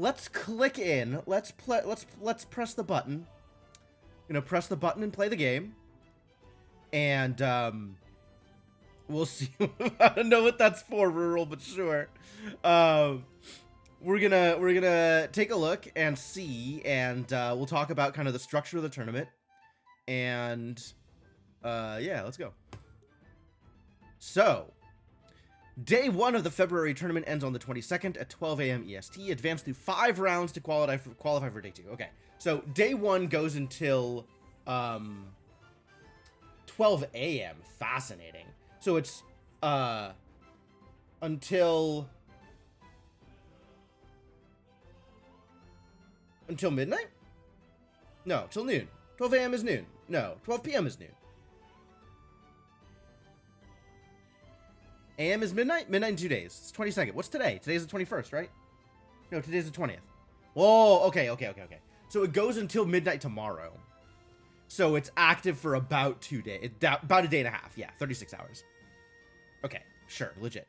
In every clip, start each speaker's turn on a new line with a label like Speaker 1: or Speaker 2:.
Speaker 1: let's click in. Let's press the button. Press the button and play the game. And we'll see. I don't know what that's for, rural, but sure. We're gonna take a look and see, and we'll talk about kind of the structure of the tournament. And yeah, let's go. So, day 1 of the February tournament ends on the 22nd at 12 a.m. EST. Advance through 5 rounds to qualify for day 2. Okay, so day 1 goes until 12 a.m. Fascinating. So it's until midnight? No, till noon. 12 a.m. is noon. No, 12 p.m. is noon. AM is midnight? Midnight in 2 days. It's 22nd. What's today? Today's the 21st, right? No, today's the 20th. Whoa, okay. So it goes until midnight tomorrow. So it's active for about 2 days. About a day and a half. Yeah, 36 hours. Okay, sure, legit.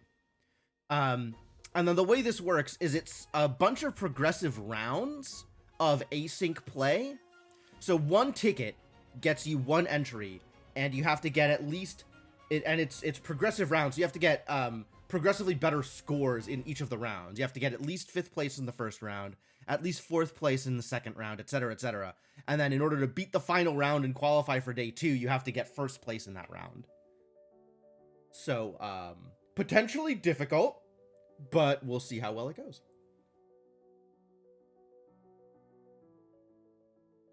Speaker 1: And then the way this works is it's a bunch of progressive rounds of async play. So 1 ticket gets you 1 entry, and you have to get at least... it's progressive rounds. So you have to get progressively better scores in each of the rounds. You have to get at least 5th place in the first round, at least 4th place in the second round, etc., etc. And then in order to beat the final round and qualify for day 2, you have to get 1st place in that round. So, potentially difficult, but we'll see how well it goes.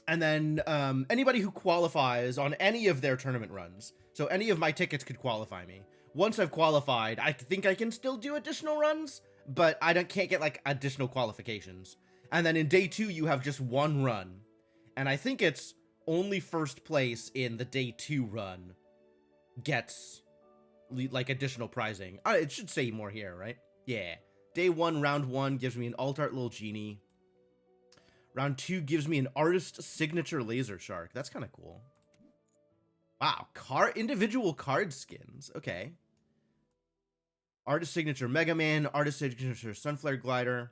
Speaker 1: And then anybody who qualifies on any of their tournament runs, so any of my tickets could qualify me. Once I've qualified, I think I can still do additional runs, but I can't get like additional qualifications. And then in day 2, you have just 1 run. And I think it's only 1st place in the day 2 run gets like additional prizing. It should say more here, right? Yeah. Day 1, round 1 gives me an alt art little genie. Round 2 gives me an artist signature laser shark. That's kind of cool. Wow, individual card skins. Okay. Artist signature Mega Man, artist signature Sunflare Glider.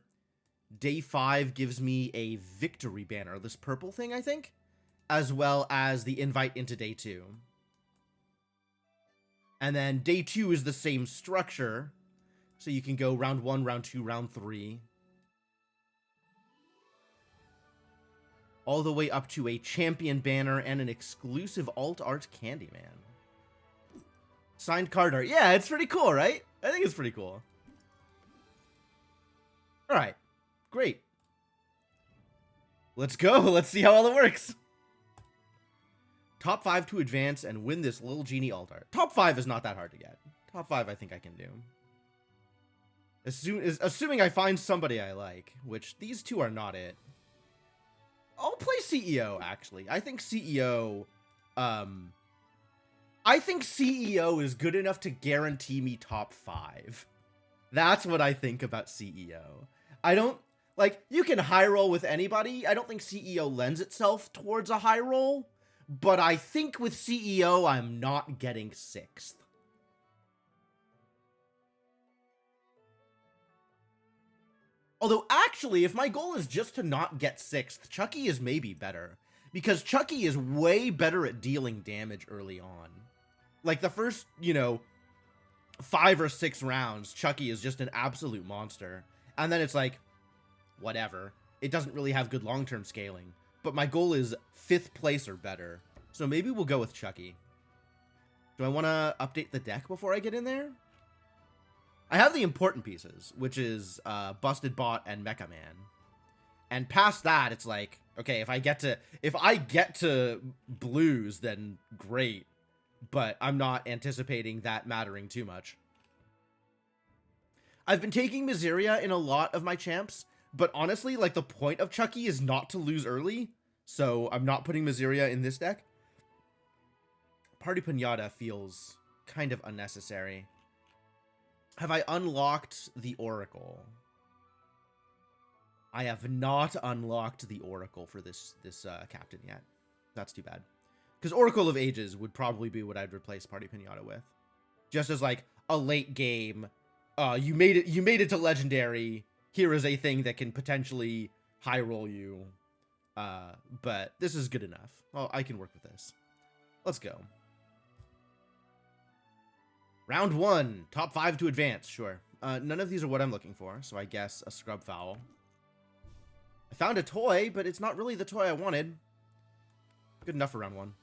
Speaker 1: Day 5 gives me a victory banner, this purple thing, I think, as well as the invite into day 2. And then day 2 is the same structure, so you can go round 1, round 2, round 3. All the way up to a champion banner and an exclusive alt art Candyman. Signed card art. Yeah, it's pretty cool, right? I think it's pretty cool. All right, great. Let's go. Let's see how all it works. Top 5 to advance and win this little genie alt art. Top 5 is not that hard to get. Top 5 I think I can do. Assuming I find somebody I like, which these 2 are not it. I'll play CEO, actually. I think CEO is good enough to guarantee me top 5. That's what I think about CEO. I don't, like, you can high roll with anybody. I don't think CEO lends itself towards a high roll, but I think with CEO, I'm not getting 6th. Although, actually, if my goal is just to not get 6th, Chucky is maybe better. Because Chucky is way better at dealing damage early on. Like, the first, 5 or 6 rounds, Chucky is just an absolute monster. And then it's like, whatever. It doesn't really have good long-term scaling. But my goal is 5th place or better. So maybe we'll go with Chucky. Do I want to update the deck before I get in there? I have the important pieces, which is Busted Bot and Mecha Man. And past that, it's like, okay, if I get to blues, then great. But I'm not anticipating that mattering too much. I've been taking Miseria in a lot of my champs, but honestly, like, the point of Chucky is not to lose early, so I'm not putting Miseria in this deck. Party Pinata feels kind of unnecessary. Have I unlocked the Oracle? I have not unlocked the Oracle for this captain yet. That's too bad. Because Oracle of Ages would probably be what I'd replace Party Pinata with. Just as like a late game, you made it to Legendary. here is a thing that can potentially high roll you. But this is good enough. Well, I can work with this. Let's go. Round 1. Top 5 to advance. Sure. None of these are what I'm looking for, so I guess a scrub foul. I found a toy, but it's not really the toy I wanted. Good enough for round 1.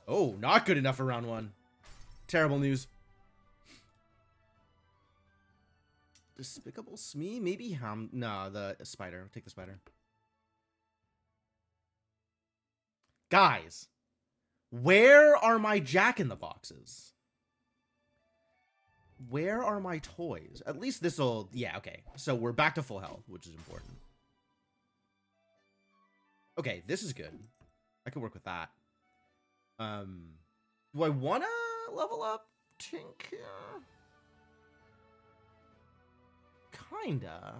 Speaker 1: Oh, not good enough for round 1. Terrible news. Despicable Smee? Maybe no, the spider. Take the spider. Guys, where are my Jack-in-the-Boxes? Where are my toys? At least this'll... Yeah, okay. So we're back to full health, which is important. Okay, this is good. I can work with that. Do I want to level up Tink? Kinda.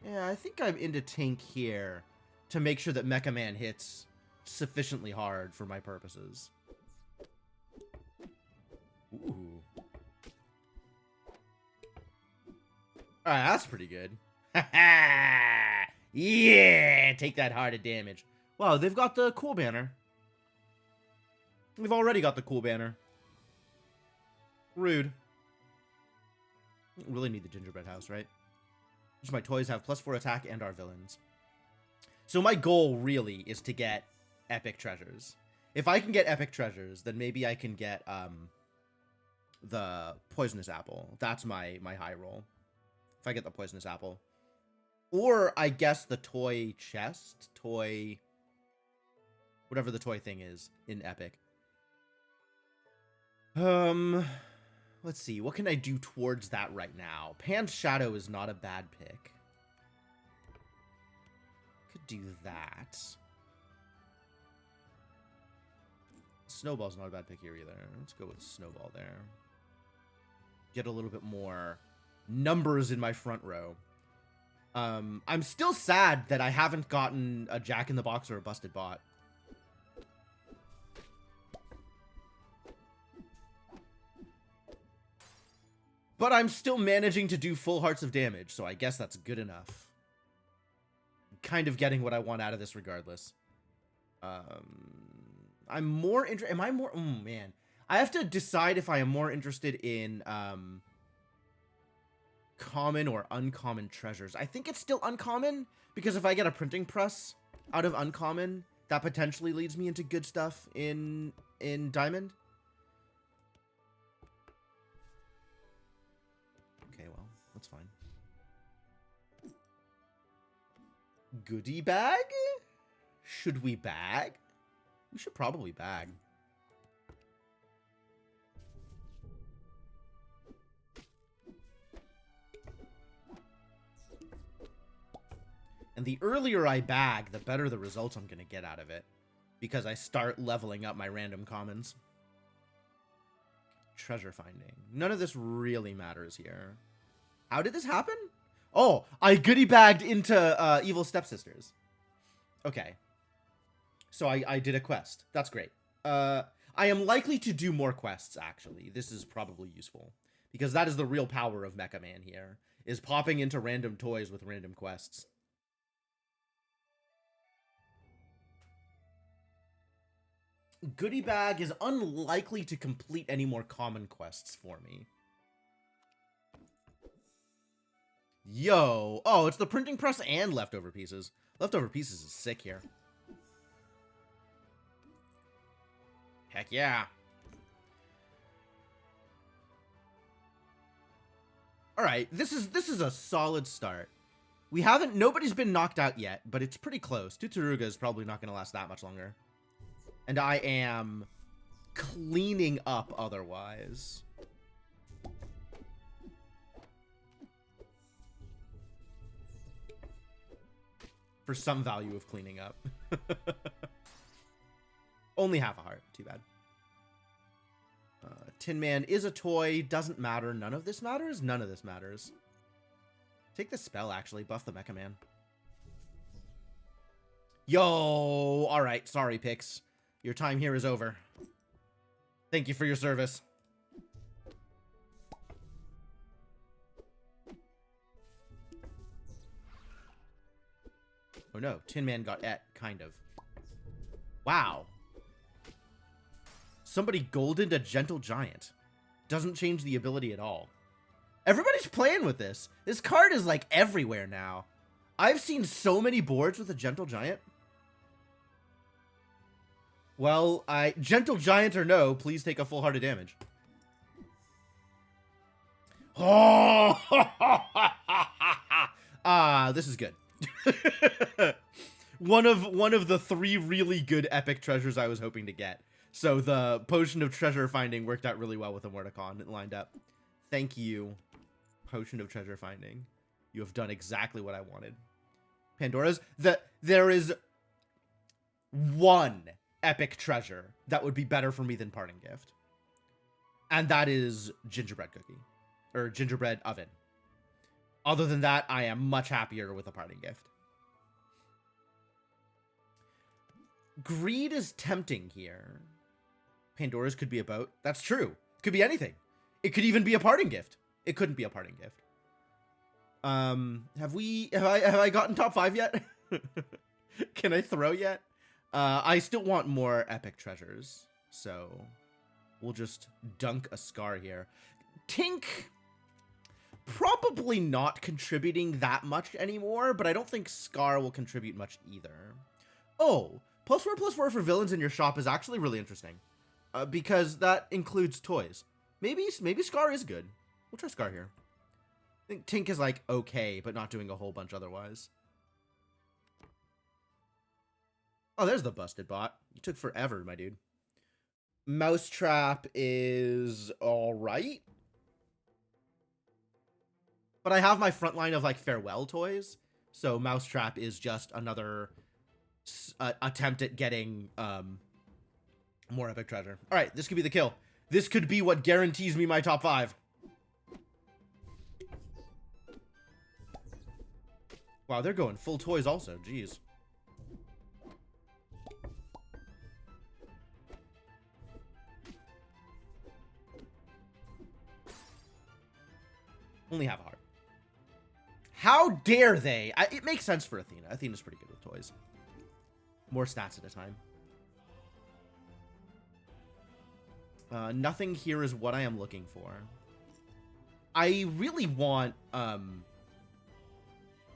Speaker 1: Yeah, I think I'm into Tink here to make sure that Mecha Man hits sufficiently hard for my purposes. Ooh. Alright, that's pretty good. Yeah! Take that hearted damage. Wow, they've got the cool banner. We've already got the cool banner. Rude. Really need the gingerbread house, right? Just my toys have +4 attack and our villains. So my goal really is to get epic treasures. If I can get epic treasures, then maybe I can get the poisonous apple. That's my high roll. If I get the poisonous apple. Or I guess the toy chest, whatever the toy thing is in epic. Let's see. What can I do towards that right now? Pan's Shadow is not a bad pick. Could do that. Snowball's not a bad pick here either. Let's go with Snowball there. Get a little bit more numbers in my front row. I'm still sad that I haven't gotten a Jack-in-the-Box or a Busted Bot. But I'm still managing to do full hearts of damage, so I guess that's good enough. Kind of getting what I want out of this regardless. I'm more interested... Am I more... Oh, man. I have to decide if I am more interested in, common or uncommon treasures. I think it's still uncommon, because if I get a printing press out of uncommon, that potentially leads me into good stuff in Diamond. Okay, well, that's fine. Goodie bag? Should we bag? We should probably bag. And the earlier I bag, the better the results I'm going to get out of it. Because I start leveling up my random commons. Treasure finding. None of this really matters here. How did this happen? Oh, I goodie bagged into Evil Stepsisters. Okay. So I did a quest. That's great. I am likely to do more quests, actually. This is probably useful. Because that is the real power of Mecha Man here. Is popping into random toys with random quests. Goodie bag is unlikely to complete any more common quests for me. Yo. Oh, it's the printing press and leftover pieces. Leftover pieces is sick here. Heck yeah. Alright, this is a solid start. Nobody's been knocked out yet, but it's pretty close. Tutsuruga is probably not going to last that much longer. And I am cleaning up otherwise. For some value of cleaning up. Only half a heart. Too bad. Tin Man is a toy. Doesn't matter. None of this matters? None of this matters. Take the spell, actually. Buff the Mecha Man. Yo! Alright. Sorry, Pix. Your time here is over. Thank you for your service. Oh no, Tin Man got kind of. Wow. Somebody goldened a Gentle Giant. Doesn't change the ability at all. Everybody's playing with this. This card is like everywhere now. I've seen so many boards with a Gentle Giant. Well, Gentle Giant or no, please take a full heart of damage. Oh! This is good. one of the 3 really good epic treasures I was hoping to get. So the Potion of Treasure Finding worked out really well with the Mordecon. It lined up. Thank you, Potion of Treasure Finding. You have done exactly what I wanted. Pandora's. There is one epic treasure that would be better for me than Parting Gift. And that is Gingerbread Cookie. Or Gingerbread Oven. Other than that, I am much happier with a Parting Gift. Greed is tempting here. Pandora's could be a boat. That's true. Could be anything. It could even be a Parting Gift. It couldn't be a Parting Gift. Have I gotten top 5 yet? Can I throw yet? I still want more epic treasures, so we'll just dunk a Scar here. Tink, probably not contributing that much anymore, but I don't think Scar will contribute much either. Oh, +4/+4 for villains in your shop is actually really interesting, because that includes toys. Maybe Scar is good. We'll try Scar here. I think Tink is like okay, but not doing a whole bunch otherwise. Oh, there's the busted bot. You took forever, my dude. Mousetrap is alright. But I have my front line of like farewell toys. So Mousetrap is just another attempt at getting more epic treasure. Alright, this could be the kill. This could be what guarantees me my top 5. Wow, they're going full toys also. Jeez. Only have a heart. How dare they? It makes sense for Athena. Athena's pretty good with toys. More stats at a time. Nothing here is what I am looking for. I really want,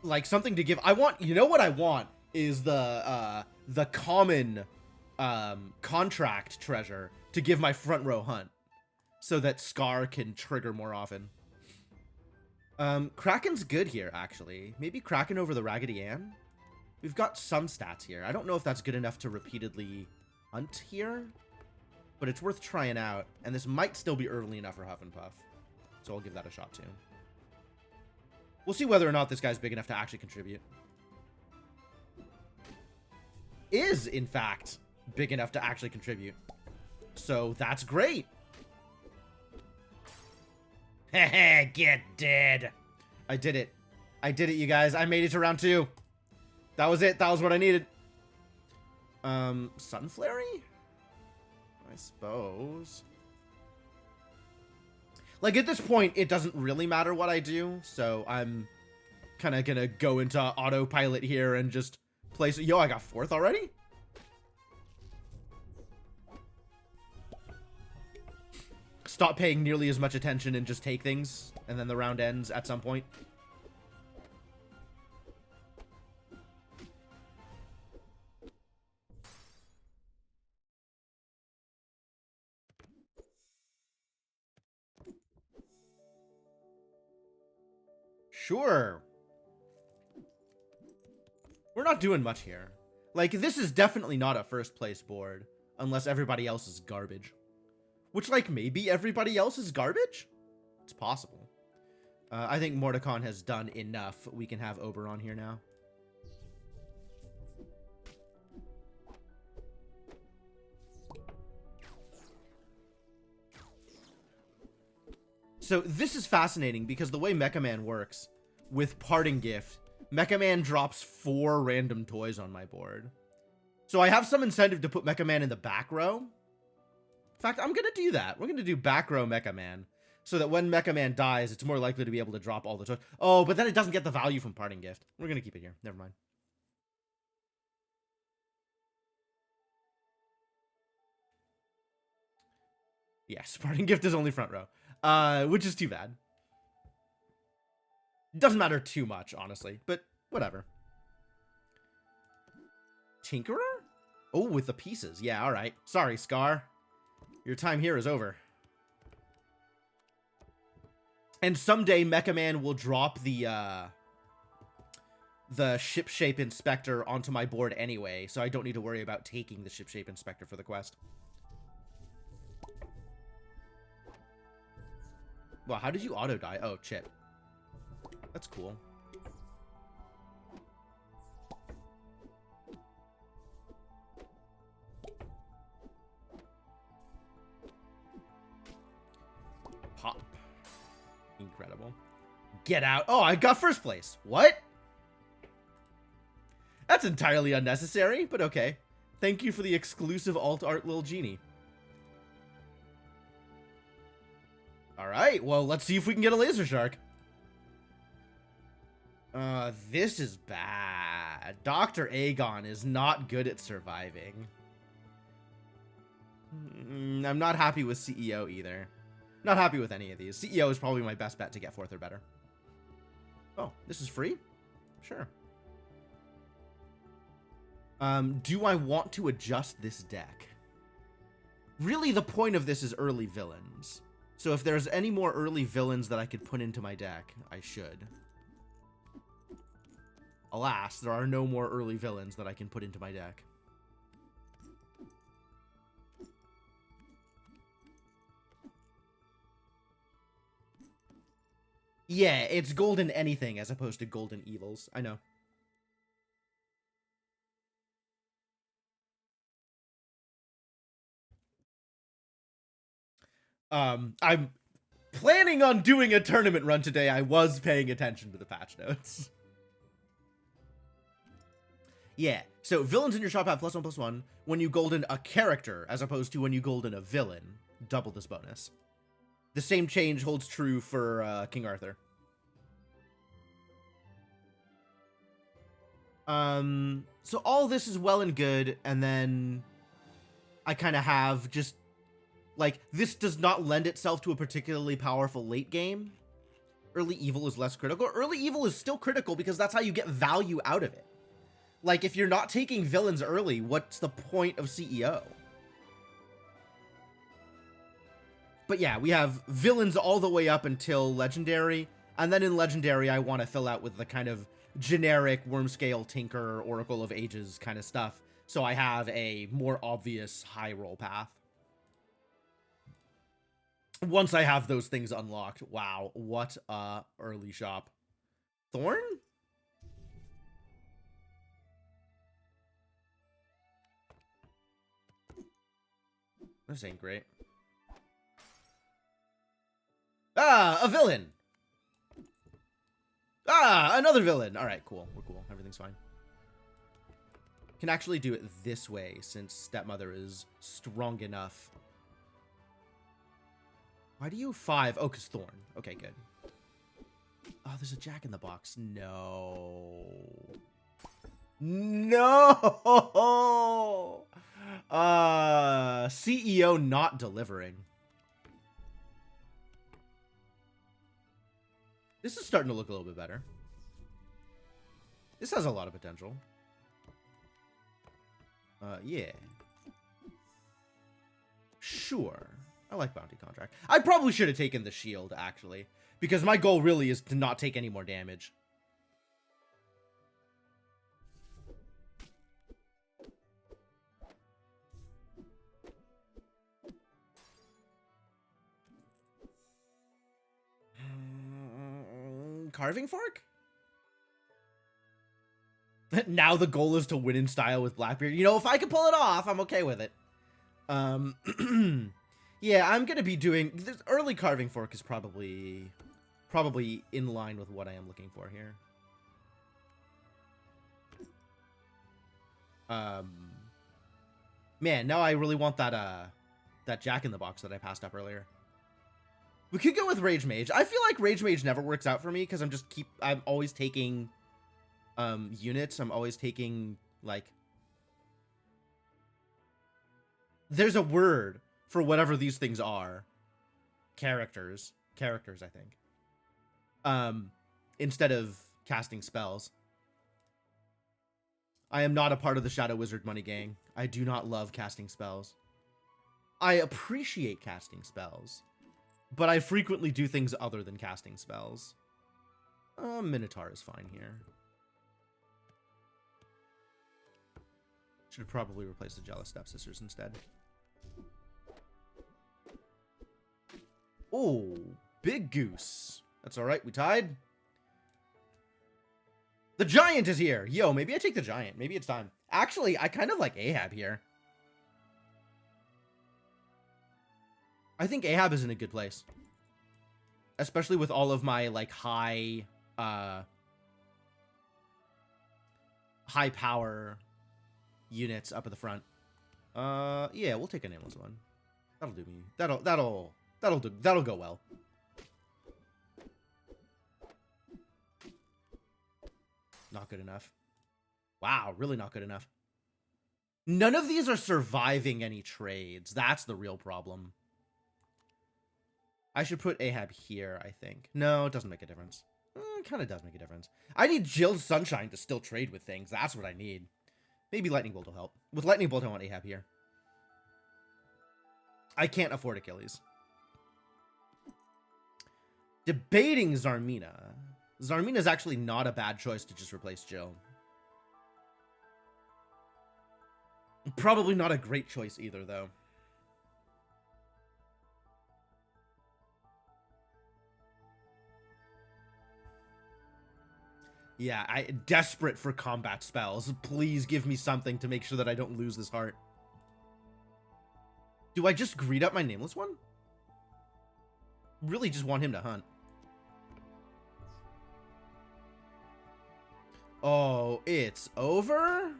Speaker 1: like something to give. I want, you know what I want is the common, contract treasure to give my front row hunt so that Scar can trigger more often. Kraken's good here, actually. Maybe Kraken over the Raggedy Ann? We've got some stats here. I don't know if that's good enough to repeatedly hunt here, but it's worth trying out, and this might still be early enough for Huff and Puff, so I'll give that a shot too. We'll see whether or not this guy's big enough to actually contribute. Is, in fact, big enough to actually contribute. So that's great. Heh, get dead. I did it. I did it, you guys. I made it to round 2. That was it. That was what I needed. Sunflary? I suppose. Like, at this point, it doesn't really matter what I do, so I'm kind of gonna go into autopilot here and just place... Yo, I got 4th already? Stop paying nearly as much attention and just take things, and then the round ends at some point. Sure. We're not doing much here. Like, this is definitely not a first place board, unless everybody else is garbage. Which, like, maybe everybody else is garbage? It's possible. I think Mordecon has done enough. We can have Oberon here now. So this is fascinating because the way Mecha Man works with Parting Gift, Mecha Man drops 4 random toys on my board. So I have some incentive to put Mecha Man in the back row. In fact, I'm going to do that. We're going to do back row Mecha Man so that when Mecha Man dies, it's more likely to be able to drop all the toys. Oh, but then it doesn't get the value from Parting Gift. We're going to keep it here. Never mind. Yeah, Spartan gift is only front row. Which is too bad. Doesn't matter too much, honestly, but whatever. Tinkerer? Oh, with the pieces. Yeah, alright. Sorry, Scar. Your time here is over. And someday Mecha Man will drop the ship shape inspector onto my board anyway, so I don't need to worry about taking the ship shape inspector for the quest. Wow, how did you auto die? Oh, shit. That's cool. Pop. Incredible. Get out. Oh, I got first place. What? That's entirely unnecessary, but okay. Thank you for the exclusive alt art Lil Genie. Alright, well, let's see if we can get a Laser Shark. This is bad. Dr. Agon is not good at surviving. I'm not happy with CEO either. Not happy with any of these. CEO is probably my best bet to get 4th or better. Oh, this is free? Sure. Do I want to adjust this deck? Really, the point of this is early villains. So if there's any more early villains that I could put into my deck, I should. Alas, there are no more early villains that I can put into my deck. Yeah, it's golden anything as opposed to golden evils. I know. I'm planning on doing a tournament run today. I was paying attention to the patch notes. Yeah, so villains in your shop have +1/+1 when you golden a character, as opposed to when you golden a villain. Double this bonus. The same change holds true for King Arthur. So all this is well and good, and then I kind of have just, like, this does not lend itself to a particularly powerful late game. Early evil is less critical. Early evil is still critical because that's how you get value out of it. Like, if you're not taking villains early, what's the point of CEO? But yeah, we have villains all the way up until Legendary, and then in Legendary, I want to fill out with the kind of generic Wormscale, Tinker, Oracle of Ages kind of stuff, so I have a more obvious high roll path. Once I have those things unlocked. Wow, what a early shop. Thorn? This ain't great. Ah, a villain! Ah, another villain! Alright, cool. We're cool. Everything's fine. Can actually do it this way, since Stepmother is strong enough. Why do you 5? Oh, because Thorn. Okay, good. Oh, there's a Jack in the Box. No. No! CEO not delivering. This is starting to look a little bit better. This has a lot of potential. Yeah. Sure. I like Bounty Contract. I probably should have taken the shield, actually. Because my goal really is to not take any more damage. Carving Fork? Now the goal is to win in style with Blackbeard. You know, if I can pull it off, I'm okay with it. Yeah, I'm gonna be doing this early Carving Fork is probably in line with what I am looking for here. Man, now I really want that that Jack in the Box that I passed up earlier. We could go with Rage Mage. I feel like Rage Mage never works out for me because I'm always taking units. I'm always taking, like, there's a word for whatever these things are. characters, I think. Instead of casting spells. I am not a part of the Shadow Wizard Money Gang. I do not love casting spells. I appreciate casting spells, but I frequently do things other than casting spells. Minotaur is fine here. Should probably replace the Jealous Stepsisters instead. Oh, Big Goose. That's alright, we tied. The Giant is here. Yo, maybe I take the Giant. Maybe it's time. Actually, I kind of like Ahab here. I think Ahab is in a good place. Especially with all of my, like, high power units up at the front. Yeah, we'll take a nameless one. That'll do me. That'll go well. Not good enough. Wow, really not good enough. None of these are surviving any trades. That's the real problem. I should put Ahab here, I think. No, it doesn't make a difference. It kind of does make a difference. I need Jill Sunshine to still trade with things. That's what I need. Maybe Lightning Bolt will help. With Lightning Bolt, I want Ahab here. I can't afford Achilles. Debating Zarmina. Zarmina is actually not a bad choice to just replace Jill. Probably not a great choice either, though. Yeah, I'm desperate for combat spells. Please give me something to make sure that I don't lose this heart. Do I just greed up my nameless one? Really just want him to hunt. Oh, it's over?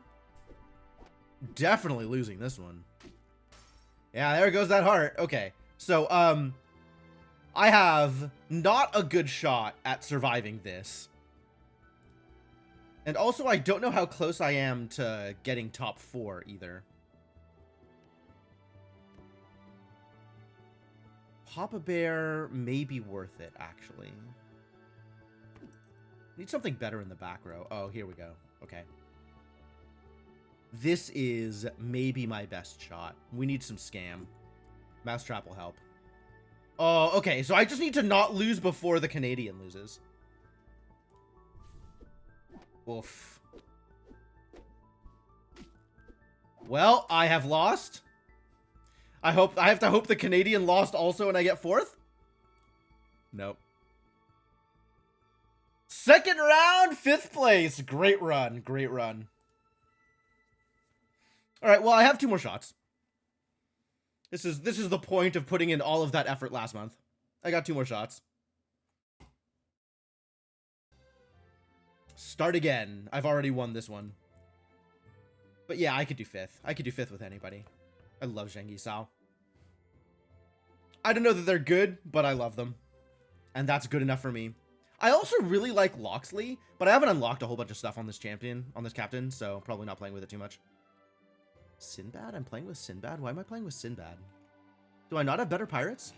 Speaker 1: Definitely losing this one. Yeah, there goes that heart. Okay, so, I have not a good shot at surviving this. And also, I don't know how close I am to getting top 4 either. Papa Bear may be worth it, actually. Need something better in the back row. Oh, here we go. Okay. This is maybe my best shot. We need some scam. Mousetrap will help. Oh, okay. So I just need to not lose before the Canadian loses. Oof. Well, I have lost. I have to hope the Canadian lost also and I get 4th? Nope. Second round, 5th place. Great run. Great run. All right, well, I have 2 more shots. This is the point of putting in all of that effort last month. I got 2 more shots. Start again. I've already won this one. But yeah, I could do 5th. I could do 5th with anybody. I love Zheng Yisao. I don't know that they're good, but I love them. And that's good enough for me. I also really like Loxley, but I haven't unlocked a whole bunch of stuff on this captain, so probably not playing with it too much. Sinbad? I'm playing with Sinbad? Why am I playing with Sinbad? Do I not have better pirates?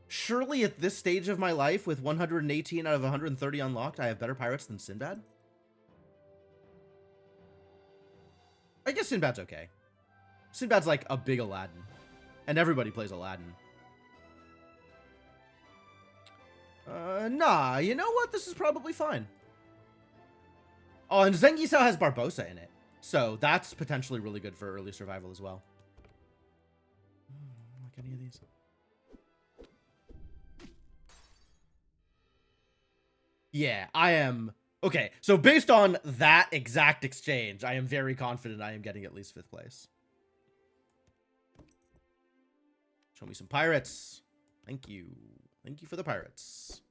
Speaker 1: Surely at this stage of my life, with 118 out of 130 unlocked, I have better pirates than Sinbad? I guess Sinbad's okay. Sinbad's like a big Aladdin. And everybody plays Aladdin. Nah, you know what? This is probably fine. Oh, and Zheng Yisao has Barbossa in it. So that's potentially really good for early survival as well. Like any of these. Yeah, I am... Okay, so based on that exact exchange, I am very confident I am getting at least 5th place. Show me some pirates. Thank you. Thank you for the pirates.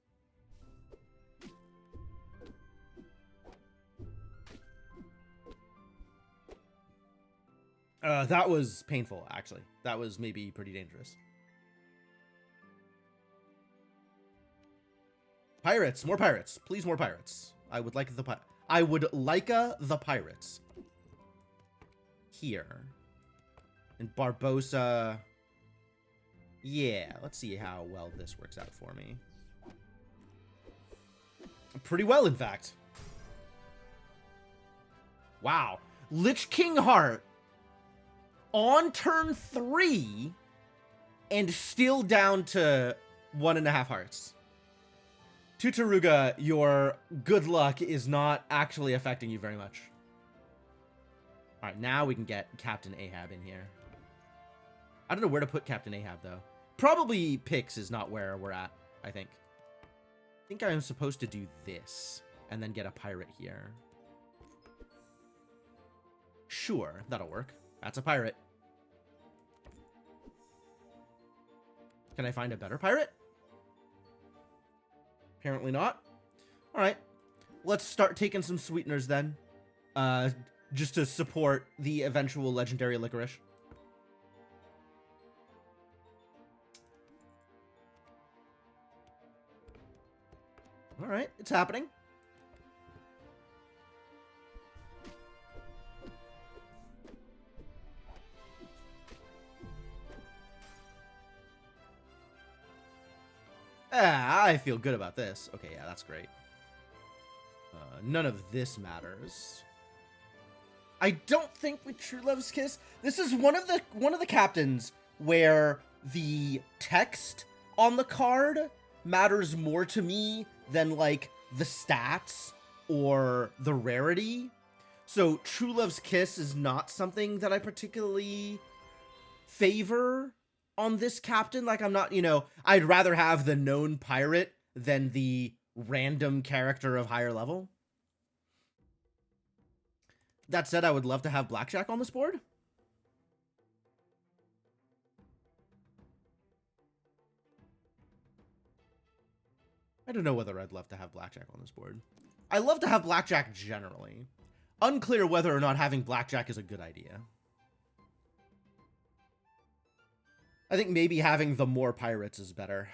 Speaker 1: That was painful, actually. That was maybe pretty dangerous. Pirates, more pirates. Please, more pirates. I would like the pirates. Here. And Barbossa. Yeah, let's see how well this works out for me. Pretty well, in fact. Wow. Lich King Heart on turn 3 and still down to 1.5 hearts. Tutaruga, your good luck is not actually affecting you very much. Alright, now we can get Captain Ahab in here. I don't know where to put Captain Ahab, though. Probably Pix is not where we're at, I think. I think I'm supposed to do this, and then get a pirate here. Sure, that'll work. That's a pirate. Can I find a better pirate? Apparently not. Alright. Let's start taking some sweeteners then. Just to support the eventual legendary licorice. Alright, it's happening. Ah, I feel good about this. Okay, yeah, that's great. None of this matters. I don't think with True Love's Kiss, this is one of the captains where the text on the card matters more to me than like the stats or the rarity. So True Love's Kiss is not something that I particularly favor on this captain. Like, I'm not, you know, I'd rather have the known pirate than the random character of higher level. That said, I would love to have Blackjack on this board. I don't know whether I'd love to have Blackjack on this board. I love to have Blackjack generally. Unclear whether or not having Blackjack is a good idea. I think maybe having the more pirates is better.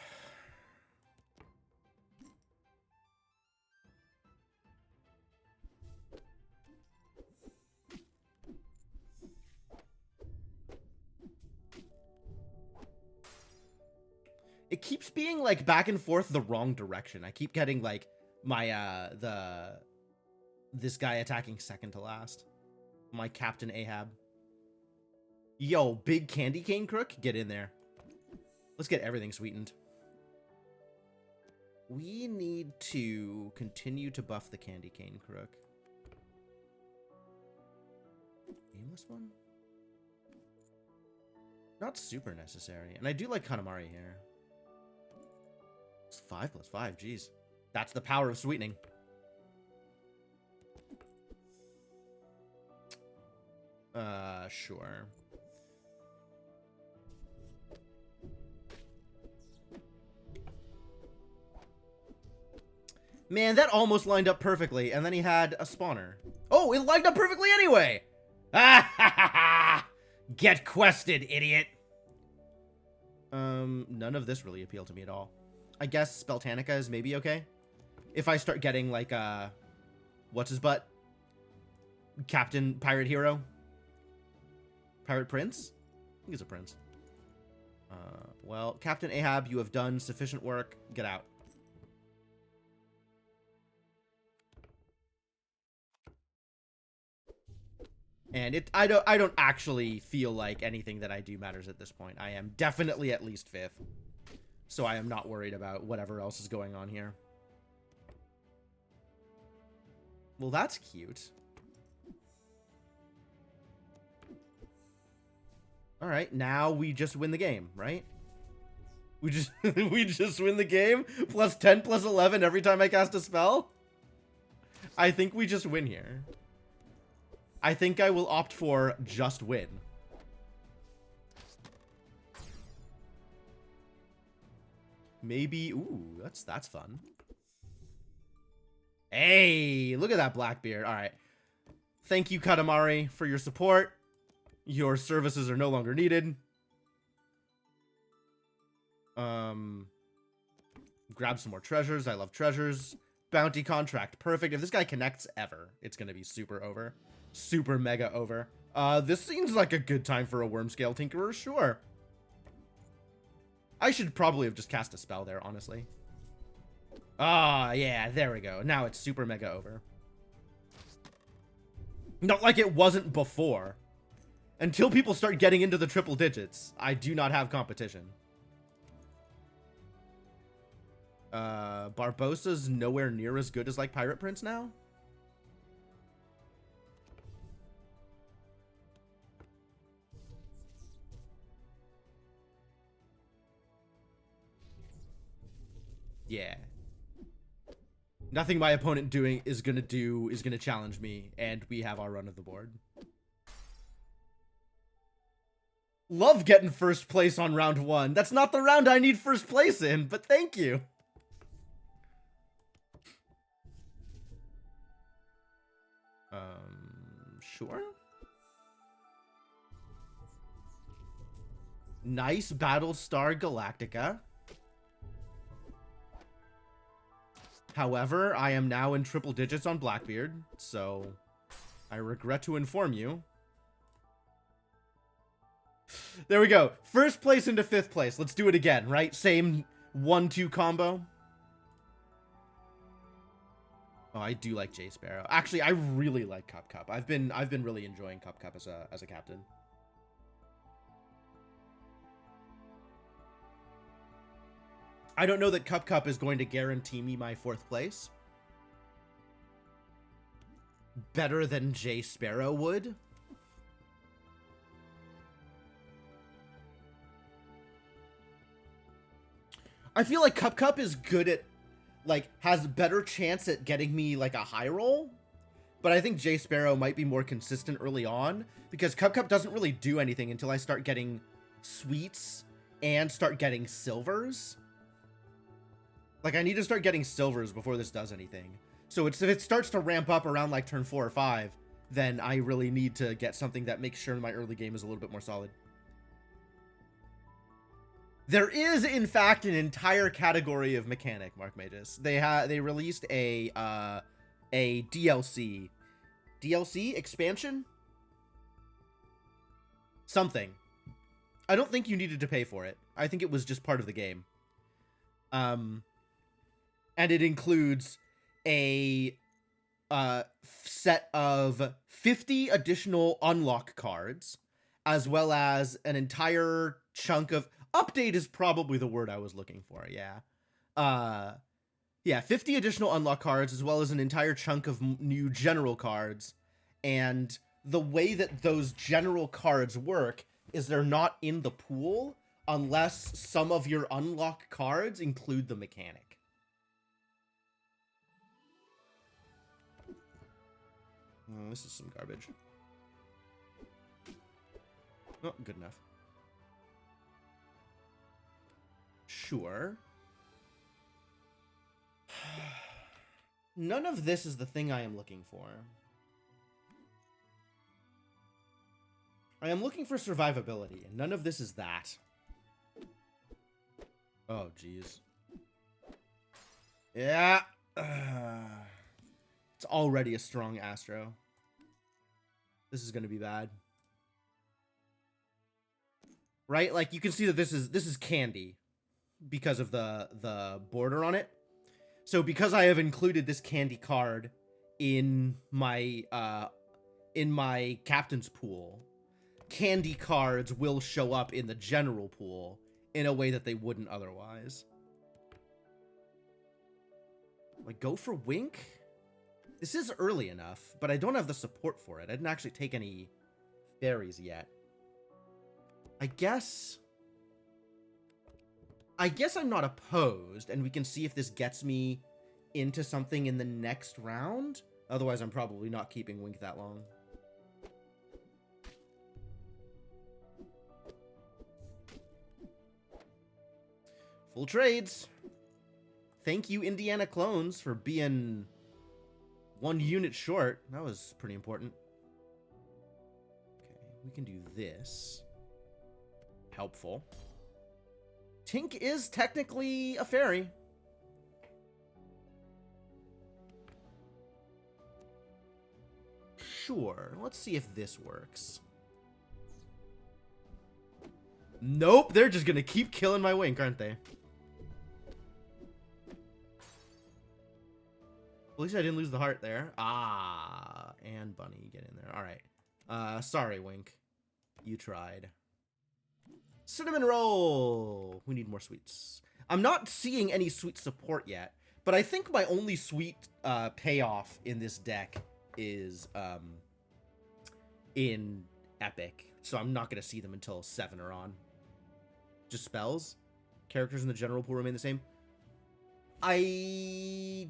Speaker 1: It keeps being like back and forth the wrong direction. I keep getting like my this guy attacking second to last. My Captain Ahab. Yo, big candy cane crook, get in there. Let's get everything sweetened. We need to continue to buff the candy cane crook. Aimless one? Not super necessary. And I do like Katamari here. It's 5+5, jeez. That's the power of sweetening. Sure. Man, that almost lined up perfectly, and then he had a spawner. Oh, it lined up perfectly anyway! Ah ha ha ha! Get quested, idiot! None of this really appealed to me at all. I guess Speltanica is maybe okay. If I start getting, like, what's his butt? Captain Pirate Hero? Pirate Prince? I think he's a prince. Well, Captain Ahab, you have done sufficient work. Get out. And I don't actually feel like anything that I do matters at this point. I am definitely at least 5th. So I am not worried about whatever else is going on here. Well, that's cute. Alright, now we just win the game, right? We just we just win the game? Plus 10, plus 11 every time I cast a spell? I think we just win here. I think I will opt for just win. Maybe, ooh, that's fun. Hey, look at that Blackbeard. All right. Thank you, Katamari, for your support. Your services are no longer needed. Grab some more treasures. I love treasures. Bounty contract. Perfect. If this guy connects ever, it's going to be super over. Super mega over. This seems like a good time for a Wormscale Tinkerer, sure. I should probably have just cast a spell there, honestly. Ah, yeah, there we go. Now it's super mega over. Not like it wasn't before. Until people start getting into the triple digits, I do not have competition. Barbossa's nowhere near as good as, like, Pirate Prince now? Yeah. Nothing my opponent doing is gonna challenge me, and we have our run of the board. Love getting first place on round 1. That's not the round I need first place in, but thank you. Sure. Nice Battlestar Galactica. However, I am now in triple digits on Blackbeard, so I regret to inform you. There we go. First place into 5th place. Let's do it again, right? Same 1-2 combo. Oh, I do like Jay Sparrow. Actually, I really like Cup Cup. I've been really enjoying Cup Cup as a captain. I don't know that Cup Cup is going to guarantee me my 4th place. Better than Jay Sparrow would. I feel like Cup Cup is good at, like, has better chance at getting me, like, a high roll. But I think Jay Sparrow might be more consistent early on, because Cup Cup doesn't really do anything until I start getting sweets and start getting silvers. Like, I need to start getting silvers before this does anything. So if it starts to ramp up around, like, turn 4 or 5, then I really need to get something that makes sure my early game is a little bit more solid. There is, in fact, an entire category of mechanic, Mark Magus. They released a DLC expansion? Something. I don't think you needed to pay for it. I think it was just part of the game. And it includes a set of 50 additional unlock cards, as well as an entire chunk of... Update is probably the word I was looking for, yeah. Yeah, 50 additional unlock cards, as well as an entire chunk of new general cards. And the way that those general cards work is they're not in the pool unless some of your unlock cards include the mechanic. Oh, this is some garbage. Oh, good enough. Sure. None of this is the thing I am looking for. I am looking for survivability, and none of this is that. Oh, jeez. Yeah. It's already a strong Astro. This is going to be bad. Right? Like, you can see that this is candy because of the border on it. So because I have included this candy card in my captain's pool, candy cards will show up in the general pool in a way that they wouldn't otherwise. Like, go for Wink? This is early enough, but I don't have the support for it. I didn't actually take any fairies yet. I guess I'm not opposed, and we can see if this gets me into something in the next round. Otherwise, I'm probably not keeping Wink that long. Full trades. Thank you, Indiana Clones, for being 1 unit short. That was pretty important. Okay, we can do this. Helpful. Tink is technically a fairy. Sure. Let's see if this works. Nope, they're just gonna keep killing my Wink, aren't they? At least I didn't lose the heart there. Ah, and Bunny, get in there. All right. Sorry, Wink. You tried. Cinnamon roll. We need more sweets. I'm not seeing any sweet support yet, but I think my only sweet payoff in this deck is in Epic. So I'm not going to see them until 7 or on. Just spells. Characters in the general pool remain the same. I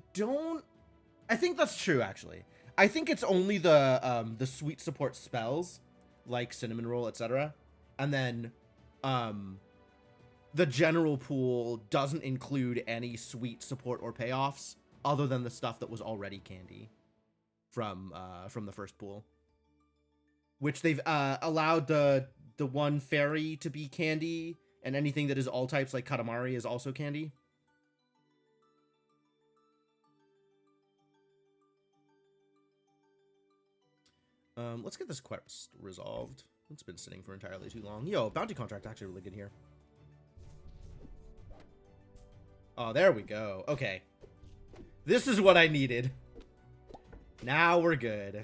Speaker 1: think that's true, actually. I think it's only the sweet support spells, like Cinnamon Roll, etc. And then the general pool doesn't include any sweet support or payoffs other than the stuff that was already candy from the first pool. Which they've allowed the one fairy to be candy, and anything that is all types like Katamari is also candy. Let's get this quest resolved. It's been sitting for entirely too long. Yo, bounty contract actually really good here. Oh, there we go. Okay. This is what I needed. Now we're good.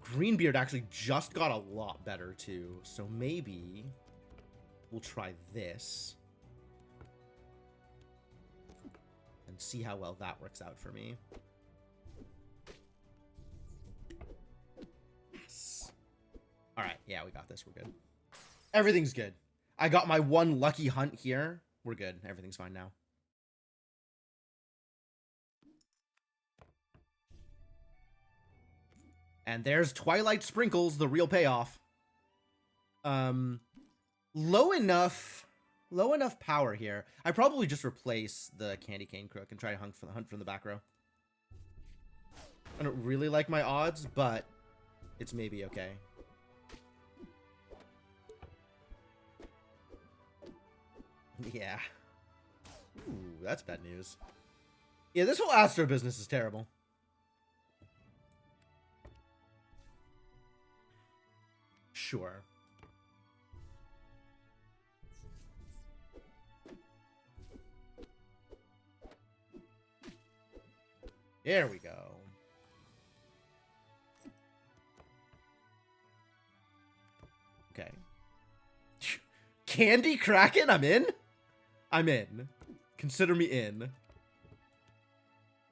Speaker 1: Greenbeard actually just got a lot better too, so maybe we'll try this and see how well that works out for me. Yes. All right, yeah, we got this. We're good. Everything's good. I got my one lucky hunt here. We're good. Everything's fine now. And there's Twilight Sprinkles, the real payoff. Low enough power here. I probably just replace the Candy Cane Crook and try to hunt from the back row. I don't really like my odds, but it's maybe okay. Yeah. Ooh, that's bad news. Yeah, this whole Astro business is terrible. Sure. There we go. Okay. Candy Kraken? I'm in? I'm in. Consider me in.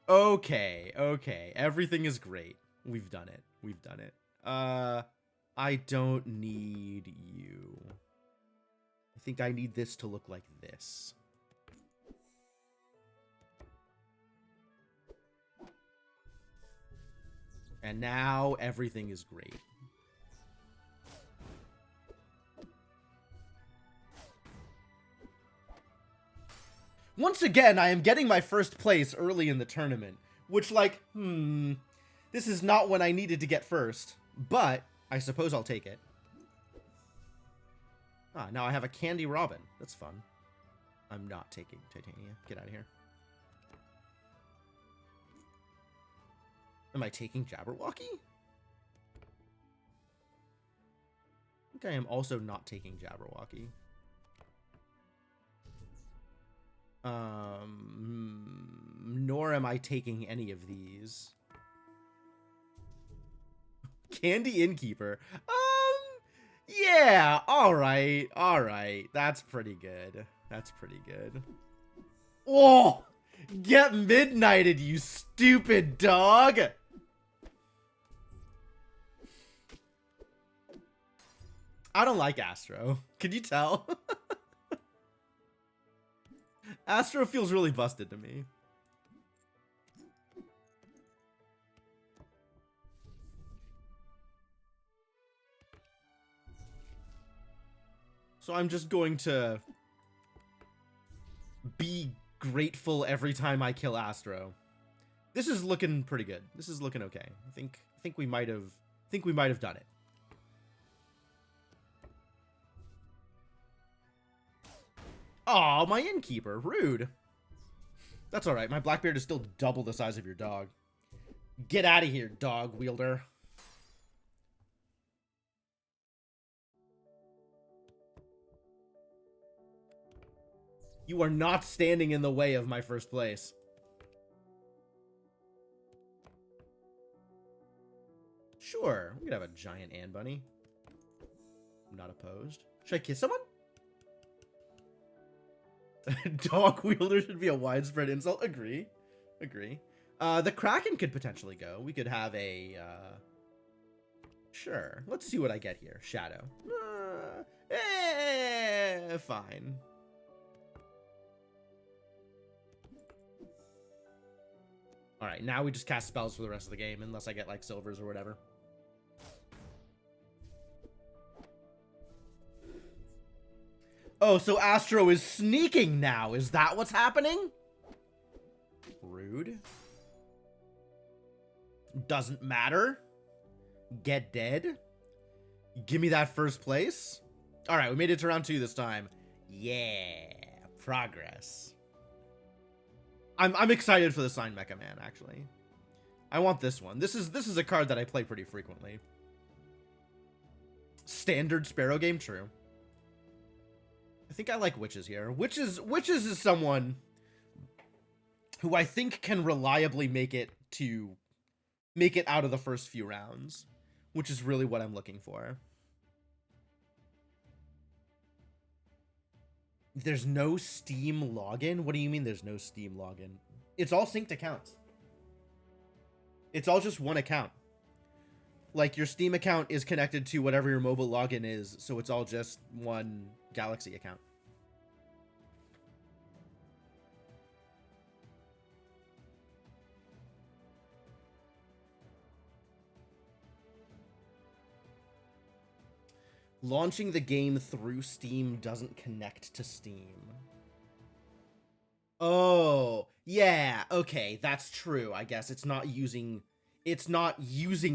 Speaker 1: Okay, okay. Everything is great. We've done it. We've done it. I don't need you. I think I need this to look like this. And now everything is great. Once again, I am getting my first place early in the tournament, which, like, this is not when I needed to get first, but I suppose I'll take it. Ah, now I have a Candy Robin. That's fun. I'm not taking Titania. Get out of here. Am I taking Jabberwocky? I think I am also not taking Jabberwocky. Nor am I taking any of these. Candy Innkeeper. Yeah, alright, alright. That's pretty good. That's pretty good. Whoa! Get midnighted, you stupid dog! I don't like Astro. Can you tell? Astro feels really busted to me. So I'm just going to be grateful every time I kill Astro. This is looking pretty good. This is looking okay. I think we might have done it. Oh, my Innkeeper. Rude. That's alright. My Blackbeard is still double the size of your dog. Get out of here, dog wielder. You are not standing in the way of my first place. Sure, we could have a giant Ann Bunny. I'm not opposed. Should I kiss someone? Dog wielder should be a widespread insult. Agree. Agree. The Kraken could potentially go. We could have a, Sure. Let's see what I get here. Shadow. Fine. Alright, now we just cast spells for the rest of the game, unless I get, like, silvers or whatever. Oh, so Astro is sneaking now. Is that what's happening? Rude. Doesn't matter. Get dead. Give me that first place. All right, we made it to round 2 this time. Yeah, progress. I'm excited for the Sign Mecha Man, actually. I want this one. This is a card that I play pretty frequently. Standard Sparrow game, true. I think I like Witches here. Witches is someone who I think can reliably make it out of the first few rounds, which is really what I'm looking for. There's no Steam login? What do you mean there's no Steam login? It's all synced accounts. It's all just one account. Like, your Steam account is connected to whatever your mobile login is, so it's all just one Galaxy account. Launching the game through Steam doesn't connect to Steam. Oh, yeah, okay, that's true. I guess it's not using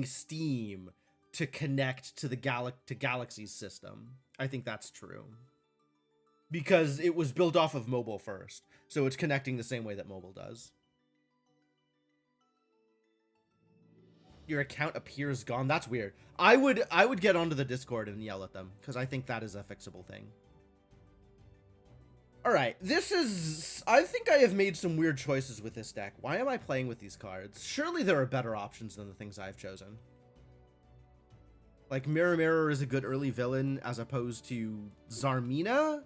Speaker 1: Steam to connect to the Galaxy's system. I think that's true. Because it was built off of mobile first, so it's connecting the same way that mobile does. Your account appears gone. That's weird. I would get onto the Discord and yell at them, because I think that is a fixable thing. Alright, I think I have made some weird choices with this deck. Why am I playing with these cards? Surely there are better options than the things I've chosen. Like, Mirror Mirror is a good early villain, as opposed to Zarmina?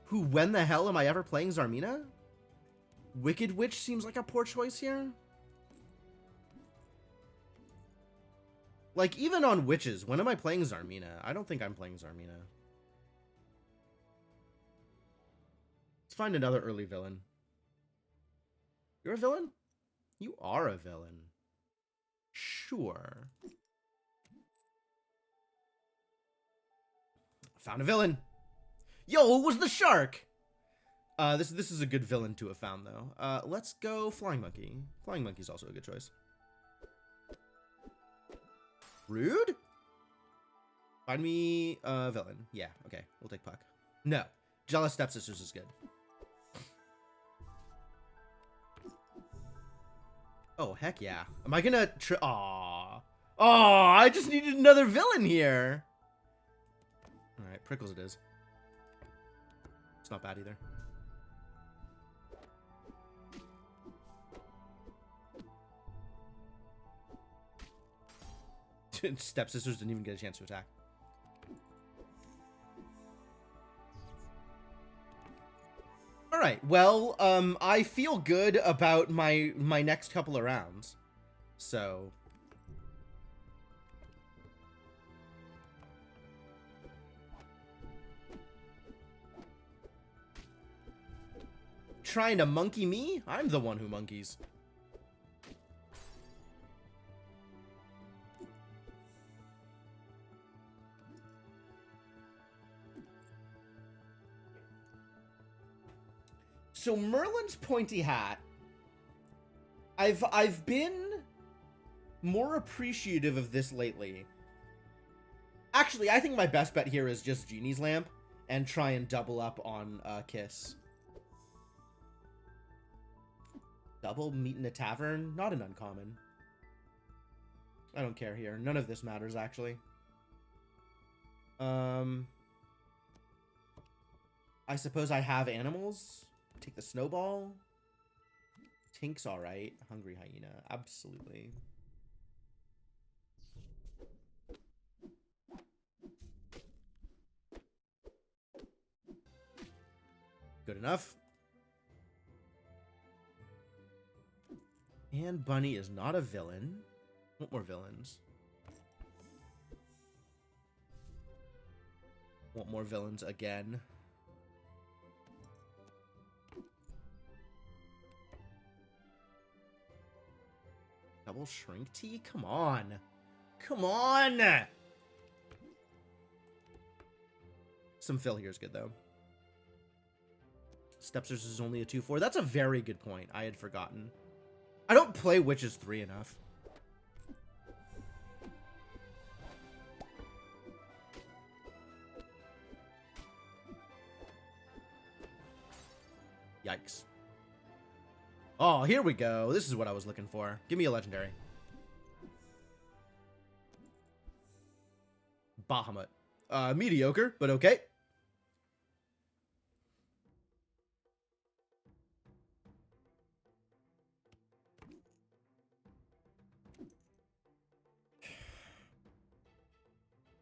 Speaker 1: Who, when the hell am I ever playing Zarmina? Wicked Witch seems like a poor choice here. Like, even on Witches, when am I playing Zarmina? I don't think I'm playing Zarmina. Let's find another early villain. You're a villain? You are a villain. Sure. Found a villain. Yo, it was the shark! This is a good villain to have found, though. Let's go Flying Monkey. Flying Monkey's also a good choice. Rude? Find me a villain. Yeah, okay. We'll take Puck. No. Jealous Stepsisters is good. Oh, heck yeah. Am I gonna Aww. Aww, I just needed another villain here. Alright, Prickles it is. It's not bad either. Stepsisters didn't even get a chance to attack. All right. Well, I feel good about my next couple of rounds. So trying to monkey me? I'm the one who monkeys. So Merlin's pointy hat, I've been more appreciative of this lately. Actually, I think my best bet here is just Genie's Lamp and try and double up on Kiss. Double meet in a tavern? Not an uncommon. I don't care here. None of this matters, actually. I suppose I have animals. Take the snowball. Tink's alright. Hungry hyena. Absolutely. Good enough. And Bunny is not a villain. Want more villains. Want more villains again. Double shrink tea? Come on. Come on! Some fill here is good, though. Stepsisters is only a 2/4. That's a very good point. I had forgotten. I don't play Witches 3 enough. Yikes. Oh, here we go. This is what I was looking for. Give me a legendary. Bahamut. Mediocre, but okay.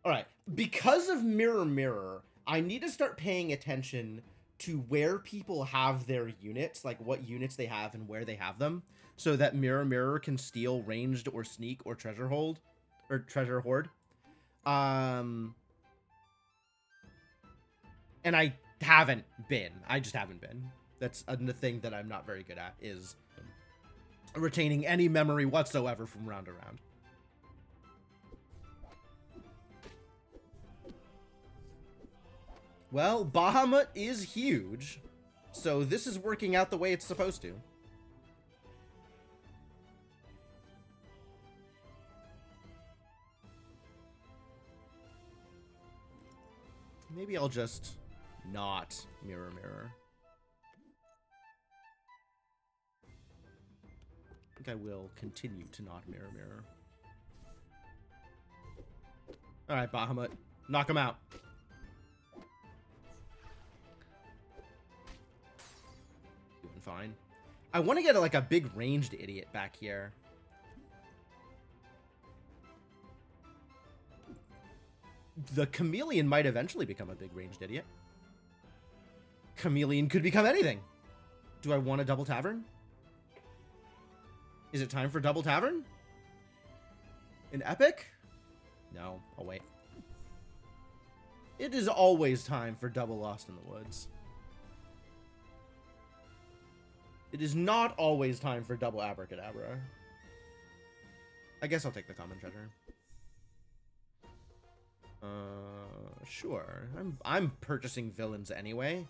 Speaker 1: Alright, because of Mirror Mirror, I need to start paying attention to where people have their units, like what units they have and where they have them, so that Mirror Mirror can steal ranged or sneak or treasure hold, or treasure hoard. And I haven't been. I just haven't been. That's the thing that I'm not very good at, is retaining any memory whatsoever from round to round. Well, Bahamut is huge, so this is working out the way it's supposed to. Maybe I'll just not Mirror Mirror. I think I will continue to not Mirror Mirror. Alright, Bahamut. Knock him out. Doing fine. I want to get like a big ranged idiot back here. The Chameleon might eventually become a big ranged idiot. Chameleon could become anything. Do I want a double tavern? Is it time for double tavern? An epic? No, I'll wait. It is always time for double Lost in the Woods. It is not always time for double Abracadabra. I guess I'll take the common treasure. Sure. I'm purchasing villains anyway.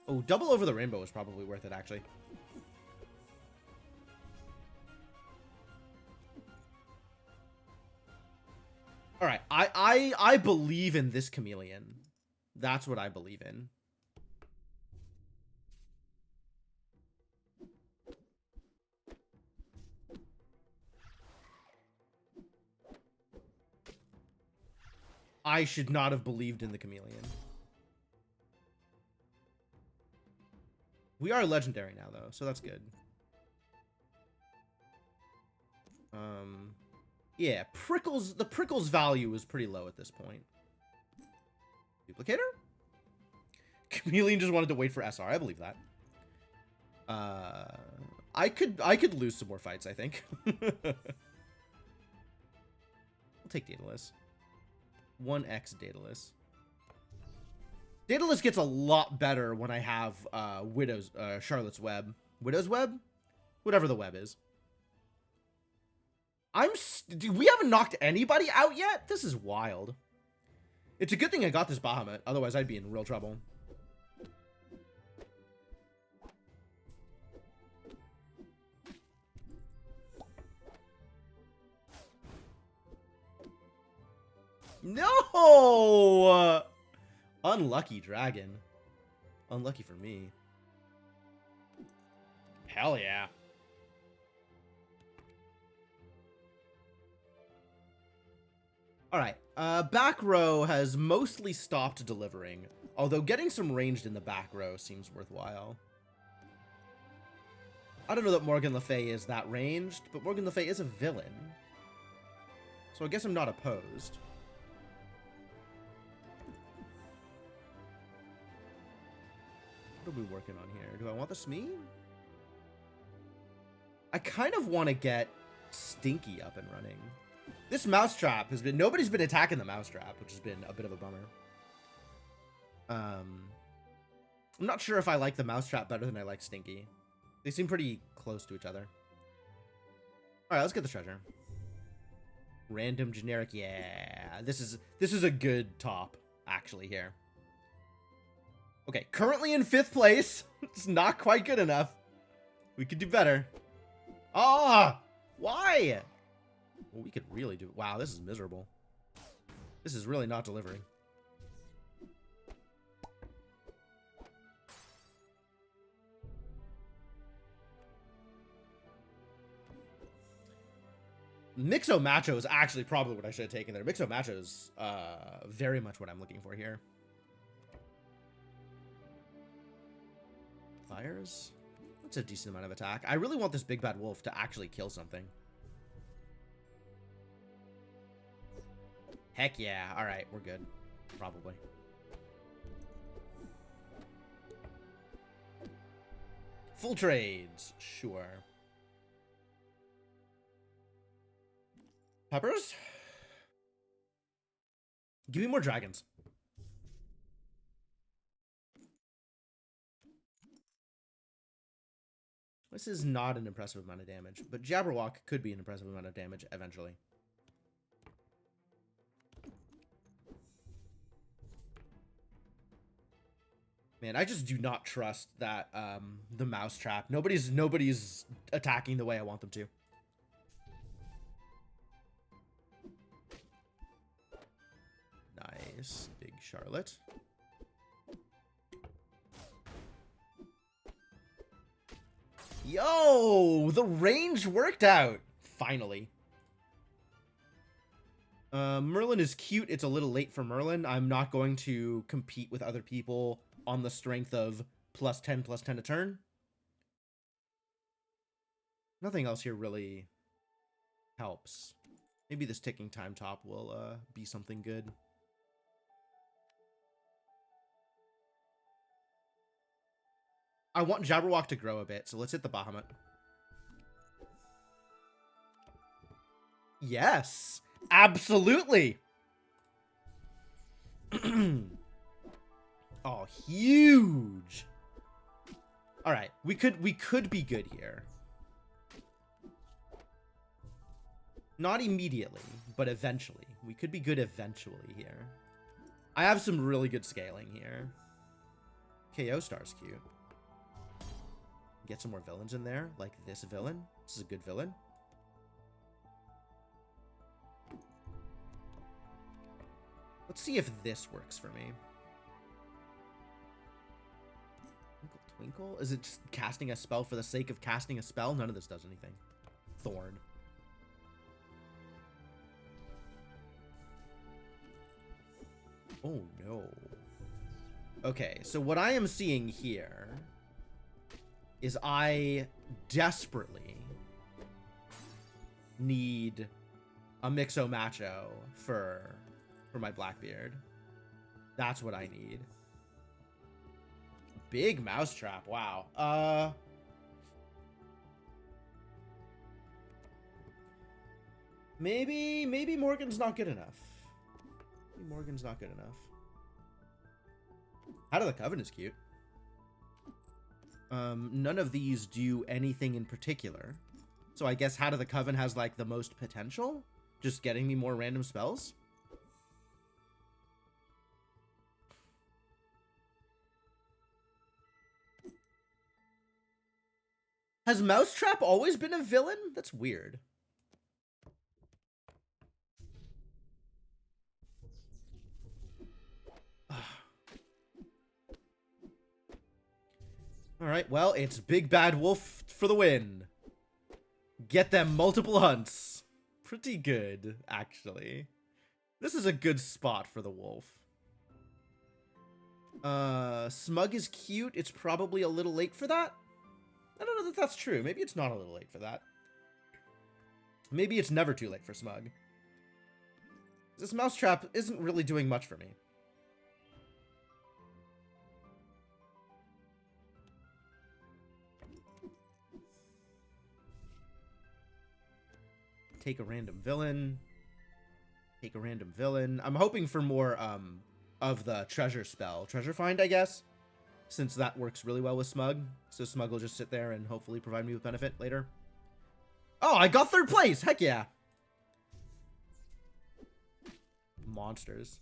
Speaker 1: Oh, double Over the Rainbow is probably worth it, actually. Alright, I believe in this Chameleon. That's what I believe in. I should not have believed in the Chameleon. We are legendary now, though, so that's good. Yeah, Prickles, the Prickles value is pretty low at this point. Duplicator? Chameleon just wanted to wait for SR, I believe that. I could lose some more fights, I think. I'll take Daedalus. 1x Daedalus. Daedalus gets a lot better when I have Charlotte's Web. Widow's Web? Whatever the web is. We haven't knocked anybody out yet? This is wild. It's a good thing I got this Bahamut, otherwise I'd be in real trouble. No! Unlucky dragon. Unlucky for me. Hell yeah. All right. Back row has mostly stopped delivering, although getting some ranged in the back row seems worthwhile. I don't know that Morgan Le Fay is that ranged, but Morgan Le Fay is a villain. So I guess I'm not opposed. What are we working on here? Do I want the Smee? I kind of want to get Stinky up and running. This Mousetrap has been... Nobody's been attacking the Mousetrap, which has been a bit of a bummer. I'm not sure if I like the Mousetrap better than I like Stinky. They seem pretty close to each other. Alright, let's get the treasure. Random generic, yeah. This is a good top, actually, here. Okay, currently in 5th place. It's not quite good enough. We could do better. Ah! Why? Well, we could really do... Wow, this is miserable. This is really not delivering. Mixo Macho is actually probably what I should have taken there. Mixo Macho is very much what I'm looking for here. Fires? That's a decent amount of attack. I really want this Big Bad Wolf to actually kill something. Heck yeah. Alright, we're good. Probably. Full trades. Sure. Peppers? Give me more dragons. This is not an impressive amount of damage, but Jabberwock could be an impressive amount of damage eventually. Man, I just do not trust that the Mousetrap. Nobody's attacking the way I want them to. Nice. Big Charlotte. Yo! The range worked out! Finally. Merlin is cute. It's a little late for Merlin. I'm not going to compete with other people on the strength of +10/+10 a turn. Nothing else here really helps. Maybe this ticking time top will be something good. I want Jabberwock to grow a bit, so let's hit the Bahamut. Yes, absolutely. Oh, huge. All right, we could be good here. Not immediately, but eventually. We could be good eventually here. I have some really good scaling here. KO Star's cute. Get some more villains in there, like this villain. This is a good villain. Let's see if this works for me. Twinkle Twinkle? Is it just casting a spell for the sake of casting a spell? None of this does anything. Thorn. Oh no. Okay, so what I am seeing here is I desperately need a Mixo Macho for my Blackbeard. That's what I need. Big Mousetrap, wow. Maybe Morgan's not good enough. Maybe Morgan's not good enough. Out of the Coven is cute. None of these do anything in particular. So I guess Hat of the Coven has, like, the most potential? Just getting me more random spells? Has Mousetrap always been a villain? That's weird. Alright, well, it's Big Bad Wolf for the win. Get them multiple hunts. Pretty good, actually. This is a good spot for the wolf. Smug is cute. It's probably a little late for that. I don't know that that's true. Maybe it's not a little late for that. Maybe it's never too late for Smug. This mousetrap isn't really doing much for me. Take a random villain. Take a random villain. I'm hoping for more of the treasure spell. Treasure find, I guess. Since that works really well with Smug. So Smug will just sit there and hopefully provide me with benefit later. Oh, I got 3rd place! Heck yeah! Monsters.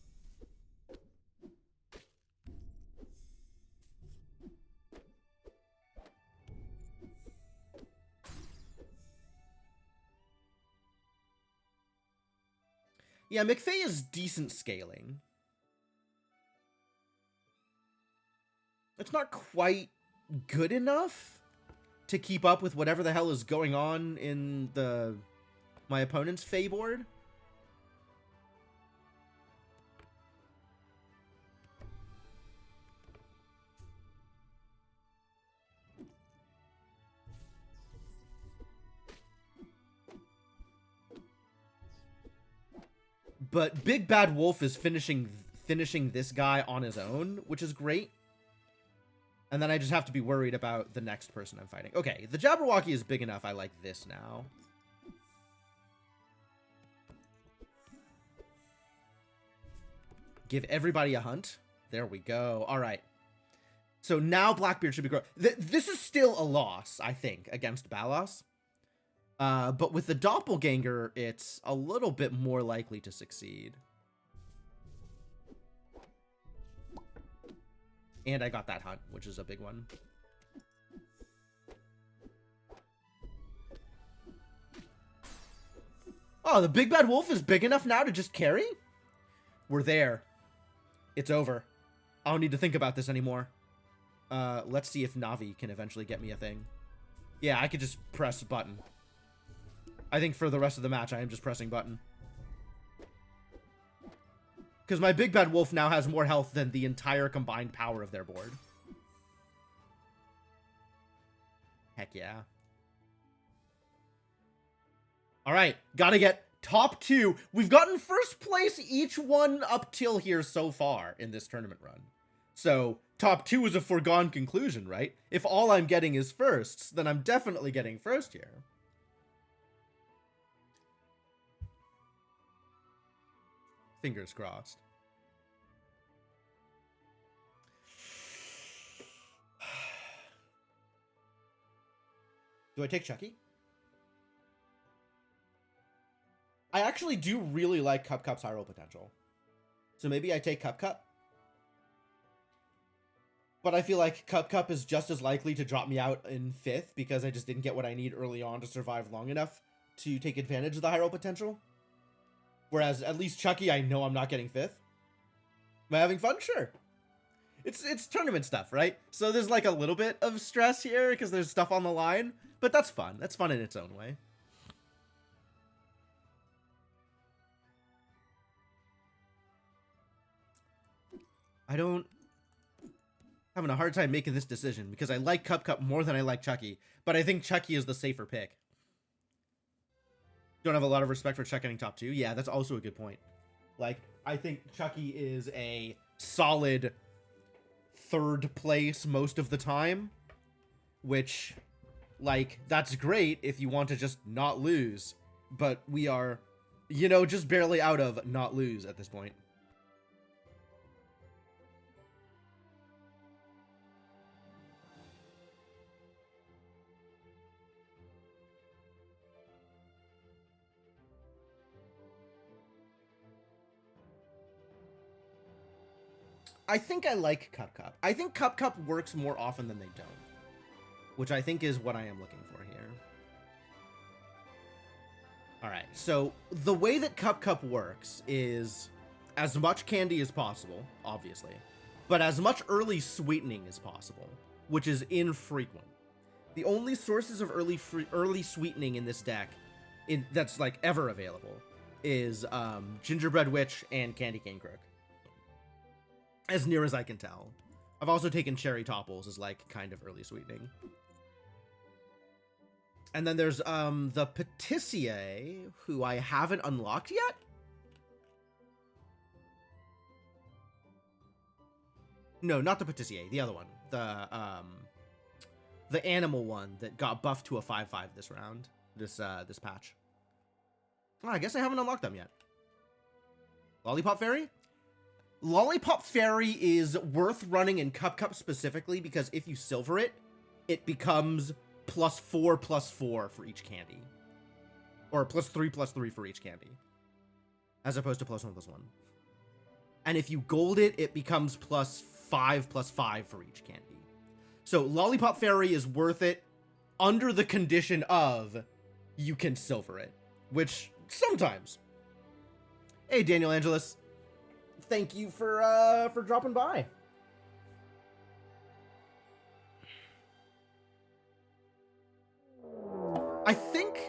Speaker 1: Yeah, McFay is decent scaling. It's not quite good enough to keep up with whatever the hell is going on in my opponent's Fey board. But Big Bad Wolf is finishing this guy on his own, which is great. And then I just have to be worried about the next person I'm fighting. Okay, the Jabberwocky is big enough. I like this now. Give everybody a hunt. There we go. All right. So now Blackbeard should be growing. This is still a loss, I think, against Balos. But with the Doppelganger, it's a little bit more likely to succeed. And I got that hunt, which is a big one. Oh, the Big Bad Wolf is big enough now to just carry? We're there. It's over. I don't need to think about this anymore. Let's see if Navi can eventually get me a thing. Yeah, I could just press button. I think for the rest of the match, I am just pressing button. Because my Big Bad Wolf now has more health than the entire combined power of their board. Heck yeah. Alright, gotta get top 2. We've gotten first place each one up till here so far in this tournament run. So, top 2 is a foregone conclusion, right? If all I'm getting is firsts, then I'm definitely getting first here. Fingers crossed. Do I take Chucky? I actually do really like Cup Cup's high roll potential. So maybe I take Cup Cup. But I feel like Cup Cup is just as likely to drop me out in 5th because I just didn't get what I need early on to survive long enough to take advantage of the high roll potential. Whereas at least Chucky, I know I'm not getting 5th. Am I having fun? Sure. It's tournament stuff, right? So there's like a little bit of stress here because there's stuff on the line, but that's fun. That's fun in its own way. Having a hard time making this decision because I like Cup Cup more than I like Chucky, but I think Chucky is the safer pick. Don't have a lot of respect for Chuck getting top 2. Yeah, that's also a good point. Like, I think Chucky is a solid 3rd place most of the time, which, like, that's great if you want to just not lose, but we are, you know, just barely out of not lose at this point. I think I like Cup Cup. I think Cup Cup works more often than they don't, which I think is what I am looking for here. All right, so the way that Cup Cup works is as much candy as possible, obviously, but as much early sweetening as possible, which is infrequent. The only sources of early sweetening in this deck that's like ever available is Gingerbread Witch and Candy Cane Crook. As near as I can tell. I've also taken Cherry Topples as like kind of early sweetening. And then there's the Patissier, who I haven't unlocked yet. No, not the Patissier, the other one. The animal one that got buffed to a 5/5 this round. This patch. Oh, I guess I haven't unlocked them yet. Lollipop Fairy? Lollipop Fairy is worth running in Cup specifically because if you silver it, it becomes +4/+4 for each candy. Or +3/+3 for each candy. As opposed to +1/+1. And if you gold it, it becomes +5/+5 for each candy. So Lollipop Fairy is worth it under the condition of you can silver it. Which, sometimes. Hey, Daniel Angelus. Thank you for dropping by.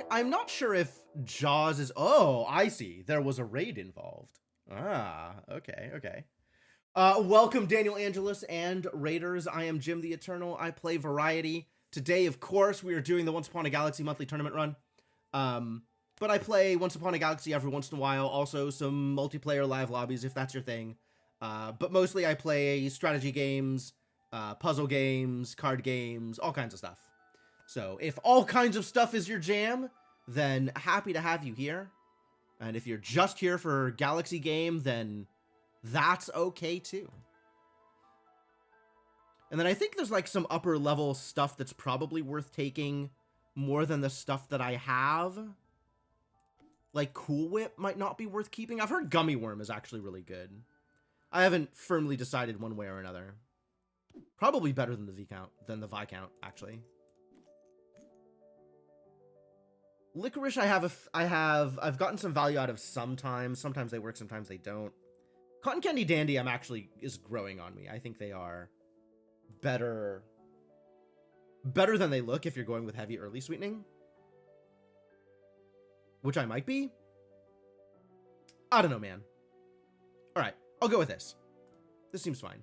Speaker 1: I'm not sure if Jaws is... Oh, I see. There was a raid involved. Ah, okay. Welcome, Daniel Angelus and Raiders. I am Jim the Eternal. I play Variety. Today, of course, we are doing the Once Upon a Galaxy monthly tournament run. But I play Once Upon a Galaxy every once in a while. Also, some multiplayer live lobbies, if that's your thing. But mostly I play strategy games, puzzle games, card games, all kinds of stuff. So if all kinds of stuff is your jam, then happy to have you here. And if you're just here for Galaxy game, then that's okay too. And then I think there's like some upper level stuff that's probably worth taking more than the stuff that I have. Like Cool Whip might not be worth keeping. I've heard Gummy Worm is actually really good. I haven't firmly decided one way or another. Probably better than the Viscount, actually. Licorice I've gotten some value out of sometimes. Sometimes they work, sometimes they don't. Cotton Candy Dandy is growing on me. I think they are better than they look if you're going with heavy early sweetening. Which I might be. I don't know, man. Alright, I'll go with this. This seems fine.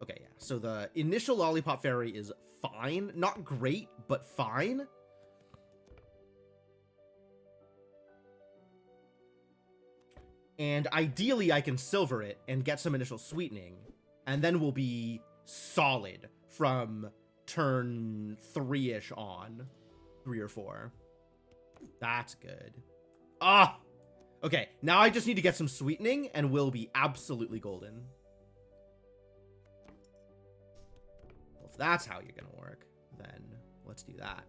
Speaker 1: Okay, yeah. So the initial Lollipop Fairy is fine. Not great, but fine. And ideally, I can silver it and get some initial sweetening. And then we'll be solid from turn 3-ish on. 3 or 4. That's good. Ah! Okay, now I just need to get some sweetening, and we'll be absolutely golden. Well, if that's how you're gonna work, then let's do that.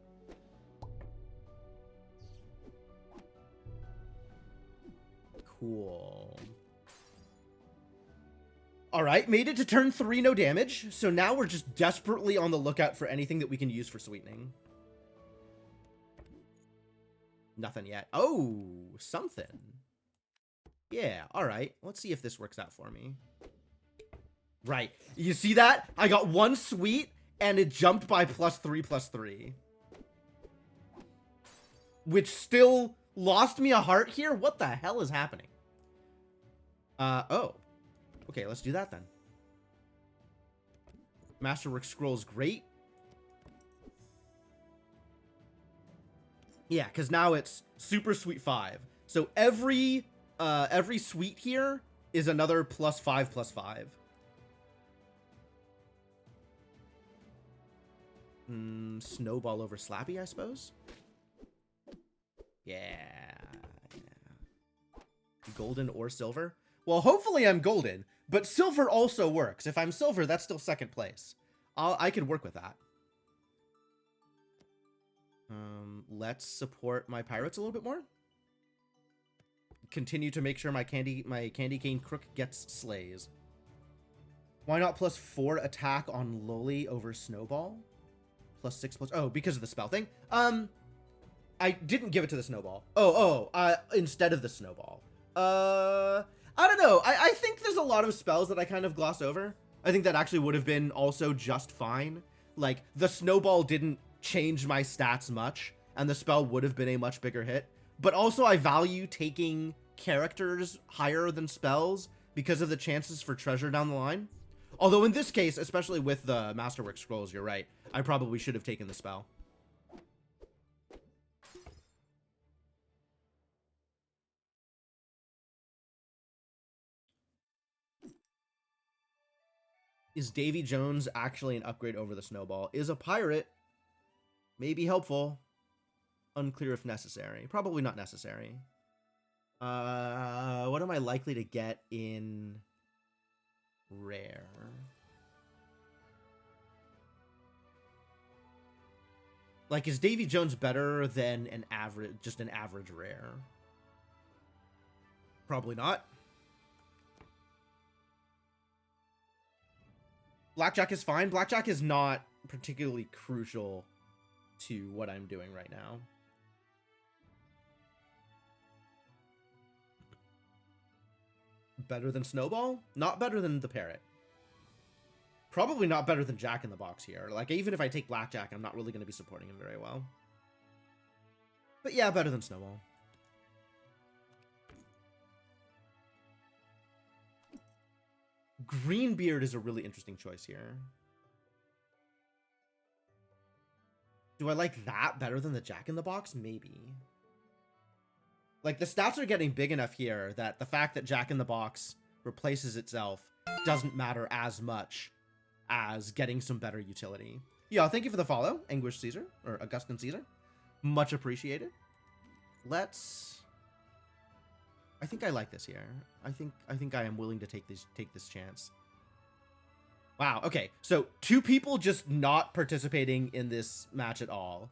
Speaker 1: Cool. Alright, made it to turn 3, no damage. So now we're just desperately on the lookout for anything that we can use for sweetening. Nothing yet. Oh, something. Yeah, alright. Let's see if this works out for me. Right. You see that? I got 1 sweet, and it jumped by +3/+3. Which still lost me a heart here? What the hell is happening? Oh. Okay, let's do that then. Masterwork Scroll's great. Yeah, because now it's Super Sweet 5. So every sweet here is another +5/+5. Snowball over Slappy, I suppose? Yeah. Golden or silver? Well, hopefully I'm golden, but silver also works. If I'm silver, that's still second place. I could work with that. Let's support my pirates a little bit more. Continue to make sure my Candy Cane Crook gets slays. Why not +4 attack on Loli over Snowball? +6 oh, because of the spell thing. I didn't give it to the Snowball. Instead of the Snowball. I don't know. I think there's a lot of spells that I kind of gloss over. I think that actually would have been also just fine. Like, the Snowball didn't change my stats much, and the spell would have been a much bigger hit. but also I value taking characters higher than spells because of the chances for treasure down the line. Although in this case, especially with the Masterwork Scrolls, you're right. I probably should have taken the spell. Is Davy Jones actually an upgrade over the Snowball? Is a pirate. Maybe helpful. Unclear if necessary. Probably not necessary. What am I likely to get in rare? Like, is Davy Jones better than an average, just an average rare? Probably not. Blackjack is fine. Blackjack is not particularly crucial to what I'm doing right now. Better than Snowball? Not better than the Parrot. Probably not better than Jack in the Box here. Like, even if I take Blackjack, I'm not really going to be supporting him very well. But yeah, better than Snowball. Greenbeard is a really interesting choice here. Do I like that better than the Jack in the Box? Maybe. Like, the stats are getting big enough here that the fact that Jack in the Box replaces itself doesn't matter as much as getting some better utility. Yeah, thank you for the follow, Anguish Caesar, or Augustin Caesar. Much appreciated. Let's... I think I like this here. I think I am willing to take this chance. Wow, okay. So, 2 people just not participating in this match at all.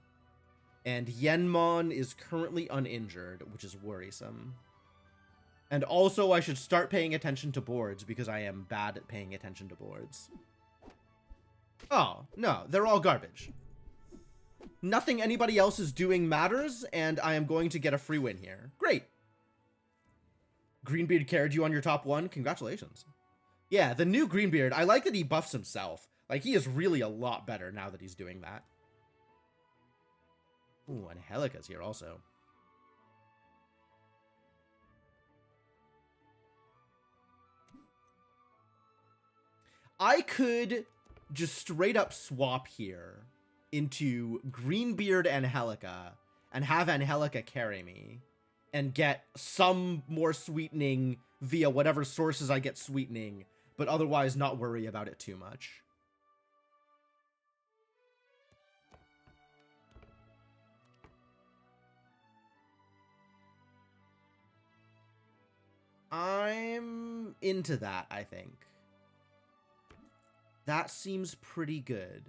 Speaker 1: And Yenmon is currently uninjured, which is worrisome. And also, I should start paying attention to boards because I am bad at paying attention to boards. Oh, no, they're all garbage. Nothing anybody else is doing matters, and I am going to get a free win here. Great. Greenbeard carried you on your top 1. Congratulations. Yeah, the new Greenbeard, I like that he buffs himself. Like, he is really a lot better now that he's doing that. Ooh, and Helica's here also. I could just straight up swap here into Greenbeard and Helica and have Angelica carry me and get some more sweetening via whatever sources I get sweetening, but otherwise not worry about it too much. I'm into that, I think. That seems pretty good.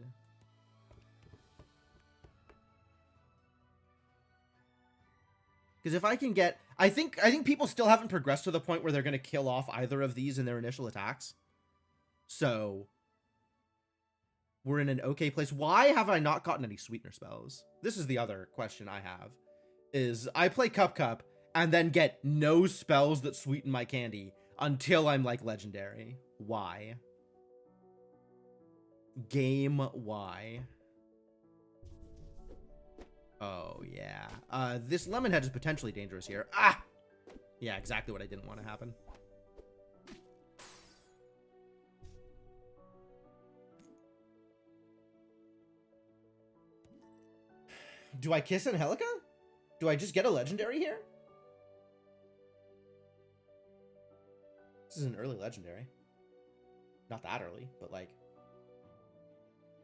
Speaker 1: Because if I can get... I think people still haven't progressed to the point where they're going to kill off either of these in their initial attacks. So, we're in an okay place. Why have I not gotten any sweetener spells? This is the other question I have. Is I play Cup and then get no spells that sweeten my candy until I'm like legendary. Why? Game why? Oh, yeah. This Lemonhead is potentially dangerous here. Ah! Yeah, exactly what I didn't want to happen. Do I kiss Angelica? Do I just get a legendary here? This is an early legendary. Not that early, but like...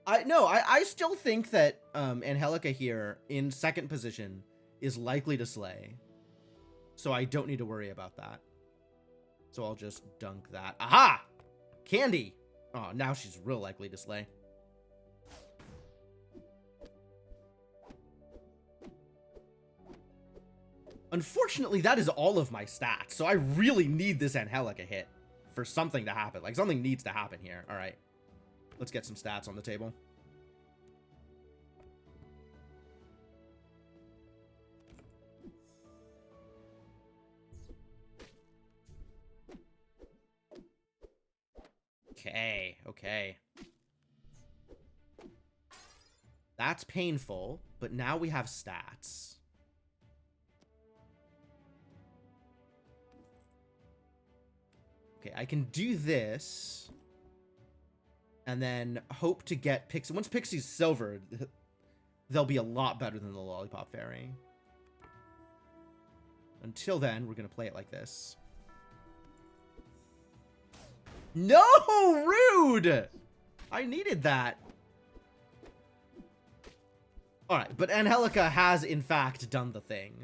Speaker 1: I still think that Angelica here in second position is likely to slay. So I don't need to worry about that. So I'll just dunk that. Aha! Candy! Oh, now she's real likely to slay. Unfortunately, that is all of my stats. So I really need this Angelica hit for something to happen. Like, something needs to happen here. All right. Let's get some stats on the table. Okay, okay. That's painful, but now we have stats. Okay, I can do this. And then hope to get Pixie. Once Pixie's silvered, they'll be a lot better than the Lollipop Fairy. Until then, we're going to play it like this. No! Rude! I needed that. Alright, but Angelica has, in fact, done the thing.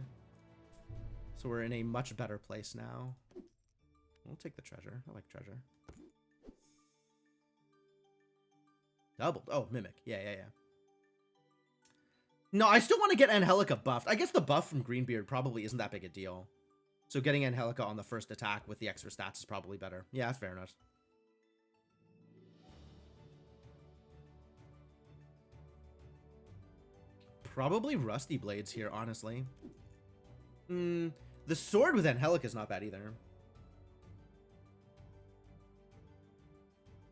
Speaker 1: So we're in a much better place now. We'll take the treasure. I like treasure. Doubled. Oh, Mimic. Yeah. No, I still want to get Angelica buffed. I guess the buff from Greenbeard probably isn't that big a deal. So getting Angelica on the first attack with the extra stats is probably better. Yeah, that's fair enough. Probably Rusty Blades here, honestly. The sword with Angelica is not bad either.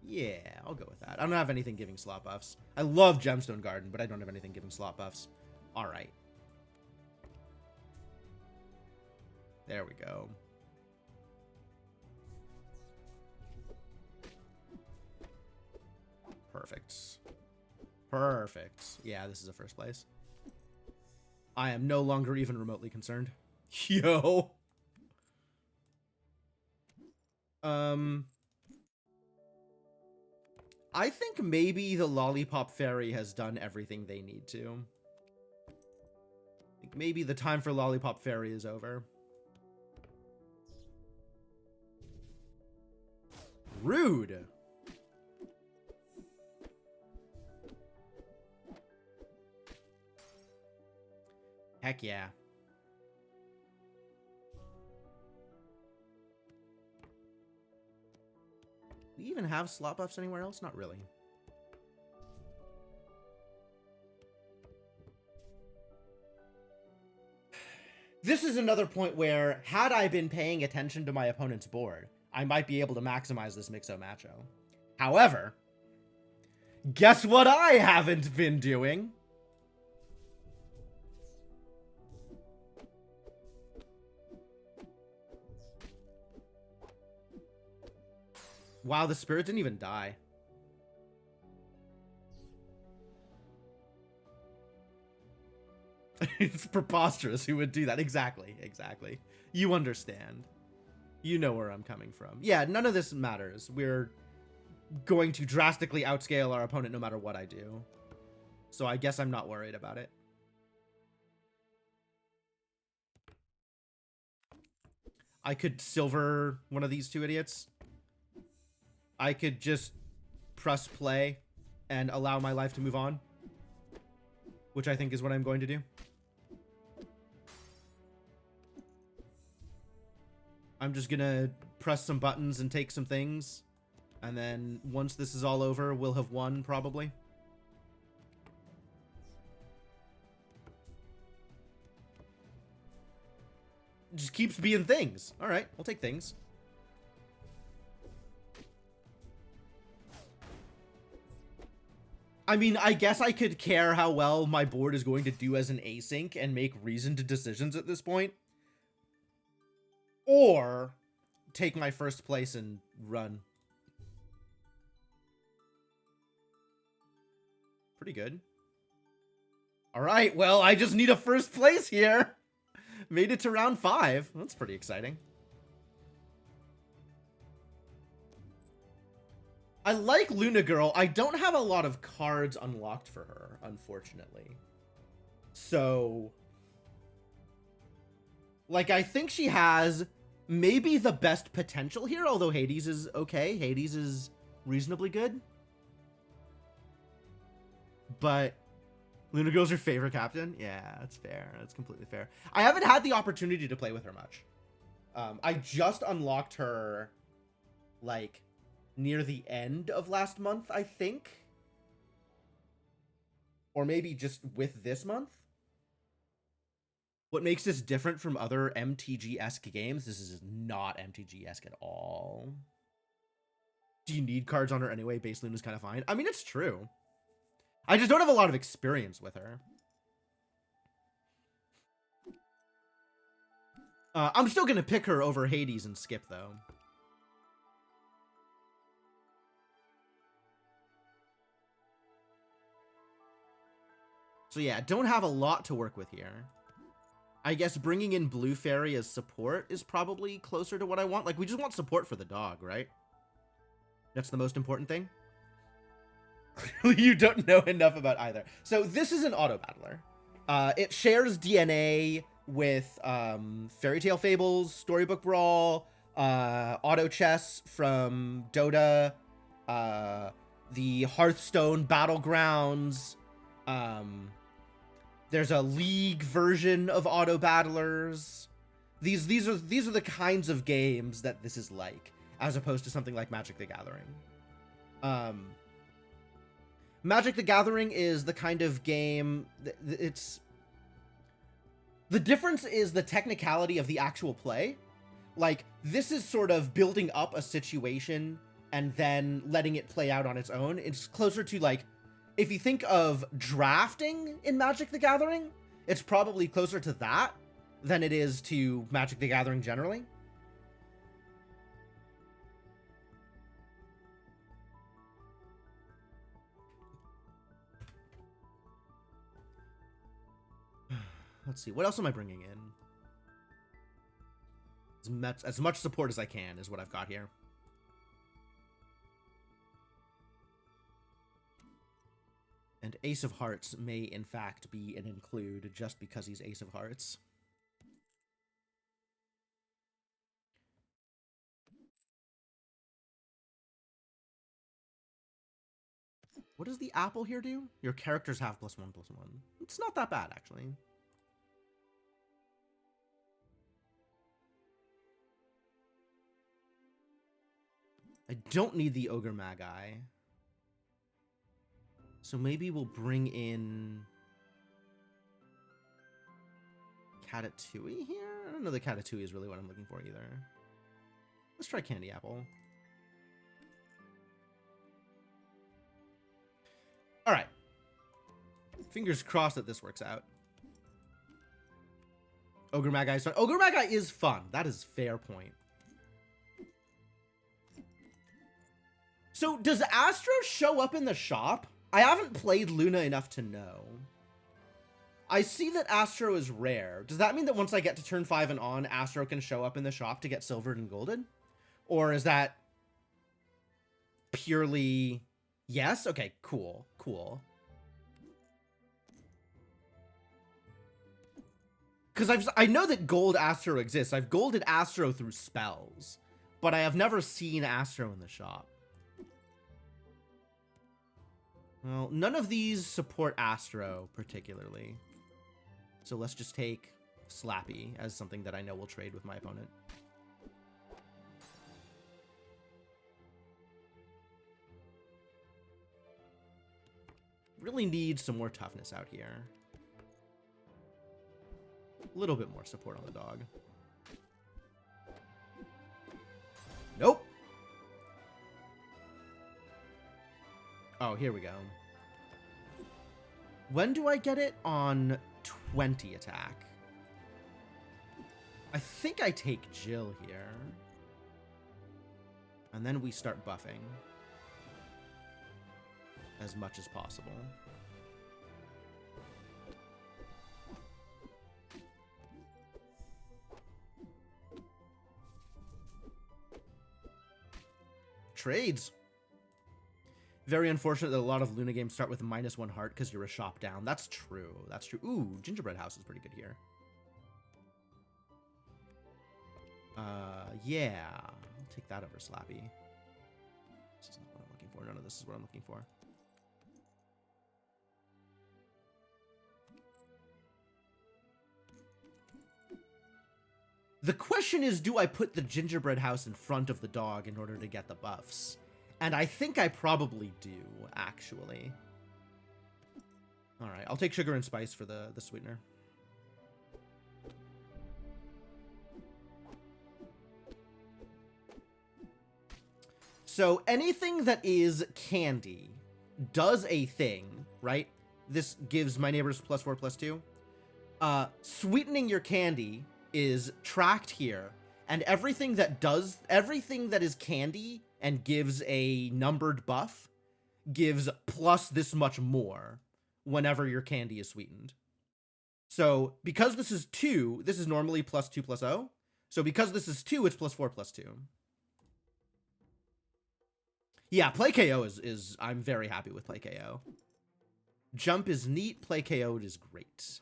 Speaker 1: Yeah, I'll go with that. I don't have anything giving slot buffs. I love Gemstone Garden, but I don't have anything giving slot buffs. All right. There we go. Perfect. Perfect. Yeah, this is a first place. I am no longer even remotely concerned. Yo. I think maybe the Lollipop Fairy has done everything they need to. I think maybe the time for Lollipop Fairy is over. Rude. Heck yeah. We even have slot buffs anywhere else? Not really. This is another point where, had I been paying attention to my opponent's board, I might be able to maximize this Mixo-Macho. However, guess what I haven't been doing? Wow, the spirit didn't even die. It's preposterous who would do that. Exactly. You understand. You know where I'm coming from. Yeah, none of this matters. We're going to drastically outscale our opponent no matter what I do. So I guess I'm not worried about it. I could silver one of these two idiots. I could just press play and allow my life to move on, which I think is what I'm going to do. I'm just gonna press some buttons and take some things, and then once this is all over, we'll have won, probably. Just keeps being things. All right, I'll take things. I mean, I guess I could care how well my board is going to do as an async and make reasoned decisions at this point. Or take my first place and run. Pretty good. All right, well, I just need a first place here. Made it to round 5. That's pretty exciting. I like Luna Girl. I don't have a lot of cards unlocked for her, unfortunately. So, like, I think she has maybe the best potential here, although Hades is okay. Hades is reasonably good. But Luna Girl's your favorite captain? Yeah, that's fair. That's completely fair. I haven't had the opportunity to play with her much. I just unlocked her, like, near the end of last month, I think. Or maybe just with this month. What makes this different from other MTG-esque games, this is not MTG-esque at all. Do you need cards on her anyway? Base Luna's kind of fine. I mean, it's true. I just don't have a lot of experience with her. I'm still going to pick her over Hades and Skip, though. So yeah, don't have a lot to work with here. I guess bringing in Blue Fairy as support is probably closer to what I want. Like, we just want support for the dog, right? That's the most important thing. You don't know enough about either. So this is an auto battler. It shares DNA with Fairy Tale Fables, Storybook Brawl, Auto Chess from Dota, the Hearthstone Battlegrounds. There's a League version of auto battlers. These are the kinds of games that this is like, as opposed to something like Magic the Gathering. Magic the Gathering is the kind of game it's the difference is the technicality of the actual play. Like, this is sort of building up a situation and then letting it play out on its own. It's closer to, like, if you think of drafting in Magic the Gathering, it's probably closer to that than it is to Magic the Gathering generally. Let's see, what else am I bringing in? As much support as I can is what I've got here. And Ace of Hearts may, in fact, be an include just because he's Ace of Hearts. What does the apple here do? Your characters have +1/+1. It's not that bad, actually. I don't need the Ogre Magi. So maybe we'll bring in Catatouille here? I don't know that Catatouille is really what I'm looking for either. Let's try Candy Apple. Alright. Fingers crossed that this works out. Ogre Magi is fun. Ogre Magi is fun. That is fair point. So, does Astro show up in the shop? I haven't played Luna enough to know. I see that Astro is rare. Does that mean that once I get to turn 5 and on, Astro can show up in the shop to get silvered and golded? Or is that purely... Yes? Okay, cool. Cool. Because I know that gold Astro exists. I've golded Astro through spells. But I have never seen Astro in the shop. Well, none of these support Astro particularly. So let's just take Slappy as something that I know will trade with my opponent. Really need some more toughness out here. A little bit more support on the dog. Nope. Oh, here we go. When do I get it? On 20 attack. I think I take Jill here. And then we start buffing. As much as possible. Trades. Very unfortunate that a lot of Luna games start with -1 heart because you're a shop down. That's true. That's true. Ooh, Gingerbread House is pretty good here. Yeah. I'll take that over Slappy. This is not what I'm looking for. None of this is what I'm looking for. The question is, do I put the Gingerbread House in front of the dog in order to get the buffs? And I think I probably do, actually. Alright, I'll take Sugar and Spice for the sweetener. So anything that is candy does a thing, right? This gives my neighbors +4/+2. Sweetening your candy is tracked here, and everything that is candy and gives a numbered buff gives plus this much more, whenever your candy is sweetened. So because this is 2, this is normally +2 + 0. So because this is 2, it's +4 + 2. Yeah, play KO is I'm very happy with play KO. Jump is neat, play KO is great.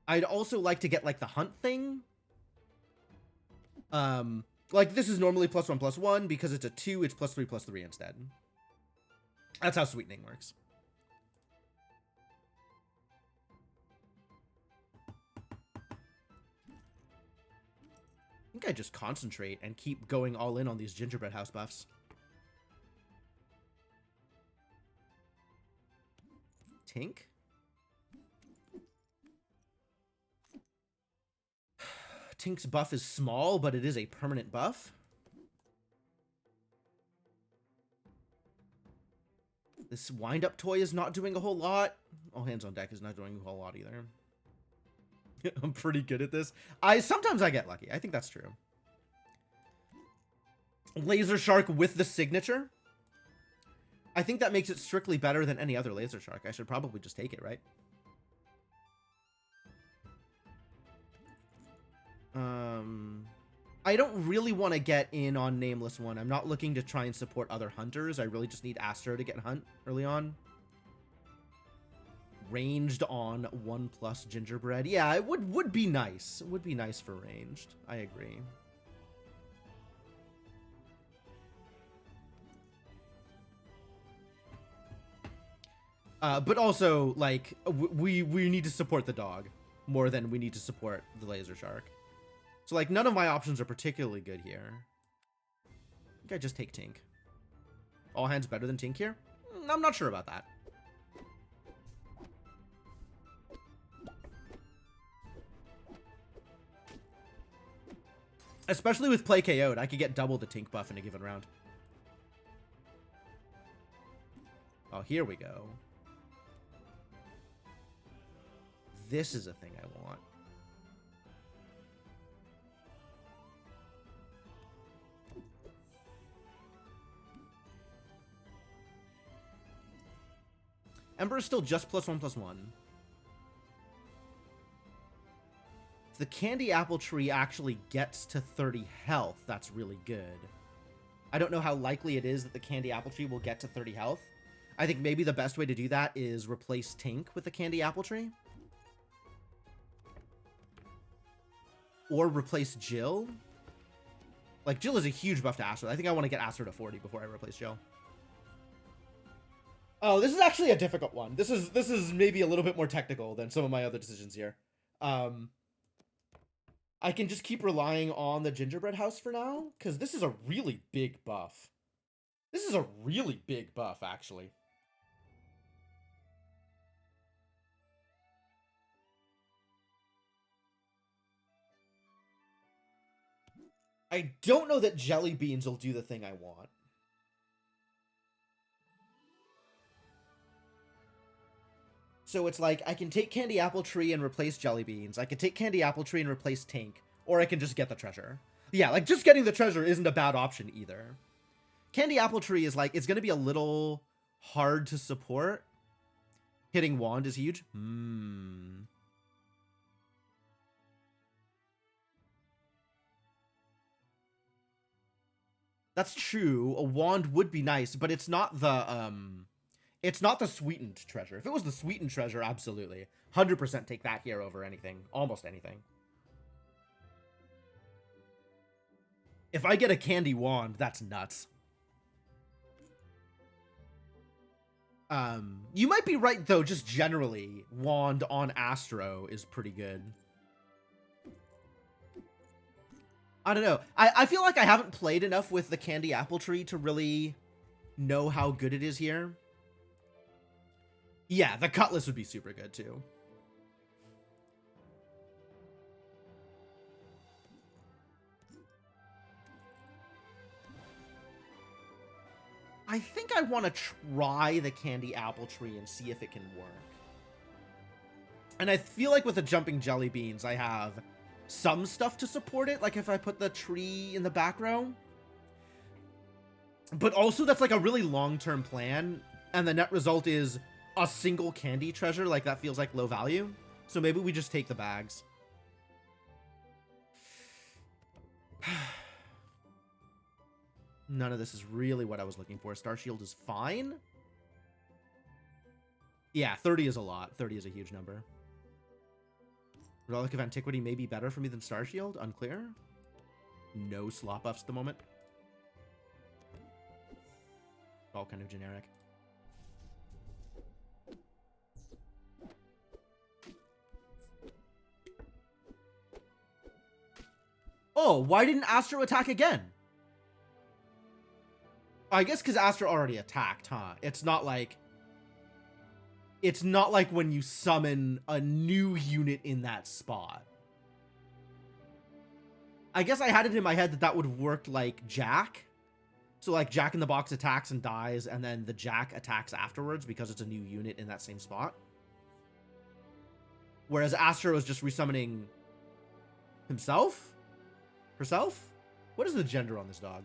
Speaker 1: I'd also like to get like the hunt thing. Like this is normally +1 + 1, because it's a 2, it's +3 + 3 instead. That's how sweetening works. I think I just concentrate and keep going all in on these gingerbread house buffs. Tink? Tink's buff is small, but it is a permanent buff. This wind-up toy is not doing a whole lot. All hands on deck is not doing a whole lot either. I'm pretty good at this. Sometimes I get lucky. I think that's true. Laser Shark with the signature. I think that makes it strictly better than any other Laser Shark. I should probably just take it, right? I don't really want to get in on Nameless One. I'm not looking to try and support other hunters. I really just need Astro to get hunt early on. Ranged on 1+ gingerbread. Yeah, it would be nice. It would be nice for ranged. I agree. But also, like, we need to support the dog more than we need to support the Laser Shark. So, like, none of my options are particularly good here. I think I just take Tink. All hands better than Tink here? I'm not sure about that. Especially with play KO'd, I could get double the Tink buff in a given round. Oh, here we go. This is a thing I want. Ember is still just +1 + 1. If the candy apple tree actually gets to 30 health, that's really good. I don't know how likely it is that the candy apple tree will get to 30 health. I think maybe the best way to do that is replace Tink with the candy apple tree. Or replace Jill. Like, Jill is a huge buff to Astro. I think I want to get Astro to 40 before I replace Jill. Oh, this is actually a difficult one. This is maybe a little bit more technical than some of my other decisions here. I can just keep relying on the gingerbread house for now, because this is a really big buff. This is a really big buff, actually. I don't know that jelly beans will do the thing I want. So it's like, I can take Candy Apple Tree and replace Jelly Beans. I can take Candy Apple Tree and replace Tink. Or I can just get the treasure. Yeah, like, just getting the treasure isn't a bad option either. Candy Apple Tree is like, it's going to be a little hard to support. Hitting Wand is huge. That's true. A Wand would be nice, but it's not the, it's not the sweetened treasure. If it was the sweetened treasure, absolutely. 100% take that here over anything. Almost anything. If I get a candy wand, that's nuts. You might be right, though, just generally, wand on Astro is pretty good. I don't know. I feel like I haven't played enough with the Candy Apple Tree to really know how good it is here. Yeah, the Cutlass would be super good, too. I think I want to try the Candy Apple Tree and see if it can work. And I feel like with the Jumping Jelly Beans, I have some stuff to support it. Like if I put the tree in the back row. But also that's like a really long-term plan, and the net result is a single candy treasure. Like, that feels like low value. So maybe we just take the bags. None of this is really what I was looking for. Star Shield is fine. Yeah, 30 is a lot. 30 is a huge number. Relic of Antiquity may be better for me than Star Shield. Unclear. No slot buffs at the moment. All kind of generic. Oh, why didn't Astro attack again? I guess because Astro already attacked, huh? It's not like when you summon a new unit in that spot. I guess I had it in my head that that would work like Jack. So like Jack in the Box attacks and dies, and then the Jack attacks afterwards because it's a new unit in that same spot. Whereas Astro is just resummoning himself? Herself? What is the gender on this dog?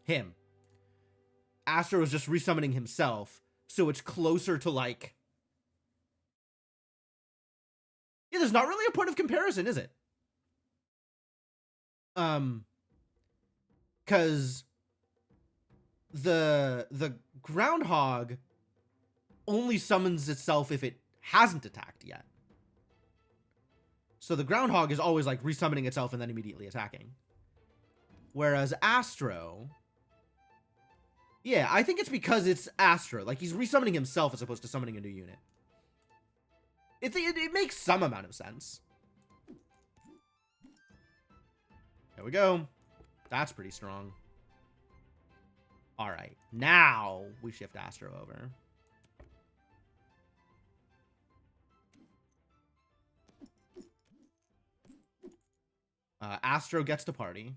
Speaker 1: Him. Astro is just resummoning himself, so it's closer to like... Yeah, there's not really a point of comparison, is it? Because the Groundhog only summons itself if it hasn't attacked yet. So the Groundhog is always like resummoning itself and then immediately attacking. Whereas Astro... Yeah, I think it's because it's Astro. Like, he's resummoning himself as opposed to summoning a new unit. It makes some amount of sense. There we go. That's pretty strong. Alright, now we shift Astro over. Astro gets to party.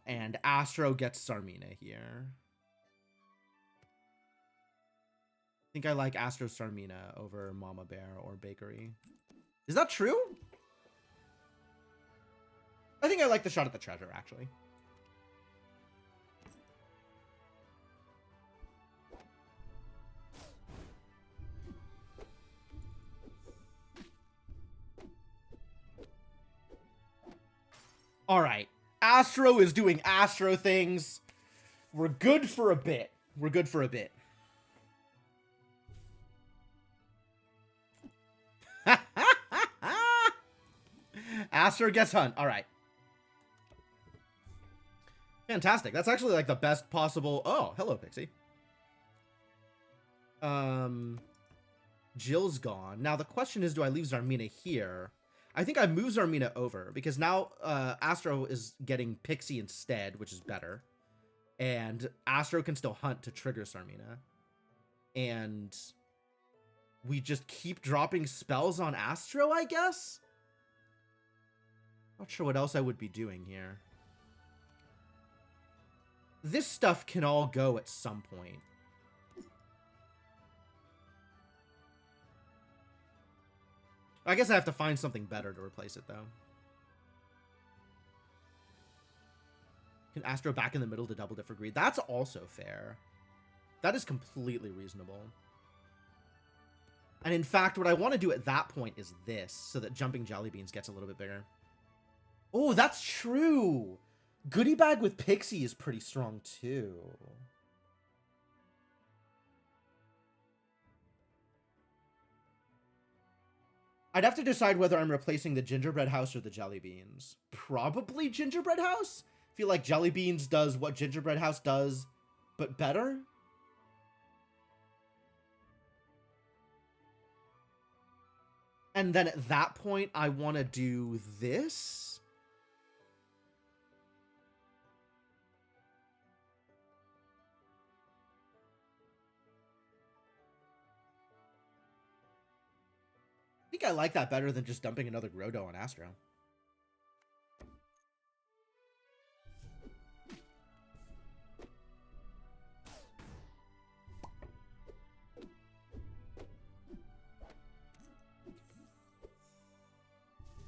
Speaker 1: And Astro gets Sarmina here. I think I like Astro Sarmina over Mama Bear or Bakery. Is that true? I think I like the shot at the treasure, actually. All right. Astro is doing Astro things. We're good for a bit. We're good for a bit. Astro gets Hunt. All right. Fantastic. That's actually like the best possible... Oh, hello, Pixie. Jill's gone. Now, the question is, do I leave Zarmina here? I think I move Zarmina over, because now Astro is getting Pixie instead, which is better. And Astro can still hunt to trigger Zarmina. And we just keep dropping spells on Astro, I guess? Not sure what else I would be doing here. This stuff can all go at some point. I guess I have to find something better to replace it, though. Can Astro back in the middle to double dip for greed? That's also fair. That is completely reasonable. And in fact, what I want to do at that point is this, so that Jumping Jellybeans gets a little bit bigger. Oh, that's true! Goodie Bag with Pixie is pretty strong, too. I'd have to decide whether I'm replacing the Gingerbread House or the Jelly Beans. Probably Gingerbread House? I feel like Jelly Beans does what Gingerbread House does, but better? And then at that point, I want to do this? I think I like that better than just dumping another Grodo on Astro.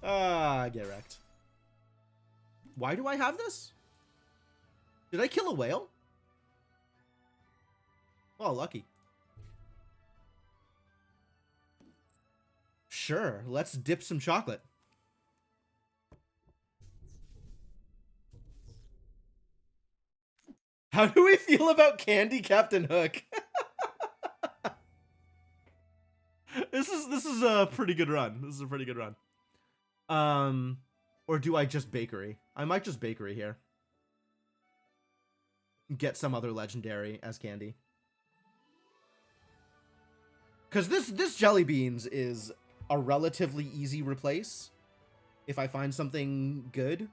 Speaker 1: Get wrecked. Why do I have this? Did I kill a whale? Oh, lucky. Sure, let's dip some chocolate. How do we feel about Candy Captain Hook? This is a pretty good run. This is a pretty good run. Or do I just bakery? I might just bakery here. Get some other legendary as candy. Because this jelly beans is a relatively easy replace if I find something good.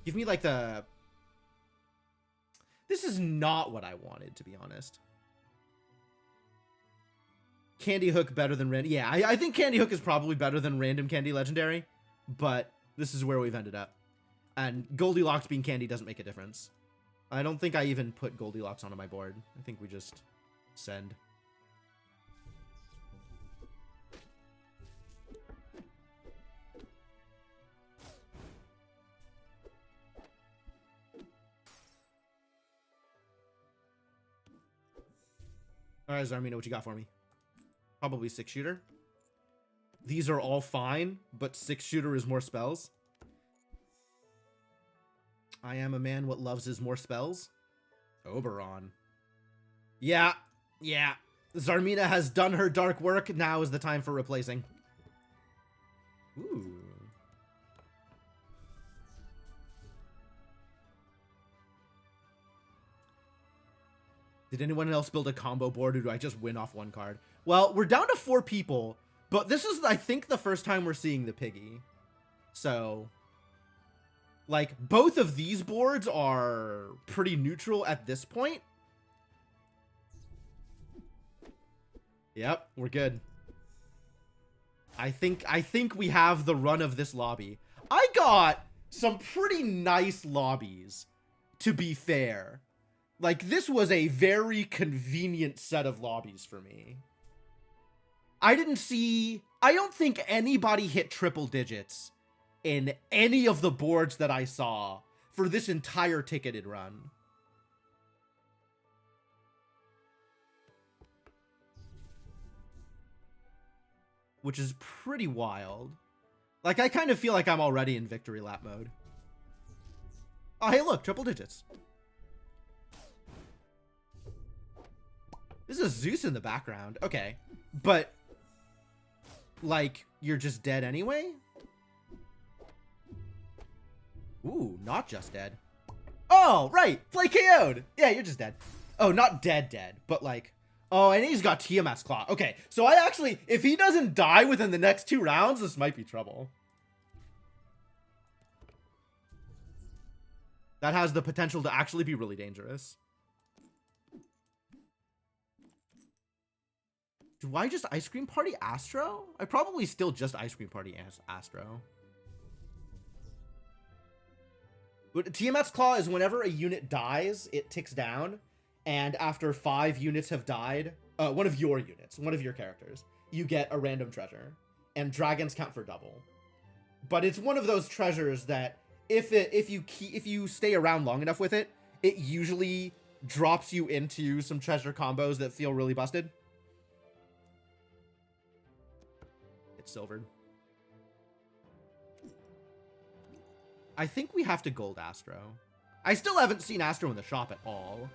Speaker 1: Give me like the... This is not what I wanted, to be honest. Candy Hook better than random. Yeah, I think Candy Hook is probably better than random candy legendary, but this is where we've ended up. And Goldilocks being candy doesn't make a difference. I don't think I even put Goldilocks onto my board. I think we just send. All right, Zarmina, what you got for me? Probably 6-shooter. These are all fine, but 6-shooter is more spells. I am a man what loves is more spells. Oberon. Yeah. Zarmina has done her dark work. Now is the time for replacing. Ooh. Did anyone else build a combo board, or do I just win off one card? Well, we're down to 4 people, but this is, I think, the first time we're seeing the piggy. So, like, both of these boards are pretty neutral at this point. Yep, we're good. I think we have the run of this lobby. I got some pretty nice lobbies, to be fair. Like, this was a very convenient set of lobbies for me. I don't think anybody hit triple digits in any of the boards that I saw for this entire ticketed run. Which is pretty wild. Like, I kind of feel like I'm already in victory lap mode. Oh, hey, look, triple digits. This is Zeus in the background. Okay. But, like, you're just dead anyway? Ooh, not just dead. Oh, right. Play KO'd. Yeah, you're just dead. Oh, not dead, but like... Oh, and he's got Tiamat's Claw. Okay, so I actually... If he doesn't die within the next 2 rounds, this might be trouble. That has the potential to actually be really dangerous. Do I just Ice Cream Party Astro? I probably still just Ice Cream Party Astro. But Tiamat's Claw is whenever a unit dies, it ticks down. And after 5 units have died, one of your units, one of your characters, you get a random treasure. And dragons count for double. But it's one of those treasures that if you stay around long enough with it, it usually drops you into some treasure combos that feel really busted. It's silvered. I think we have to gold Astro. I still haven't seen Astro in the shop at all.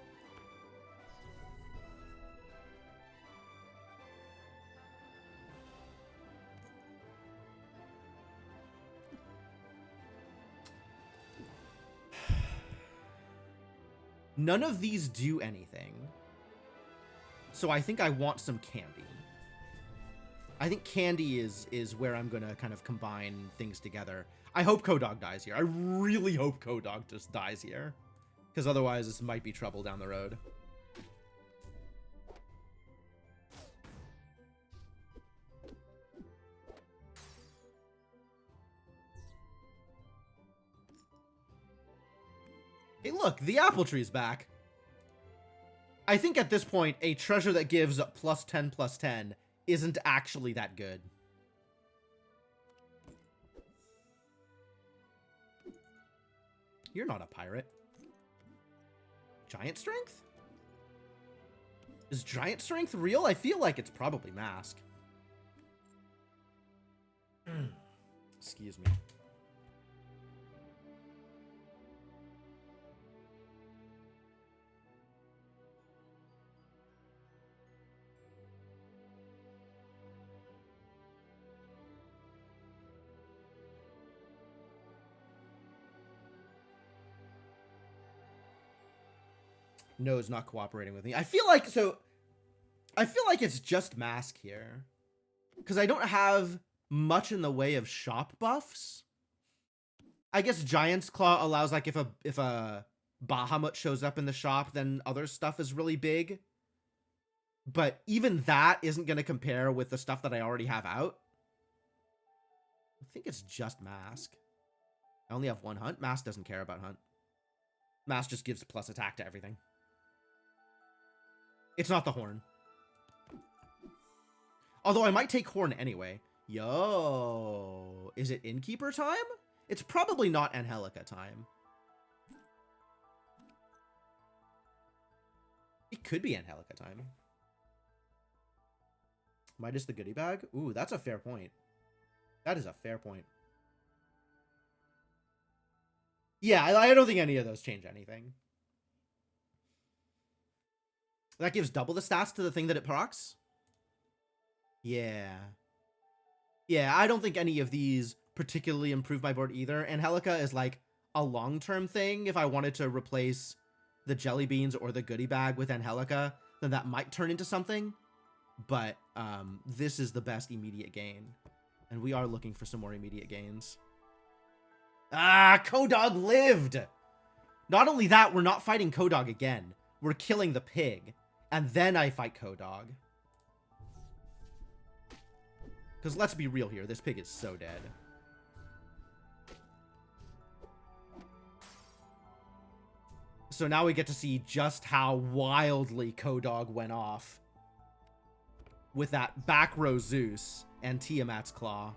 Speaker 1: None of these do anything. So I think I want some candy. I think candy is where I'm gonna kind of combine things together. I hope Kodog dies here. I really hope Kodog just dies here. Because otherwise this might be trouble down the road. Hey, look, the apple tree's back. I think at this point, a treasure that gives +10/+10 isn't actually that good. You're not a pirate. Giant strength? Is giant strength real? I feel like it's probably mask. Excuse me. No, it's not cooperating with me. I feel like it's just mask here. Because I don't have much in the way of shop buffs. I guess Giant's Claw allows, like, if a Bahamut shows up in the shop, then other stuff is really big. But even that isn't going to compare with the stuff that I already have out. I think it's just mask. I only have one hunt. Mask doesn't care about hunt. Mask just gives plus attack to everything. It's not the horn. Although I might take horn anyway. Yo, is it Innkeeper time? It's probably not Angelica time. It could be Angelica time. Midas the goodie bag? Ooh, that's a fair point. That is a fair point. Yeah, I don't think any of those change anything. That gives double the stats to the thing that it procs? Yeah. Yeah, I don't think any of these particularly improve my board either. Angelica is like a long-term thing. If I wanted to replace the jelly beans or the goodie bag with Angelica, then that might turn into something. But this is the best immediate gain. And we are looking for some more immediate gains. Ah, Kodog lived! Not only that, we're not fighting Kodog again. We're killing the pig. And then I fight Kodog. Because let's be real here, this pig is so dead. So now we get to see just how wildly Kodog went off. With that back row Zeus and Tiamat's Claw.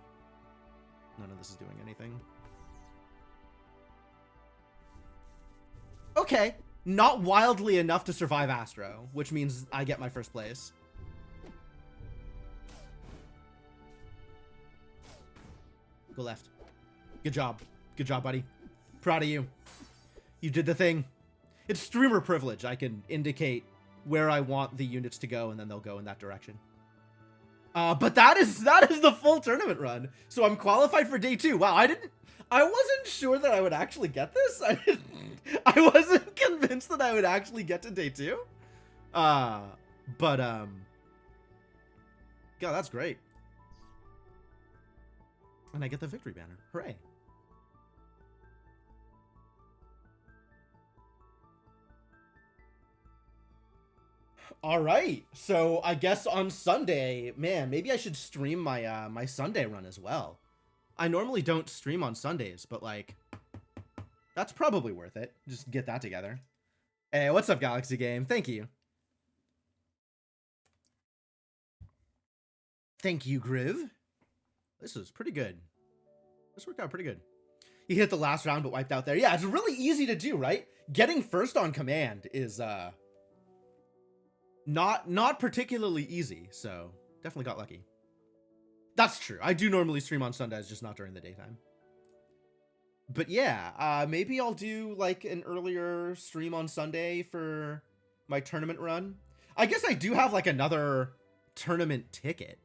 Speaker 1: None of this is doing anything. Okay. Not wildly enough to survive Astro, which means I get my first place. Go left. Good job. Good job, buddy. Proud of you. You did the thing. It's streamer privilege. I can indicate where I want the units to go, and then they'll go in that direction. But that is the full tournament run. So I'm qualified for day 2. Wow, I wasn't sure that I would actually get this. I wasn't convinced that I would actually get to day 2. God, that's great. And I get the victory banner. Hooray. All right. So I guess on Sunday, man, maybe I should stream my my Sunday run as well. I normally don't stream on Sundays, but like that's probably worth it. Just get that together. Hey, what's up, Galaxy Game? Thank you. Thank you, Griv. This is pretty good. This worked out pretty good. He hit the last round but wiped out there. Yeah, it's really easy to do, right? Getting first on command is not particularly easy, so definitely got lucky. That's true. I do normally stream on Sundays, just not during the daytime. But yeah, maybe I'll do like an earlier stream on Sunday for my tournament run. I guess I do have like another tournament ticket.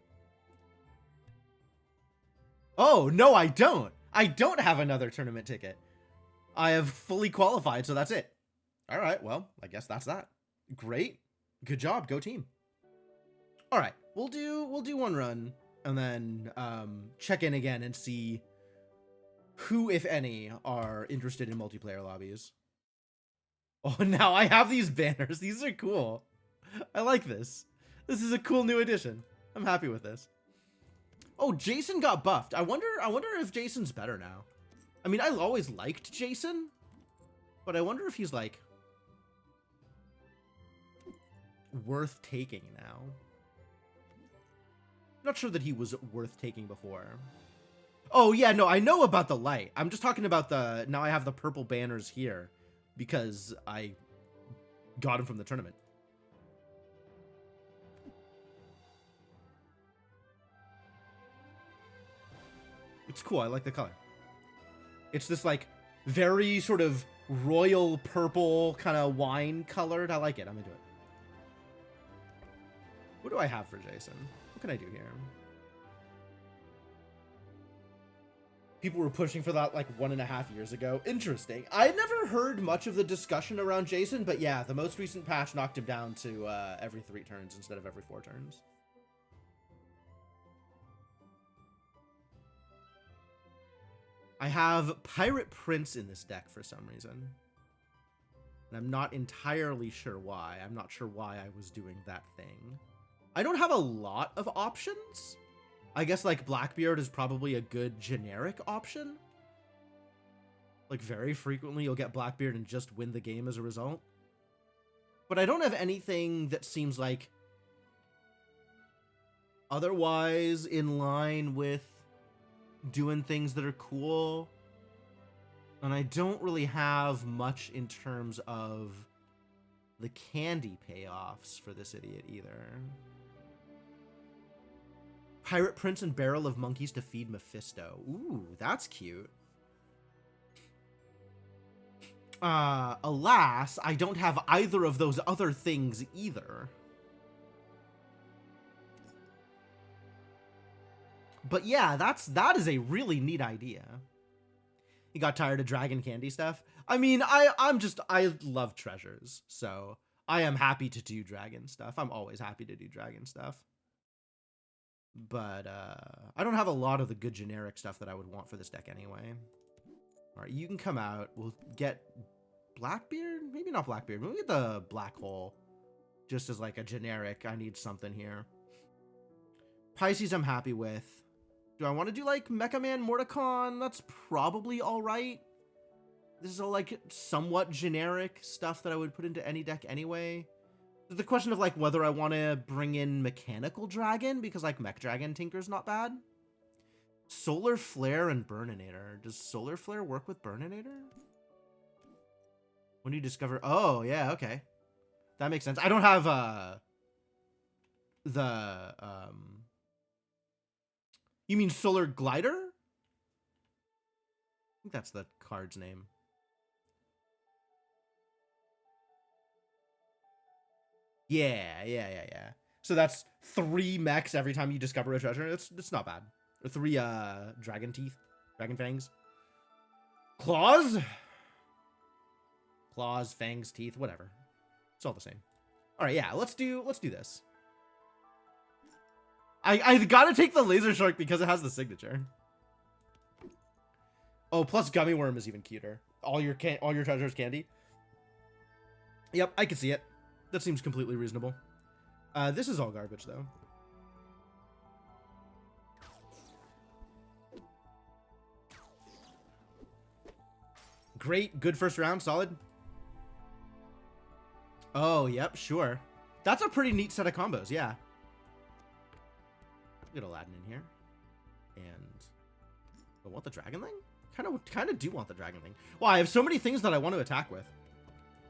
Speaker 1: Oh, no, I don't. I don't have another tournament ticket. I have fully qualified, so that's it. All right, well, I guess that's that. Great. Good job. Go team. All right, we'll do one run and then check in again and see who, if any, are interested in multiplayer lobbies. Oh, now I have these banners. These are cool. I like this. This is a cool new addition. I'm happy with this. Oh, Jason got buffed. I wonder if Jason's better now. I mean, I always liked Jason, but I wonder if he's like worth taking now. Not sure that he was worth taking before. Oh, yeah, no, I know about the light. I'm just talking about the... Now I have the purple banners here because I got them from the tournament. It's cool. I like the color. It's this, like, very sort of royal purple kind of wine colored. I like it. I'm into it. What do I have for Jason? What can I do here? People were pushing for that like 1.5 years ago. Interesting. I never heard much of the discussion around Jason, but yeah, the most recent patch knocked him down to every 3 turns instead of every 4 turns. I have Pirate Prince in this deck for some reason. And I'm not entirely sure why. I'm not sure why I was doing that thing. I don't have a lot of options. I guess, like, Blackbeard is probably a good generic option. Like, very frequently you'll get Blackbeard and just win the game as a result. But I don't have anything that seems, like, otherwise in line with doing things that are cool. And I don't really have much in terms of the candy payoffs for this idiot either. Pirate Prince and Barrel of Monkeys to feed Mephisto. Ooh, that's cute. Alas, I don't have either of those other things either. But yeah, that is a really neat idea. You got tired of dragon candy stuff? I mean, I love treasures, so I am happy to do dragon stuff. I'm always happy to do dragon stuff. But I don't have a lot of the good generic stuff that I would want for this deck anyway. All right, you can come out. We'll get Blackbeard? Maybe not Blackbeard. We'll get the Black Hole. Just as like a generic, I need something here. Pisces I'm happy with. Do I want to do like Mecha Man Mordecon? That's probably all right. This is all like somewhat generic stuff that I would put into any deck anyway. The question of like whether I want to bring in Mechanical Dragon because like Mech Dragon Tinker's not bad. Solar Flare and Burninator. Does Solar Flare work with Burninator? When do you discover? Oh yeah, okay, that makes sense. I don't have You mean Solar Glider? I think that's the card's name. Yeah. So that's 3 mechs every time you discover a treasure. It's not bad. Or 3 dragon teeth, dragon fangs, claws, fangs, teeth, whatever. It's all the same. All right, yeah. Let's do this. I gotta take the laser shark because it has the signature. Oh, plus gummy worm is even cuter. All your treasures candy. Yep, I can see it. That seems completely reasonable. This is all garbage, though. Great. Good first round. Solid. Oh, yep. Sure. That's a pretty neat set of combos. Yeah. Get Aladdin in here. And I want the dragon thing? Kind of do want the dragon thing. Well, I have so many things that I want to attack with.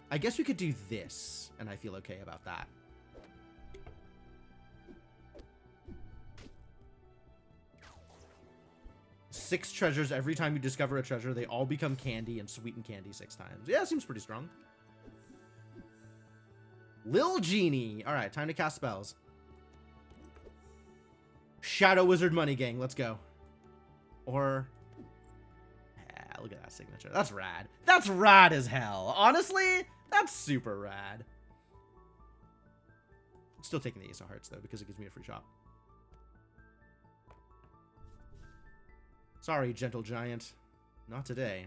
Speaker 1: I guess we could do this, and I feel okay about that. Six treasures every time you discover a treasure. They all become candy and sweeten candy 6 times. Yeah, seems pretty strong. Lil Genie. All right, time to cast spells. Shadow Wizard Money Gang. Let's go. Or... yeah, look at that signature. That's rad. That's rad as hell. Honestly, that's super rad. I'm still taking the Ace of Hearts, though, because it gives me a free shot. Sorry, gentle giant. Not today.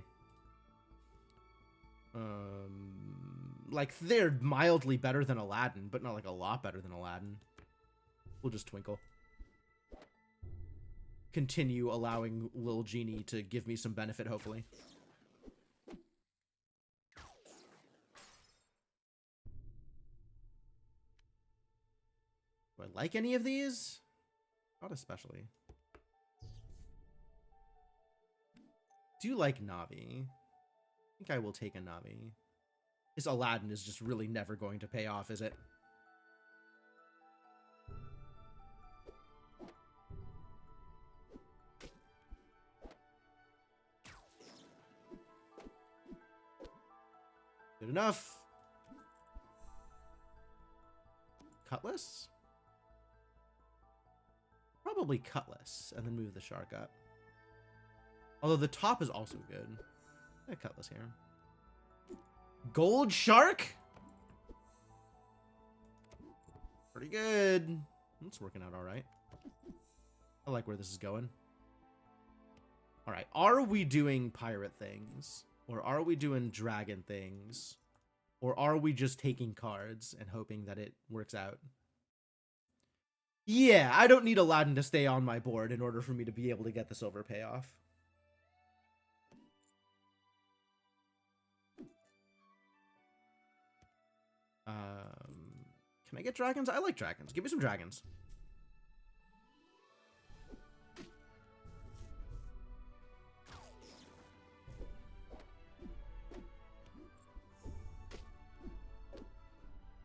Speaker 1: Like, they're mildly better than Aladdin, but not, like, a lot better than Aladdin. We'll just twinkle. Continue allowing Lil Genie to give me some benefit, hopefully. Do I like any of these? Not especially. do like Navi. I think I will take a Navi. This Aladdin is just really never going to pay off, is it? Good enough. Cutlass? Probably Cutlass, and then move the shark up. Although the top is also good. Yeah, Cutlass here. Gold shark? Pretty good. It's working out all right. I like where this is going. All right, are we doing pirate things? Or are we doing dragon things? Or are we just taking cards and hoping that it works out? Yeah, I don't need Aladdin to stay on my board in order for me to be able to get the silver payoff. Can I get dragons? I like dragons. Give me some dragons.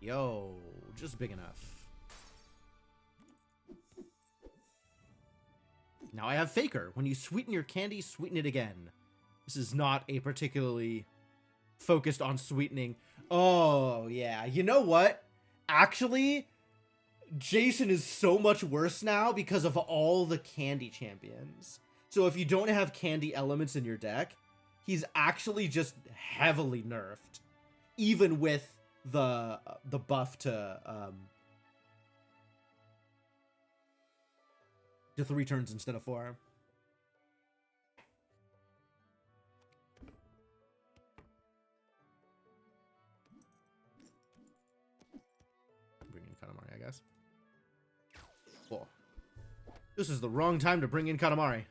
Speaker 1: Yo, just big enough. Now I have Faker. When you sweeten your candy, sweeten it again. This is not a particularly focused on sweetening. Oh, yeah. You know what? Actually, Jason is so much worse now because of all the candy champions. So if you don't have candy elements in your deck, he's actually just heavily nerfed. Even with the buff to 3 turns instead of 4. Bring in Katamari, I guess. Cool. This is the wrong time to bring in Katamari.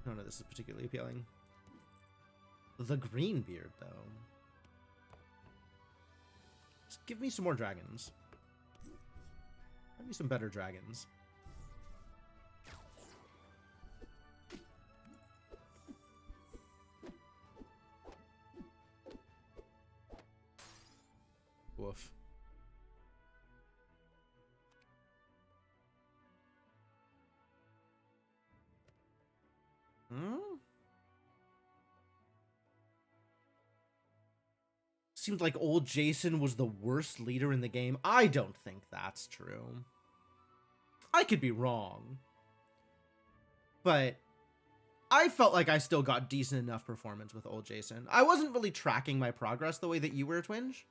Speaker 1: None of this is particularly appealing. The green beard, though. Just give me some more dragons. Give me some better dragons. Woof. Seemed like old Jason was the worst leader in the game. I don't think that's true. I could be wrong. But I felt like I still got decent enough performance with old Jason. I wasn't really tracking my progress the way that you were, Twinge.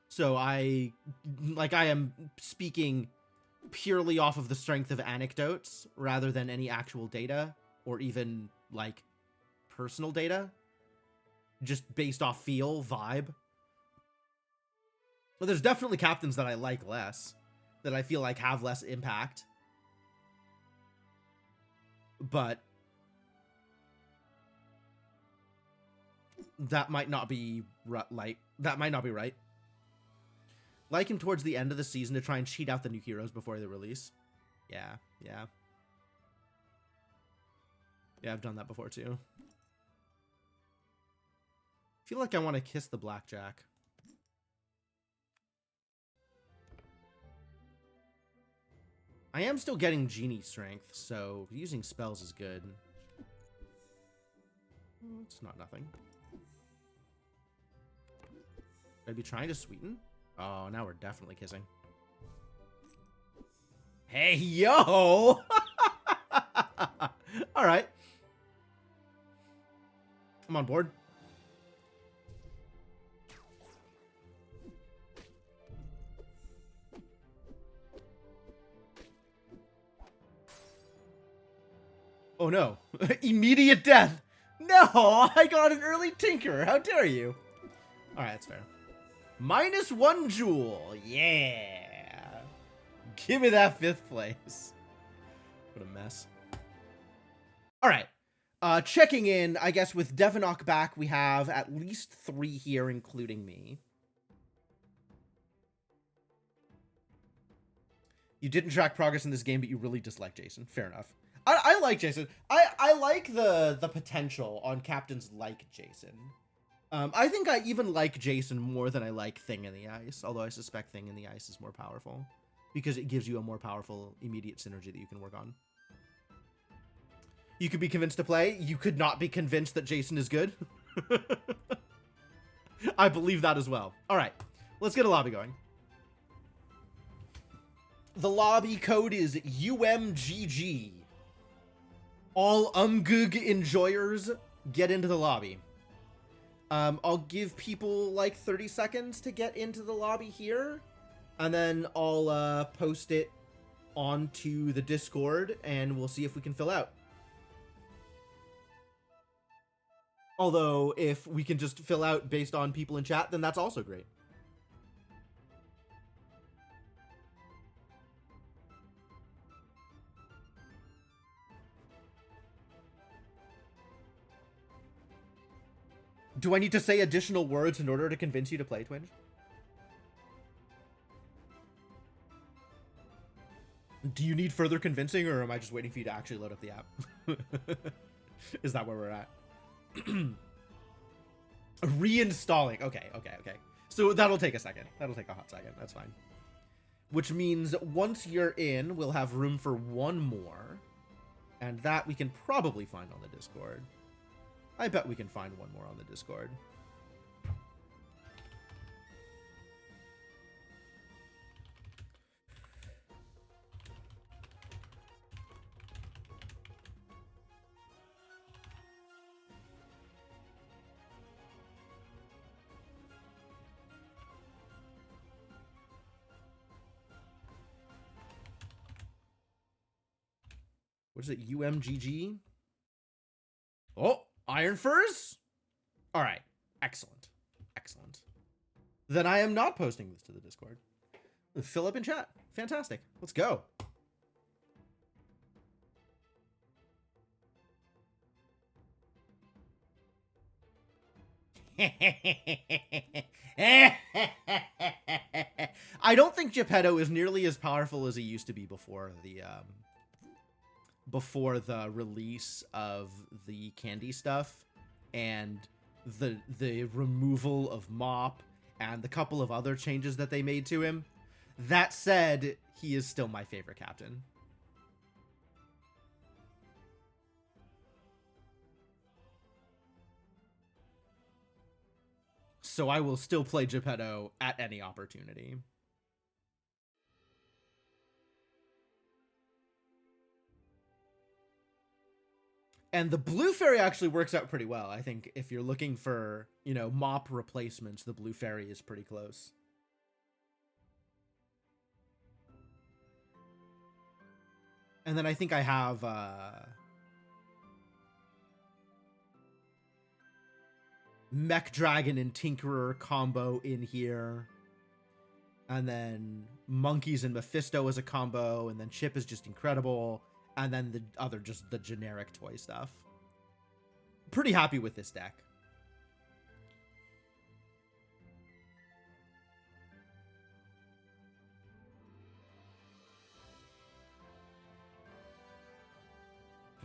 Speaker 1: So I am speaking purely off of the strength of anecdotes rather than any actual data or even like personal data. Just based off feel, vibe. But there's definitely captains that I like less, that I feel like have less impact. But that might not be right. That might not be right. Like him towards the end of the season to try and cheat out the new heroes before they release. Yeah. Yeah, I've done that before too. I feel like I want to kiss the blackjack. I am still getting genie strength, so using spells is good. It's not nothing. Should I be trying to sweeten? Oh, now we're definitely kissing. Hey, yo! All right. I'm on board. Oh no. Immediate death. No, I got an early tinker. How dare you? Alright, that's fair. -1 jewel. Yeah. Give me that 5th place. What a mess. Alright. Checking in, I guess with Devonok back, we have at least 3 here, including me. You didn't track progress in this game, but you really dislike Jason. Fair enough. I like Jason. I like the potential on captains like Jason. I think I even like Jason more than I like Thing in the Ice, although I suspect Thing in the Ice is more powerful because it gives you a more powerful immediate synergy that you can work on. You could be convinced to play. You could not be convinced that Jason is good. I believe that as well. All right, let's get a lobby going. The lobby code is UMGG. All Umgug enjoyers get into the lobby. I'll give people like 30 seconds to get into the lobby here, and then I'll post it onto the Discord, and we'll see if we can fill out. Although, if we can just fill out based on people in chat, then that's also great. Do I need to say additional words in order to convince you to play, Twinge? Do you need further convincing, or am I just waiting for you to actually load up the app? Is that where we're at? Reinstalling. Okay. So that'll take a second. That'll take a hot second. That's fine. Which means once you're in, we'll have room for one more. And that we can probably find on the Discord. I bet we can find one more on the Discord. What is it? UMGG? Oh, Iron Furs? All right. Excellent. Then I am not posting this to the Discord. Fill up in chat. Fantastic. Let's go. I don't think Geppetto is nearly as powerful as he used to be before the release of the candy stuff and the removal of Mop and the couple of other changes that they made to him. That said, he is still my favorite captain. So I will still play Geppetto at any opportunity. And the Blue Fairy actually works out pretty well. I think if you're looking for, Mop replacements, the Blue Fairy is pretty close. And then I think I have Mech Dragon and Tinkerer combo in here. And then Monkeys and Mephisto as a combo. And then Chip is just incredible. And then the other, just the generic toy stuff. Pretty happy with this deck.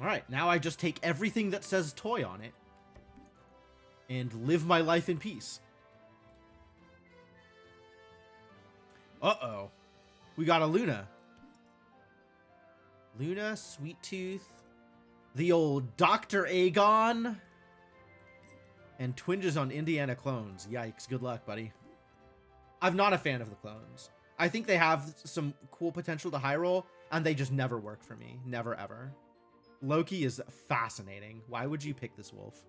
Speaker 1: Alright, now I just take everything that says toy on it and live my life in peace. Uh-oh. We got a Luna. Luna, Sweet Tooth, the old Dr. Aegon, and Twinges on Indiana clones. Yikes, good luck, buddy. I'm not a fan of the clones. I think they have some cool potential to high roll, and they just never work for me. Never, ever. Loki is fascinating. Why would you pick this wolf?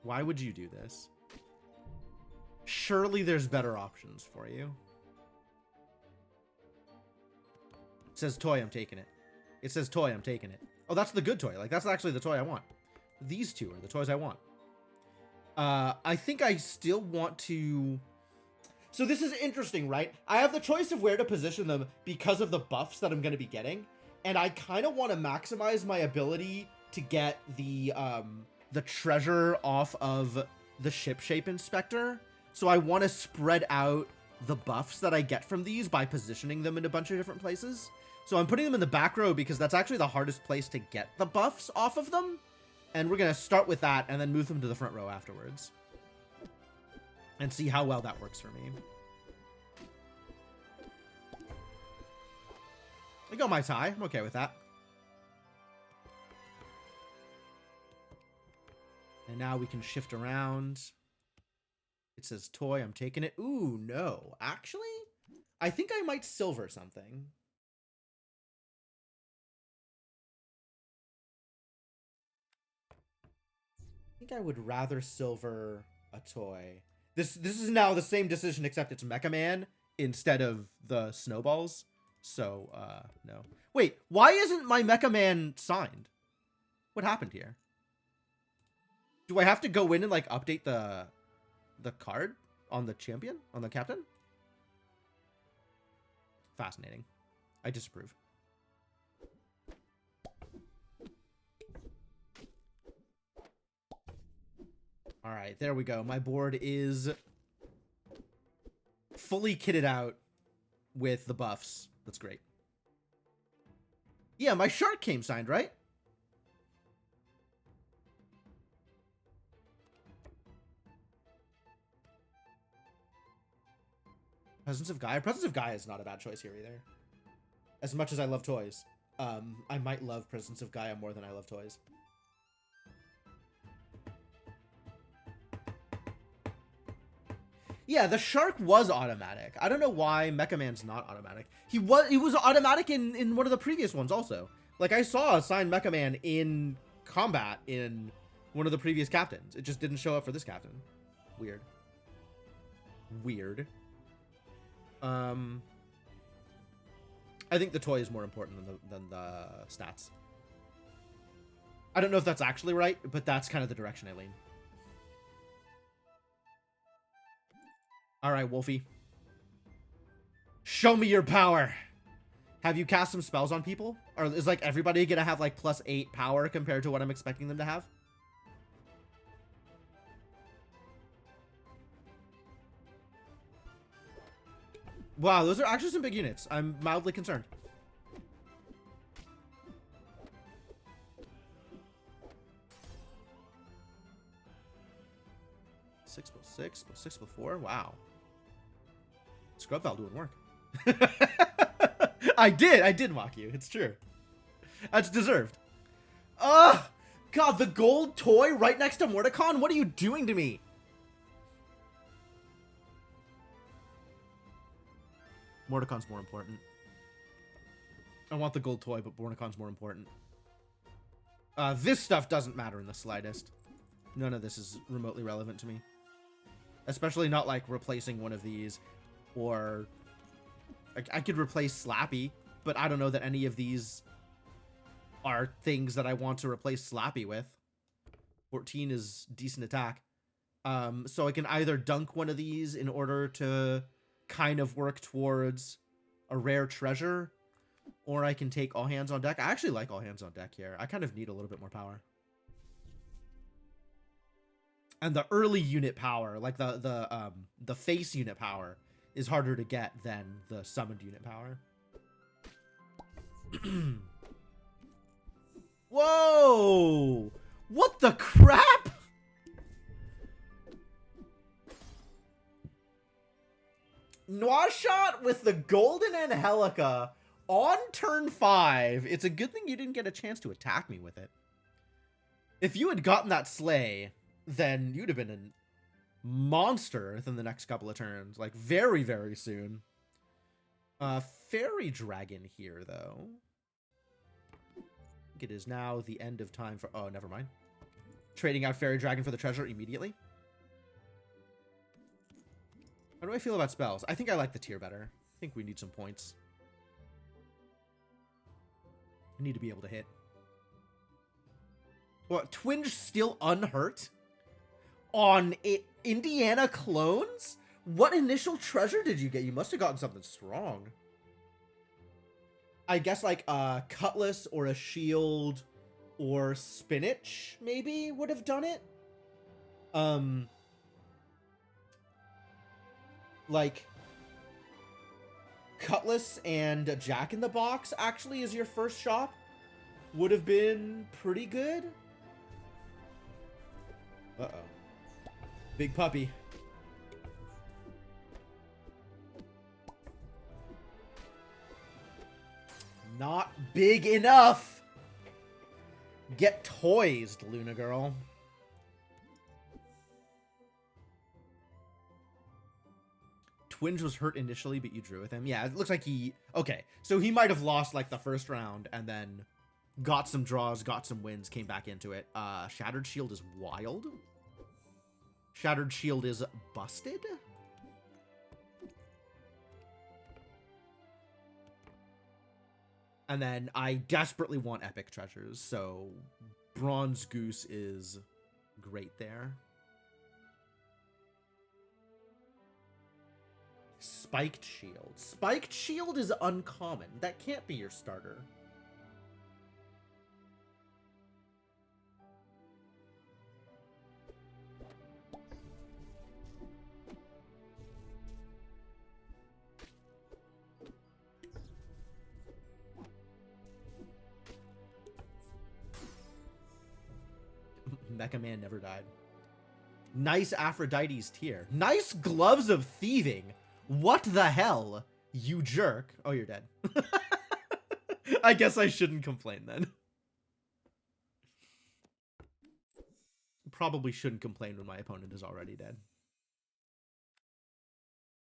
Speaker 1: Why would you do this? Surely there's better options for you. It says toy, I'm taking it. It says toy, I'm taking it. Oh, that's the good toy. Like, that's actually the toy I want. These two are the toys I want. I think I still want to... So this is interesting, right? I have the choice of where to position them because of the buffs that I'm going to be getting. And I kind of want to maximize my ability to get the treasure off of the Ship Shape Inspector. So I want to spread out the buffs that I get from these by positioning them in a bunch of different places. So I'm putting them in the back row because that's actually the hardest place to get the buffs off of them. And we're going to start with that and then move them to the front row afterwards. And see how well that works for me. I got my tie. I'm okay with that. And now we can shift around. It says toy. I'm taking it. Ooh, no. Actually, I think I might silver something. I think I would rather silver a toy. This is now the same decision, except it's Mecha Man instead of the snowballs. So, no. Wait, why isn't my Mecha Man signed? What happened here? Do I have to go in and, like, update the card on the champion? On the captain? Fascinating. I disapprove. All right, there we go. My board is fully kitted out with the buffs. That's great. Yeah, my shark came signed, right? Presence of Gaia? Presence of Gaia is not a bad choice here either. As much as I love toys. I might love Presence of Gaia more than I love toys. Yeah, the shark was automatic. I don't know why Mecha Man's not automatic. He was automatic in one of the previous ones also. Like, I saw a signed Mecha Man in combat in one of the previous captains. It just didn't show up for this captain. Weird. Weird. I think the toy is more important than the stats. I don't know if that's actually right, but that's kind of the direction I lean. All right, Wolfie. Show me your power. Have you cast some spells on people? Or is, like, everybody gonna have, like, +8 power compared to what I'm expecting them to have? Wow, those are actually some big units. I'm mildly concerned. Six plus 6 plus 6 plus 4. Wow. Scrub Val doing work. I did mock you. It's true. That's deserved. Ugh! God, the gold toy right next to Mordecon? What are you doing to me? Mordecai's more important. I want the gold toy, but Mordecai's more important. This stuff doesn't matter in the slightest. None of this is remotely relevant to me. Especially not, like, replacing one of these. Or I could replace Slappy, but I don't know that any of these are things that I want to replace Slappy with. 14 is decent attack. So I can either dunk one of these in order to kind of work towards a rare treasure, or I can take all hands on deck. I actually like all hands on deck here. I kind of need a little bit more power. And the early unit power, like the face unit power, is harder to get than the summoned unit power. Whoa! What the crap? Noir shot with the Golden Angelica on turn 5. It's a good thing you didn't get a chance to attack me with it. If you had gotten that Slay, then you'd have been a monster within the next couple of turns. Like, very, very soon. Fairy Dragon here, though. I think it is now the end of time for... Oh, never mind. Trading out Fairy Dragon for the treasure immediately. How do I feel about spells? I think I like the tier better. I think we need some points. I need to be able to hit. What? Twinge still unhurt? On Indiana clones? What initial treasure did you get? You must have gotten something strong. I guess like a cutlass or a shield or spinach maybe would have done it. Like Cutlass and Jack in the Box actually as your first shop would have been pretty good. Uh-oh. Big puppy. Not big enough. Get toised, Luna girl. Twinge was hurt initially, but you drew with him. Yeah, it looks like he... Okay, so he might have lost, like, the first round and then got some draws, got some wins, came back into it. Shattered Shield is wild. Shattered Shield is busted. And then I desperately want Epic Treasures, so Bronze Goose is great there. Spiked Shield. Spiked Shield is uncommon. That can't be your starter. Mecha Man never died. Nice Aphrodite's Tear. Nice Gloves of Thieving. What the hell? You jerk. Oh, you're dead. I guess I shouldn't complain then. Probably shouldn't complain when my opponent is already dead.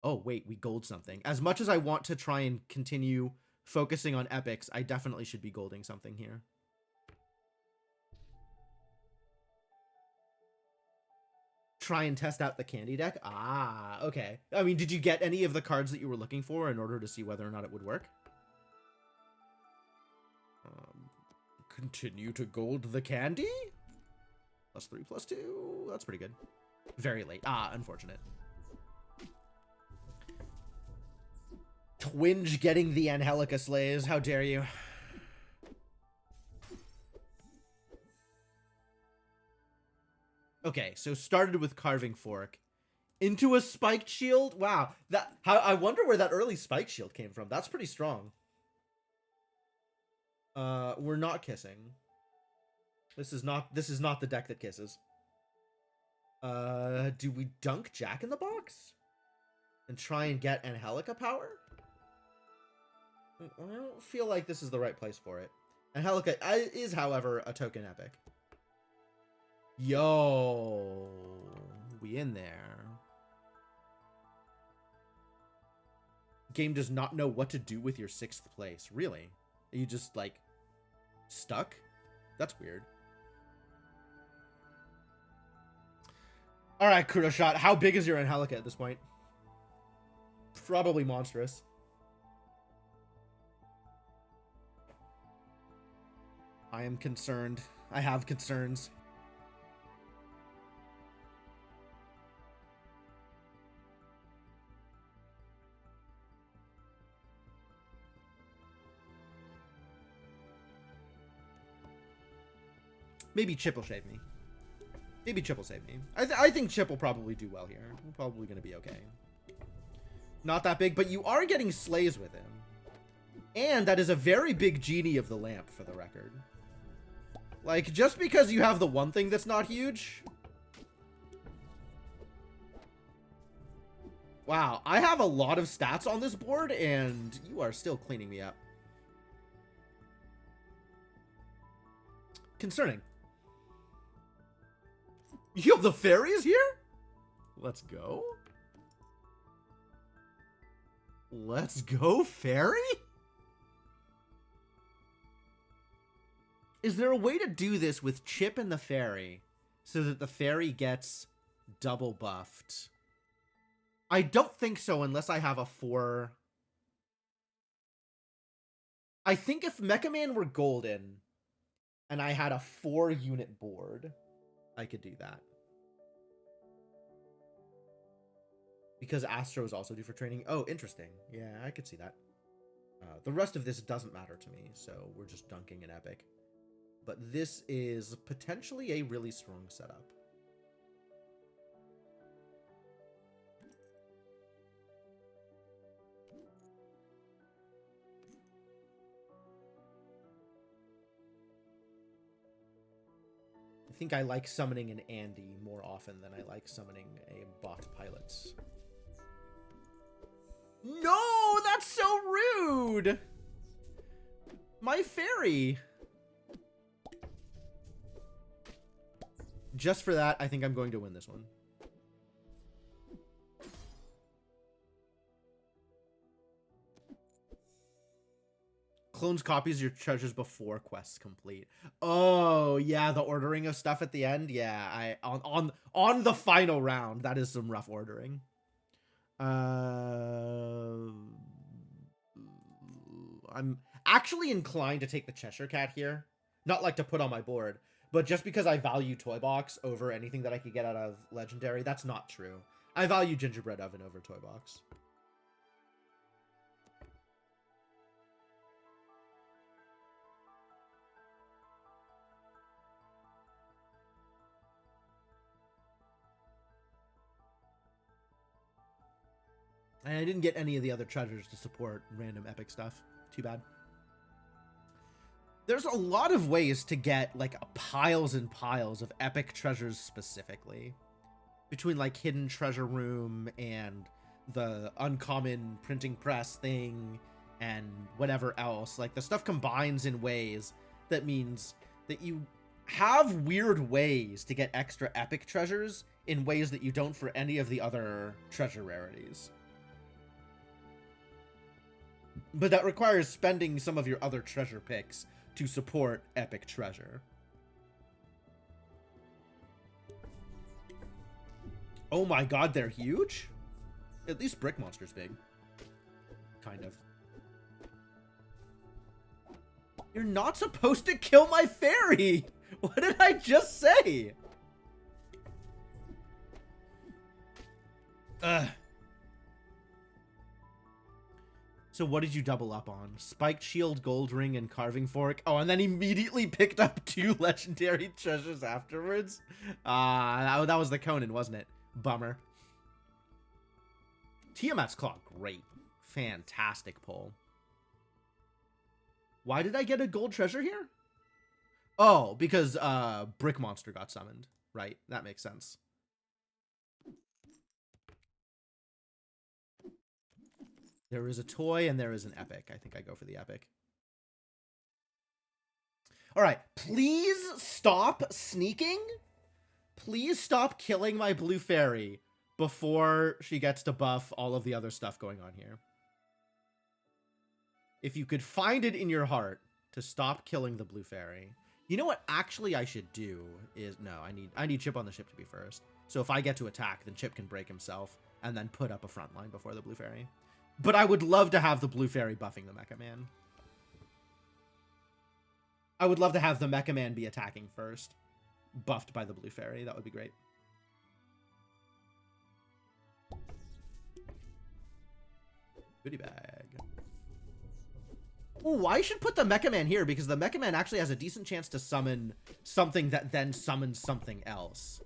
Speaker 1: Oh, wait, we gold something. As much as I want to try and continue focusing on epics, I definitely should be golding something here. Try and test out the candy deck? Ah, okay. I mean, did you get any of the cards that you were looking for in order to see whether or not it would work? Continue to gold the candy? +3/+2. That's pretty good. Very late. Ah, unfortunate. Twinge getting the Angelica Slays. How dare you? Okay, so started with Carving Fork. Into a Spiked Shield? Wow. I wonder where that early Spiked Shield came from. That's pretty strong. We're not kissing. This is not the deck that kisses. Do we dunk Jack in the Box? And try and get Angelica power? I don't feel like this is the right place for it. Angelica is, however, a token epic. Yo, we in there. Game does not know what to do with your 6th place. Really? Are you just, like, stuck? That's weird. Alright, Kuroshot, how big is your Angelica at this point? Probably monstrous. I am concerned. I have concerns. Maybe Chip will shave me. Maybe Chip will save me. I think Chip will probably do well here. We're probably going to be okay. Not that big, but you are getting slays with him. And that is a very big Genie of the Lamp, for the record. Like, just because you have the one thing that's not huge... Wow, I have a lot of stats on this board, and you are still cleaning me up. Concerning. Yo, the fairy is here? Let's go. Let's go, fairy? Is there a way to do this with Chip and the fairy so that the fairy gets double buffed? I don't think so unless I have a 4. I think if Mecha Man were golden and I had a 4-unit board, I could do that. Because Astro is also due for training. Oh, interesting. Yeah, I could see that. The rest of this doesn't matter to me, so we're just dunking an epic. But this is potentially a really strong setup. think I like summoning an Andy more often than I like summoning a bot pilots. No, that's so rude! My fairy! Just for that, I think I'm going to win this one. Clones copies your treasures before quests complete. Oh, yeah, the ordering of stuff at the end. Yeah, on the final round, that is some rough ordering. I'm actually inclined to take the Cheshire Cat here. Not like to put on my board, but just because I value Toy Box over anything that I could get out of Legendary, that's not true. I value Gingerbread Oven over Toy Box. And I didn't get any of the other treasures to support random epic stuff. Too bad. There's a lot of ways to get, like, piles and piles of epic treasures specifically. Between, like, Hidden Treasure Room and the uncommon printing press thing and whatever else. Like, the stuff combines in ways that means that you have weird ways to get extra epic treasures in ways that you don't for any of the other treasure rarities. But that requires spending some of your other treasure picks to support epic treasure. Oh my god, they're huge? At least Brick Monster's big. Kind of. You're not supposed to kill my fairy! What did I just say? Ugh. So what did you double up on? Spiked Shield, Gold Ring, and Carving Fork. Oh, and then immediately picked up 2 legendary treasures afterwards? That was the Conan, wasn't it? Bummer. Tiamat's Claw, great. Fantastic pull. Why did I get a gold treasure here? Oh, because Brick Monster got summoned. Right, that makes sense. There is a toy and there is an epic. I think I go for the epic. All right, please stop sneaking. Please stop killing my blue fairy before she gets to buff all of the other stuff going on here. If you could find it in your heart to stop killing the blue fairy. You know what actually I should do is, no, I need Chip on the ship to be first. So if I get to attack, then Chip can break himself and then put up a front line before the blue fairy. But I would love to have the blue fairy buffing the Mecha Man. I would love to have the Mecha Man be attacking first, buffed by the blue fairy. That would be great. Goodie bag. Ooh, I should put the Mecha Man here because the Mecha Man actually has a decent chance to summon something that then summons something else.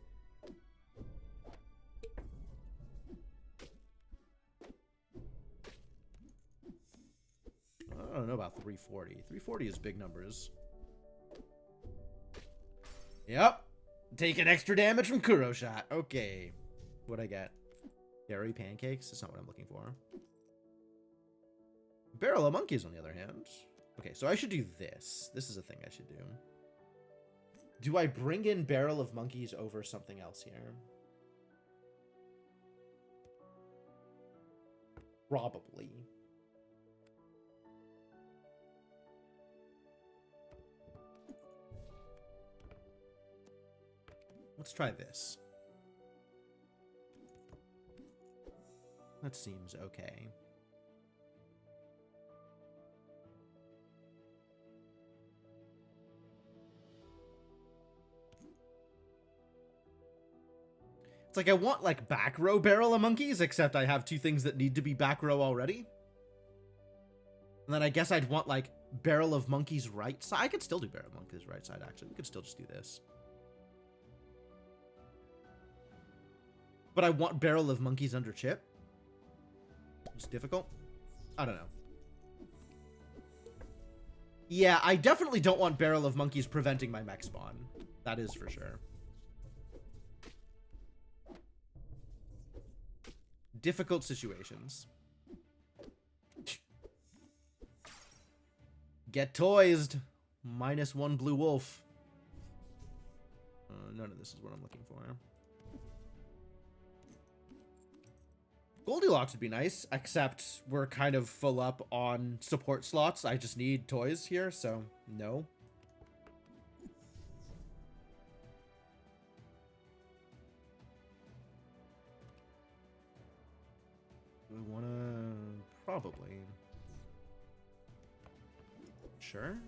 Speaker 1: I don't know about 340. 340 is big numbers. Yep. Taking extra damage from Kuro Shot. Okay. What'd I get? Dairy pancakes? That's not what I'm looking for. Barrel of Monkeys, on the other hand. Okay, so I should do this. This is a thing I should do. Do I bring in Barrel of Monkeys over something else here? Probably. Let's try this. That seems okay. It's like I want like back row Barrel of Monkeys, except I have 2 things that need to be back row already. And then I guess I'd want like Barrel of Monkeys right side. I could still do Barrel of Monkeys right side, actually. We could still just do this. But I want Barrel of Monkeys under Chip. It's difficult. I don't know. Yeah, I definitely don't want Barrel of Monkeys preventing my mech spawn. That is for sure. Difficult situations. Get toysed. -1 blue wolf. None of this is what I'm looking for. Goldilocks would be nice, except we're kind of full up on support slots. I just need toys here, so no. We wanna... probably. Sure.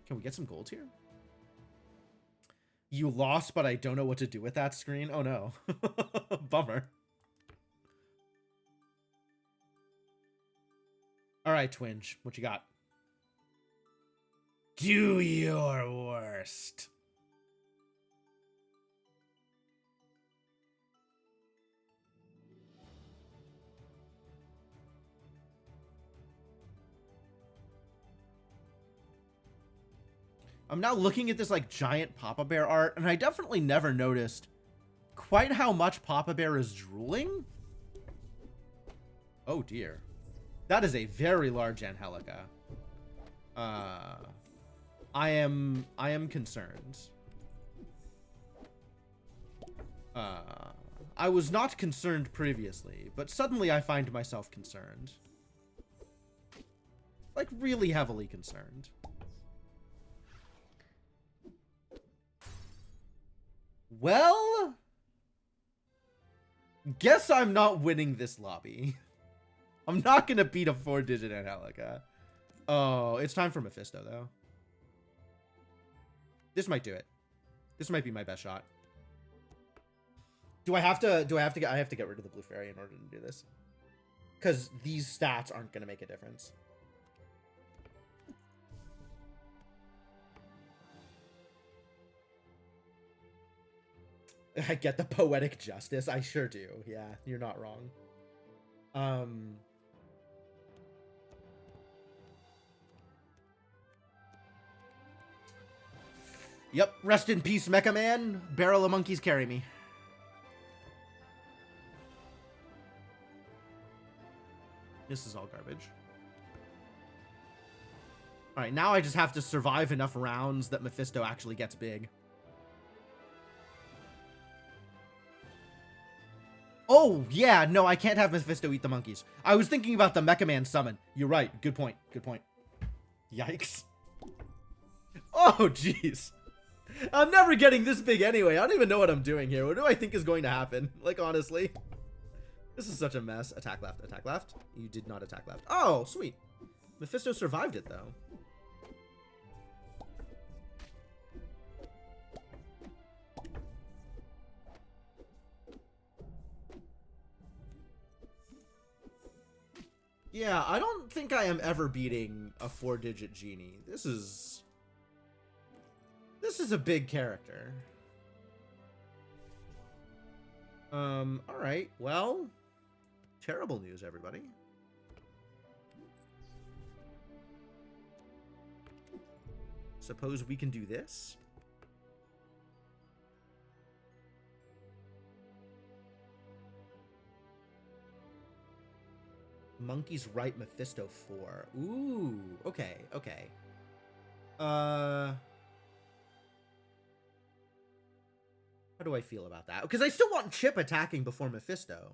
Speaker 1: Can we get some gold here? You lost, but I don't know what to do with that screen. Oh no. Bummer. All right, Twinge, what you got? Do your worst. I'm now looking at this like giant Papa Bear art, and I definitely never noticed quite how much Papa Bear is drooling. Oh dear. That is a very large Angelica. I am concerned. I was not concerned previously, but suddenly I find myself concerned. Like really heavily concerned. Well, guess I'm not winning this lobby. I'm not gonna beat a 4-digit Angelica. Oh, it's time for Mephisto though. This might do it. This might be my best shot. I have to get rid of the blue fairy in order to do this? Because these stats aren't gonna make a difference. I get the poetic justice. I sure do. Yeah, you're not wrong. Yep, rest in peace, Mecha Man. Barrel of monkeys carry me. This is all garbage. Alright, now I just have to survive enough rounds that Mephisto actually gets big. Oh, yeah, no, I can't have Mephisto eat the monkeys. I was thinking about the Mecha Man summon. You're right. Good point. Good point. Yikes. Oh, jeez. I'm never getting this big anyway. I don't even know what I'm doing here. What do I think is going to happen? Like, honestly. This is such a mess. Attack left. Attack left. You did not attack left. Oh, sweet. Mephisto survived it, though. Yeah, I don't think I am ever beating a 4-digit genie. This is a big character. Alright, well, terrible news, everybody. Suppose we can do this? Monkey's right, Mephisto 4. Ooh, okay, okay. How do I feel about that? Because I still want Chip attacking before Mephisto.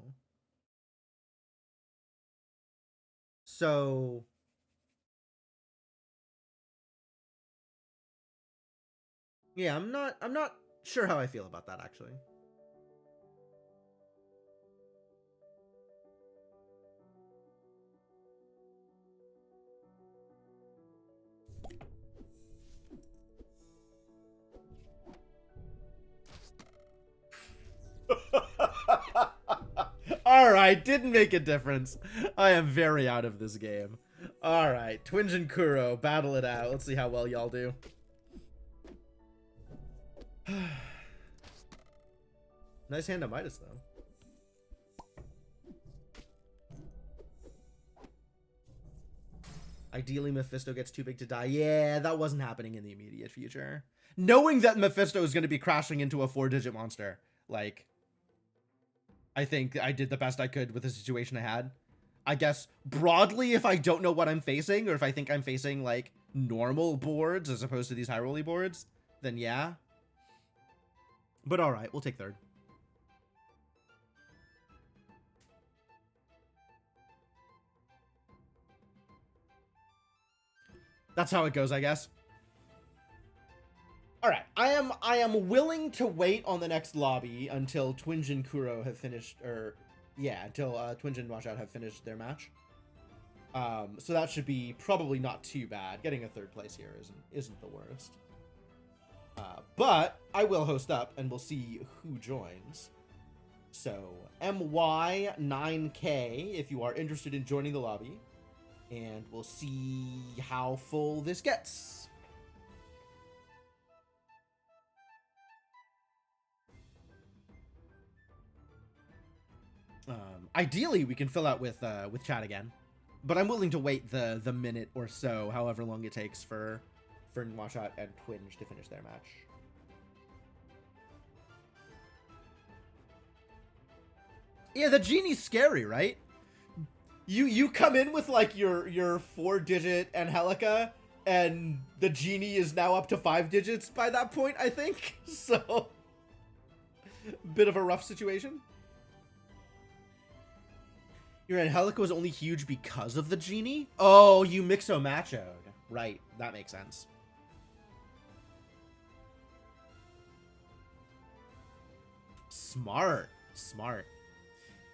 Speaker 1: So... yeah, I'm not sure how I feel about that, actually. Alright, didn't make a difference. I am very out of this game. Alright, Twinge and Kuro, battle it out. Let's see how well y'all do. Nice hand of Midas, though. Ideally, Mephisto gets too big to die. Yeah, that wasn't happening in the immediate future. Knowing that Mephisto is going to be crashing into a 4-digit monster, like, I think I did the best I could with the situation I had. I guess broadly, if I don't know what I'm facing, or if I think I'm facing like normal boards as opposed to these high rolly boards, then yeah. But all right, we'll take third. That's how it goes, I guess. All right, I am willing to wait on the next lobby until Twinge and Kuro have finished, or yeah, until Twinge and Washout have finished their match. So that should be probably not too bad. Getting a third place here isn't the worst. But I will host up, and we'll see who joins. So MY9K if you are interested in joining the lobby, and we'll see how full this gets. Ideally, we can fill out with chat again, but I'm willing to wait the minute or so, however long it takes for Nwashot and Twinge to finish their match. Yeah, the genie's scary, right? You come in with like your 4-digit Angelica, and the genie is now up to 5 digits by that point, I think. So, bit of a rough situation. Your Angelica was only huge because of the genie? Oh, you mixo-machoed. Right, that makes sense. Smart. Smart.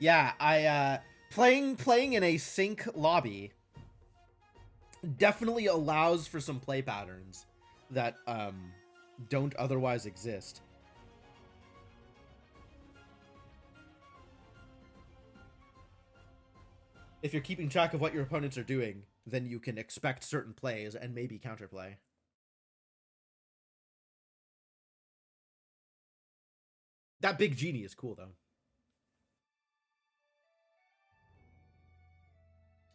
Speaker 1: Yeah, I, playing in a sync lobby definitely allows for some play patterns that, don't otherwise exist. If you're keeping track of what your opponents are doing, then you can expect certain plays and maybe counterplay. That big genie is cool, though.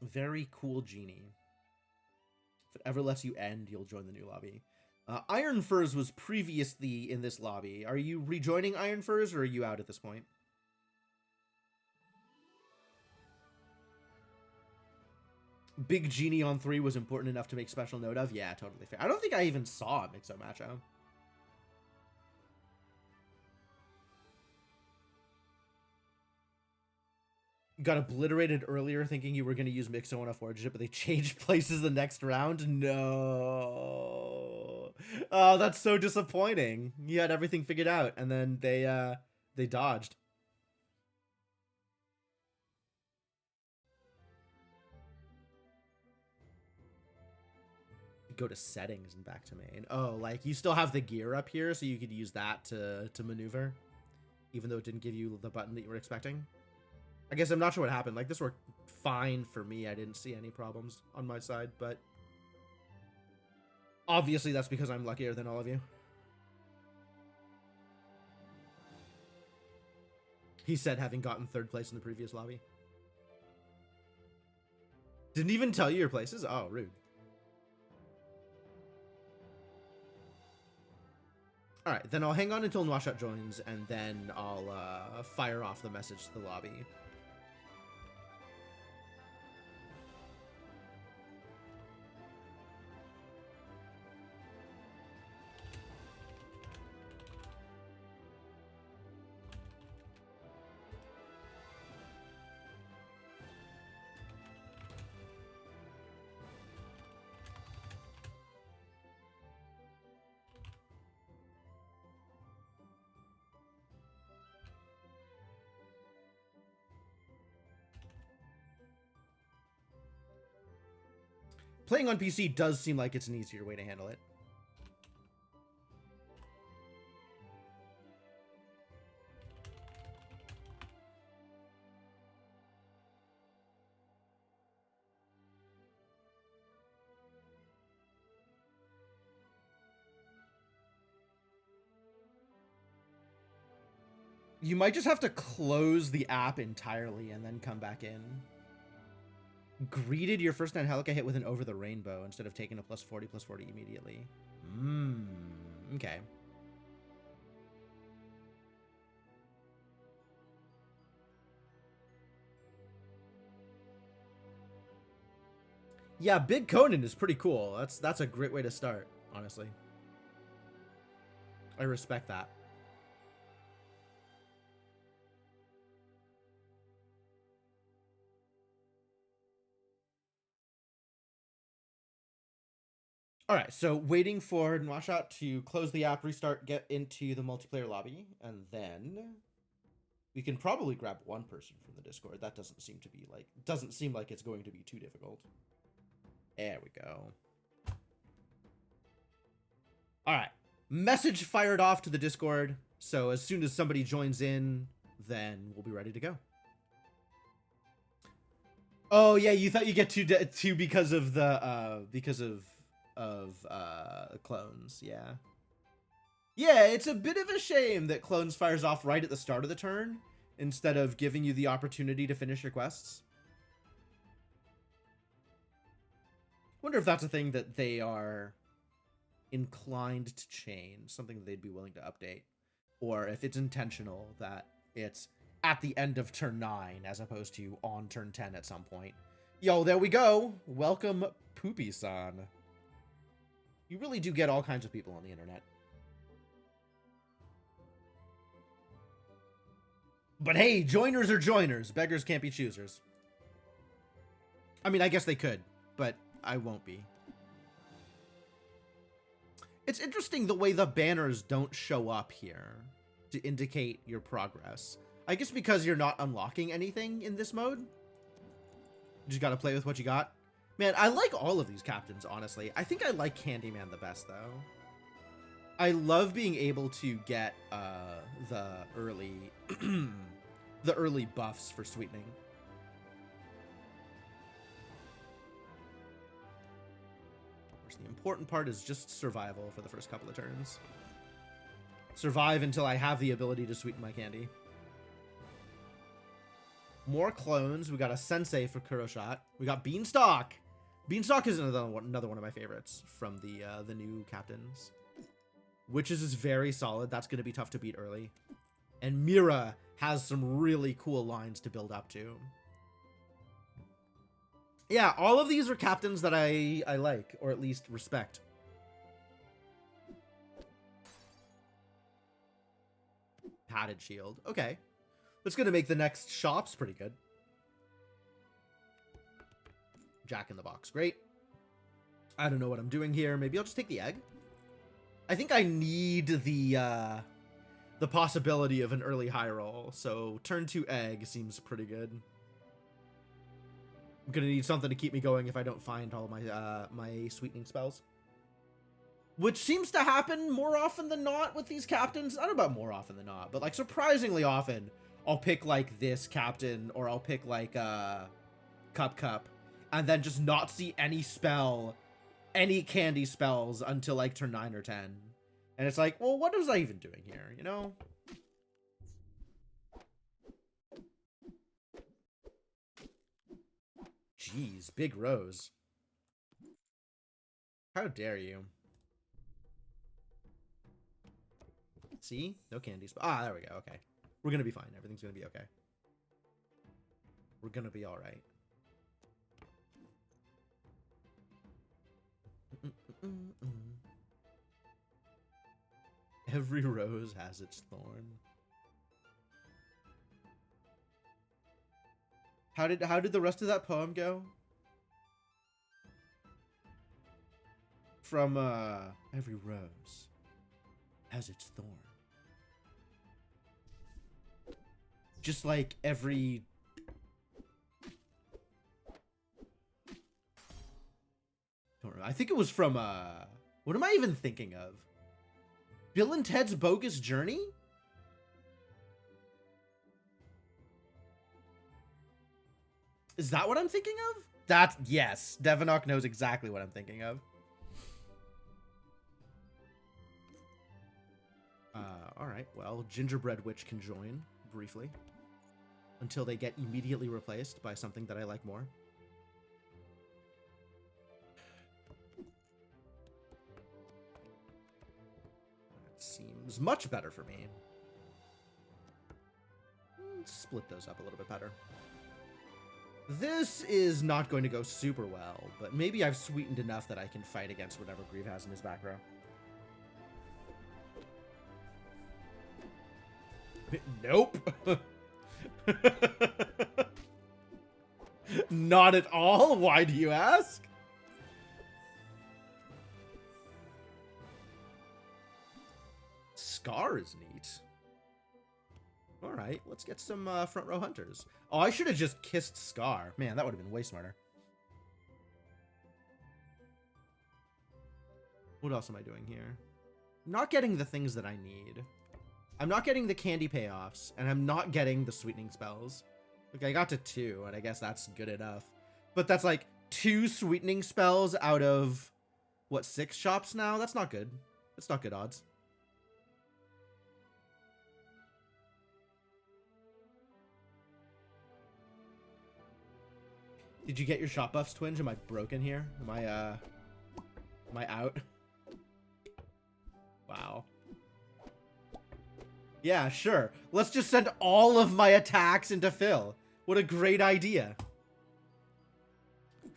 Speaker 1: Very cool genie. If it ever lets you end, you'll join the new lobby. Iron Furs was previously in this lobby. Are you rejoining Iron Furs, or are you out at this point? Big Genie on 3 was important enough to make special note of? Yeah, totally fair. I don't think I even saw Mixo Macho. Got obliterated earlier thinking you were going to use Mixo on a 4-digit, but they changed places the next round? No. Oh, that's so disappointing. You had everything figured out, and then they dodged. Go to settings and back to main. Oh, like you still have the gear up here, so you could use that to maneuver, even though it didn't give you the button that you were expecting. I guess I'm not sure what happened. Like, this worked fine for me. I didn't see any problems on my side, but obviously that's because I'm luckier than all of you. He said, having gotten 3rd place in the previous lobby. Didn't even tell you your places? Oh, rude. All right, then I'll hang on until Nwashot joins, and then I'll fire off the message to the lobby. Playing on PC does seem like it's an easier way to handle it. You might just have to close the app entirely and then come back in. Greeted your first Angelica hit with an Over the Rainbow instead of taking a +40/+40 immediately. Okay. Yeah, Big Conan is pretty cool. That's a great way to start, honestly. I respect that. All right, so waiting for Nwashot to close the app, restart, get into the multiplayer lobby, and then we can probably grab one person from the Discord. That doesn't seem like it's going to be too difficult. There we go. All right, message fired off to the Discord. So as soon as somebody joins in, then we'll be ready to go. Oh yeah, you thought you get two because of the clones, yeah. Yeah, it's a bit of a shame that clones fires off right at the start of the turn instead of giving you the opportunity to finish your quests. Wonder if that's a thing that they are inclined to change, something that they'd be willing to update, or if it's intentional that it's at the end of turn 9 as opposed to on turn 10 at some point. Yo, there we go. Welcome, Poopy-san. You really do get all kinds of people on the internet. But hey, joiners are joiners. Beggars can't be choosers. I mean, I guess they could, but I won't be. It's interesting the way the banners don't show up here to indicate your progress. I guess because you're not unlocking anything in this mode. You just gotta play with what you got. Man, I like all of these captains, honestly. I think I like Candyman the best, though. I love being able to get the early the early buffs for sweetening. Of course, the important part is just survival for the first couple of turns. Survive until I have the ability to sweeten my candy. More clones. We got a Sensei for Kuroshot. We got Beanstalk. Beanstalk is another one of my favorites from the new captains. Witches is very solid. That's going to be tough to beat early. And Mira has some really cool lines to build up to. Yeah, all of these are captains that I like, or at least respect. Padded shield. Okay. That's going to make the next shops pretty good. Jack in the Box. Great. I don't know what I'm doing here. Maybe I'll just take the egg. I think I need the possibility of an early high roll. So turn 2 egg seems pretty good. I'm going to need something to keep me going if I don't find all my my sweetening spells. Which seems to happen more often than not with these captains. I don't know about more often than not, but like surprisingly often, I'll pick like this captain or I'll pick like Cup, and then just not see any candy spells until like turn 9 or 10. And it's like, well, what was I even doing here, you know? Jeez, Big Rose. How dare you? See? No candy spell. Ah, there we go. Okay. We're gonna be fine. Everything's gonna be okay. We're gonna be alright. Every rose has its thorn. How did the rest of that poem go? From every rose has its thorn. Just like every I think it was from what am I even thinking of? Bill and Ted's Bogus Journey? Is that what I'm thinking of? That's, yes. Devanok knows exactly what I'm thinking of. Alright, well, Gingerbread Witch can join, briefly. Until they get immediately replaced by something that I like more. seems much better for me. Let's split those up a little bit better. This is not going to go super well, but maybe I've sweetened enough that I can fight against whatever Grieve has in his back row. Nope. Not at all? Why do you ask? Scar is neat. Alright, let's get some front row hunters. Oh, I should have just kissed Scar. Man, that would have been way smarter. What else am I doing here? I'm not getting the things that I need. I'm not getting the candy payoffs, and I'm not getting the sweetening spells. Okay, I got to 2, and I guess that's good enough. But that's like 2 sweetening spells out of, what, 6 shops now? That's not good. That's not good odds. Did you get your shop buffs, Twinge? Am I broken here? Am I out? Wow. Yeah, sure. Let's just send all of my attacks into Phil. What a great idea.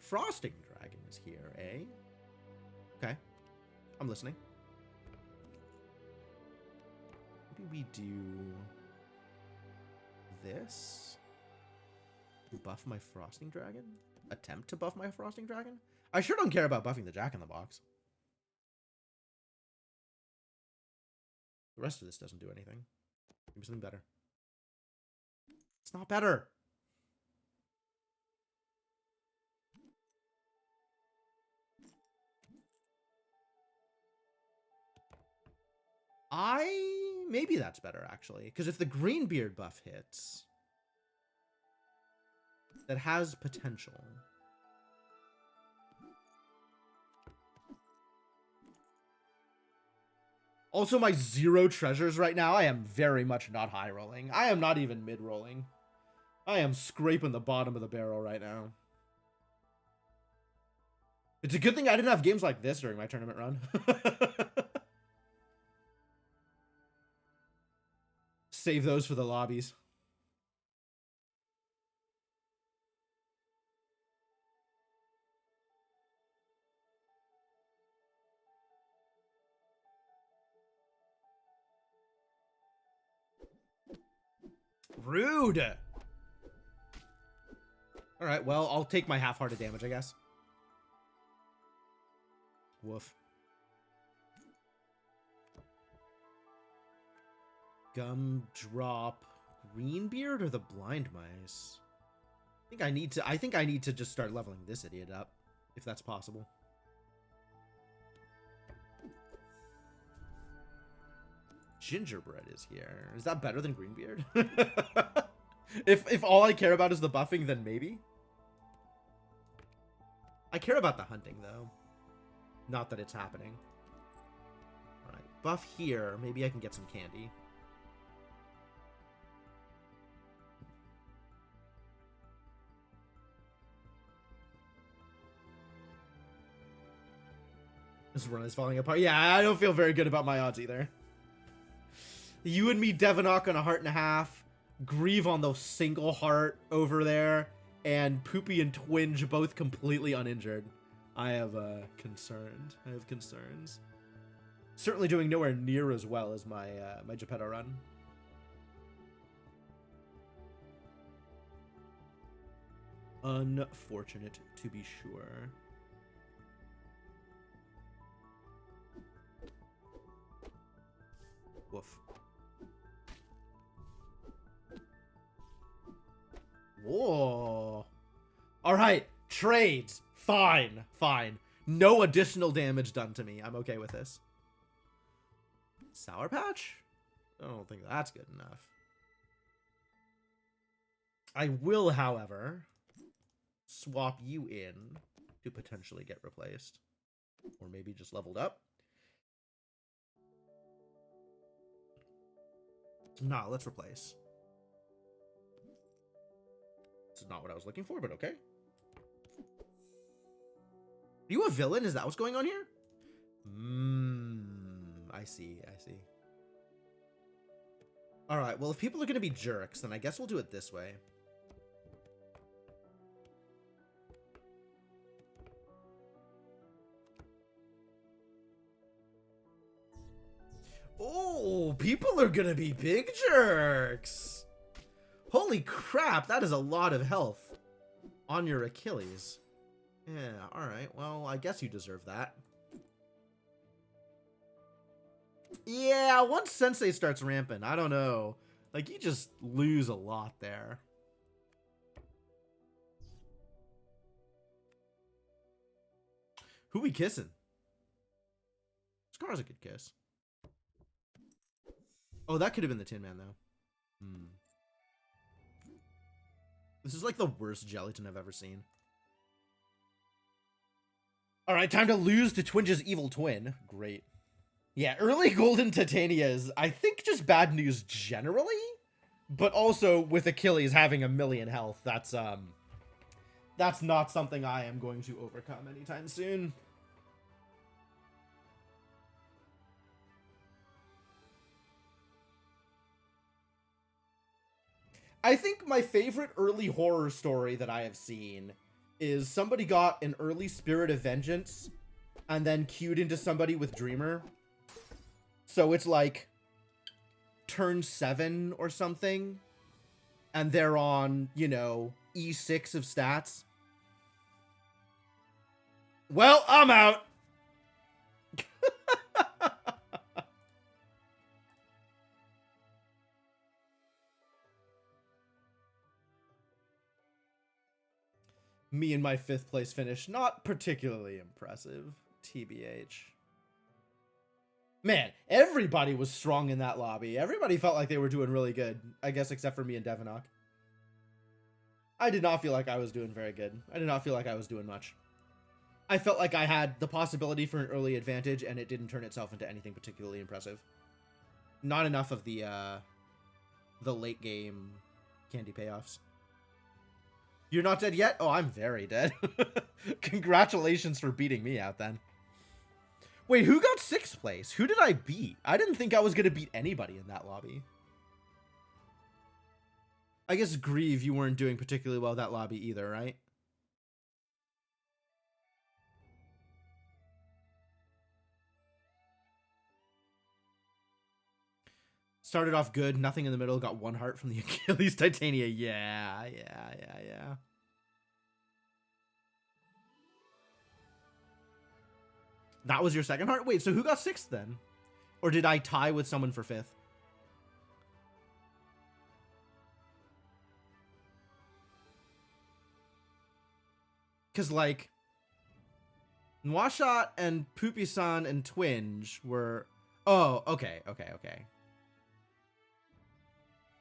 Speaker 1: Frosting Dragon is here, eh? Okay. I'm listening. Maybe we do this. Buff my Frosting Dragon? Attempt to buff my Frosting Dragon? I sure don't care about buffing the Jack-in-the-Box. The rest of this doesn't do anything. Give me something better. It's not better. Maybe that's better, actually. Because if the Greenbeard buff hits, that has potential. Also, my 0 treasures right now, I am very much not high rolling. I am not even mid rolling. I am scraping the bottom of the barrel right now. It's a good thing I didn't have games like this during my tournament run. Save those for the lobbies. Rude. All right, well, I'll take my half-hearted damage, I guess. Woof. Gumdrop, Greenbeard, or the Blind Mice? I think I need to just start leveling this idiot up, if that's possible. Gingerbread is here. Is that better than Greenbeard? If all I care about is the buffing, then maybe. I care about the hunting, though. Not that it's happening. Alright, buff here. Maybe I can get some candy. This run is falling apart. Yeah, I don't feel very good about my odds either. You and me, Devonok on a 1.5. Grieve on the single heart over there. And Poopy and Twinge both completely uninjured. I have concerned. I have concerns. Certainly doing nowhere near as well as my my Geppetto run. Unfortunate, to be sure. Woof. Whoa. Alright, trades. Fine, fine. No additional damage done to me. I'm okay with this. Sour Patch? I don't think that's good enough. I will, however, swap you in to potentially get replaced. Or maybe just leveled up. Nah, let's replace. This is not what I was looking for, but okay. Are you a villain? Is that what's going on here? I see, I see. Alright, well, if people are gonna be jerks, then I guess we'll do it this way. Oh, people are gonna be big jerks! Holy crap, that is a lot of health on your Achilles. Yeah, alright, well, I guess you deserve that. Yeah, once Sensei starts ramping, I don't know. Like, you just lose a lot there. Who we kissing? Scar's a good kiss. Oh, that could have been the Tin Man, though. Hmm. This is like the worst gelatin I've ever seen. Alright, time to lose to Twinge's evil twin. Great. Yeah, early Golden Titania is, I think, just bad news generally. But also, with Achilles having 1,000,000 health, that's not something I am going to overcome anytime soon. I think my favorite early horror story that I have seen is somebody got an early Spirit of Vengeance and then queued into somebody with Dreamer. So it's like turn 7 or something, and they're on, you know, E6 of stats. Well, I'm out. Me and my 5th place finish, not particularly impressive, TBH. Man, everybody was strong in that lobby. Everybody felt like they were doing really good. I guess except for me and Devinok. I did not feel like I was doing very good. I did not feel like I was doing much. I felt like I had the possibility for an early advantage, and it didn't turn itself into anything particularly impressive. Not enough of the late game candy payoffs. You're not dead yet? Oh, I'm very dead. Congratulations for beating me out then. Wait, who got 6th place? Who did I beat? I didn't think I was going to beat anybody in that lobby. I guess Grieve, you weren't doing particularly well that lobby either, right? Started off good, nothing in the middle, got 1 heart from the Achilles Titania. Yeah. That was your 2nd heart? Wait, so who got 6th then? Or did I tie with someone for 5th? Because, like, Nwashot and Poopy-san and Twinge were... Oh, okay.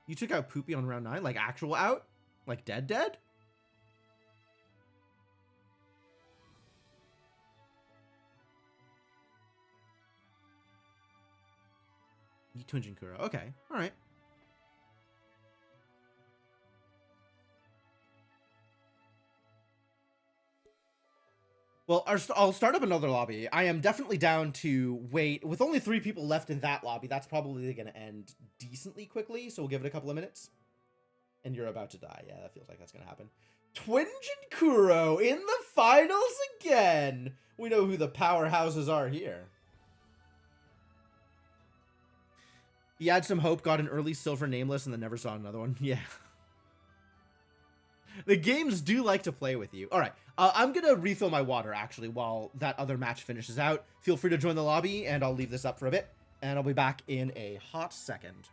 Speaker 1: You took out Poopy on round 9? Like, actual out? Like, dead? Twinge and Kuro. Okay, alright. Well, I'll start up another lobby. I am definitely down to wait. With only 3 people left in that lobby, that's probably going to end decently quickly, so we'll give it a couple of minutes. And you're about to die. Yeah, that feels like that's going to happen. Twinge and Kuro in the finals again! We know who the powerhouses are here. He had some hope, got an early silver nameless, and then never saw another one. Yeah. The games do like to play with you. All right, I'm going to refill my water, actually, while that other match finishes out. Feel free to join the lobby, and I'll leave this up for a bit, and I'll be back in a hot second.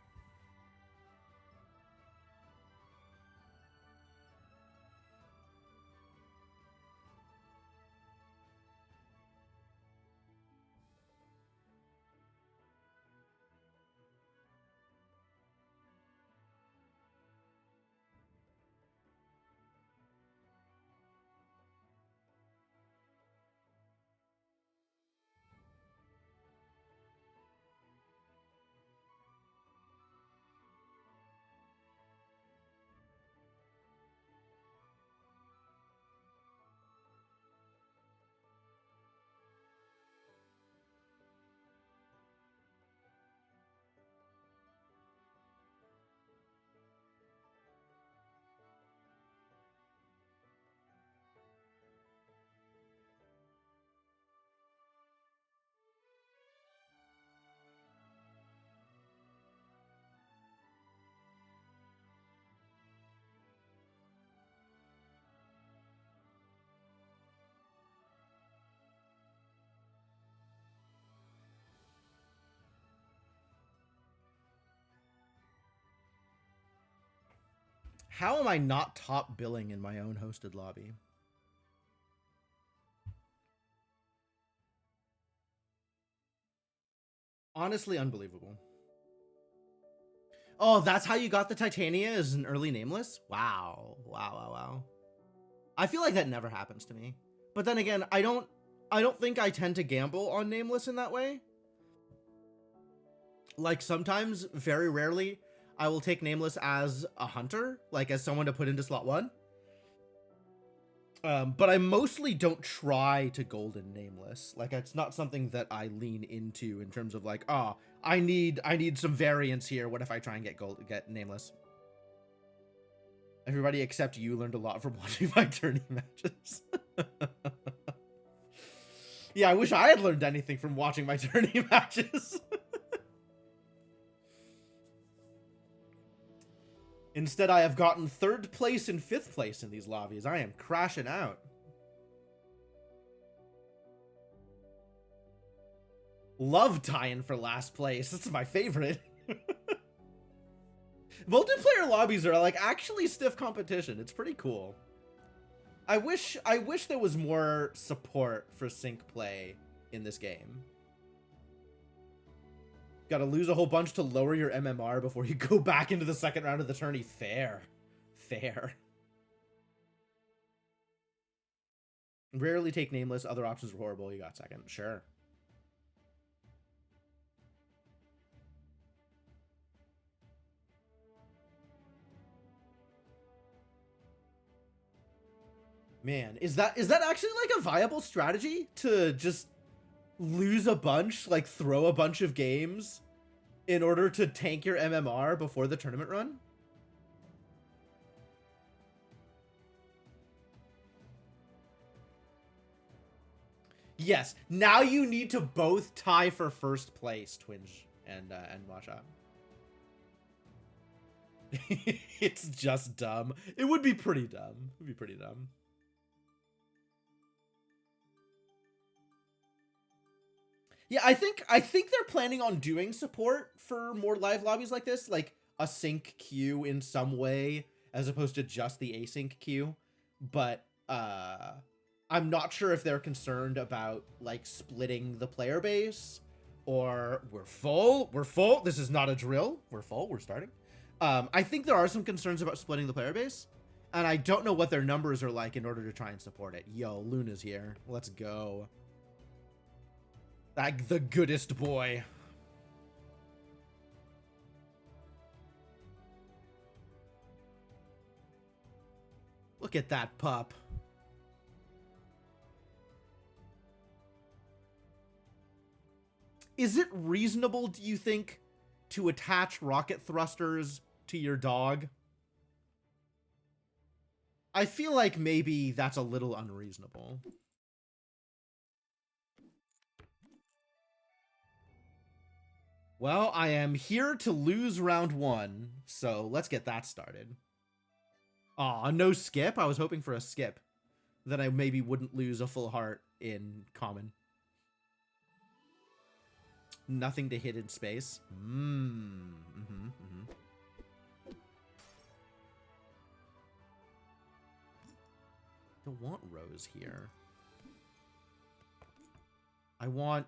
Speaker 1: How am I not top billing in my own hosted lobby? Honestly, unbelievable. Oh, that's how you got the Titania as an early nameless? Wow. Wow. I feel like that never happens to me. But then again, I don't think I tend to gamble on nameless in that way. Like sometimes, very rarely, I will take nameless as a hunter, like as someone to put into slot 1. But I mostly don't try to golden nameless. Like it's not something that I lean into in terms of like, oh, I need some variance here. What if I try and get nameless? Everybody except you learned a lot from watching my tourney matches. Yeah, I wish I had learned anything from watching my tourney matches. Instead, I have gotten 3rd place and 5th place in these lobbies. I am crashing out. Love tying for last place. That's my favorite. Multiplayer lobbies are like actually stiff competition. It's pretty cool. I wish there was more support for sync play in this game. Gotta lose a whole bunch to lower your MMR before you go back into the second round of the tourney. Fair. Rarely take nameless. Other options were horrible. You got second. Sure. Man, is that actually like a viable strategy to just lose a bunch, like throw a bunch of games in order to tank your MMR before the tournament run? Yes. Now you need to both tie for 1st place, Twinge and Masha. It's just dumb. It would be pretty dumb. It would be pretty dumb. Yeah, I think they're planning on doing support for more live lobbies like this, like a sync queue in some way, as opposed to just the async queue. But I'm not sure if they're concerned about like splitting the player base, or we're full. This is not a drill. We're full. We're starting. I think there are some concerns about splitting the player base, and I don't know what their numbers are like in order to try and support it. Yo, Luna's here. Let's go. Like the goodest boy. Look at that pup. Is it reasonable, do you think, to attach rocket thrusters to your dog? I feel like maybe that's a little unreasonable. Well, I am here to lose round 1, so let's get that started. Aw, no skip? I was hoping for a skip. Then I maybe wouldn't lose a full heart in common. Nothing to hit in space. Don't want Rose here. I want...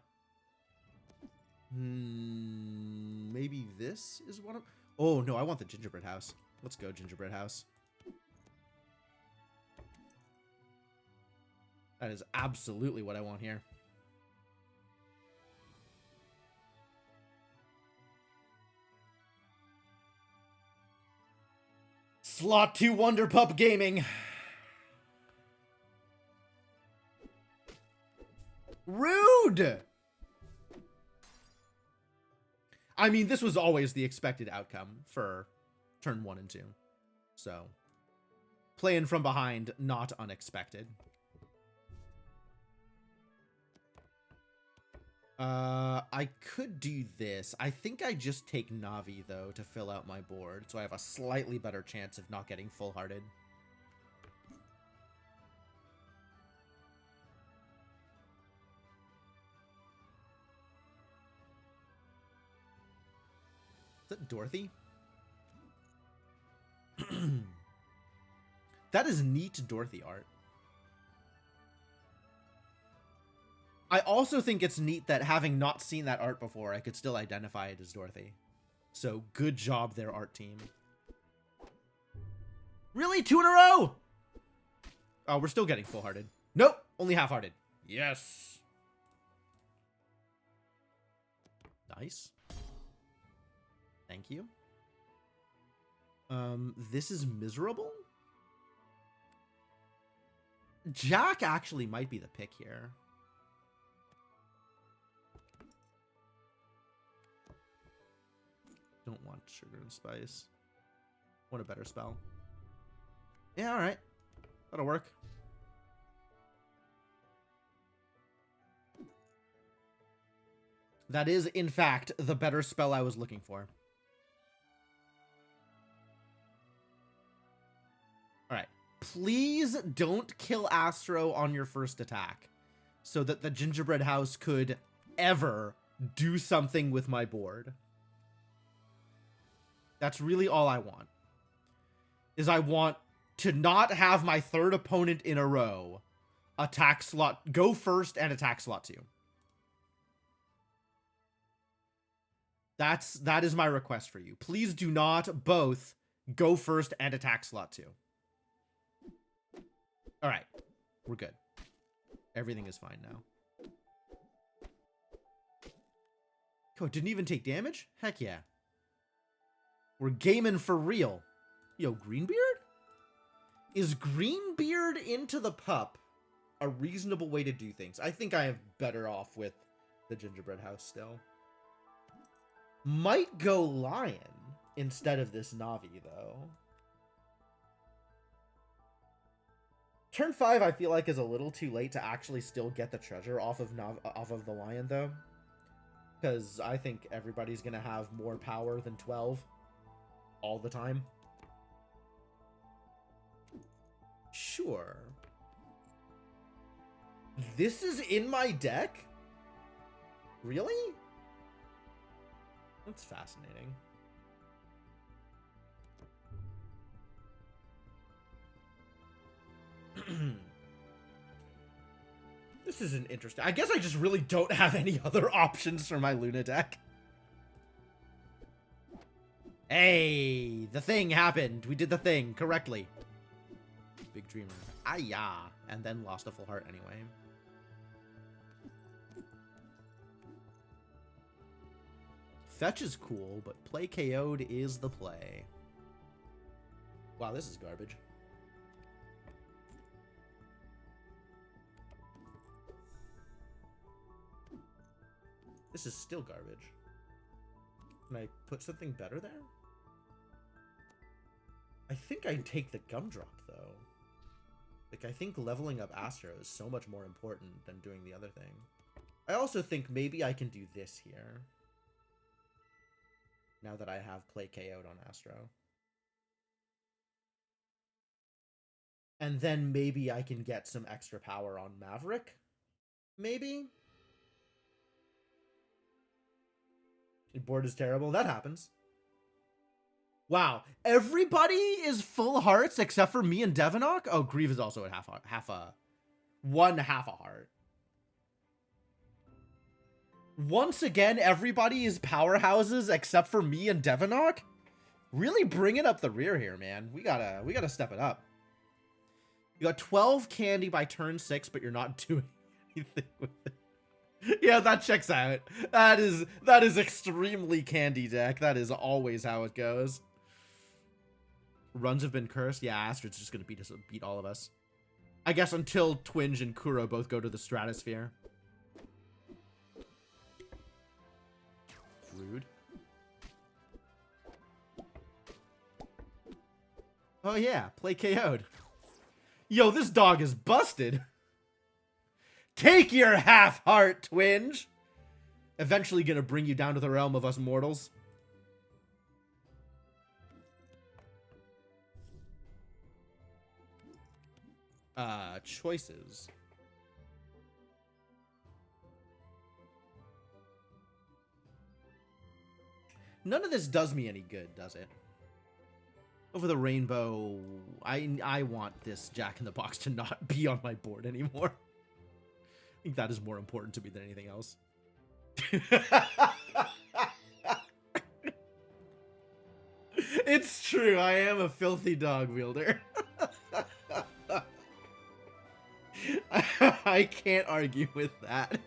Speaker 1: maybe this is one of... Oh, no, I want the gingerbread house. Let's go, gingerbread house. That is absolutely what I want here. Slot 2 Wonder Pup Gaming. Rude! I mean, this was always the expected outcome for turn 1 and 2. So, playing from behind, not unexpected. I could do this. I think I just take Navi, though, to fill out my board, so I have a slightly better chance of not getting full-hearted. Is that Dorothy? That is neat Dorothy art. I also think it's neat that having not seen that art before, I could still identify it as Dorothy. So good job there, art team. Really? 2 in a row? Oh, we're still getting full-hearted. Nope, only half-hearted. Yes. Nice. Thank you. This is miserable? Jack actually might be the pick here. Don't want sugar and spice. Want a better spell. Yeah, alright. That'll work. That is, in fact, the better spell I was looking for. Alright. Please don't kill Astro on your first attack, so that the gingerbread house could ever do something with my board. That's really all I want. Is I want to not have my third opponent in a row attack slot, go first and attack slot 2. That is my request for you. Please do not both go first and attack slot 2. All right, we're good. Everything is fine now. Oh, it didn't even take damage? Heck yeah. We're gaming for real. Yo, Greenbeard? Is Greenbeard into the pup a reasonable way to do things? I think I am better off with the gingerbread house still. Might go Lion instead of this Navi, though. Turn 5, I feel like, is a little too late to actually still get the treasure off of the Lion, though. Because I think everybody's going to have more power than 12 all the time. Sure. This is in my deck? Really? That's fascinating. This isn't interesting. I guess I just really don't have any other options for my Luna deck. Hey, the thing happened. We did the thing correctly. Big Dreamer. Ah-ya. And then lost a full heart anyway. Fetch is cool, but play KO'd is the play. Wow, this is garbage. This is still garbage. Can I put something better there? I think I'd take the Gumdrop, though. Like, I think leveling up Astro is so much more important than doing the other thing. I also think maybe I can do this here. Now that I have play KO'd on Astro. And then maybe I can get some extra power on Maverick? Maybe? Your board is terrible. That happens. Wow. Everybody is full hearts except for me and Devonok? Oh, Grieve is also at half a heart. Once again, everybody is powerhouses except for me and Devonok? Really bringing up the rear here, man. We gotta step it up. You got 12 candy by turn 6, but you're not doing anything with it. Yeah, that checks out. That is extremely candy deck. That is always how it goes. Runs have been cursed. Yeah, Astrid's just gonna beat all of us. I guess until Twinge and Kuro both go to the stratosphere. Rude. Oh yeah, play KO'd. Yo, this dog is busted. Take your half heart, Twinge. Eventually gonna bring you down to the realm of us mortals. Choices. None of this does me any good, does it? Over the rainbow, I want this Jack in the Box to not be on my board anymore. I think that is more important to me than anything else. It's true, I am a filthy dog wielder. I can't argue with that.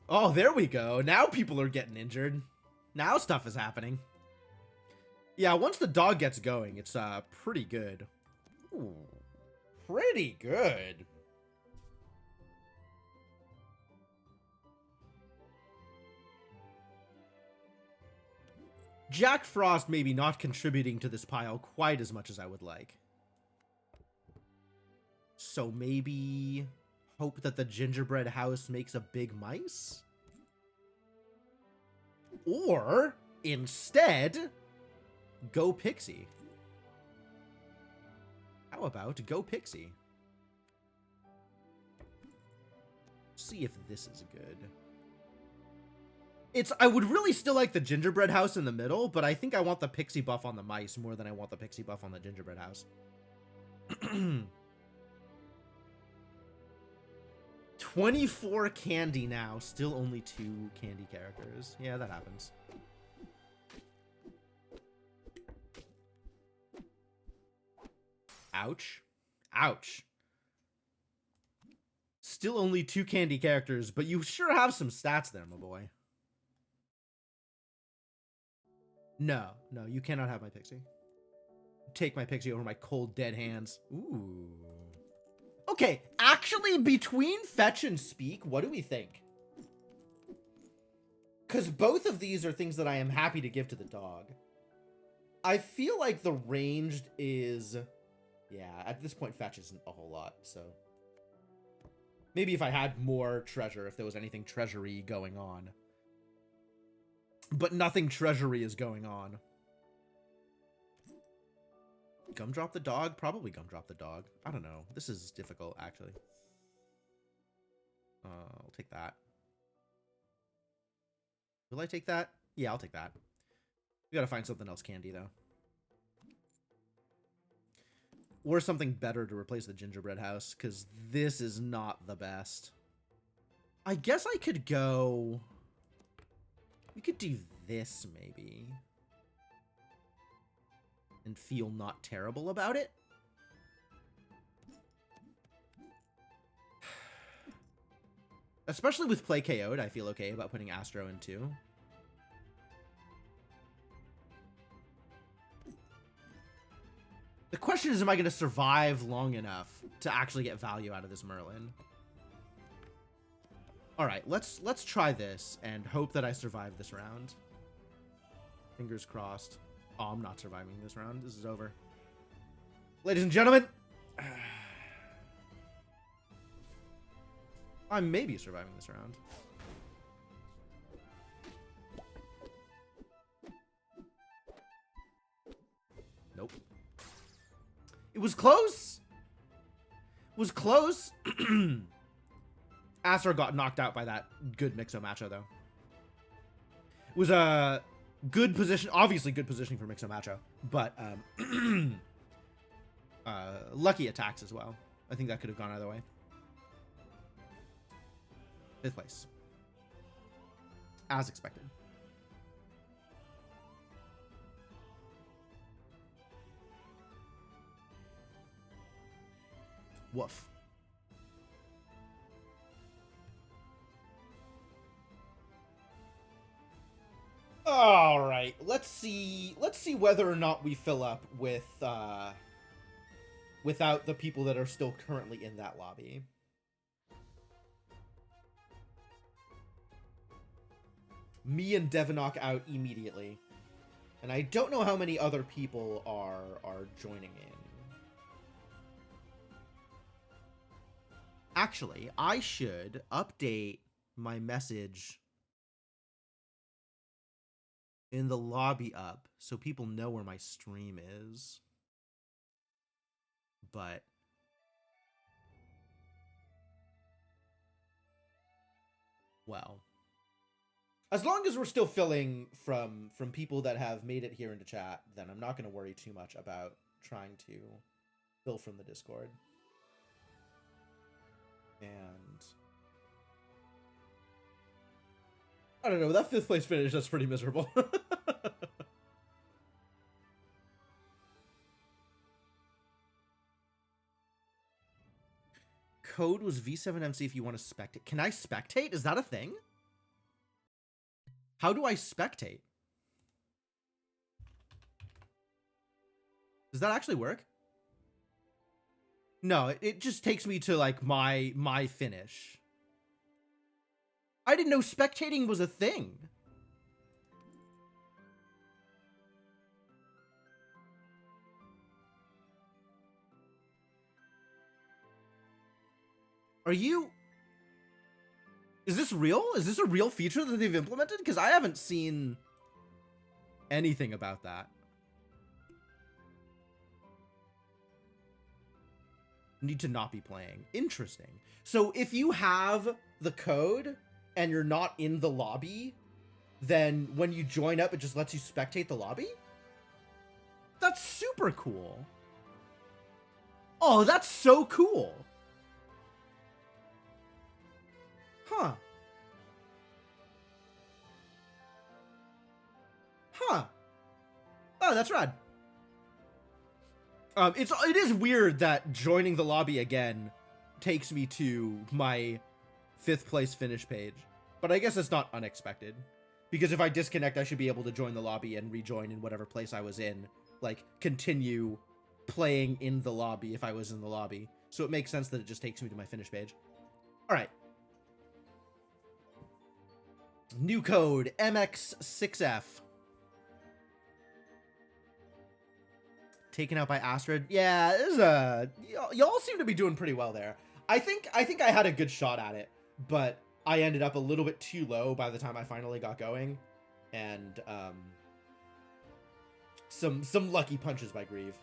Speaker 1: Oh, there we go. Now people are getting injured. Now stuff is happening. Yeah, once the dog gets going, it's pretty good. Ooh, pretty good. Jack Frost maybe not contributing to this pile quite as much as I would like. So maybe hope that the gingerbread house makes a big mice? Or, instead, go Pixie. How about go Pixie? See if this is good. I would really still like the gingerbread house in the middle, but I think I want the Pixie buff on the mice more than I want the Pixie buff on the gingerbread house. 24 candy now, still only 2 candy characters. Yeah, that happens. Ouch. Ouch. Still only 2 candy characters, but you sure have some stats there, my boy. No, no, you cannot have my Pixie. Take my Pixie over my cold, dead hands. Ooh. Okay, actually, between Fetch and Speak, what do we think? Because both of these are things that I am happy to give to the dog. I feel like the ranged is... Yeah, at this point, Fetch isn't a whole lot, so... Maybe if I had more treasure, if there was anything treasury going on. But nothing treasury is going on. Gumdrop the dog? Probably Gumdrop the dog. I don't know. This is difficult, actually. I'll take that. Will I take that? Yeah, I'll take that. We gotta find something else candy, though. Or something better to replace the gingerbread house, because this is not the best. I guess I could go... We could do this, maybe. And feel not terrible about it. Especially with Play KO'd, I feel okay about putting Astro in too. The question is, am I going to survive long enough to actually get value out of this Merlin? Alright, let's try this and hope that I survive this round. Fingers crossed. Oh, I'm not surviving this round. This is over. Ladies and gentlemen, I may be surviving this round. Nope. It was close. It was close. Astro got knocked out by that good Mixo-Macho, though. It was a good position, obviously good positioning for Mixo-Macho, but lucky attacks as well. I think that could have gone either way. 5th place. As expected. Woof. All right, let's see whether or not we fill up with without the people that are still currently in that lobby. Me and Devonok out immediately. And I don't know how many other people are joining in. Actually, I should update my message in the lobby up so people know where my stream is. But well, as long as we're still filling from people that have made it here into chat, then I'm not going to worry too much about trying to fill from the Discord. And I don't know, that 5th place finish, that's pretty miserable. Code was V7MC if you want to spectate. Can I spectate? Is that a thing? How do I spectate? Does that actually work? No, it just takes me to like my finish. I didn't know spectating was a thing. Are you... Is this real? Is this a real feature that they've implemented? Because I haven't seen anything about that. Need to not be playing. Interesting. So if you have the code and you're not in the lobby, then when you join up, it just lets you spectate the lobby? That's super cool. Oh, that's so cool. Huh. Huh. Oh, that's rad. It is weird that joining the lobby again takes me to my 5th place finish page, but I guess it's not unexpected, because if I disconnect, I should be able to join the lobby and rejoin in whatever place I was in, like continue playing in the lobby if I was in the lobby. So it makes sense that it just takes me to my finish page. All right. New code MX6F. Taken out by Astrid. Yeah, this is y'all seem to be doing pretty well there. I think I had a good shot at it, but I ended up a little bit too low by the time I finally got going, and some lucky punches by Grieve.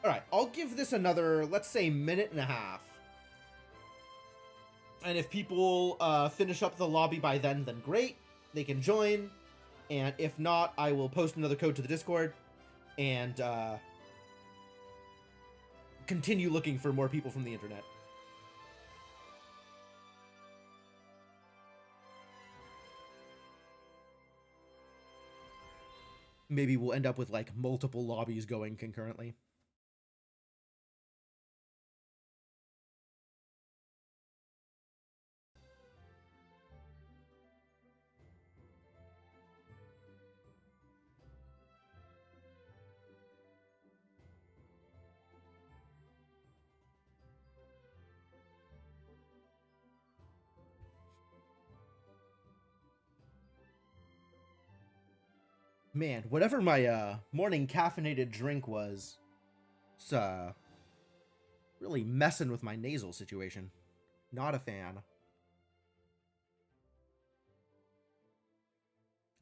Speaker 1: All right, I'll give this another, let's say, minute and a half. And if people finish up the lobby by then great. They can join. And if not, I will post another code to the Discord and continue looking for more people from the internet. Maybe we'll end up with like multiple lobbies going concurrently. Man, whatever my morning caffeinated drink was, it's really messing with my nasal situation. Not a fan.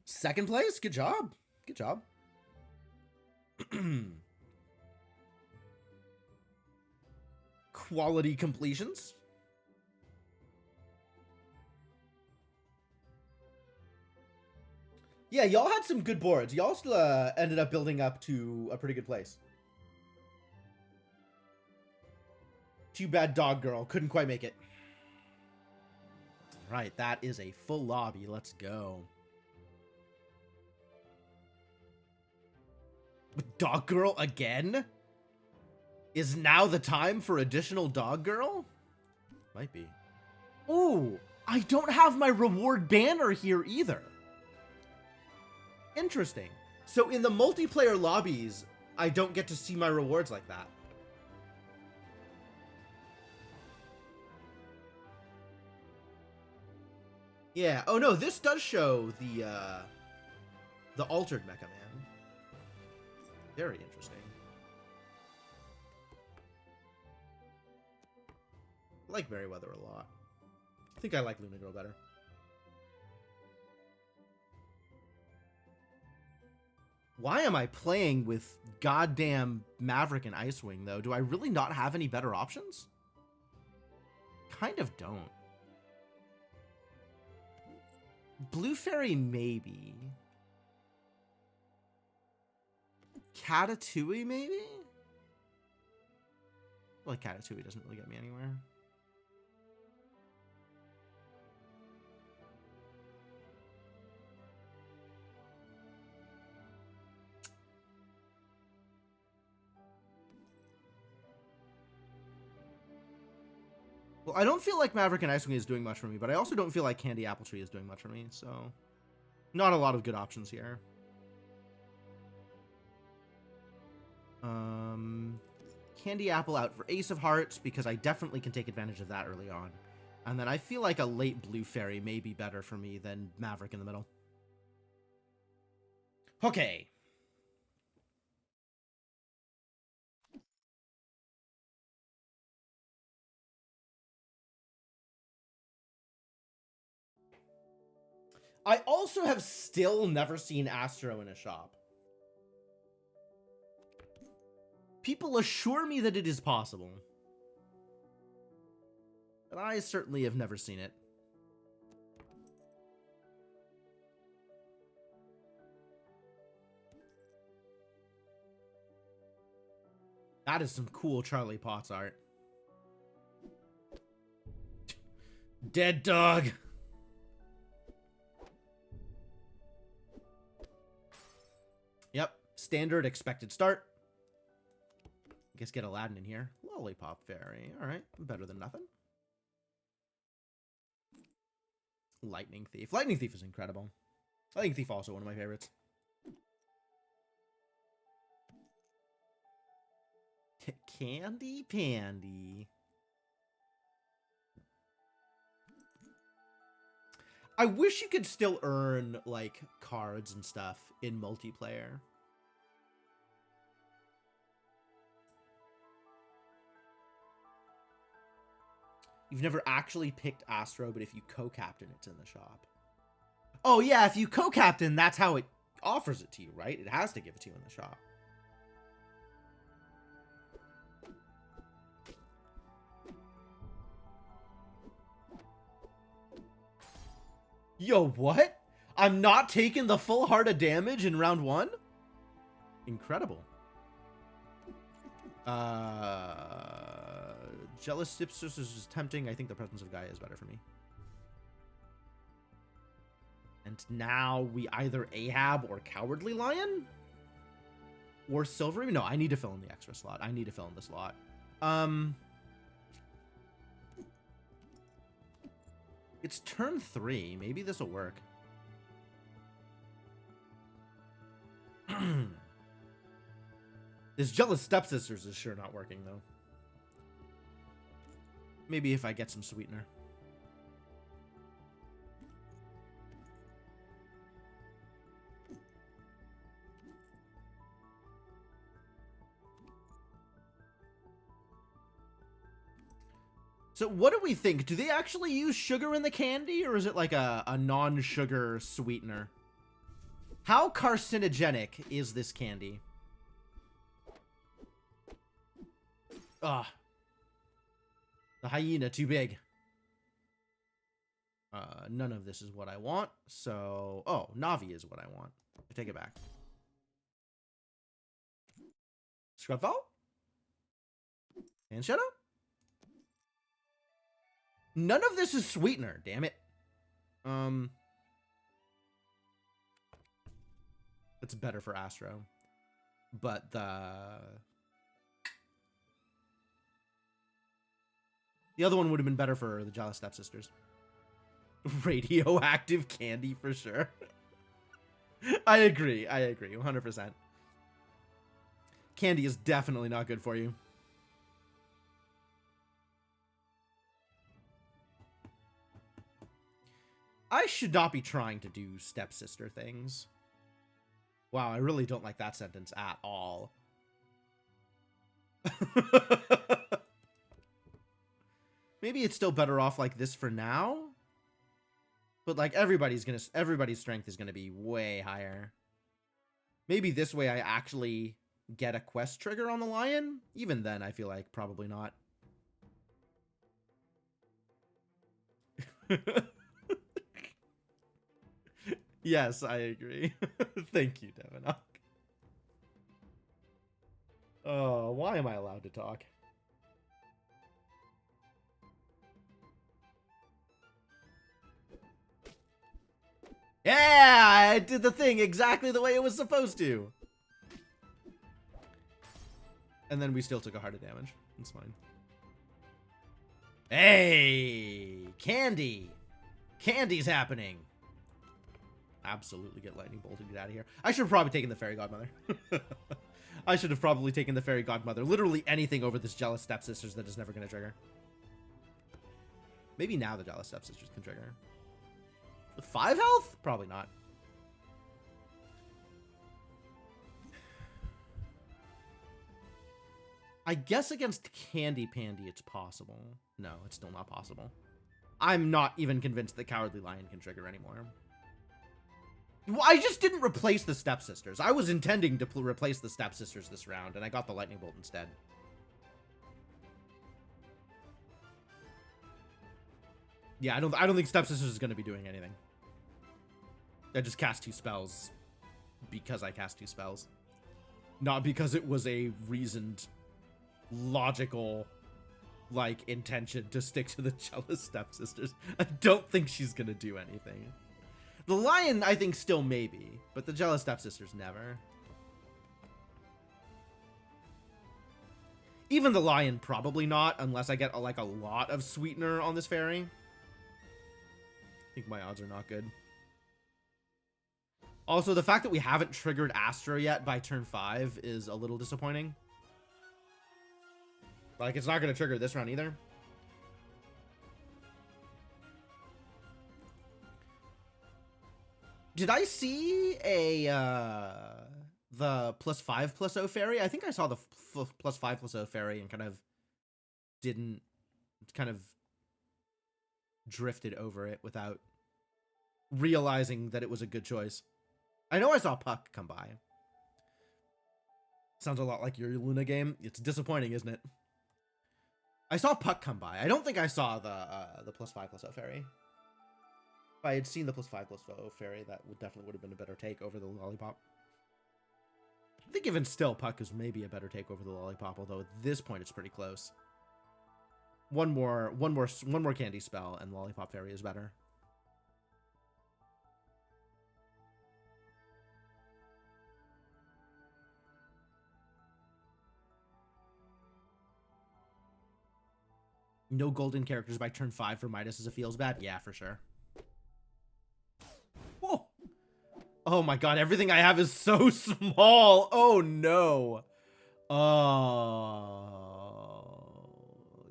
Speaker 1: 2nd place? Good job. Good job. Quality completions. Yeah, y'all had some good boards. Y'all still ended up building up to a pretty good place. Too bad Dog Girl couldn't quite make it. Right, that is a full lobby. Let's go. Dog Girl again? Is now the time for additional Dog Girl? Might be. Ooh, I don't have my reward banner here either. Interesting. So in the multiplayer lobbies, I don't get to see my rewards like that. Yeah. Oh no, this does show the altered Mecha Man. Very interesting. I like Merryweather a lot. I think I like Luna Girl better. Why am I playing with goddamn Maverick and Icewing, though? Do I really not have any better options? Kind of don't. Blue Fairy, maybe. Catatouille, maybe? Well, Catatouille doesn't really get me anywhere. Well, I don't feel like Maverick and Icewing is doing much for me, but I also don't feel like Candy Apple Tree is doing much for me, so... Not a lot of good options here. Candy Apple out for Ace of Hearts, because I definitely can take advantage of that early on. And then I feel like a late Blue Fairy may be better for me than Maverick in the middle. Okay. I also have still never seen Astro in a shop. People assure me that it is possible. But I certainly have never seen it. That is some cool Charlie Potts art. Dead dog. Yep. Standard expected start. I guess get Aladdin in here. Lollipop Fairy. Alright. Better than nothing. Lightning Thief. Lightning Thief is incredible. Lightning Thief also one of my favorites. Candy Pandy. I wish you could still earn, like, cards and stuff in multiplayer. You've never actually picked Astro, but if you co-captain, it's in the shop. Oh, yeah, if you co-captain, that's how it offers it to you, right? It has to give it to you in the shop. Yo, what? I'm not taking the full heart of damage in round one? Incredible. Jealous Stipsters is tempting. I think the Presence of Gaia is better for me. And now we either Ahab or Cowardly Lion? Or Silvery? No, I need to fill in the extra slot. I need to fill in the slot. It's turn 3. Maybe this will work. This Jealous Stepsisters is sure not working, though. Maybe if I get some sweetener. So what do we think? Do they actually use sugar in the candy, or is it like a non-sugar sweetener? How carcinogenic is this candy? Ugh. The hyena, too big. None of this is what I want, so... Oh, Navi is what I want. I take it back. Scrubfall? And Shadow? None of this is sweetener, damn it. It's better for Astro. But the other one would have been better for the Jealous Stepsisters. Radioactive candy for sure. I agree, 100%. Candy is definitely not good for you. I should not be trying to do stepsister things. Wow, I really don't like that sentence at all. Maybe it's still better off like this for now. But like everybody's strength is gonna be way higher. Maybe this way I actually get a quest trigger on the lion. Even then, I feel like probably not. Yes, I agree. Thank you, Devinok. Oh, why am I allowed to talk? Yeah, I did the thing exactly the way it was supposed to. And then we still took a heart of damage. It's fine. Hey, candy. Candy's happening. Absolutely get lightning bolted. Get out of here. I should have probably taken the fairy godmother. I should have probably taken the fairy godmother. Literally anything over this jealous stepsisters that is never going to trigger. Maybe now the jealous stepsisters can trigger. With 5 health? Probably not. I guess against Candy Pandy it's possible. No, it's still not possible. I'm not even convinced that Cowardly Lion can trigger anymore. Well, I just didn't replace the stepsisters. I was intending to replace the stepsisters this round, and I got the lightning bolt instead. Yeah, I don't think stepsisters is going to be doing anything. I just cast 2 spells because I cast 2 spells, not because it was a reasoned, logical, like, intention to stick to the jealous stepsisters. I don't think she's going to do anything. The lion, I think, still maybe, but the jealous stepsisters never. Even the lion, probably not, unless I get like a lot of sweetener on this fairy. I think my odds are not good. Also, the fact that we haven't triggered Astro yet by turn 5 is a little disappointing. Like, it's not going to trigger this round either. Did I see the +5/+0 fairy? I think I saw the +5/+0 fairy and kind of drifted over it without realizing that it was a good choice. I know I saw Puck come by. Sounds a lot like your Luna game. It's disappointing, isn't it? I saw Puck come by. I don't think I saw the +5/+0 fairy. If I had seen the +5/+0 fairy, that definitely would have been a better take over the lollipop. I think even still, Puck is maybe a better take over the lollipop, although at this point it's pretty close. One more candy spell and lollipop fairy is better. No golden characters by turn 5 for Midas as it feels bad. Yeah, for sure. Whoa. Oh my god, everything I have is so small. Oh no. Oh.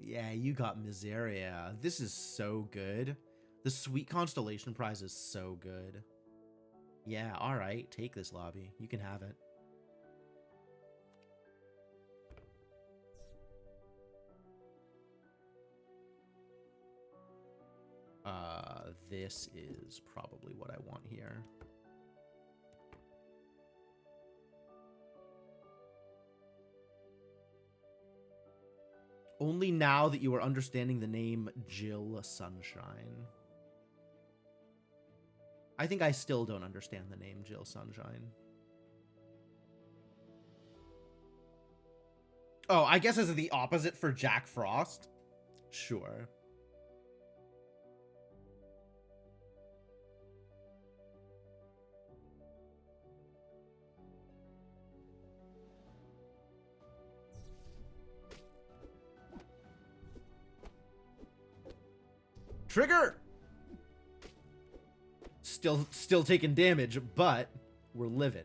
Speaker 1: Yeah, you got Miseria. This is so good. The Sweet Constellation prize is so good. Yeah, alright. Take this lobby. You can have it. This is probably what I want here. Only now that you are understanding the name Jill Sunshine. I think I still don't understand the name Jill Sunshine. Oh, I guess as the opposite for Jack Frost? Sure. Trigger! Still taking damage, but we're living.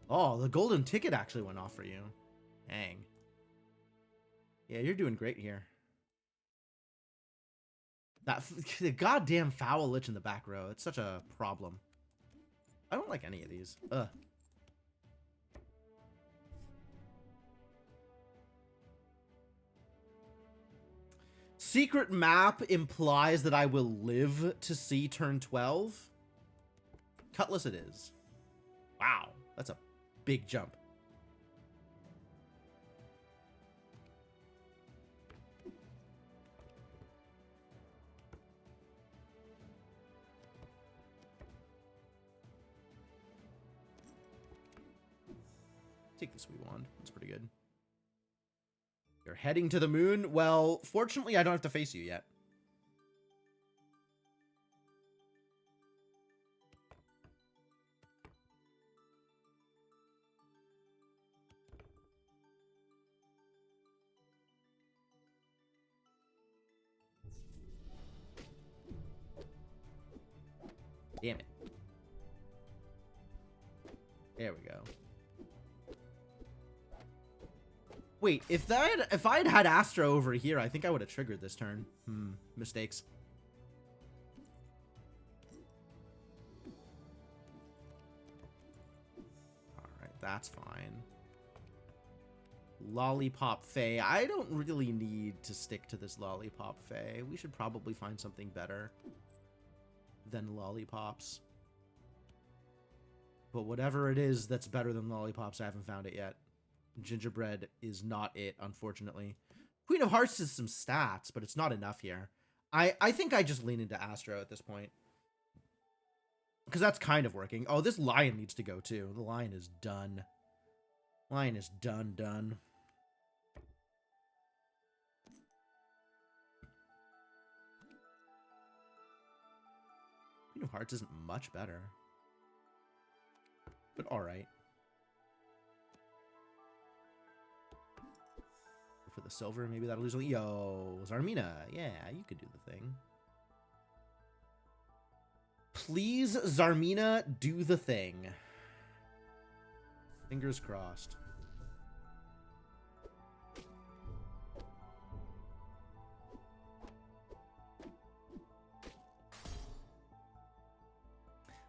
Speaker 1: Oh, the golden ticket actually went off for you. Dang. Yeah, you're doing great here. That the goddamn foul lich in the back row. It's such a problem. I don't like any of these. Ugh. Secret map implies that I will live to see turn 12. Cutlass it is. Wow, that's a big jump. Take the sweet wand. That's pretty good. You're heading to the moon? Well, fortunately, I don't have to face you yet. Damn it. There we go. Wait, if I'd had Astro over here, I think I would have triggered this turn. Mistakes. Alright, that's fine. Lollipop Fae. I don't really need to stick to this Lollipop Fae. We should probably find something better than lollipops. But whatever it is that's better than lollipops, I haven't found it yet. Gingerbread is not it, unfortunately. Queen of Hearts is some stats, but it's not enough here. I think I just lean into Astro at this point. Because that's kind of working. Oh, this lion needs to go too. The lion is done. Lion is done. Queen of Hearts isn't much better. But alright. For the silver, maybe that'll lose. Yo, Zarmina. Yeah, you could do the thing. Please, Zarmina, do the thing. Fingers crossed.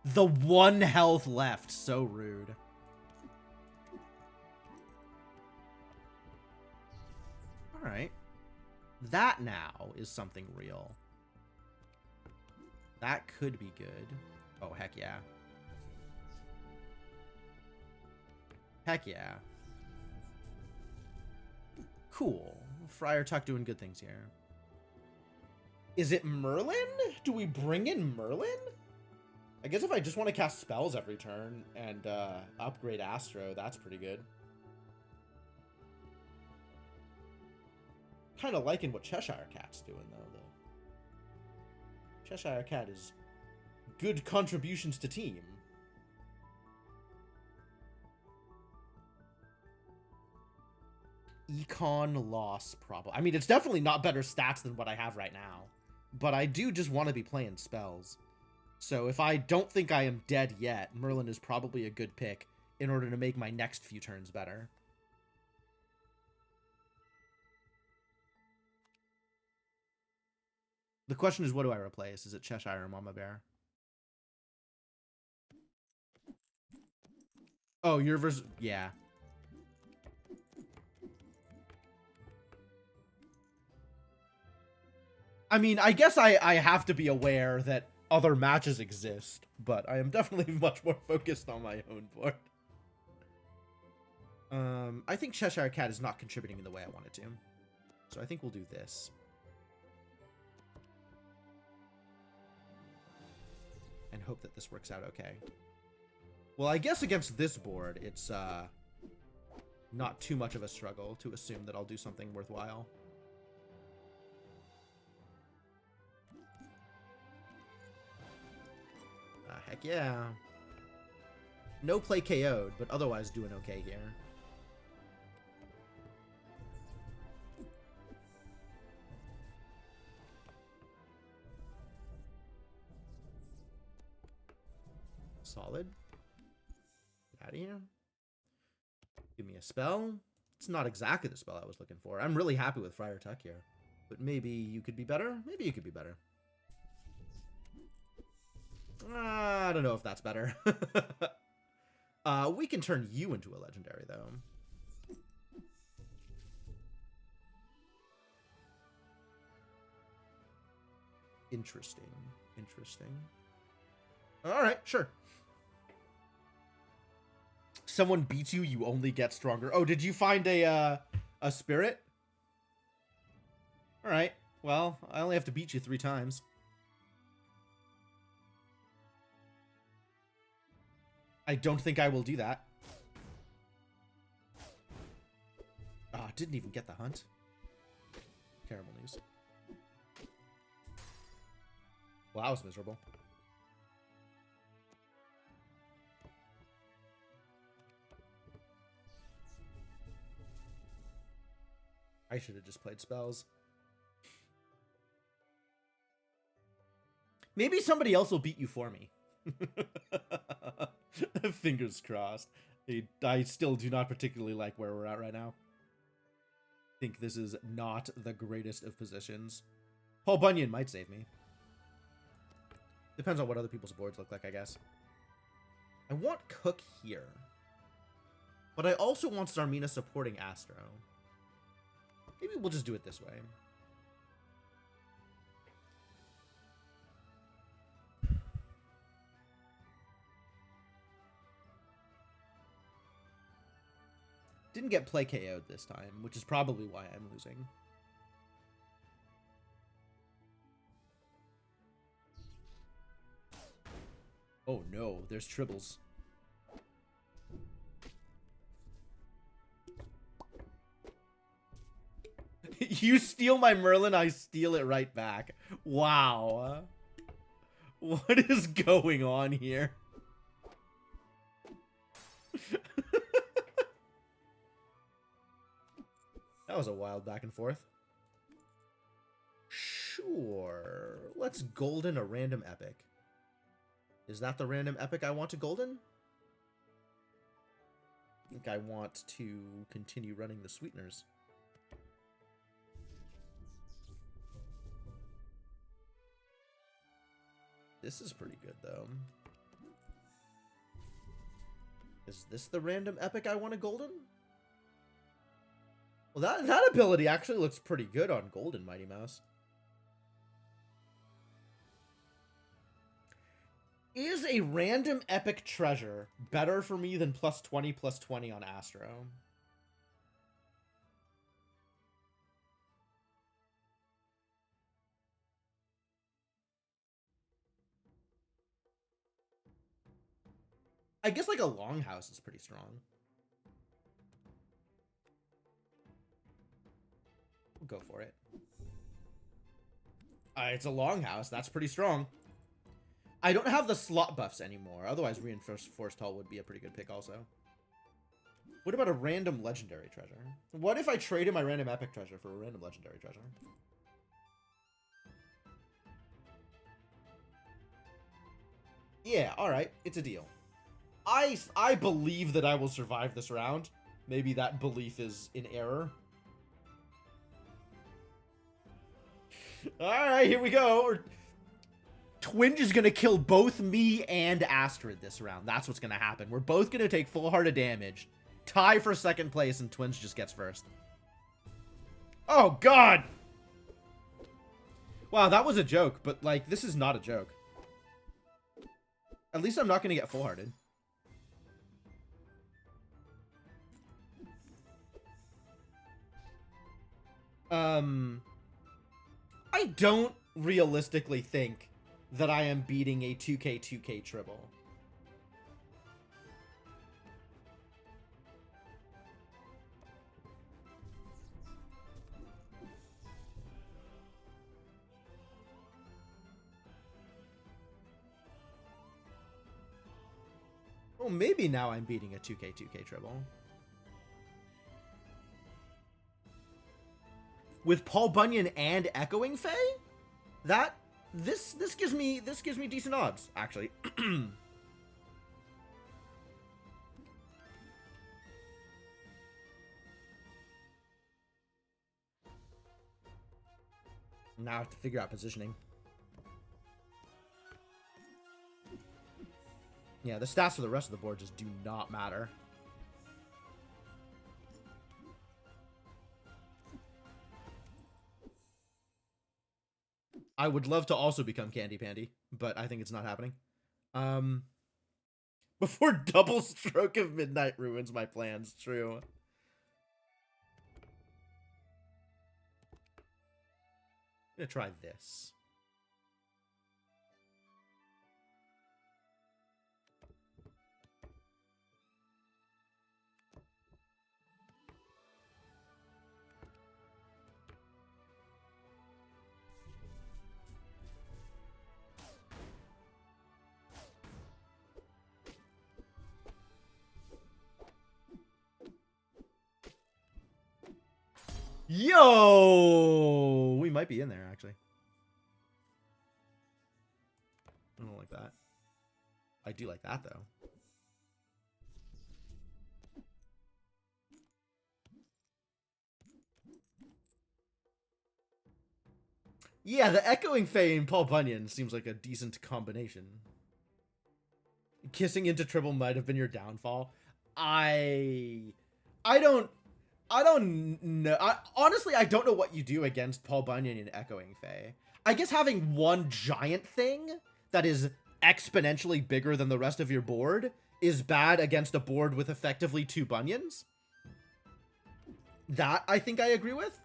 Speaker 1: The 1 health left. So rude. Alright. That now is something real. That could be good. Oh, heck yeah. Heck yeah. Cool. Friar Tuck doing good things here. Is it Merlin? Do we bring in Merlin? I guess if I just want to cast spells every turn and upgrade Astro, that's pretty good. Kind of liking what Cheshire Cat's doing, though. Cheshire Cat is good contributions to team. Econ loss problem. I mean, it's definitely not better stats than what I have right now. But I do just want to be playing spells. So if I don't think I am dead yet, Merlin is probably a good pick in order to make my next few turns better. The question is, what do I replace? Is it Cheshire or Mama Bear? Oh, your version... Yeah. I mean, I guess I have to be aware that other matches exist, but I am definitely much more focused on my own board. I think Cheshire Cat is not contributing in the way I want it to. So I think we'll do this. And hope that this works out okay. Well, I guess against this board, it's not too much of a struggle to assume that I'll do something worthwhile. Heck yeah. No play KO'd, but otherwise doing okay here. Solid. Get out of here. Give me a spell. It's not exactly the spell I was looking for. I'm really happy with Friar Tuck here. But maybe you could be better? Maybe you could be better. I don't know if that's better. We can turn you into a legendary, though. Interesting. Interesting. All right, sure. Someone beats you, you only get stronger. Oh, did you find a spirit? All right. Well, I only have to beat you 3 times. I don't think I will do that. Ah, oh, didn't even get the hunt. Terrible news. Well, that was miserable. I should have just played spells. Maybe somebody else will beat you for me. Fingers crossed. I still do not particularly like where we're at right now. I think this is not the greatest of positions. Paul Bunyan might save me. Depends on what other people's boards look like, I guess. I want Cook here. But I also want Zarmina supporting Astro. Maybe we'll just do it this way. Didn't get play KO'd this time, which is probably why I'm losing. Oh no, there's tribbles. You steal my Merlin, I steal it right back. Wow. What is going on here? That was a wild back and forth. Sure. Let's golden a random epic. Is that the random epic I want to golden? I think I want to continue running the sweeteners. This is pretty good, though. Is this the random epic I want to golden? Well, that ability actually looks pretty good on Golden Mighty Mouse. Is a random epic treasure better for me than +20/+20 on Astro? I guess like a Longhouse is pretty strong. We'll go for it. It's a Longhouse. That's pretty strong. I don't have the slot buffs anymore. Otherwise, Reinforced Force Hull would be a pretty good pick also. What about a random legendary treasure? What if I traded my random epic treasure for a random legendary treasure? Yeah, alright. It's a deal. I believe that I will survive this round. Maybe that belief is in error. Alright, here we go. Twinge is going to kill both me and Astrid this round. That's what's going to happen. We're both going to take full heart of damage. Tie for second place, and Twinge just gets first. Oh, God! Wow, that was a joke, but, like, this is not a joke. At least I'm not going to get full-hearted. I don't realistically think that I am beating a 2k triple. Well, maybe now I'm beating a 2k triple. With Paul Bunyan and Echoing Fae? This gives me decent odds, actually. Now I have to figure out positioning. Yeah, the stats for the rest of the board just do not matter. I would love to also become Candy Pandy, but I think it's not happening. Before double stroke of midnight ruins my plans. True. I'm gonna try this. Yo! We might be in there, actually. I don't like that. I do like that, though. Yeah, the Echoing Fae and Paul Bunyan seems like a decent combination. Kissing into Tribble might have been your downfall. I don't know. Honestly, I don't know what you do against Paul Bunyan and Echoing Fae. I guess having one giant thing that is exponentially bigger than the rest of your board is bad against a board with effectively 2 Bunyans. That, I think I agree with.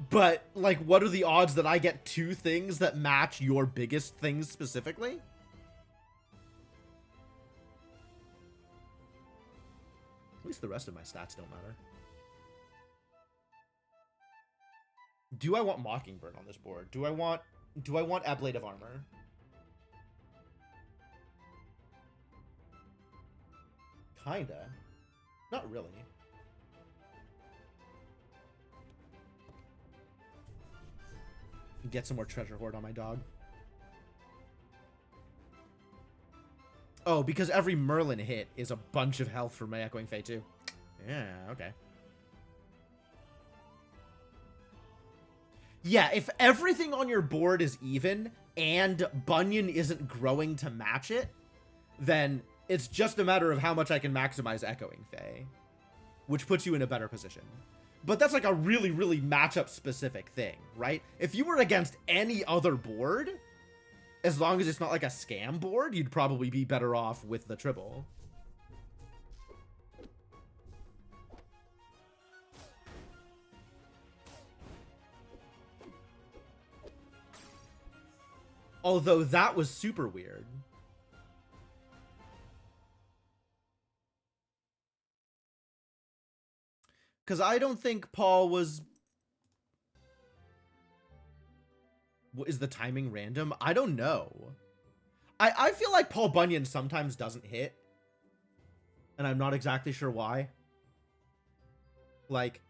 Speaker 1: But, like, what are the odds that I get 2 things that match your biggest things specifically? At least the rest of my stats don't matter. Do I want Mockingbird on this board? Do I want Ablade of Armor? Kinda. Not really. Get some more Treasure Hoard on my dog. Oh, because every Merlin hit is a bunch of health for my Echoing Fae too. Yeah, okay. Yeah, if everything on your board is even and Bunyan isn't growing to match it, then it's just a matter of how much I can maximize Echoing Fae, which puts you in a better position. But that's like a really, really matchup specific thing, right? If you were against any other board, as long as it's not like a scam board, you'd probably be better off with the Tribble. Although that was super weird. Because I don't think Paul was... Is the timing random? I don't know. I feel like Paul Bunyan sometimes doesn't hit. And I'm not exactly sure why. Like,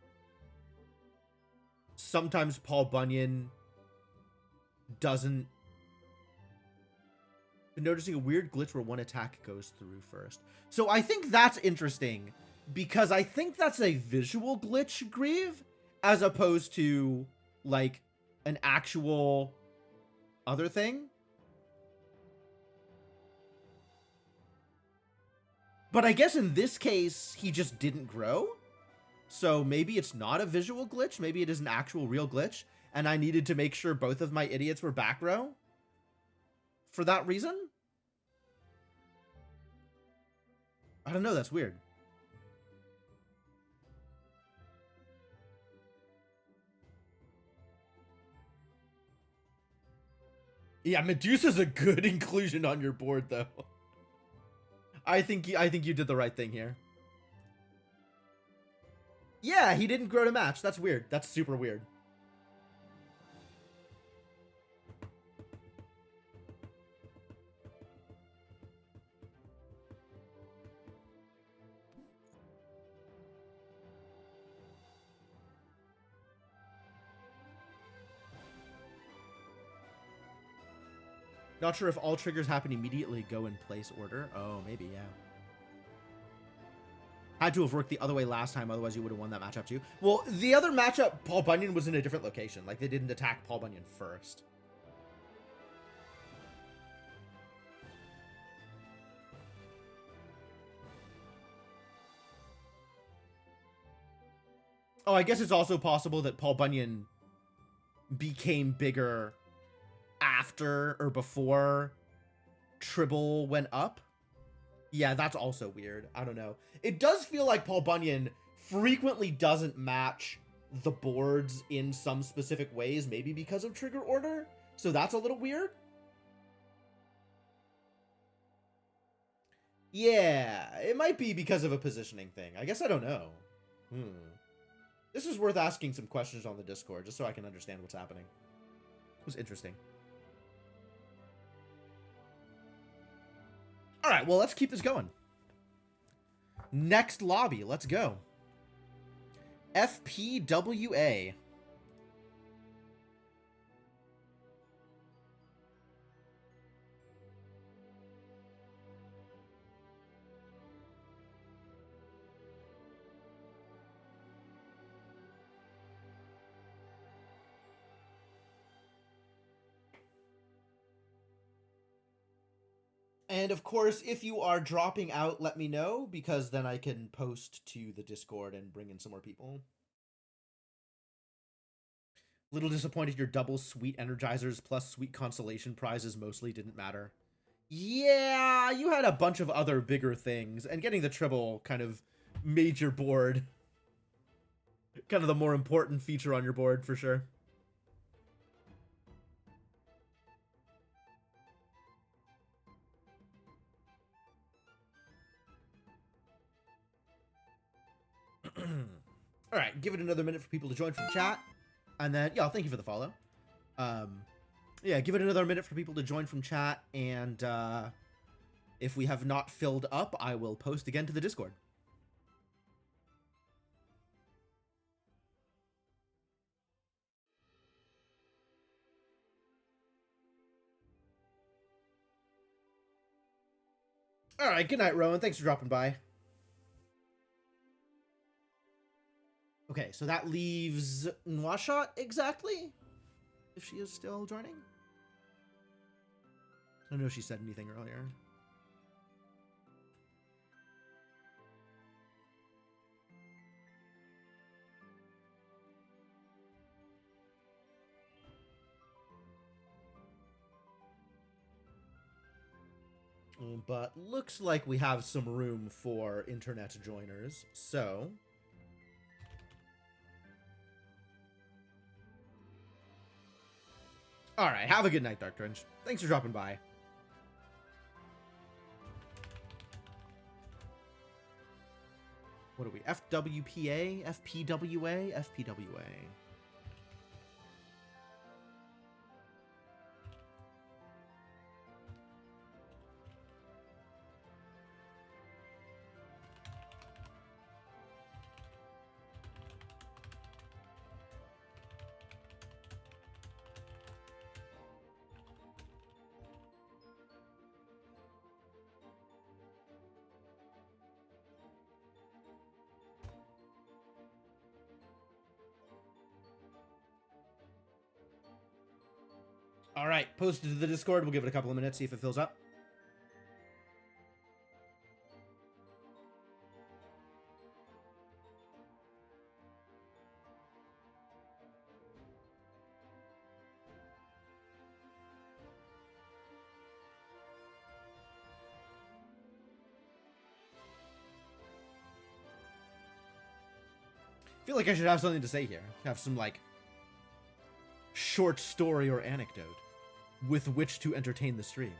Speaker 1: sometimes Paul Bunyan doesn't... Been noticing a weird glitch where one attack goes through first. So I think that's interesting. Because I think that's a visual glitch, Grieve, as opposed to, like, an actual other thing. But I guess in this case, he just didn't grow. So maybe it's not a visual glitch. Maybe it is an actual real glitch. And I needed to make sure both of my idiots were back row for that reason. I don't know. That's weird. Yeah, Medusa's a good inclusion on your board, though. I think you did the right thing here. Yeah, he didn't grow to match. That's weird. That's super weird. Not sure if all triggers happen immediately go in place order. Oh, maybe, yeah. Had to have worked the other way last time, otherwise you would have won that matchup too. Well, the other matchup, Paul Bunyan was in a different location. Like, they didn't attack Paul Bunyan first. Oh, I guess it's also possible that Paul Bunyan became bigger after or before Tribble went up. Yeah, that's also weird. I don't know. It does feel like Paul Bunyan frequently doesn't match the boards in some specific ways, maybe because of trigger order. So that's a little weird. Yeah, it might be because of a positioning thing. I guess I don't know. This is worth asking some questions on the Discord, just so I can understand what's happening. It was interesting. All right, well, let's keep this going. Next lobby, let's go. FPWA. And of course, if you are dropping out, let me know, because then I can post to the Discord and bring in some more people. Little disappointed your double sweet energizers plus sweet consolation prizes mostly didn't matter. Yeah, you had a bunch of other bigger things, and getting the Tribble kind of made your board kind of the more important feature on your board for sure. All right, give it another minute for people to join from chat, and then yeah, thank you for the follow. Yeah, give it another minute for people to join from chat, and if we have not filled up, I will post again to the Discord. All right, good night, Rowan. Thanks for dropping by. Okay, so that leaves Nwashot exactly, if she is still joining. I don't know if she said anything earlier. But looks like we have some room for internet joiners, so... Alright, have a good night, Dark Trench. Thanks for dropping by. What are we? FWPA? FPWA? FPWA. All right, posted to the Discord. We'll give it a couple of minutes, see if it fills up. I feel like I should have something to say here. Have some, like, short story or anecdote with which to entertain the stream.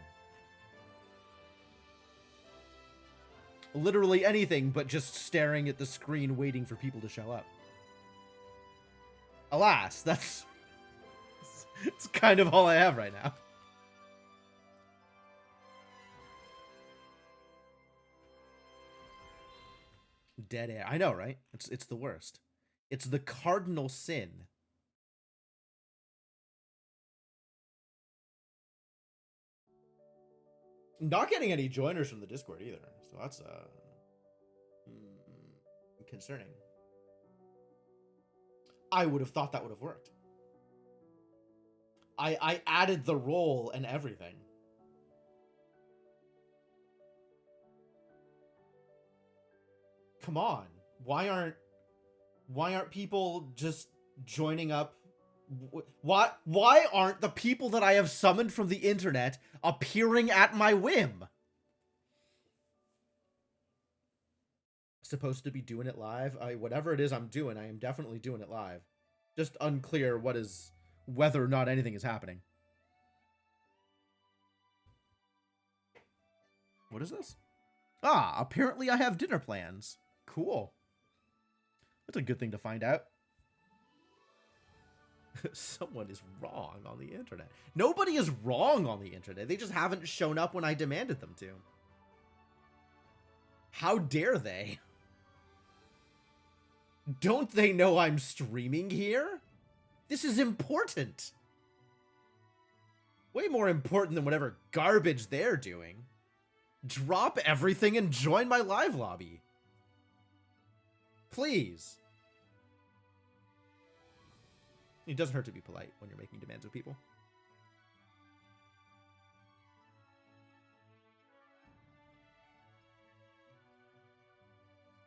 Speaker 1: Literally anything but just staring at the screen waiting for people to show up. Alas, that's... it's kind of all I have right now. Dead air. I know, right? It's the worst. It's the cardinal sin. Not getting any joiners from the Discord either. So that's concerning. I would have thought that would have worked. I added the role and everything. Come on. Why aren't people just joining up? Why aren't the people that I have summoned from the internet appearing at my whim? Supposed to be doing it live. Whatever it is I'm doing, I am definitely doing it live. Just unclear whether or not anything is happening. What is this? Ah, apparently I have dinner plans. Cool. That's a good thing to find out. Someone is wrong on the internet. Nobody is wrong on the internet. They just haven't shown up when I demanded them to. How dare they? Don't they know I'm streaming here? This is important. Way more important than whatever garbage they're doing. Drop everything and join my live lobby. Please. It doesn't hurt to be polite when you're making demands of people.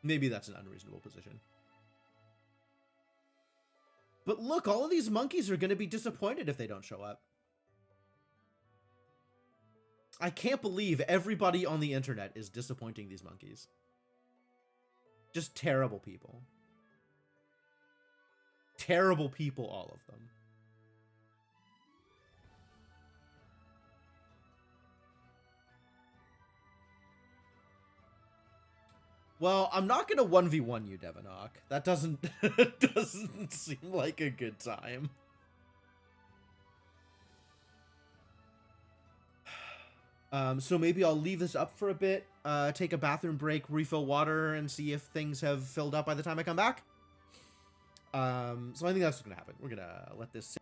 Speaker 1: Maybe that's an unreasonable position. But look, all of these monkeys are going to be disappointed if they don't show up. I can't believe everybody on the internet is disappointing these monkeys. Just terrible people. Terrible people, all of them. Well, I'm not gonna 1v1 you, Devanok. That doesn't doesn't seem like a good time. So maybe I'll leave this up for a bit, take a bathroom break, refill water, and see if things have filled up by the time I come back. So I think that's what's gonna happen. We're gonna let this sit.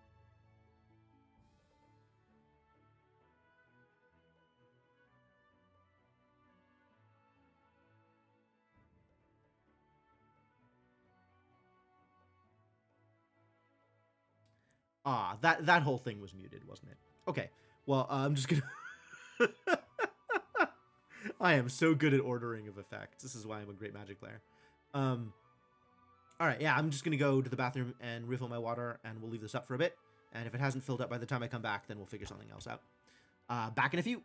Speaker 1: Ah, that whole thing was muted, wasn't it? Okay, well, I'm just gonna... I am so good at ordering of effects. This is why I'm a great Magic player. Alright, yeah, I'm just gonna go to the bathroom and refill my water, and we'll leave this up for a bit. And if it hasn't filled up by the time I come back, then we'll figure something else out. Back in a few.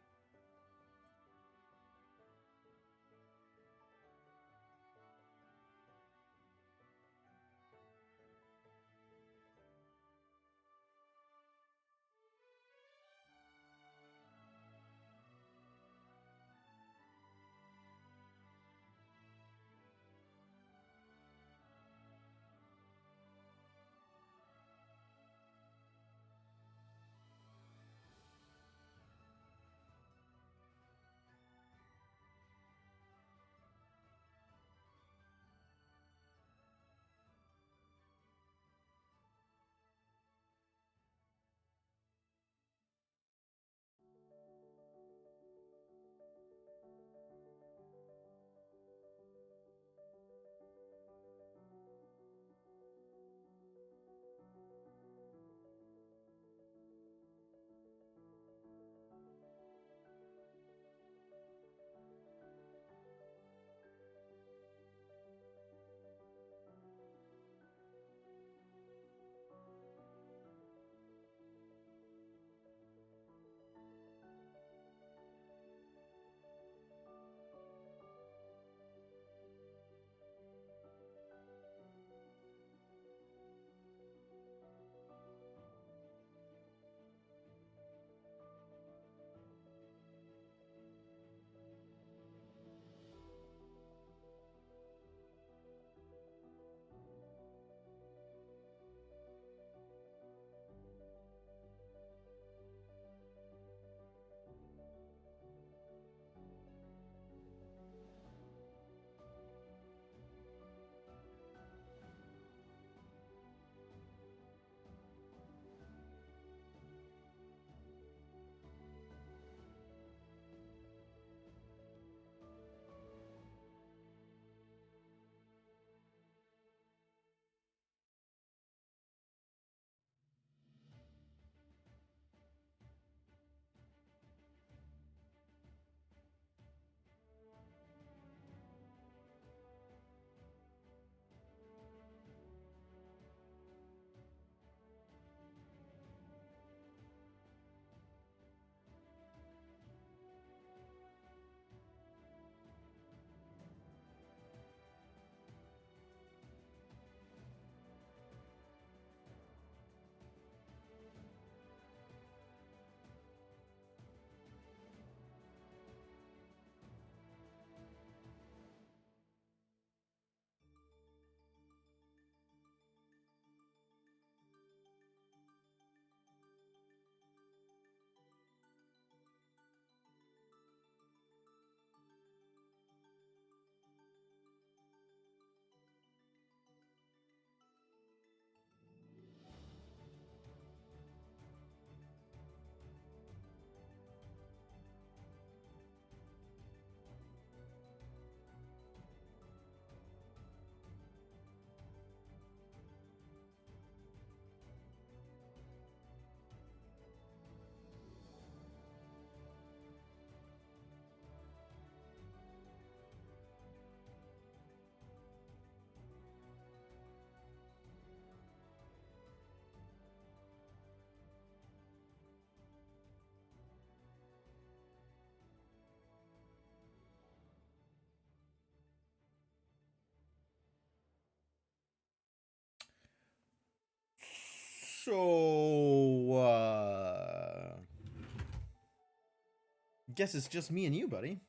Speaker 1: So, guess it's just me and you, buddy.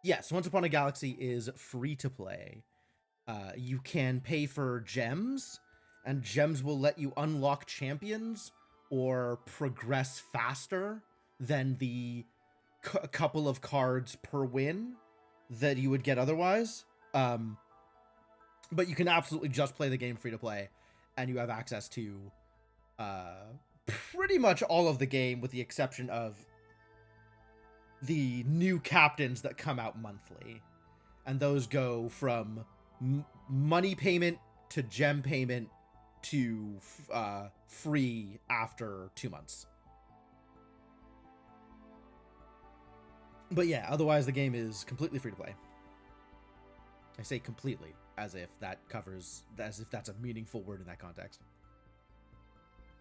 Speaker 1: Yes, Once Upon a Galaxy is free to play. You can pay for gems, and gems will let you unlock champions or progress faster than the couple of cards per win that you would get otherwise. But you can absolutely just play the game free to play, and you have access to pretty much all of the game with the exception of the new captains that come out monthly. And those go from money payment to gem payment to free after 2 months. But yeah, otherwise the game is completely free to play. I say completely, as if that's a meaningful word in that context.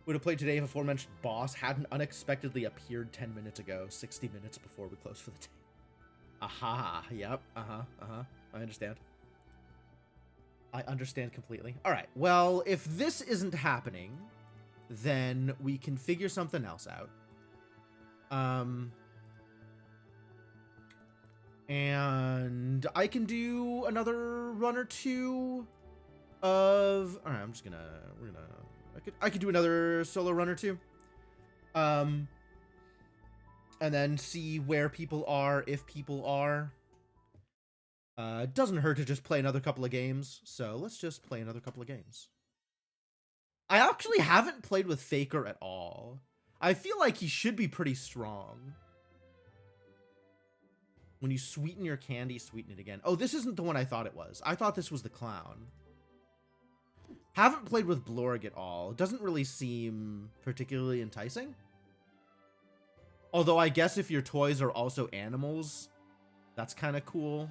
Speaker 1: Would have played today if aforementioned boss hadn't unexpectedly appeared 10 minutes ago, 60 minutes before we closed for the day. Aha, yep, I understand. I understand completely. All right, well, if this isn't happening, then we can figure something else out. And I can do another run or two of... All right, I'm just gonna... I could do another solo run or two. And then see where people are, if people are. It doesn't hurt to just play another couple of games, so let's just play another couple of games. I actually haven't played with Faker at all. I feel like he should be pretty strong. When you sweeten your candy, sweeten it again. Oh, this isn't the one I thought it was. I thought this was the clown. Haven't played with Blorg at all. It doesn't really seem particularly enticing. Although I guess if your toys are also animals, that's kind of cool.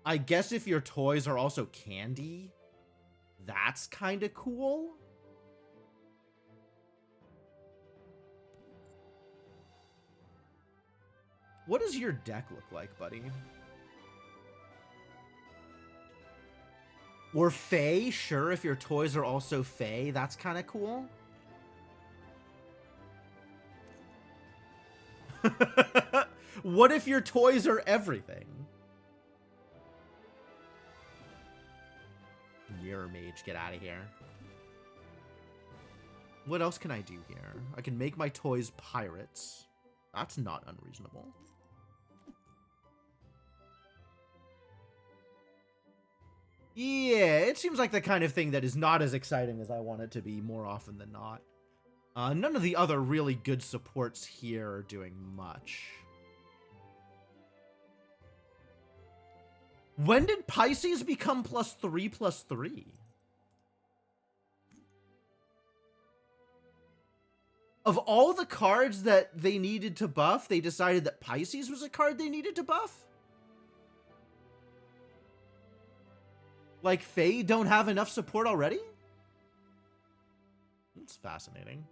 Speaker 1: I guess if your toys are also candy, that's kind of cool. What does your deck look like, buddy? Or Fae? Sure, if your toys are also Fae, that's kind of cool. What if your toys are everything? Mirror Mage, get out of here. What else can I do here? I can make my toys pirates. That's not unreasonable. Yeah, it seems like the kind of thing that is not as exciting as I want it to be more often than not. None of the other really good supports here are doing much. When did Pisces become +3/+3? Of all the cards that they needed to buff, they decided that Pisces was a card they needed to buff? Like, Fae don't have enough support already? That's fascinating.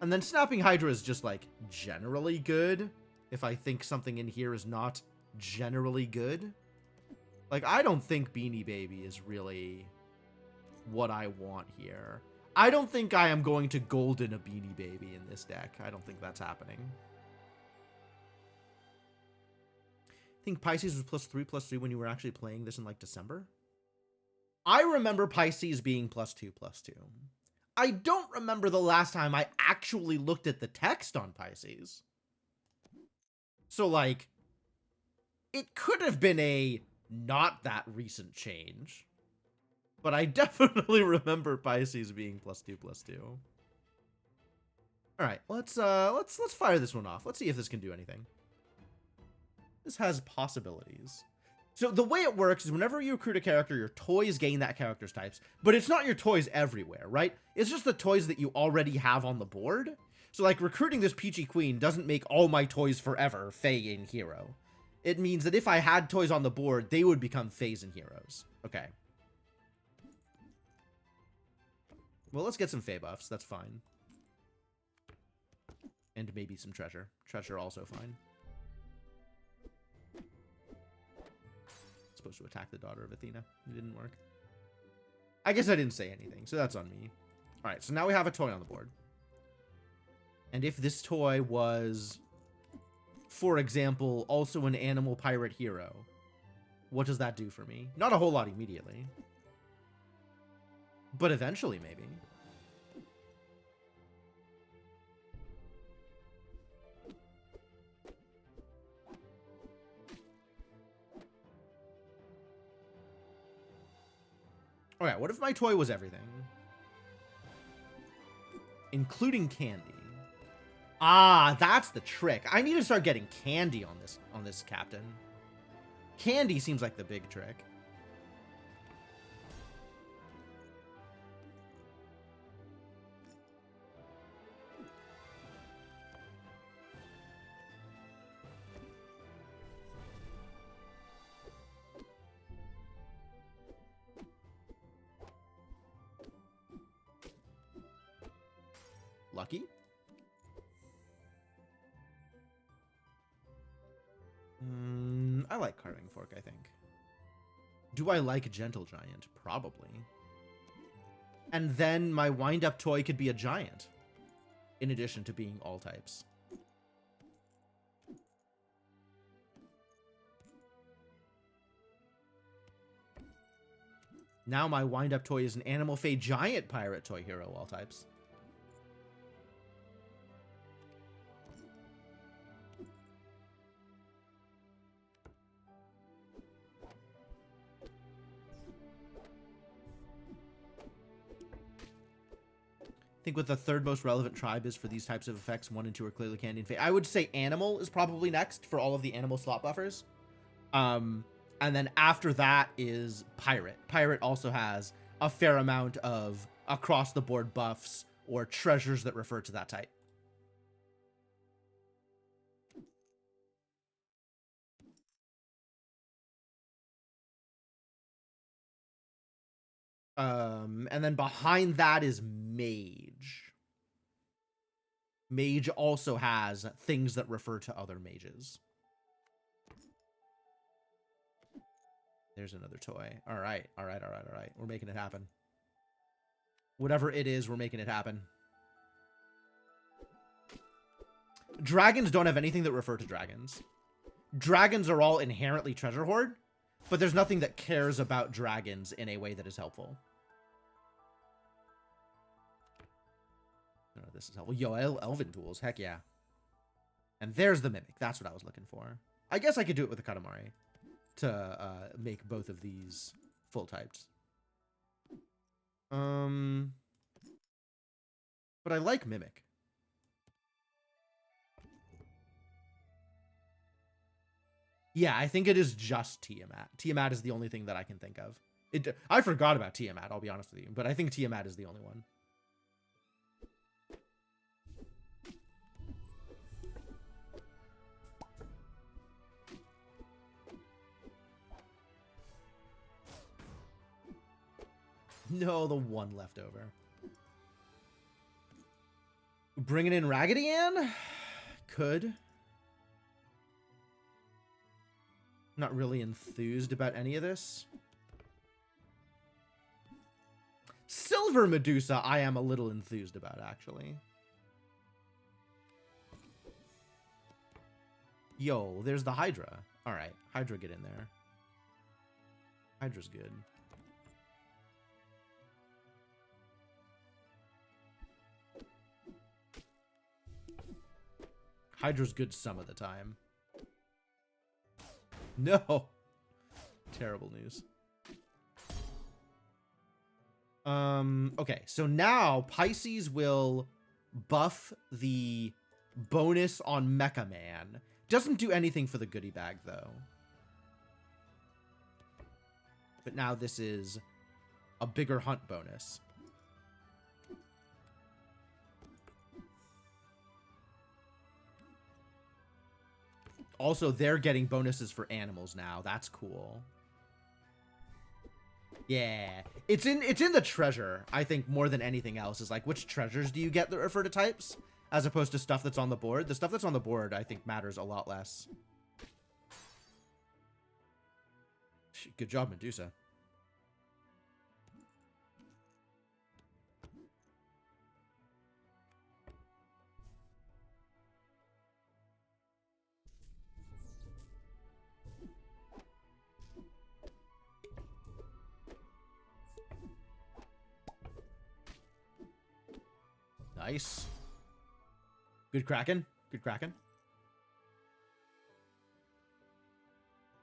Speaker 1: And then Snapping Hydra is just, like, generally good. If I think something in here is not generally good. Like, I don't think Beanie Baby is really what I want here. I don't think I am going to golden a Beanie Baby in this deck. I don't think that's happening. I think Pisces was +3/+3 when you were actually playing this in, like, December. I remember Pisces being +2/+2. I don't remember the last time I actually looked at the text on Pisces. So, like, it could have been a not that recent change. But I definitely remember Pisces being +2/+2. All right, let's fire this one off. Let's see if this can do anything. This has possibilities. So the way it works is whenever you recruit a character, your toys gain that character's types, but it's not your toys everywhere, right? It's just the toys that you already have on the board. So, like, recruiting this Peachy Queen doesn't make all my toys forever Fae and Hero. It means that if I had toys on the board, they would become Faes and Heroes. Okay. Well, let's get some Fae buffs. That's fine. And maybe some treasure. Treasure also fine. Supposed to attack the daughter of Athena. It didn't work. I guess I didn't say anything, so that's on me. All right, so now we have a toy on the board. And if this toy was, for example, also an animal pirate hero, what does that do for me? Not a whole lot immediately. But eventually, maybe. Alright, what if my toy was everything? Including candy. Ah, that's the trick. I need to start getting candy on this captain. Candy seems like the big trick. Lucky? I like Carving Fork, I think. Do I like Gentle Giant? Probably. And then my wind-up toy could be a giant, in addition to being all types. Now my wind-up toy is an Animal Fae giant pirate toy hero, all types. I think what the third most relevant tribe is for these types of effects, 1 and 2 are clearly Candy and Fae. I would say Animal is probably next for all of the animal slot buffers. And then after that is Pirate. Pirate also has a fair amount of across-the-board buffs or treasures that refer to that type. And then behind that is Mage. Mage also has things that refer to other mages. There's another toy. All right. We're making it happen. Whatever it is, we're making it happen. Dragons don't have anything that refer to dragons. Dragons are all inherently treasure hoard, but there's nothing that cares about dragons in a way that is helpful. Oh, this is helpful. Yo, Elven tools. Heck yeah. And there's the Mimic. That's what I was looking for. I guess I could do it with the Katamari to make both of these full types. But I like Mimic. Yeah, I think it is just Tiamat. Tiamat is the only thing that I can think of. I forgot about Tiamat, I'll be honest with you, but I think Tiamat is the only one. No, the one left over. Bringing in Raggedy Ann? Could. Not really enthused about any of this. Silver Medusa, I am a little enthused about, actually. Yo, there's the Hydra. All right, Hydra, get in there. Hydra's good. Hydra's good some of the time. No. Terrible news. Okay, so now Pisces will buff the bonus on Mecha Man. Doesn't do anything for the goodie bag, though. But now this is a bigger hunt bonus. Also, they're getting bonuses for animals now. That's cool. Yeah. It's in the treasure, I think, more than anything else. Is like, which treasures do you get that refer to types? As opposed to stuff that's on the board. The stuff that's on the board, I think, matters a lot less. Good job, Medusa. Nice. Good Kraken. Good Kraken.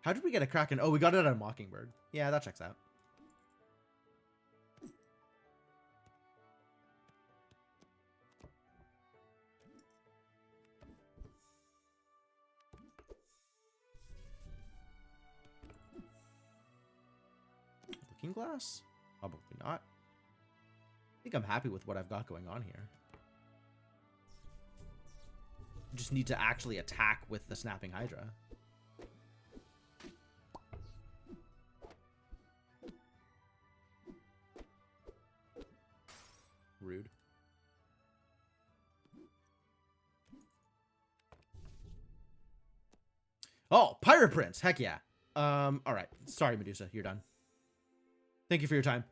Speaker 1: How did we get a Kraken? Oh, we got it on Mockingbird. Yeah, that checks out. Looking Glass? Probably not. I think I'm happy with what I've got going on here. Just need to actually attack with the Snapping Hydra. Rude. Oh, Pirate Prince. Heck yeah. All right. Sorry, Medusa. You're done. Thank you for your time.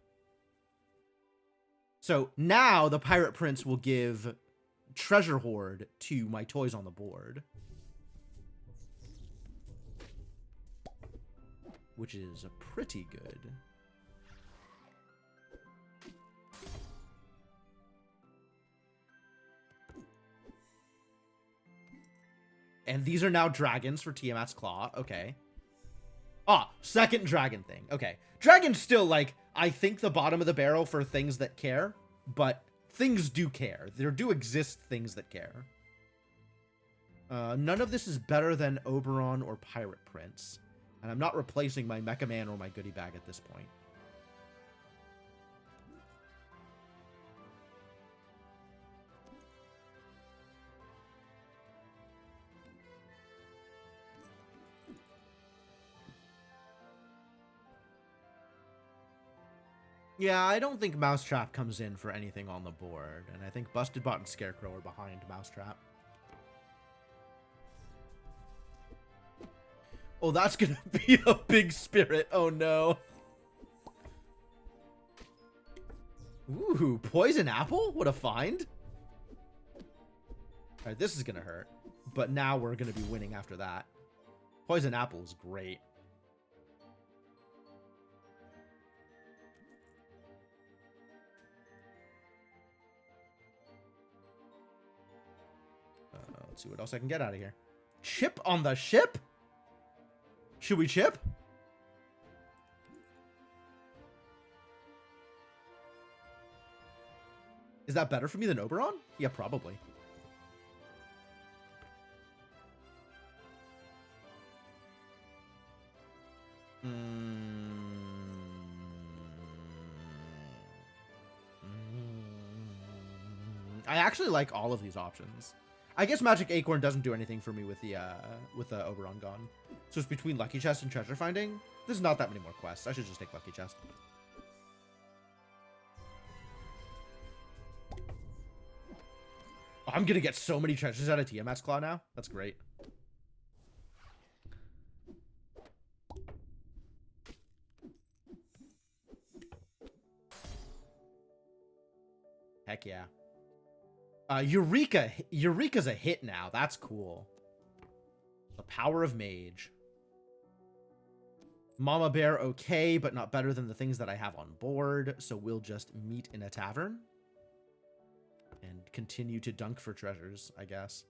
Speaker 1: So now the Pirate Prince will give Treasure Hoard to my toys on the board, which is pretty good. And these are now dragons for Tiamat's Claw. Okay. Ah, second dragon thing. Okay. Dragon's still, like, I think the bottom of the barrel for things that care, but things do care. There do exist things that care. None of this is better than Oberon or Pirate Prince. And I'm not replacing my Mecha Man or my goodie bag at this point. Yeah, I don't think Mousetrap comes in for anything on the board, and I think Busted Bot and Scarecrow are behind Mousetrap. Oh, that's gonna be a big spirit. Oh no. Ooh, Poison Apple? What a find. Alright, this is gonna hurt. But now we're gonna be winning after that. Poison Apple is great. Let's see what else I can get out of here. Chip on the ship? Should we chip? Is that better for me than Oberon? Yeah, probably. I actually like all of these options. I guess Magic Acorn doesn't do anything for me with the Oberon gone. So it's between Lucky Chest and Treasure Finding. There's not that many more quests. I should just take Lucky Chest. Oh, I'm gonna get so many treasures out of Tiamat's Claw now. That's great. Heck yeah. Eureka. Eureka's a hit now. That's cool. The Power of Mage. Mama Bear, okay, but not better than the things that I have on board. So we'll just meet in a tavern. And continue to dunk for treasures, I guess.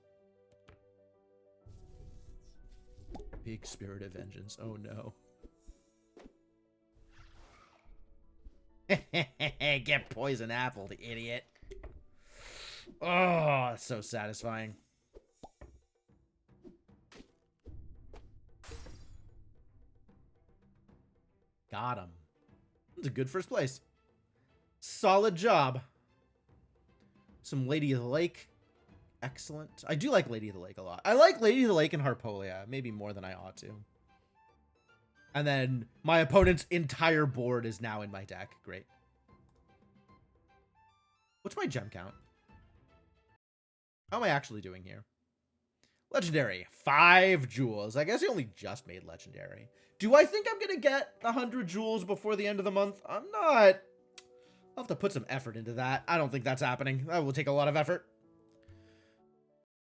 Speaker 1: Big Spirit of Vengeance. Oh no. Get Poison Apple, the idiot. Oh, so satisfying. Got him. That's a good first place. Solid job. Some Lady of the Lake. Excellent. I do like Lady of the Lake a lot. I like Lady of the Lake and Harpolia, maybe more than I ought to. And then my opponent's entire board is now in my deck. Great. What's my gem count? How am I actually doing here? Legendary. 5 jewels. I guess I only just made legendary. Do I think I'm going to get 100 jewels before the end of the month? I'm not. I'll have to put some effort into that. I don't think that's happening. That will take a lot of effort.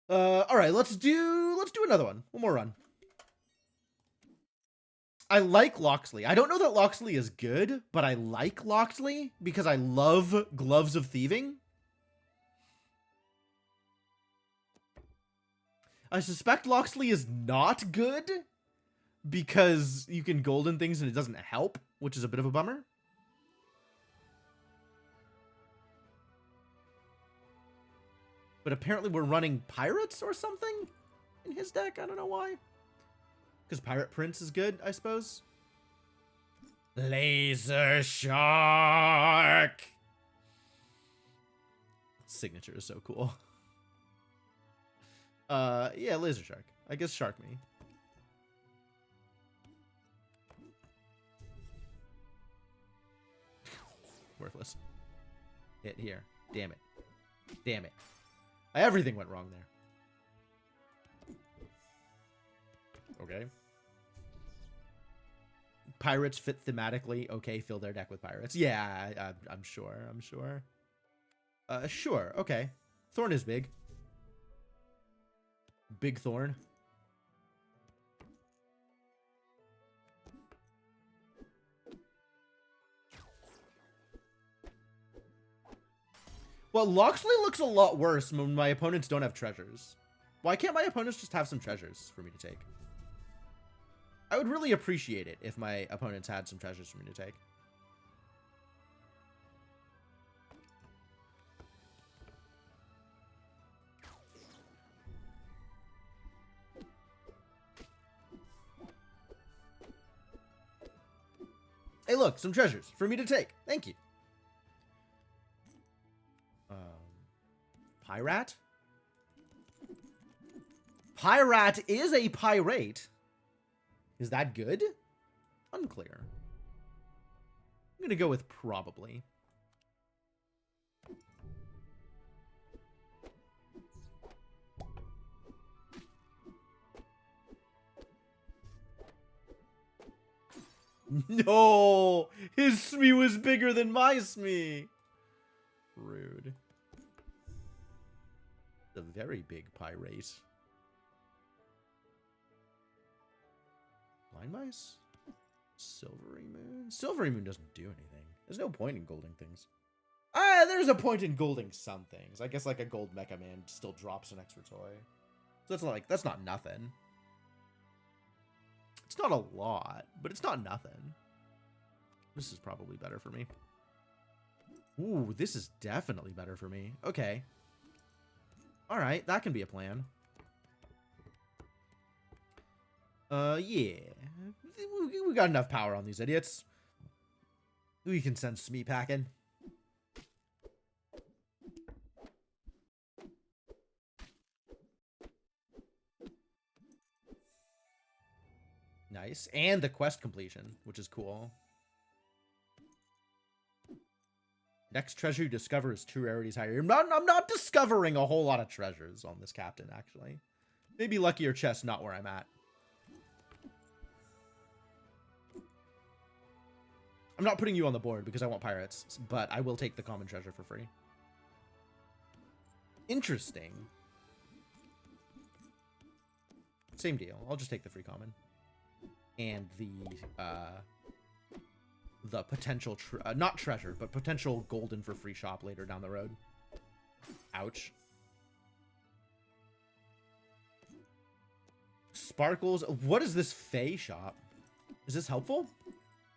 Speaker 1: All right, let's do another one. One more run. I like Loxley. I don't know that Loxley is good, but I like Loxley because I love Gloves of Thieving. I suspect Loxley is not good because you can golden things and it doesn't help, which is a bit of a bummer. But apparently we're running pirates or something in his deck. I don't know why. Because Pirate Prince is good, I suppose. Laser Shark! Signature is so cool. Yeah, Laser Shark. I guess Shark me. Worthless. Hit here. Damn it. Damn it. Everything went wrong there. Okay. Pirates fit thematically. Okay, fill their deck with pirates. Yeah, I'm sure. I'm sure. Sure. Okay. Thorn is big. Big Thorn. Well, Loxley looks a lot worse when my opponents don't have treasures. Why can't my opponents just have some treasures for me to take? I would really appreciate it if my opponents had some treasures for me to take. Hey, look, some treasures for me to take. Thank you. Pyrat? Pyrat is a pirate. Is that good? Unclear. I'm gonna go with probably. No! His Smee was bigger than my Smee! Rude. A very big pirate. Blind Mice? Silvery Moon? Silvery Moon doesn't do anything. There's no point in golding things. Ah, there's a point in golding some things. I guess like a gold Mecha Man still drops an extra toy. So that's not nothing. It's not a lot, but it's not nothing. This is probably better for me. Ooh, this is definitely better for me. Okay. Alright, that can be a plan. Yeah. We got enough power on these idiots. We can send Smee packing. Nice. And the quest completion, which is cool. Next treasure you discover is 2 rarities higher. I'm not discovering a whole lot of treasures on this captain, actually. Maybe luckier chest, not where I'm at. I'm not putting you on the board because I want pirates, but I will take the common treasure for free. Interesting. Same deal. I'll just take the free common. And the potential, not treasure, but potential golden for free shop later down the road. Ouch. Sparkles. What is this Fae shop? Is this helpful?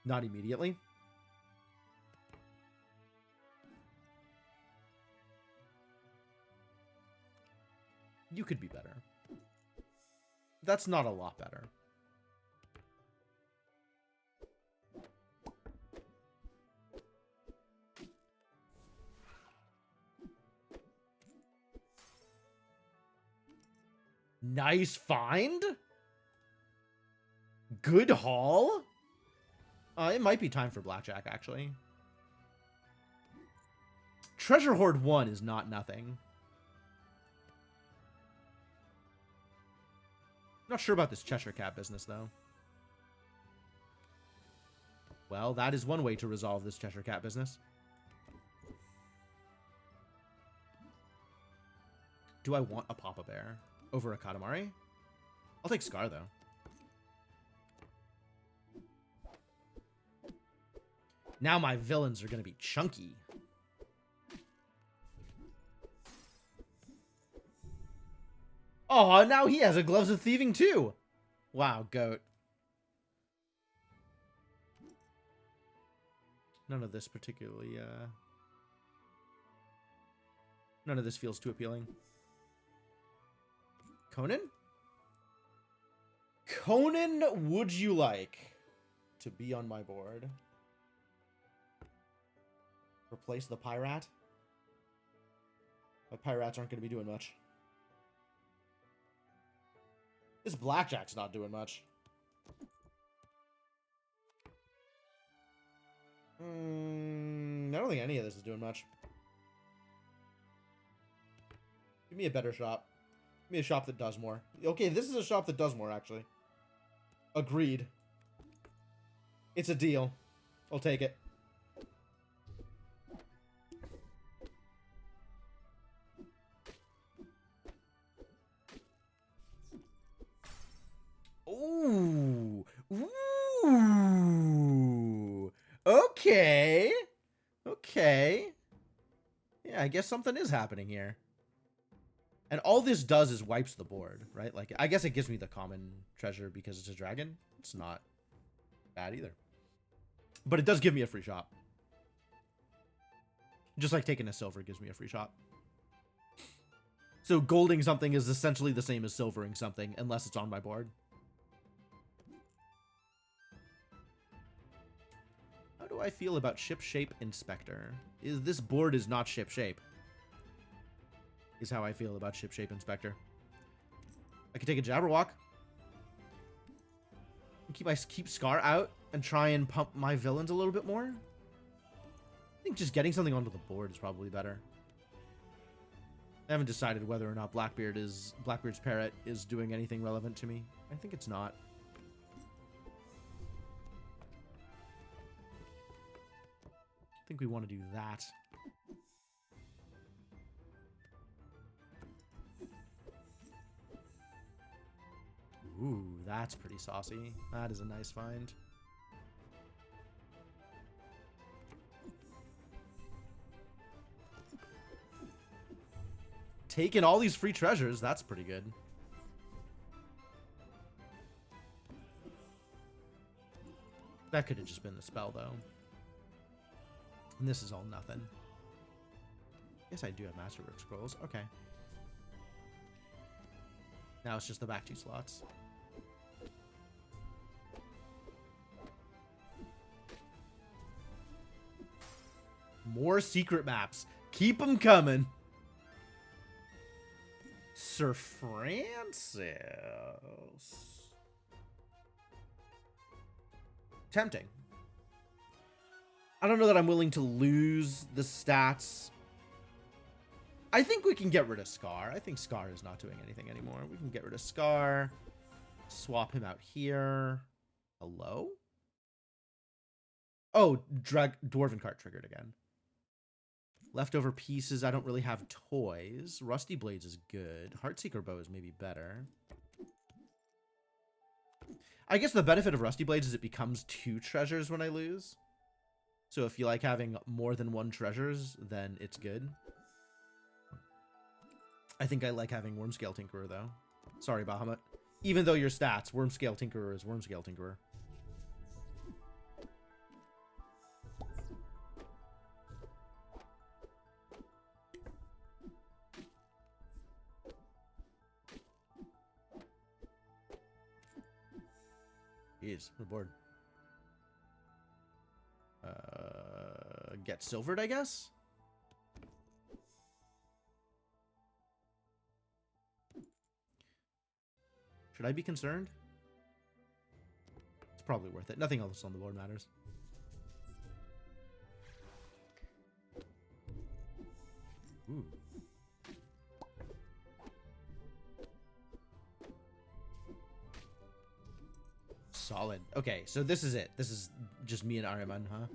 Speaker 1: Not immediately. You could be better. That's not a lot better. Nice find. Good haul. It might be time for blackjack, actually. Treasure Hoard 1 is not nothing. Not sure about this Cheshire Cat business, though. Well, that is one way to resolve this Cheshire Cat business. Do I want a Papa Bear over a Katamari? I'll take Scar, though. Now my villains are going to be chunky. Oh, now he has a Gloves of Thieving too. Wow, goat. None of this particularly, none of this feels too appealing. Conan? Conan, would you like to be on my board? Replace the Pyrat? My Pyrats aren't going to be doing much. This Blackjack's not doing much. I don't think any of this is doing much. Give me a better shop. Give me a shop that does more. Okay, this is a shop that does more, actually. Agreed. It's a deal. I'll take it. Ooh. Ooh. Okay. Okay. Yeah, I guess something is happening here. And all this does is wipes the board, right? Like, I guess it gives me the common treasure because it's a dragon. It's not bad either. But it does give me a free shop. Just like taking a silver gives me a free shop. So golding something is essentially the same as silvering something, unless it's on my board. How do I feel about Ship Shape Inspector? This board is not Ship Shape. Is how I feel about Ship Shape Inspector. I could take a Jabberwock. Keep Scar out and try and pump my villains a little bit more. I think just getting something onto the board is probably better. I haven't decided whether or not Blackbeard's Parrot is doing anything relevant to me. I think it's not. I think we want to do that. Ooh, that's pretty saucy. That is a nice find. Taking all these free treasures, that's pretty good. That could have just been the spell, though. And this is all nothing. Yes, I do have Masterwork Scrolls. Okay. Now it's just the back two slots. More secret maps. Keep them coming. Sir Francis. Tempting. I don't know that I'm willing to lose the stats. I think we can get rid of Scar. I think Scar is not doing anything anymore. We can get rid of Scar. Swap him out here. Hello? Oh, Dwarven Cart triggered again. Leftover pieces. I don't really have toys. Rusty Blades is good. Heartseeker Bow is maybe better. I guess the benefit of Rusty Blades is it becomes 2 treasures when I lose. So if you like having more than 1 treasures, then it's good. I think I like having Wormscale Tinkerer, though. Sorry, Bahamut. Even though your stats, Wormscale Tinkerer is Wormscale Tinkerer. Jeez, the board. Get silvered, I guess? Should I be concerned? It's probably worth it. Nothing else on the board matters. Ooh. Solid. Okay, so this is it. This is just me and Ahriman, huh?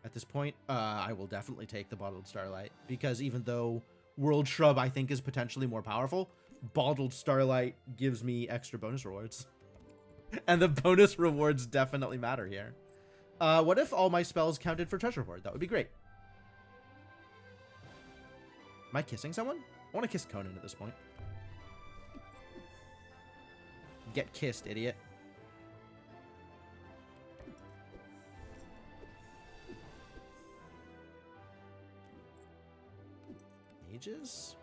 Speaker 1: At this point, I will definitely take the Bottled Starlight, because even though World Shrub, I think, is potentially more powerful, Bottled Starlight gives me extra bonus rewards. And the bonus rewards definitely matter here. What if all my spells counted for Treasure Hoard? That would be great. Am I kissing someone? I want to kiss Conan at this point. Get kissed, idiot. Mages?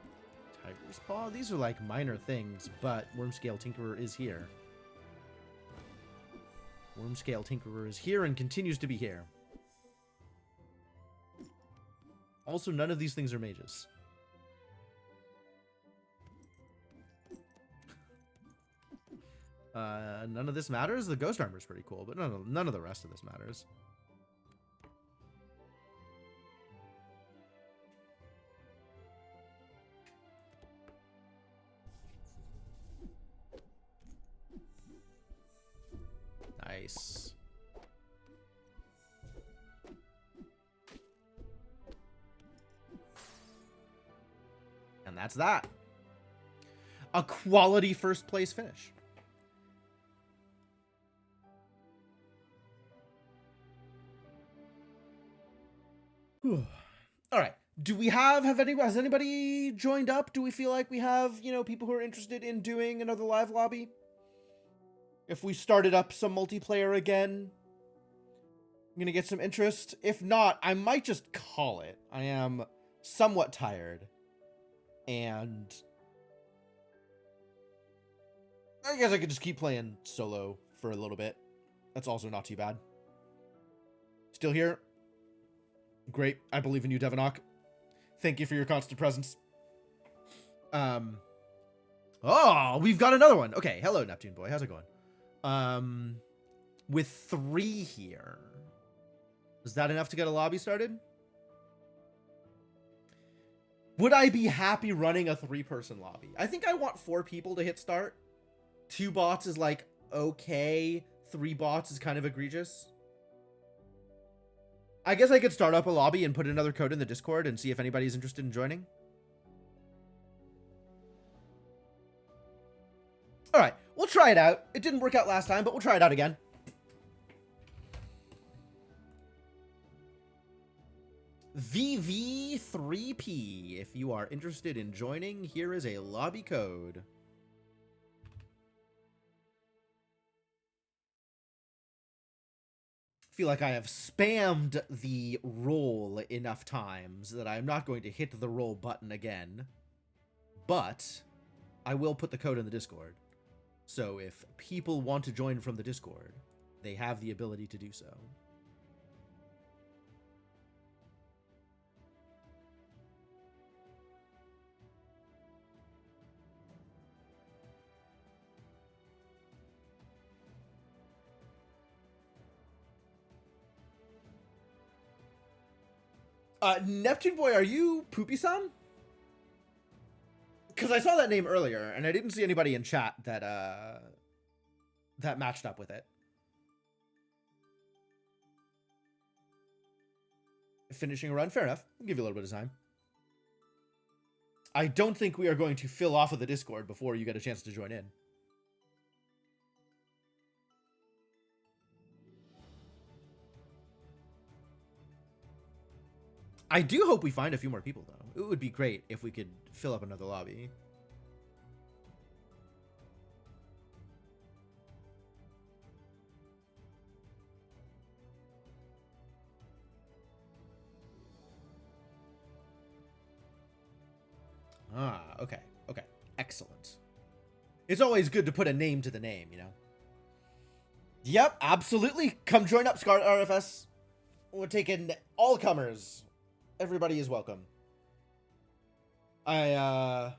Speaker 1: Tiger's Paw? These are like minor things, but Wormscale Tinkerer is here. Wormscale Tinkerer is here and continues to be here. Also, none of these things are mages. None of this matters. The ghost armor is pretty cool, but none of the rest of this matters. Nice. And that's that. A quality first place finish. All right. Do we has anybody joined up? Do we feel like we have, people who are interested in doing another live lobby? If we started up some multiplayer again, I'm going to get some interest. If not, I might just call it. I am somewhat tired. And I guess I could just keep playing solo for a little bit. That's also not too bad. Still here? Great. I believe in you, Devanok. Thank you for your constant presence. Oh, we've got another one. Okay. Hello, Neptune boy. How's it going? With 3 here. Is that enough to get a lobby started? Would I be happy running a 3-person lobby? I think I want 4 people to hit start. 2 bots is like, okay. 3 bots is kind of egregious. I guess I could start up a lobby and put another code in the Discord and see if anybody's interested in joining. All right, we'll try it out. It didn't work out last time, but we'll try it out again. VV3P. If you are interested in joining, here is a lobby code. Feel like I have spammed the roll enough times that I'm not going to hit the roll button again. But I will put the code in the Discord. So if people want to join from the Discord, they have the ability to do so. Neptune Boy, are you Poopy-san? Because I saw that name earlier, and I didn't see anybody in chat that, that matched up with it. Finishing a run? Fair enough. I'll give you a little bit of time. I don't think we are going to fill off of the Discord before you get a chance to join in. I do hope we find a few more people, though. It would be great if we could fill up another lobby. Ah, okay. Okay. Excellent. It's always good to put a name to the name, you know? Yep, absolutely. Come join up, Scar RFS. We're taking all comers. Everybody is welcome. I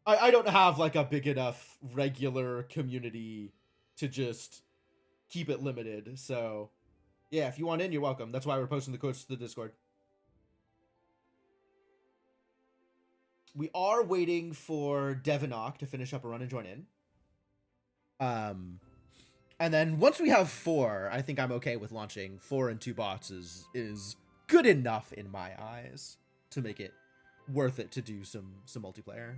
Speaker 1: don't have like a big enough regular community to just keep it limited. So yeah, if you want in, you're welcome. That's why we're posting the codes to the Discord. We are waiting for Devanok to finish up a run and join in. And then once we have 4, I think I'm okay with launching 4 and 2 bots is good enough in my eyes to make it worth it to do some multiplayer.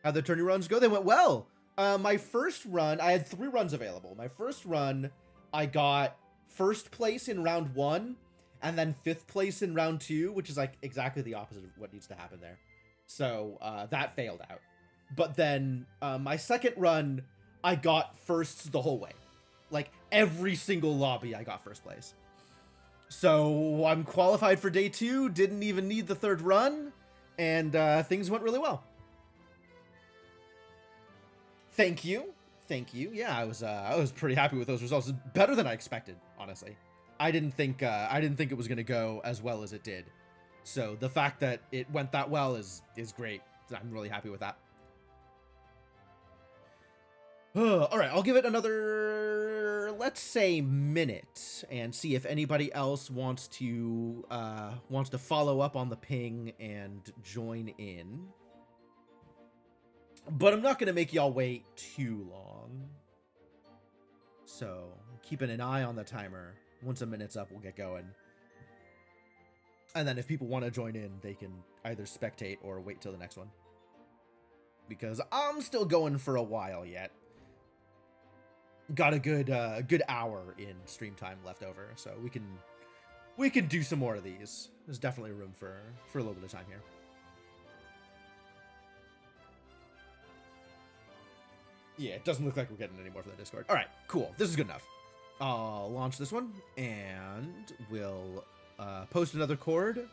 Speaker 1: How'd the tourney runs go? They went well. My first run, I had 3 runs available. My first run, I got 1st place in round 1 and then 5th place in round 2, which is like exactly the opposite of what needs to happen there. So that failed out. but then my second run, I got firsts the whole way. Like, every single lobby, I got first place. So I'm qualified for day 2, didn't even need the third run, and things went really well. Thank you. Thank you. Yeah, I was pretty happy with those results. Better than I expected, honestly. I didn't think it was gonna go as well as it did. So the fact that it went that well is great. I'm really happy with that. All right, I'll give it another, let's say, minute, and see if anybody else wants to follow up on the ping and join in. But I'm not gonna make y'all wait too long. So keeping an eye on the timer. Once a minute's up, we'll get going. And then if people want to join in, they can either spectate or wait till the next one. Because I'm still going for a while yet. Got a good hour in stream time left over, so we can do some more of these. There's definitely room for a little bit of time here. Yeah, it doesn't look like we're getting any more from the Discord. All right, cool. This is good enough. I'll launch this one, and we'll post another code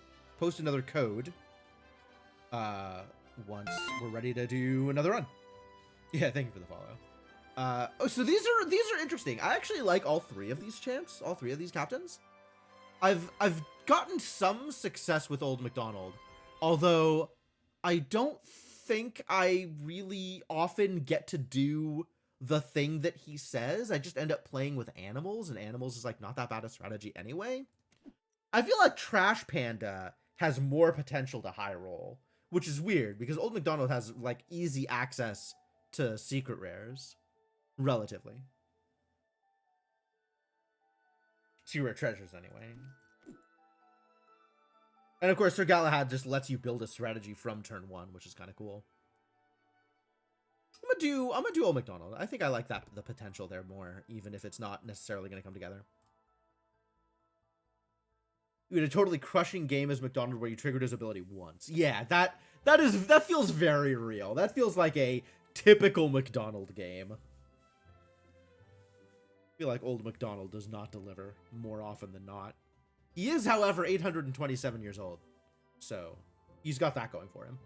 Speaker 1: once we're ready to do another run. Yeah, thank you for the follow. Oh, so these are interesting. I actually like all 3 of these champs, all 3 of these captains. I've gotten some success with Old MacDonald, although I don't think I really often get to do the thing that he says. I just end up playing with animals, and animals is like not that bad a strategy anyway. I feel like Trash Panda has more potential to high roll, which is weird because Old MacDonald has like easy access to secret rares, relatively. Secret rare treasures anyway. And of course, Sir Galahad just lets you build a strategy from turn 1, which is kind of cool. I'm gonna do Old MacDonald. I think I like the potential there more, even if it's not necessarily gonna come together. You had a totally crushing game as MacDonald where you triggered his ability once. Yeah, that feels very real. That feels like a typical MacDonald game. I feel like Old MacDonald does not deliver more often than not. He is, however, 827 years old, so he's got that going for him.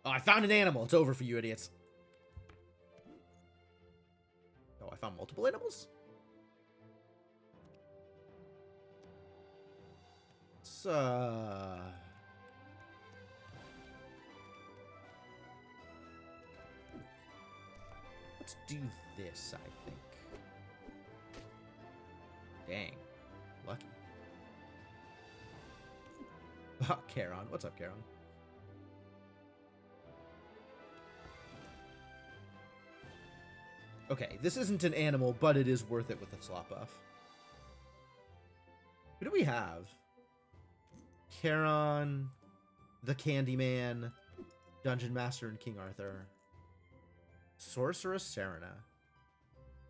Speaker 1: Oh, I found an animal. It's over for you idiots. Oh, I found multiple animals? Let's do this, I think. Dang. Lucky. Oh, Charon. What's up, Charon? Okay, this isn't an animal, but it is worth it with the slot buff. Who do we have? Charon, the Candyman, Dungeon Master, and King Arthur. Sorceress Serena.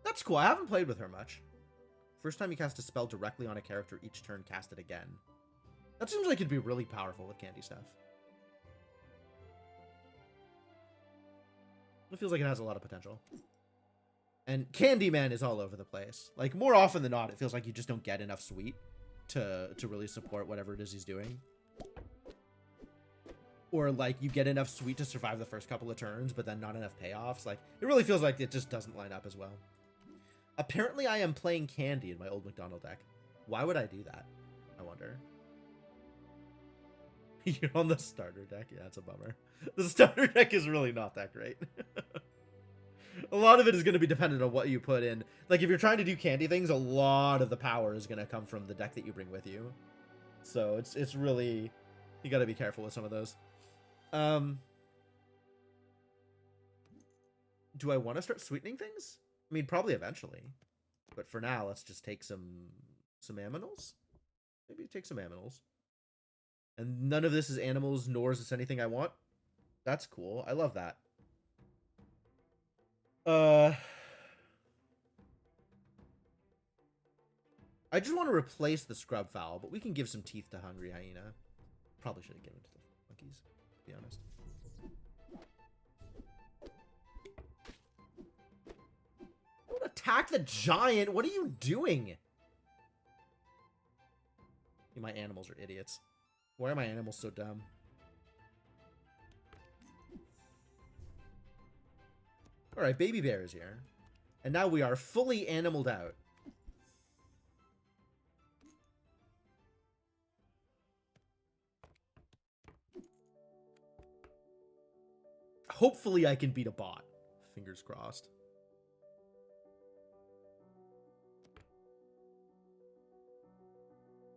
Speaker 1: That's cool. I haven't played with her much. First time you cast a spell directly on a character, each turn cast it again. That seems like it'd be really powerful with candy stuff. It feels like it has a lot of potential. And Candyman is all over the place. Like, more often than not, it feels like you just don't get enough sweet to really support whatever it is he's doing. Or, like, you get enough sweet to survive the first couple of turns, but then not enough payoffs. Like, it really feels like it just doesn't line up as well. Apparently, I am playing Candy in my Old MacDonald deck. Why would I do that? I wonder. You're on the starter deck? Yeah, that's a bummer. The starter deck is really not that great. A lot of it is going to be dependent on what you put in. Like, if you're trying to do candy things, a lot of the power is going to come from the deck that you bring with you. So it's really... You got to be careful with some of those. Do I want to start sweetening things? I mean, probably eventually. But for now, let's just take some aminals? Maybe take some aminals. And none of this is animals, nor is this anything I want. That's cool. I love that. I just want to replace the scrub fowl, but we can give some teeth to Hungry Hyena. Probably should have given it to the monkeys, to be honest. Don't attack the giant! What are you doing? My animals are idiots. Why are my animals so dumb? Alright, Baby Bear is here. And now we are fully animaled out. Hopefully I can beat a bot. Fingers crossed.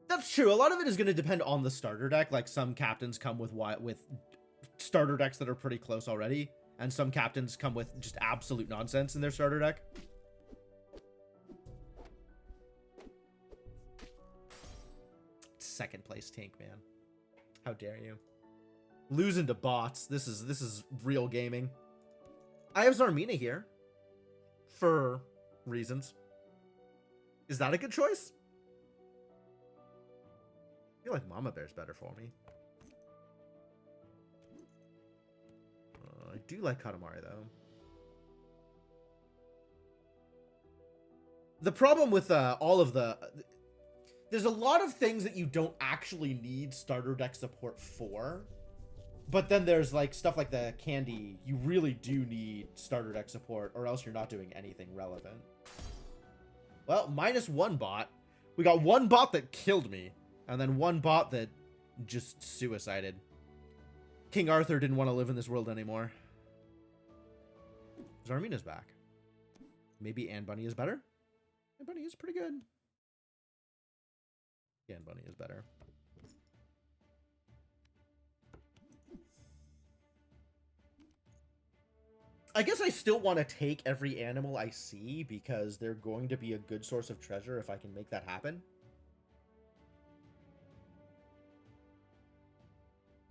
Speaker 1: That's true. A lot of it is going to depend on the starter deck. Like, some captains come with starter decks that are pretty close already. And some captains come with just absolute nonsense in their starter deck. Second place tank, man. How dare you? Losing to bots. This is real gaming. I have Zarmina here. For reasons. Is that a good choice? I feel like Mama Bear's better for me. I do like Katamari, though. The problem with all of the... There's a lot of things that you don't actually need starter deck support for. But then there's like stuff like the candy. You really do need starter deck support, or else you're not doing anything relevant. Well, -1 bot. We got one bot that killed me. And then one bot that just suicided. King Arthur didn't want to live in this world anymore. Zarmina's back. Maybe Anne Bunny is better? Anne Bunny is pretty good. Yeah, Anne Bunny is better. I guess I still want to take every animal I see because they're going to be a good source of treasure if I can make that happen.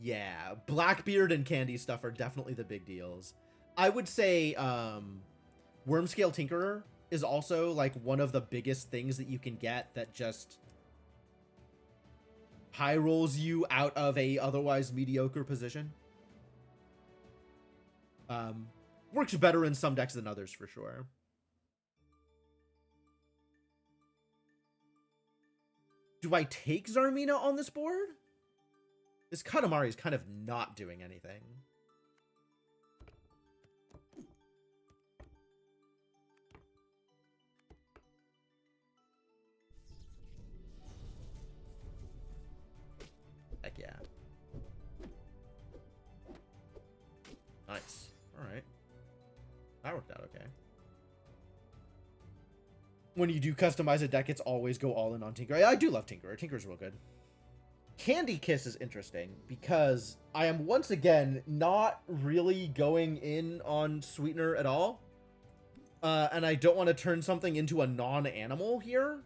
Speaker 1: Yeah, Blackbeard and Candy stuff are definitely the big deals. I would say Wormscale Tinkerer is also like one of the biggest things that you can get that just high rolls you out of a otherwise mediocre position. Works better in some decks than others for sure. Do I take Zarmina on this board? This Katamari is kind of not doing anything. Heck yeah. Nice. Alright. That worked out okay. When you do customize a deck, it's always go all in on Tinkerer. I do love Tinkerer. Tinkerer's real good. Candy Kiss is interesting because I am once again not really going in on Sweetener at all. And I don't want to turn something into a non-animal here.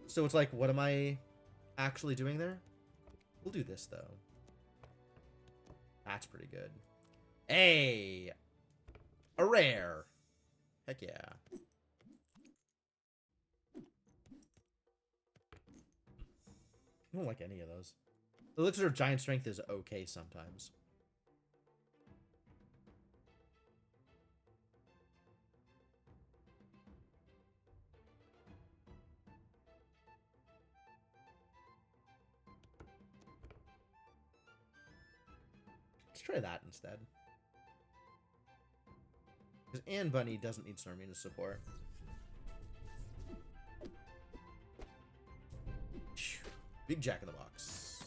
Speaker 1: So it's like, what am I actually doing there? We'll do this, though. That's pretty good. Hey! A rare! Heck yeah. I don't like any of those. Elixir of Giant Strength is okay sometimes. Let's try that instead. Because Anne Bunny doesn't need Zarmina's support. Big Jack in the Box.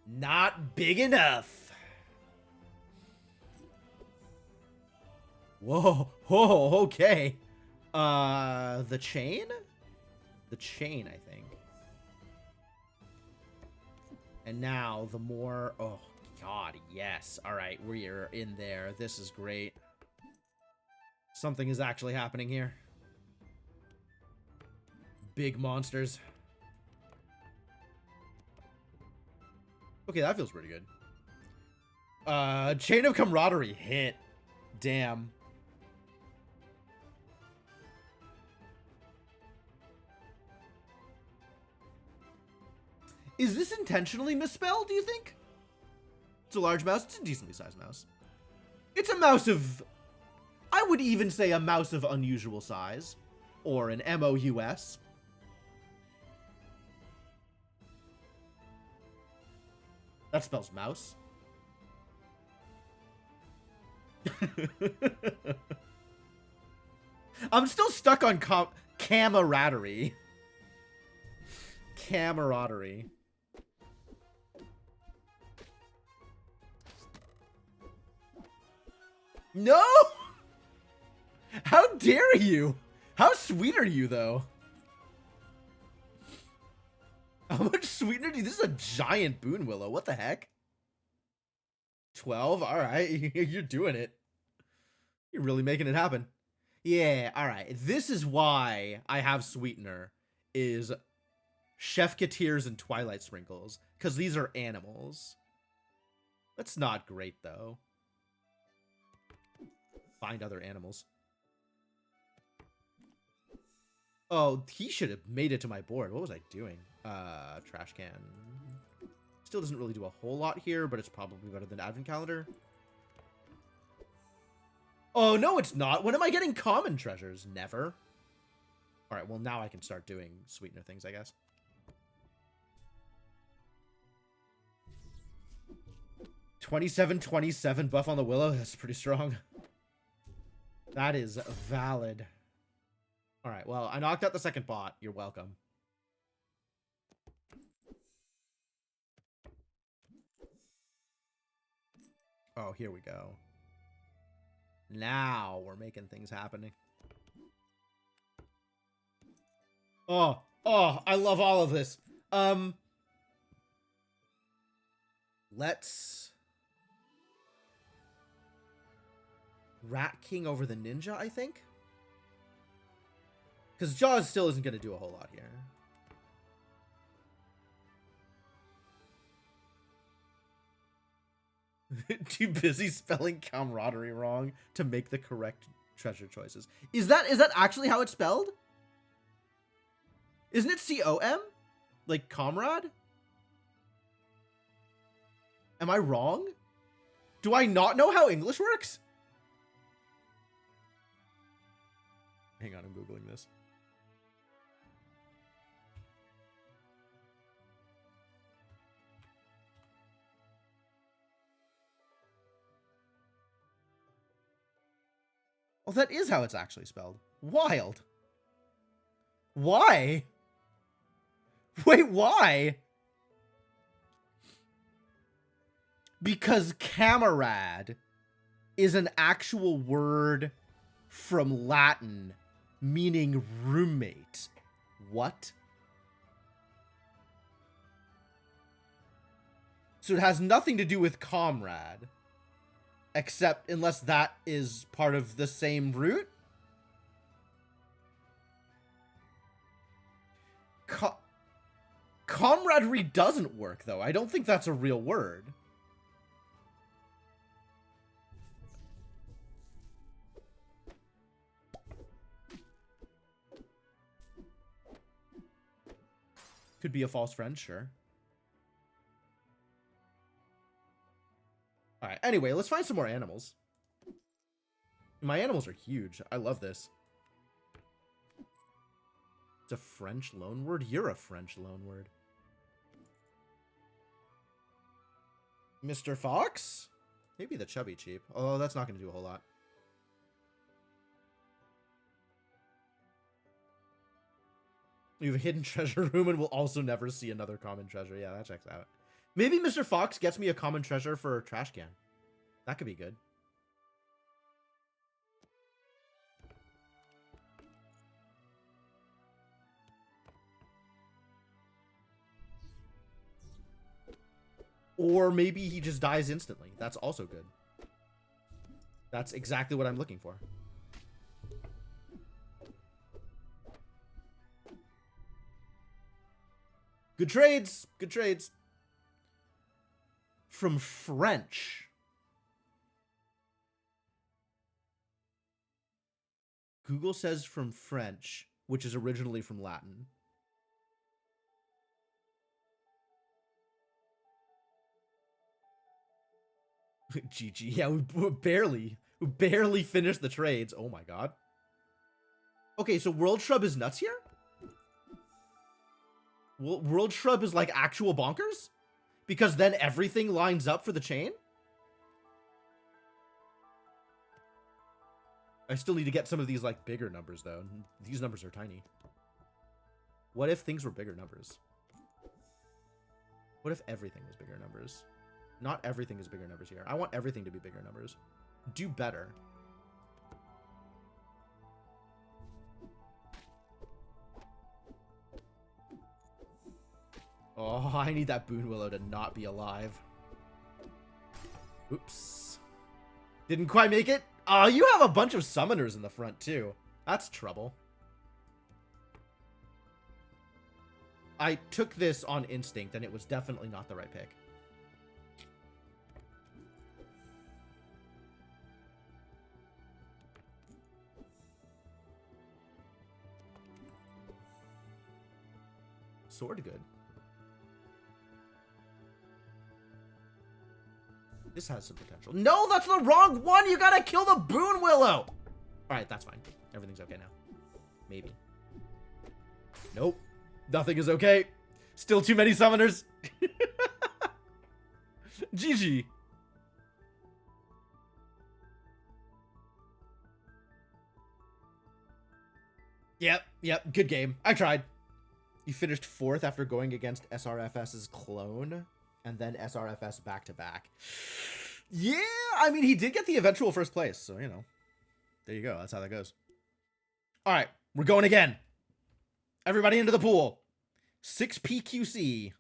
Speaker 1: Not big enough. Whoa, whoa, okay. The chain? The chain, I think. And now the more, oh God, yes. All right, we're in there. This is great. Something is actually happening here. Big monsters. Okay, that feels pretty good. Chain of Camaraderie hit. Damn. Is this intentionally misspelled, do you think? It's a large mouse. It's a decently sized mouse. It's a mouse of... I would even say a mouse of unusual size. Or an MOUS. That spells mouse. I'm still stuck on camaraderie. Camaraderie. No! How dare you? How sweet are you, though? How much sweetener do you... This is a giant Boon Willow. What the heck? 12? Alright. You're doing it. You're really making it happen. Yeah, alright. This is why I have sweetener. Is Chef Katir's and Twilight Sprinkles. Because these are animals. That's not great, though. Find other animals. Oh, he should have made it to my board. What was I doing? Trash can. Still doesn't really do a whole lot here, but it's probably better than Advent Calendar. Oh, no, it's not. When am I getting common treasures? Never. All right, well, now I can start doing sweetener things, I guess. $27.27 buff on the Willow. That's pretty strong. That is valid. All right, well, I knocked out the second bot. You're welcome. Oh, here we go. Now we're making things happening. Oh, I love all of this. Let's... Rat King over the Ninja, I think? Because Jaws still isn't going to do a whole lot here. Too busy spelling camaraderie wrong to make the correct treasure choices. Is that actually how it's spelled? Isn't it C-O-M? Like comrade? Am I wrong? Do I not know how English works? Hang on, I'm Googling this. Well, that is how it's actually spelled. Wild. Why? Wait, why? Because camarad is an actual word from Latin meaning roommate. What? So it has nothing to do with comrade. Except unless that is part of the same root? Camaraderie doesn't work, though. I don't think that's a real word. Could be a false friend, sure. Alright, anyway, let's find some more animals. My animals are huge. I love this. It's a French loanword? You're a French loanword. Mr. Fox? Maybe the Chubby Cheap. Oh, that's not going to do a whole lot. We have a hidden treasure room and we'll also never see another common treasure. Yeah, that checks out. Maybe Mr. Fox gets me a common treasure for a trash can. That could be good. Or maybe he just dies instantly. That's also good. That's exactly what I'm looking for. Good trades. Good trades. From French. Google says from French, which is originally from Latin. GG. Yeah, we barely finished the trades. Oh my god. Okay, so World Shrub is nuts here? World Shrub is like actual bonkers? Because then everything lines up for the chain? I still need to get some of these like bigger numbers though. These numbers are tiny. What if things were bigger numbers? What if everything was bigger numbers? Not everything is bigger numbers here. I want everything to be bigger numbers. Do better. Oh, I need that Boon Willow to not be alive. Oops. Didn't quite make it. Oh, you have a bunch of summoners in the front too. That's trouble. I took this on instinct and it was definitely not the right pick. Sword good. This has some potential. No, that's the wrong one! You gotta kill the Boon Willow! Alright, that's fine. Everything's okay now. Maybe. Nope. Nothing is okay. Still too many summoners. GG. Yep. Good game. I tried. You finished 4th after going against SRFS's clone, and then SRFS back-to-back. Yeah, I mean, he did get the eventual 1st place, so, you know. There you go. That's how that goes. All right, we're going again. Everybody into the pool. 6 PQC.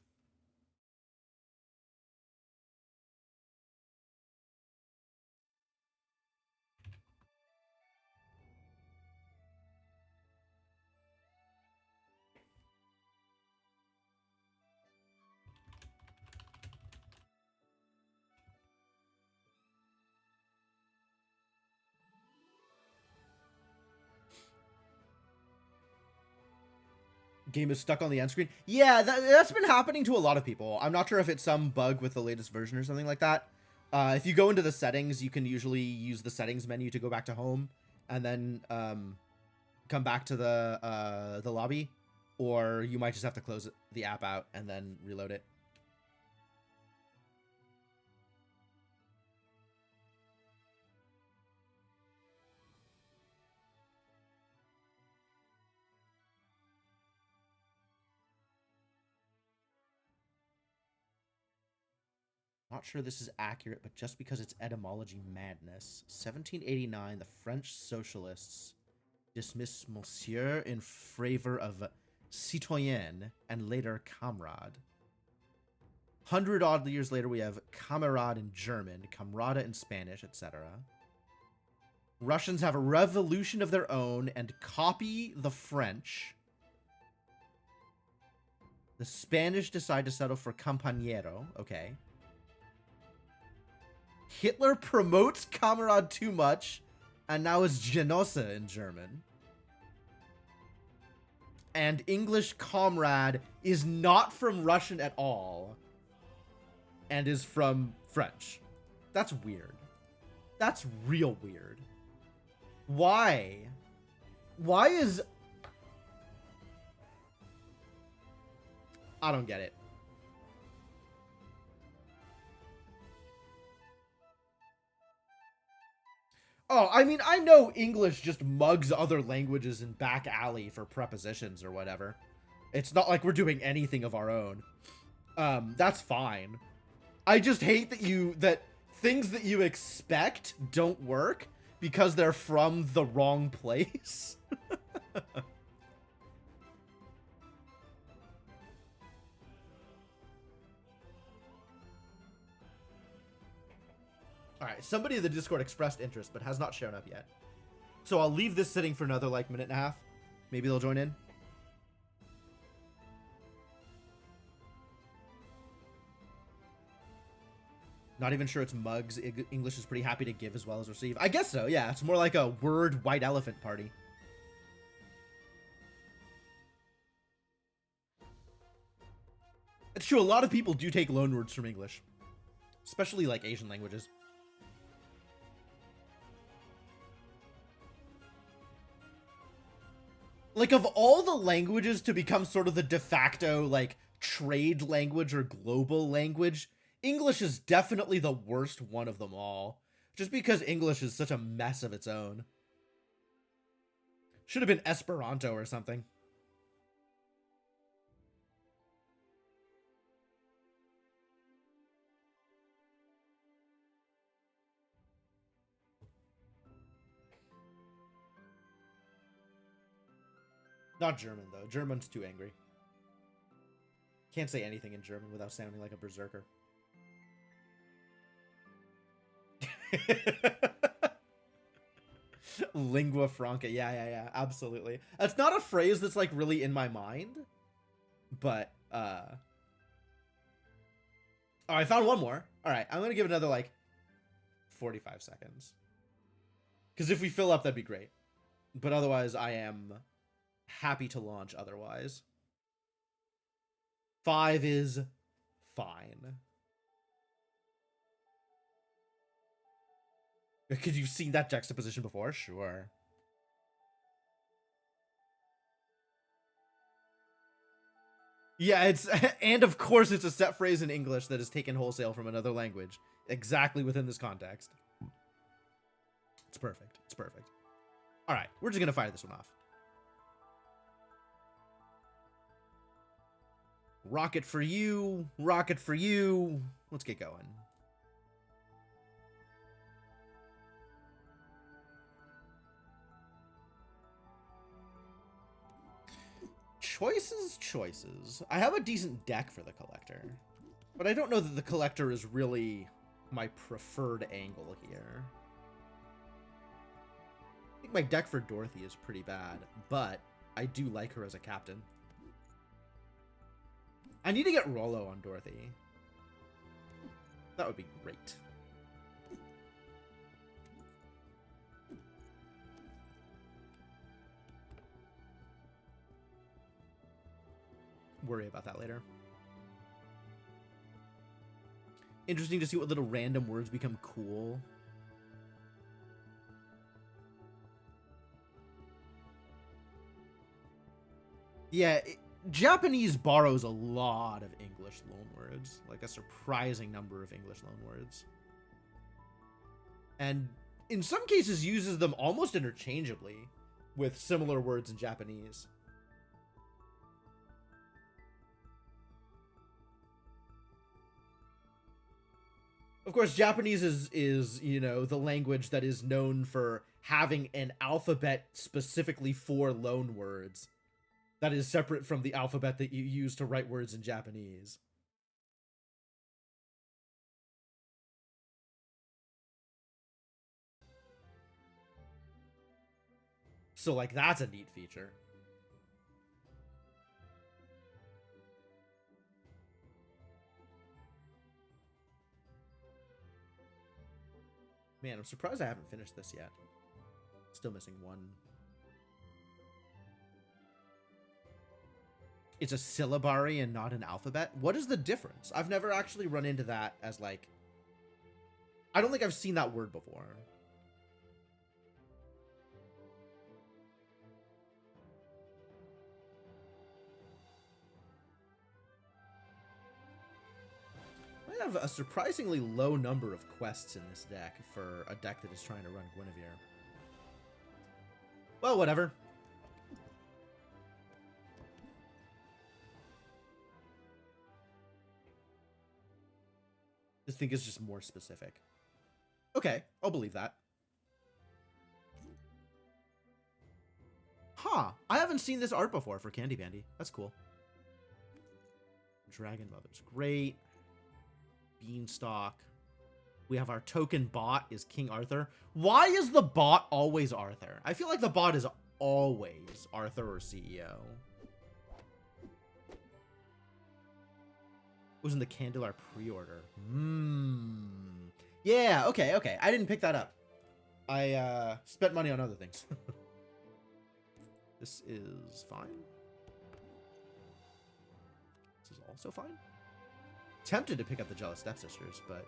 Speaker 1: Game is stuck on the end screen. Yeah, that's been happening to a lot of people. I'm not sure if it's some bug with the latest version or something like that. If you go into the settings, you can usually use the settings menu to go back to home and then come back to the lobby, or you might just have to close the app out and then reload it. Not sure this is accurate, but just because it's etymology madness. 1789, the French socialists dismissed Monsieur in favor of citoyen and later Kamerad. 100 odd years later, we have Kamerad in German, Kamerada in Spanish, etc. Russians have a revolution of their own and copy the French. The Spanish decide to settle for compañero. Okay. Hitler promotes Kamerad too much, and now is Genosse in German. And English comrade is not from Russian at all, and is from French. That's weird. That's real weird. Why? Why is... I don't get it. Oh, I mean, I know English just mugs other languages in back alley for prepositions or whatever. It's not like we're doing anything of our own. That's fine. I just hate that things that you expect don't work because they're from the wrong place. Alright, somebody in the Discord expressed interest, but has not shown up yet. So I'll leave this sitting for another, like, minute and a half. Maybe they'll join in. Not even sure it's mugs. English is pretty happy to give as well as receive. I guess so, yeah. It's more like a word white elephant party. It's true, a lot of people do take loanwords from English. Especially, like, Asian languages. Like, of all the languages to become sort of the de facto, like, trade language or global language, English is definitely the worst one of them all. Just because English is such a mess of its own. Should have been Esperanto or something. Not German, though. German's too angry. Can't say anything in German without sounding like a berserker. Lingua franca. Yeah. Absolutely. That's not a phrase that's, like, really in my mind. But, Oh, I found one more. Alright, I'm gonna give it another, like, 45 seconds. Because if we fill up, that'd be great. But otherwise, I am happy to launch otherwise. 5 is fine. Because you've seen that juxtaposition before? Sure. Yeah, it's... And of course it's a set phrase in English that is taken wholesale from another language. Exactly within this context. It's perfect. It's perfect. Alright, we're just gonna fire this one off. Rocket for you. Rocket for you. Let's get going. Choices. I have a decent deck for the collector. But I don't know that the collector is really my preferred angle here. I think my deck for Dorothy is pretty bad, but I do like her as a captain. I need to get Rollo on Dorothy. That would be great. Worry about that later. Interesting to see what little random words become cool. Yeah, Japanese borrows a lot of English loanwords. Like a surprising number of English loanwords. And in some cases uses them almost interchangeably with similar words in Japanese. Of course, Japanese is, you know, the language that is known for having an alphabet specifically for loanwords that is separate from the alphabet that you use to write words in Japanese. So, like, that's a neat feature. Man, I'm surprised I haven't finished this yet. Still missing one. It's a syllabary and not an alphabet? What is the difference? I've never actually run into that as, like... I don't think I've seen that word before. I have a surprisingly low number of quests in this deck for a deck that is trying to run Guinevere. Well, whatever. I think it's just more specific. Okay, I'll believe that. Huh, I haven't seen this art before for Candy Bandy. That's cool. Dragon Mother's great. Beanstalk. We have our token bot is King Arthur. Why is the bot always Arthur? I feel like the bot is always Arthur or CEO. Was in the Candelar pre-order. Yeah, okay. I didn't pick that up. I spent money on other things. This is fine. This is also fine. Tempted to pick up the Jealous Stepsisters, but...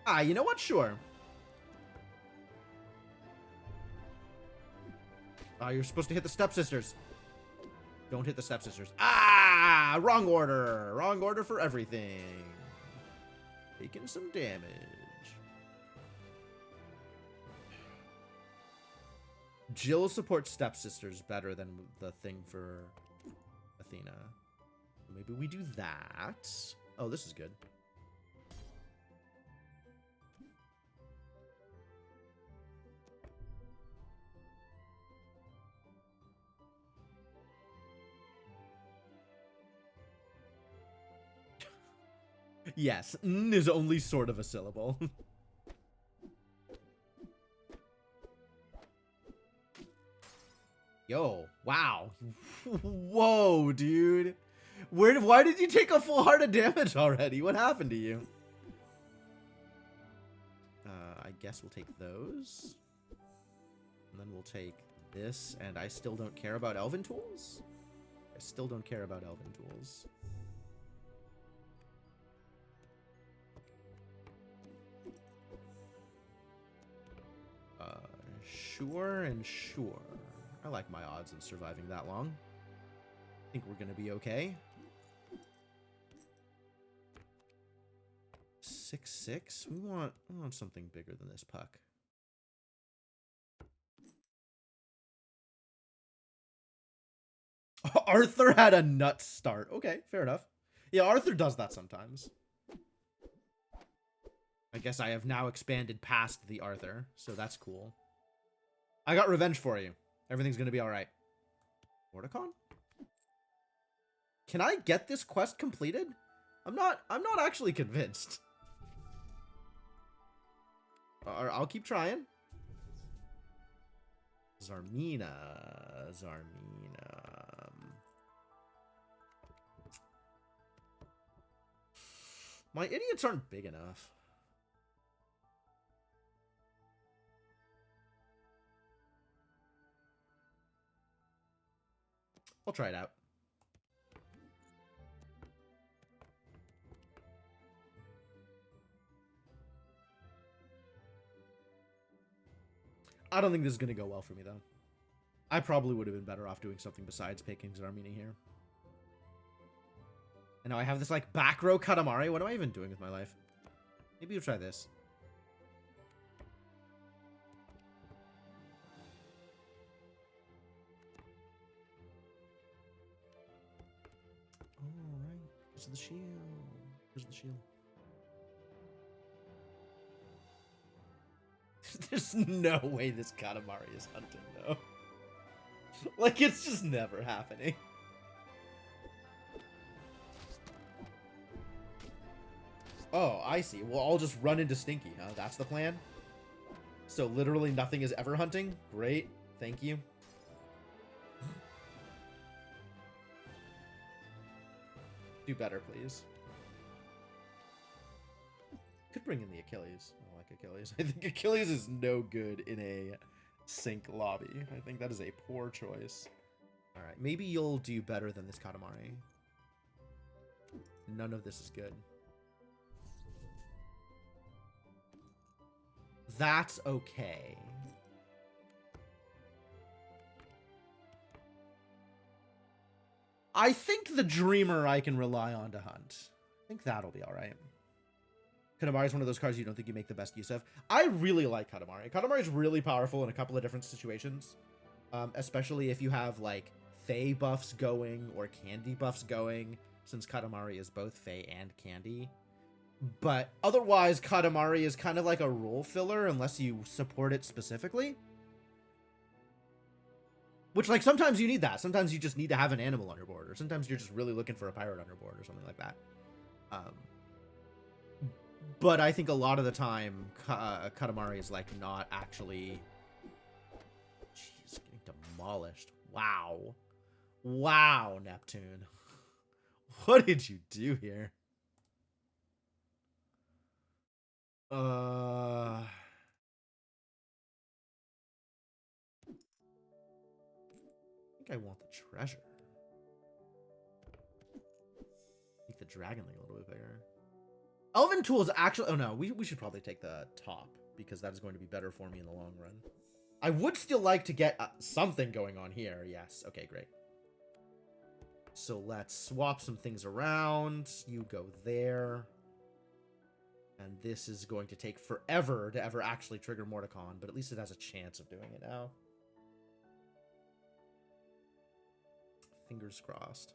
Speaker 1: Ah, you know what? Sure. Ah, you're supposed to hit the Stepsisters. Don't hit the Stepsisters. Ah! Wrong order. Wrong order for everything. Taking some damage. Jill supports Stepsisters better than the thing for Athena. Maybe we do that. Oh, this is good. Yes, N is only sort of a syllable. Yo, wow. Whoa, dude. Why did you take a full heart of damage already? What happened to you? I guess we'll take those. And then we'll take this, and I still don't care about Elven Tools? I still don't care about Elven Tools. Sure and sure. I like my odds of surviving that long. I think we're gonna be okay. 6-6. We want something bigger than this puck. Arthur had a nut start. Okay, fair enough. Yeah, Arthur does that sometimes. I guess I have now expanded past the Arthur, so that's cool. I got revenge for you. Everything's gonna be alright. Mordecon? Can I get this quest completed? I'm not actually convinced. I'll keep trying. Zarmina. My idiots aren't big enough. I'll try it out. I don't think this is going to go well for me, though. I probably would have been better off doing something besides picking Zarmina here. And now I have this, like, back row Katamari. What am I even doing with my life? Maybe you'll try this. Alright. Here's the shield. Here's the shield. There's no way this Katamari is hunting, though. Like, it's just never happening. Oh, I see. Well, I'll just run into Stinky, huh? That's the plan? So literally nothing is ever hunting? Great. Thank you. Do better, please. Could bring in the Achilles. I like Achilles. I think Achilles is no good in a sync lobby. I think that is a poor choice. Alright, maybe you'll do better than this Katamari. None of this is good. That's okay. I think the Dreamer I can rely on to hunt. I think that'll be alright. Katamari is one of those cards you don't think you make the best use of. I really like Katamari. Katamari is really powerful in a couple of different situations. Especially if you have, like, Fae buffs going or Candy buffs going, since Katamari is both Fae and Candy. But otherwise, Katamari is kind of like a role filler unless you support it specifically. Which, like, sometimes you need that. Sometimes you just need to have an animal on your board, or sometimes you're just really looking for a pirate on your board or something like that. But I think a lot of the time, Katamari is, like, not actually... Jeez, getting demolished. Wow. Wow, Neptune. What did you do here? I think I want the treasure. Dragon League a little bit bigger. Elven Tools actually... Oh, no. We should probably take the top, because that is going to be better for me in the long run. I would still like to get something going on here. Yes. Okay, great. So let's swap some things around. You go there. And this is going to take forever to ever actually trigger Mordecon, but at least it has a chance of doing it now. Fingers crossed.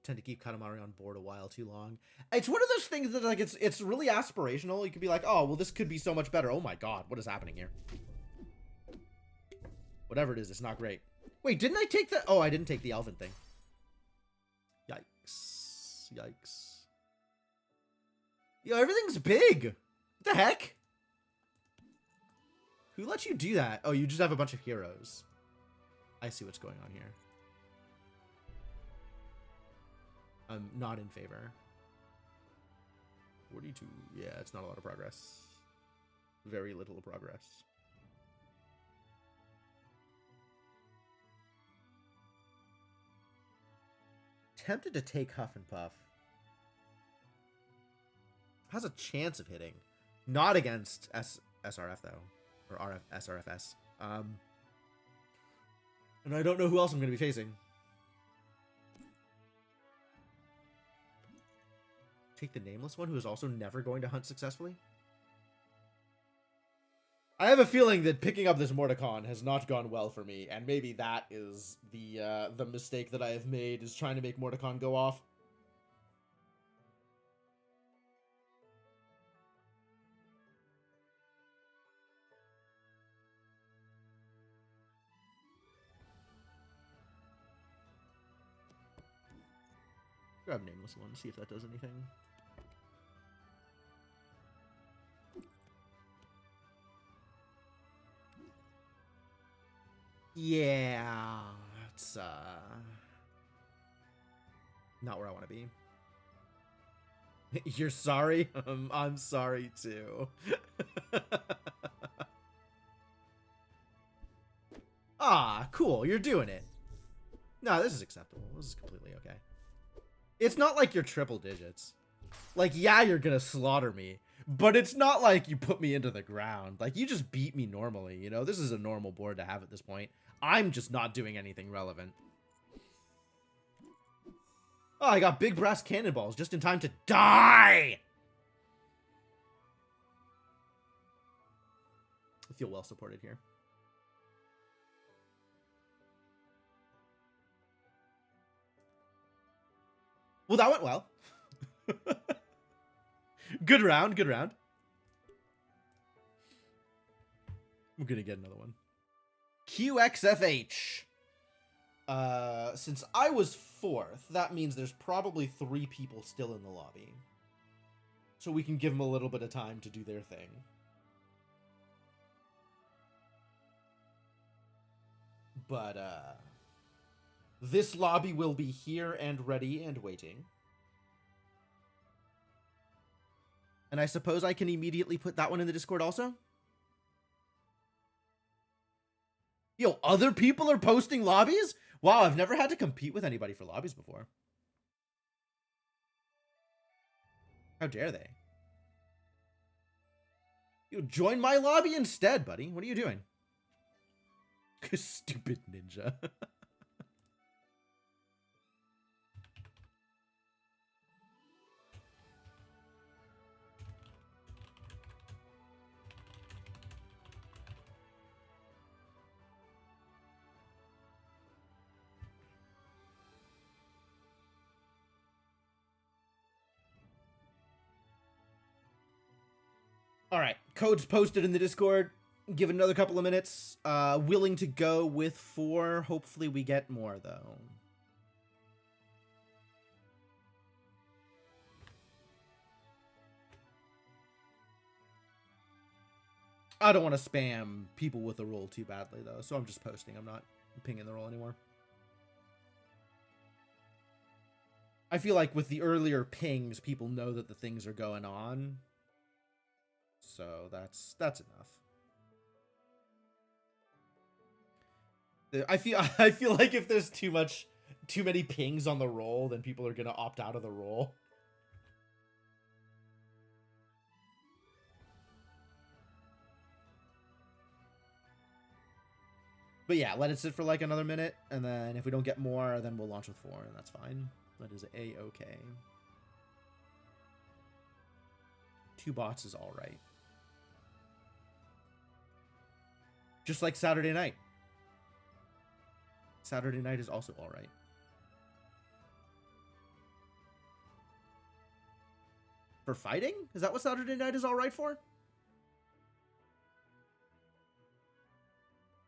Speaker 1: Tend to keep Katamari on board a while too long. It's one of those things that, like, it's really aspirational. You could be like, oh, well, this could be so much better. Oh my god, what is happening here? Whatever it is, it's not great. Wait, didn't I take the... Oh, I didn't take the Elven thing. Yikes. Yikes. Yo, everything's big. What the heck? Who let you do that? Oh, you just have a bunch of heroes. I see what's going on here. I'm not in favor. 42. Yeah, it's not a lot of progress. Very little progress. Tempted to take Huff and Puff. Has a chance of hitting. Not against SRF, though. Or SRFS. And I don't know who else I'm going to be facing. Take the nameless one, who is also never going to hunt successfully? I have a feeling that picking up this Mordecon has not gone well for me, and maybe that is the mistake that I have made, is trying to make Mordecon go off. Grab nameless one, see if that does anything. Yeah, it's not where I want to be. You're sorry? I'm sorry too. Ah, cool, you're doing it. No, this is acceptable. This is completely okay. It's not like you're triple digits. Like, yeah, you're gonna slaughter me, but it's not like you put me into the ground. Like, you just beat me normally, you know? This is a normal board to have at this point. I'm just not doing anything relevant. Oh, I got big brass cannonballs just in time to die! I feel well supported here. Well, that went well. Good round, good round. I'm gonna get another one. QXFH. Since I was fourth, that means there's probably 3 people still in the lobby. So we can give them a little bit of time to do their thing. But, this lobby will be here and ready and waiting. And I suppose I can immediately put that one in the Discord also? Yo, other people are posting lobbies? Wow, I've never had to compete with anybody for lobbies before. How dare they? You join my lobby instead, buddy. What are you doing? Stupid ninja. All right, code's posted in the Discord. Give it another couple of minutes. Willing to go with 4. Hopefully we get more, though. I don't want to spam people with the roll too badly, though, so I'm just posting. I'm not pinging the roll anymore. I feel like with the earlier pings, people know that the things are going on. So that's enough. I feel like if there's too many pings on the roll, then people are gonna opt out of the roll. But yeah, let it sit for like another minute, and then if we don't get more, then we'll launch with 4, and that's fine. That is a-okay. 2 bots is alright. Just like Saturday night. Saturday night is also alright. For fighting? Is that what Saturday night is alright for?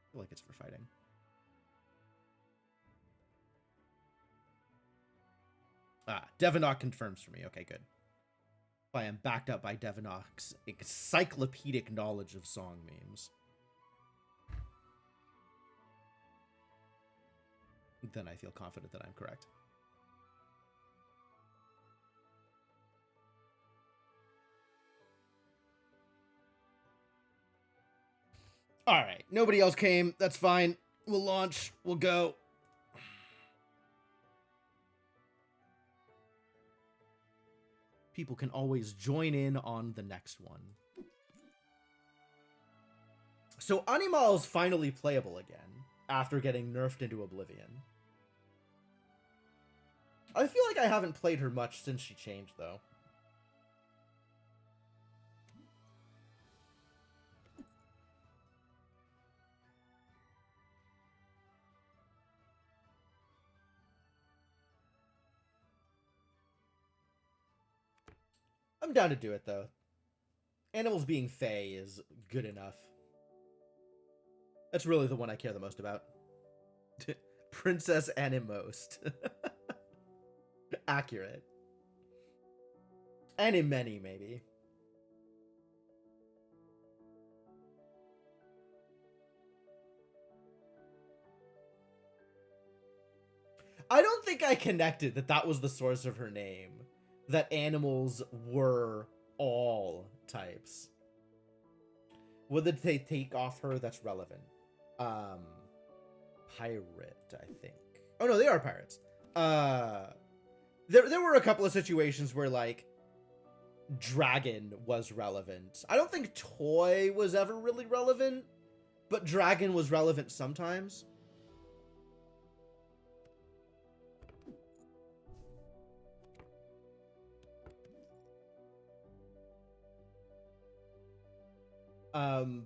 Speaker 1: I feel like it's for fighting. Ah, Devinock confirms for me. Okay, good. I am backed up by Devinock's encyclopedic knowledge of song memes. Then I feel confident that I'm correct. Alright, nobody else came. That's fine. We'll launch. We'll go. People can always join in on the next one. So Animal is finally playable again after getting nerfed into oblivion. I feel like I haven't played her much since she changed, though. I'm down to do it, though. Animals being Fae is good enough. That's really the one I care the most about. Princess Animost. Accurate. Animeni, maybe. I don't think I connected that that was the source of her name. That animals were all types. What did they take off her that's relevant? Pirate, I think. Oh no, they are pirates. There were a couple of situations where, like, dragon was relevant. I don't think toy was ever really relevant, but dragon was relevant sometimes.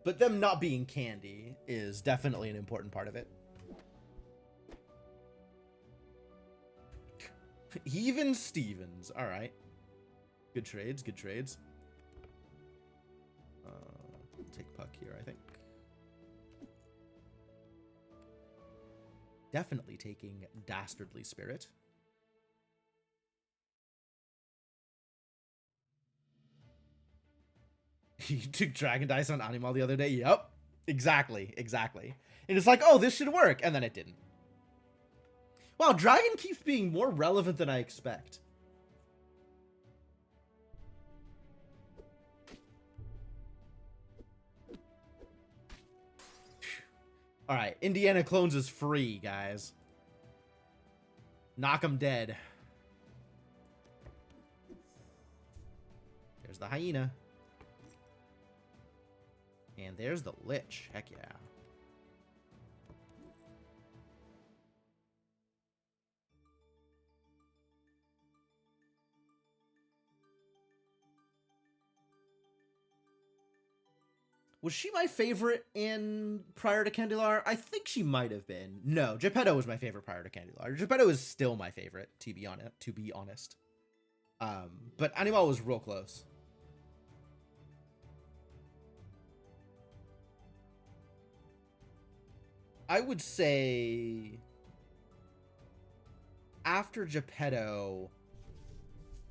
Speaker 1: But them not being candy is definitely an important part of it. Even Stevens. All right. Good trades, good trades. We'll take Puck here, I think. Definitely taking Dastardly Spirit. You took Dragon Dice on Animal the other day? Yep. Exactly, exactly. And it's like, oh, this should work. And then it didn't. Wow, Dragon keeps being more relevant than I expect. Alright, Indiana Clones is free, guys. Knock 'em dead. There's the Hyena. And there's the Lich. Heck yeah. Was she my favorite in prior to Candelar? I think she might have been. No, Geppetto was my favorite prior to Candelar. Geppetto is still my favorite, to be honest. But Animal was real close. I would say after Geppetto,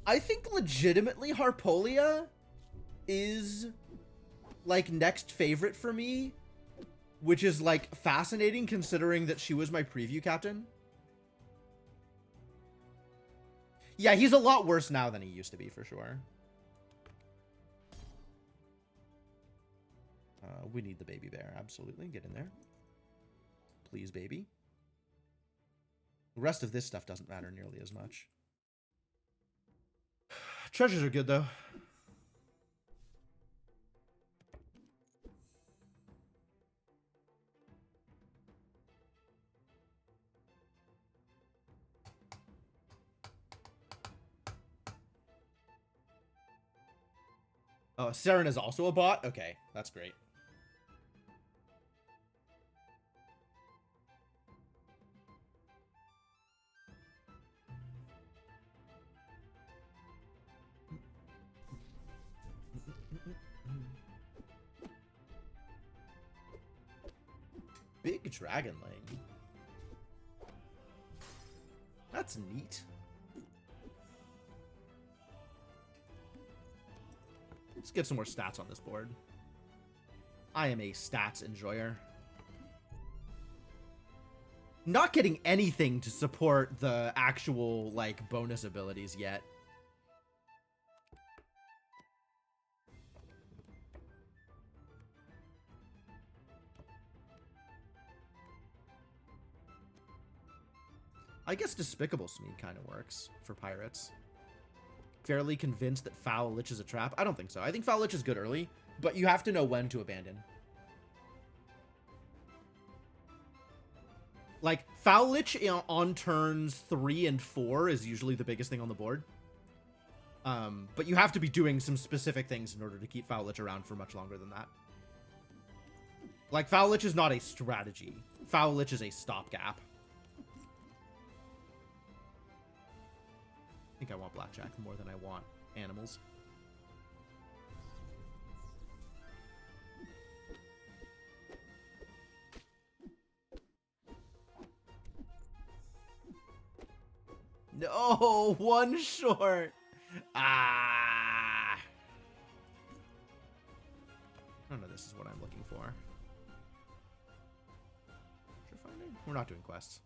Speaker 1: I think legitimately Harpolia is like next favorite for me, which is like fascinating considering that she was my preview captain. Yeah, he's a lot worse now than he used to be, for sure. We need the baby bear, absolutely. Get in there. please, baby. The rest of this stuff doesn't matter nearly as much. Treasures are good, though. Oh, Saren is also a bot? Okay, that's great. Big Dragonling. That's neat. Let's get some more stats on this board. I am a stats enjoyer. Not getting anything to support the actual, like, bonus abilities yet. I guess Despicable Smeed kind of works for pirates. Fairly convinced that Foul Lich is a trap? I don't think so. I think Foul Lich is good early, but you have to know when to abandon. Like, Foul Lich on turns 3 and 4 is usually the biggest thing on the board. But you have to be doing some specific things in order to keep Foul Lich around for much longer than that. Like, Foul Lich is not a strategy. Foul Lich is a stopgap. I think I want Blackjack more than I want animals. No, one short. Ah. None of this is what I'm looking for. Treasure finding? We're not doing quests.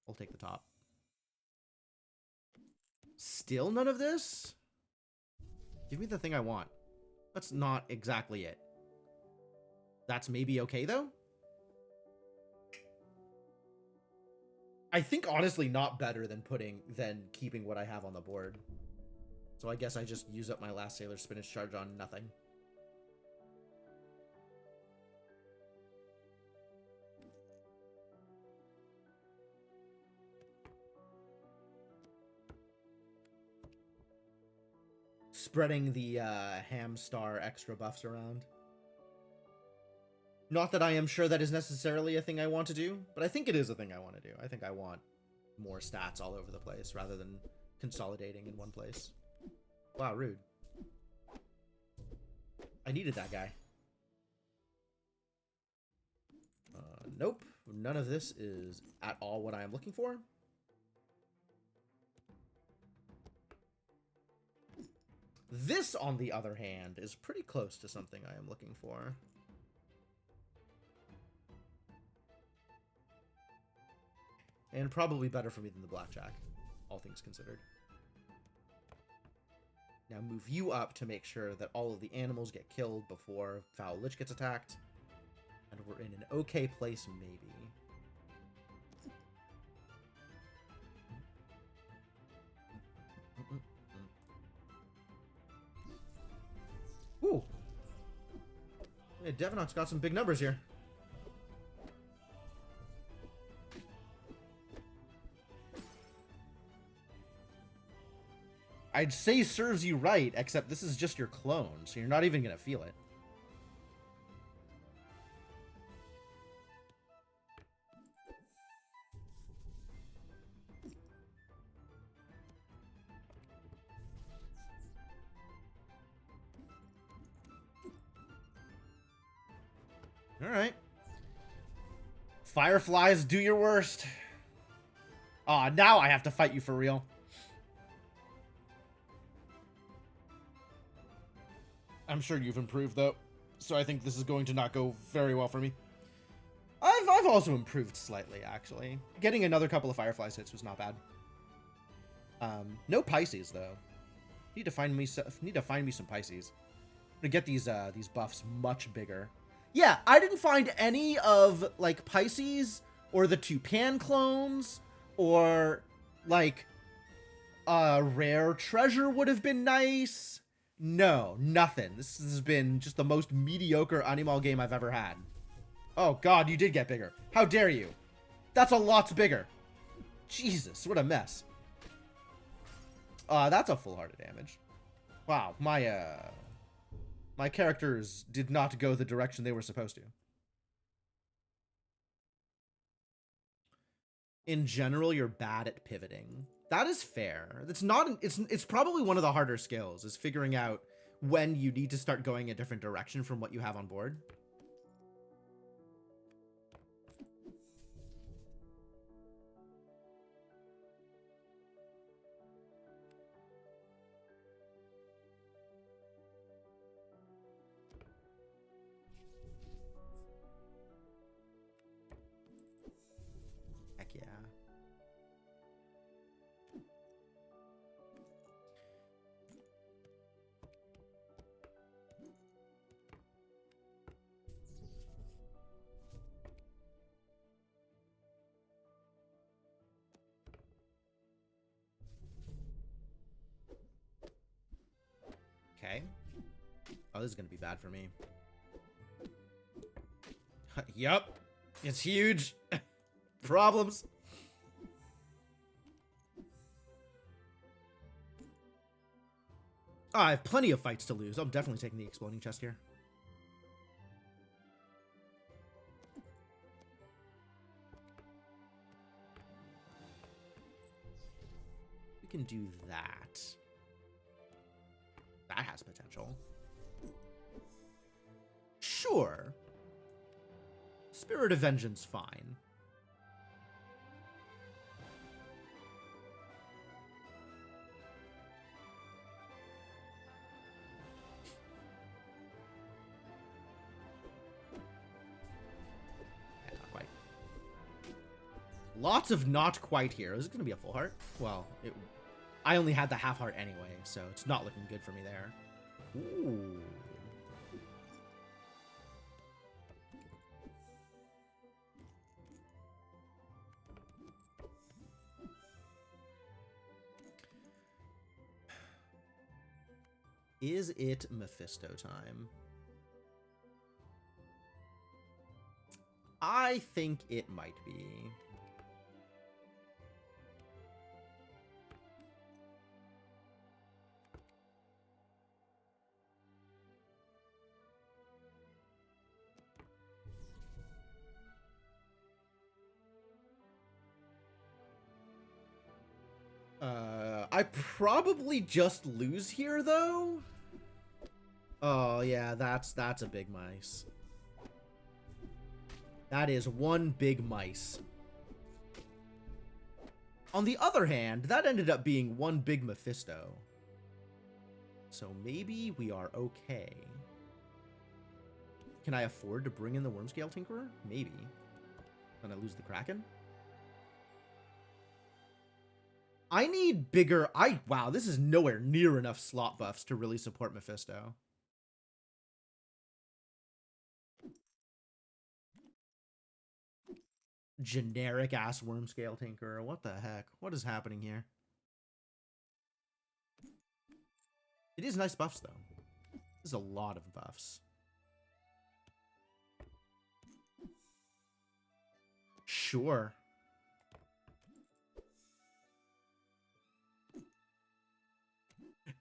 Speaker 1: I'll take the top. Still none of this? Give me the thing I want. That's not exactly it. That's maybe okay, though? I think, honestly, not better than keeping what I have on the board. So I guess I just use up my last Sailor Spinach charge on nothing. Spreading the Hamstar extra buffs around. Not that I am sure that is necessarily a thing I want to do, but I think it is a thing I want to do. I think I want more stats all over the place rather than consolidating in one place. Wow, rude. I needed that guy. Nope. None of this is at all what I am looking for. This, on the other hand, is pretty close to something I am looking for. And probably better for me than the Blackjack, all things considered. Now move you up to make sure that all of the animals get killed before Foul Lich gets attacked. And we're in an okay place, maybe. Ooh. Yeah, Devinock's got some big numbers here. I'd say serves you right, except this is just your clone, so you're not even going to feel it. Alright. Fireflies, do your worst. Aw, now I have to fight you for real. I'm sure you've improved, though, so I think this is going to not go very well for me. I've also improved slightly, actually. Getting another couple of Fireflies hits was not bad. No Pisces, though. Need to find me some Pisces. I'm gonna get these buffs much bigger. Yeah, I didn't find any of, like, Pisces or the Toupan clones or, like, a rare treasure would have been nice. No, nothing. This has been just the most mediocre Animal game I've ever had. Oh, God, you did get bigger. How dare you? That's a lot bigger. Jesus, what a mess. That's a full heart of damage. Wow, my characters did not go the direction they were supposed to. In general, you're bad at pivoting. That is fair. That's not, it's probably one of the harder skills, is figuring out when you need to start going a different direction from what you have on board. Heck yeah. Okay. Oh, this is gonna be bad for me. Yup. It's huge. Problems. Oh, I have plenty of fights to lose. I'm definitely taking the exploding chest here. We can do that. That has potential. Sure. Spirit of Vengeance, fine. Not quite. Lots of not quite here. Is it going to be a full heart? Well, I only had the half heart anyway, so it's not looking good for me there. Ooh. Is it Mephisto time? I think it might be. I probably just lose here, though. Oh, yeah, that's a big mice. That is one big mice. On the other hand, that ended up being one big Mephisto. So maybe we are okay. Can I afford to bring in the Wormscale Tinkerer? Maybe. Then I lose the Kraken? I need bigger... Wow, this is nowhere near enough slot buffs to really support Mephisto. Generic-ass Wormscale Tinkerer. What the heck? What is happening here? It is nice buffs, though. This is a lot of buffs. Sure.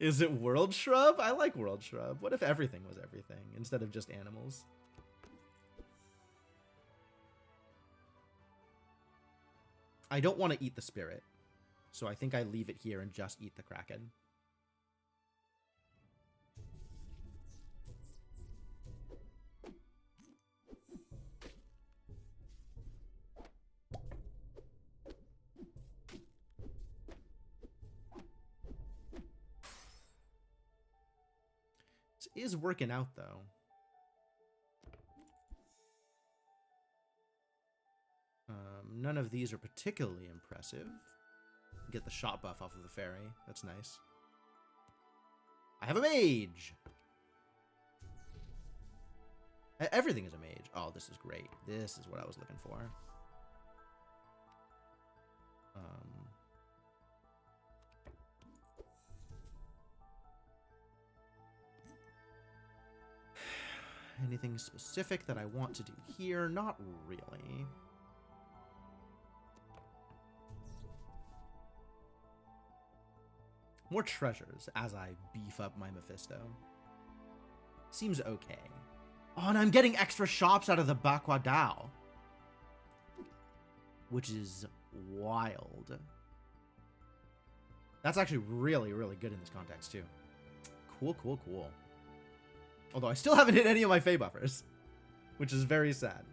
Speaker 1: Is it World Shrub? I like World Shrub. What if everything was everything instead of just animals? I don't want to eat the spirit, so I think I leave it here and just eat the Kraken. This is working out, though. None of these are particularly impressive. Get the shot buff off of the fairy. That's nice. I have a mage! Everything is a mage. Oh, this is great. This is what I was looking for. Anything specific that I want to do here? Not really. More treasures as I beef up my Mephisto. Seems okay. Oh, and I'm getting extra shops out of the Bakwa Dao, which is wild. That's actually really, really good in this context, too. Cool, cool, cool. Although I still haven't hit any of my Fey buffers, which is very sad.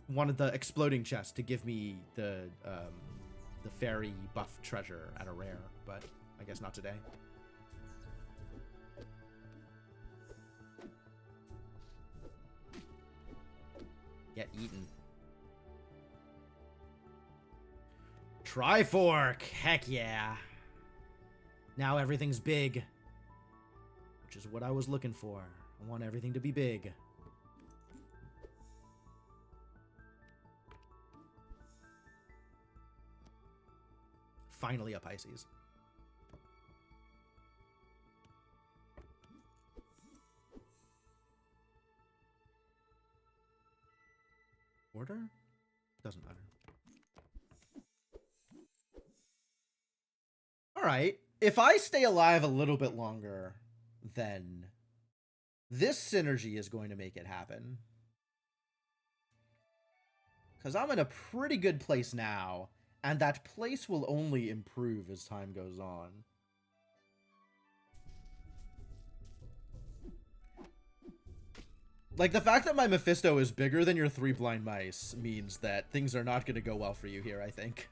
Speaker 1: Wanted the exploding chest to give me the fairy buff treasure at a rare, but I guess not today. Get eaten. Trifork! Heck yeah. Now everything's big. Which is what I was looking for. I want everything to be big. Finally a Pisces. Order? Doesn't matter. Alright. If I stay alive a little bit longer, then this synergy is going to make it happen. Because I'm in a pretty good place now, and that place will only improve as time goes on. Like, the fact that my Mephisto is bigger than your 3 blind mice means that things are not going to go well for you here, I think.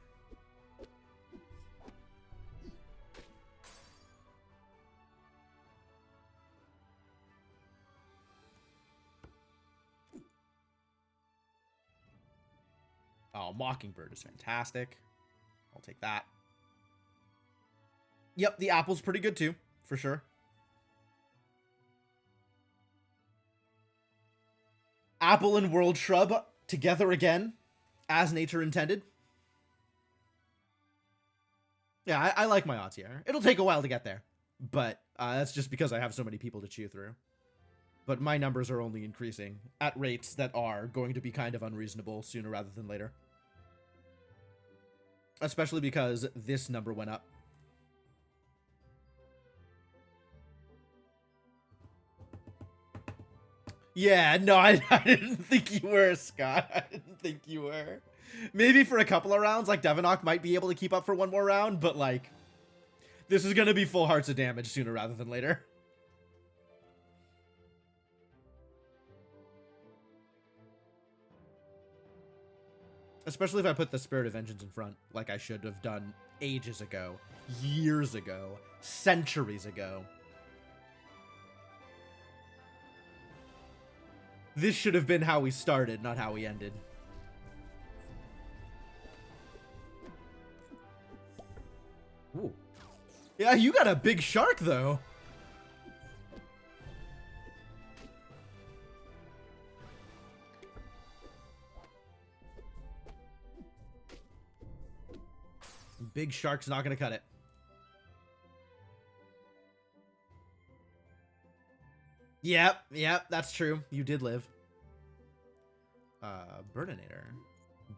Speaker 1: Oh, Mockingbird is fantastic. I'll take that. Yep, the apple's pretty good too, for sure. Apple and World Shrub together again, as nature intended. Yeah, I like my odds here. It'll take a while to get there, but that's just because I have so many people to chew through. But my numbers are only increasing at rates that are going to be kind of unreasonable sooner rather than later. Especially because this number went up. Yeah, no, I didn't think you were, Scott. I didn't think you were. Maybe for a couple of rounds, like, Devinok might be able to keep up for one more round, but, like, this is going to be full hearts of damage sooner rather than later. Especially if I put the Spirit of Vengeance in front, like I should have done ages ago, years ago, centuries ago. This should have been how we started, not how we ended. Ooh. Yeah, you got a big shark, though. Big shark's not gonna cut it. Yep, that's true. You did live. Burninator.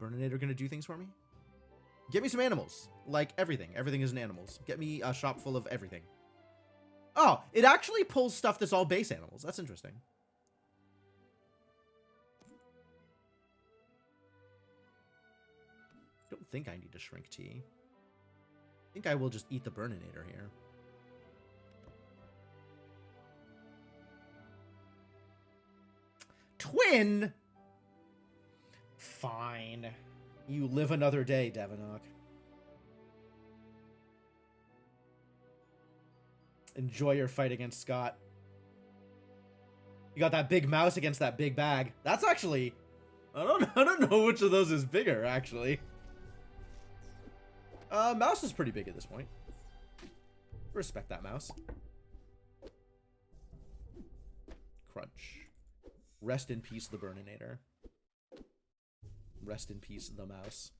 Speaker 1: Burninator gonna do things for me? Get me some animals. Like, everything. Everything is in animals. Get me a shop full of everything. Oh, it actually pulls stuff that's all base animals. That's interesting. Don't think I need to shrink tea. I think I will just eat the Burninator here. Twin? Fine. You live another day, Devinok. Enjoy your fight against Scott. You got that big mouse against that big bag. That's actually... I don't know which of those is bigger, actually. Mouse is pretty big at this point. Respect that mouse. Crunch. Rest in peace, the Burninator. Rest in peace, the mouse.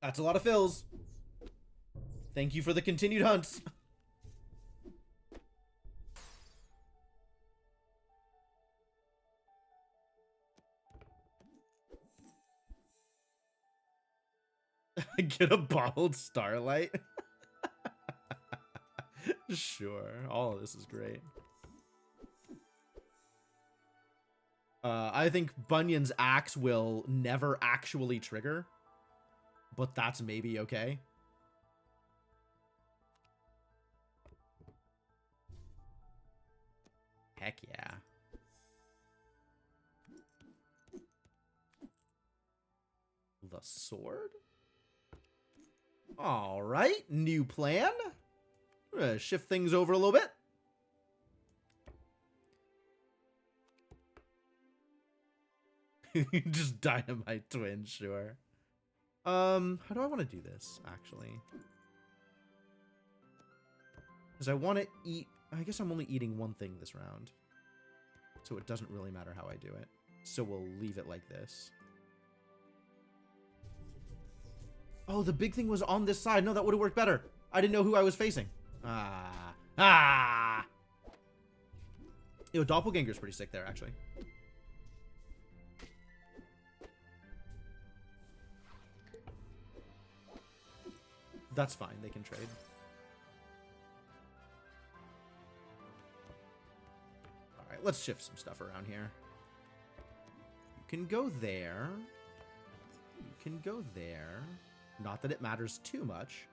Speaker 1: That's a lot of fills. Thank you for the continued hunts. Get a bottled Starlight. Sure, all of this is great. I think Bunyan's axe will never actually trigger, but that's maybe okay. Heck yeah. The sword? All right, new plan. We're gonna shift things over a little bit. Just dynamite twin, sure. How do I want to do this, actually? Because I want to eat... I guess I'm only eating one thing this round. So it doesn't really matter how I do it. So we'll leave it like this. Oh, the big thing was on this side. No, that would have worked better. I didn't know who I was facing. Yo, Doppelganger's pretty sick there, actually. That's fine. They can trade. Alright, let's shift some stuff around here. You can go there. You can go there. Not that it matters too much,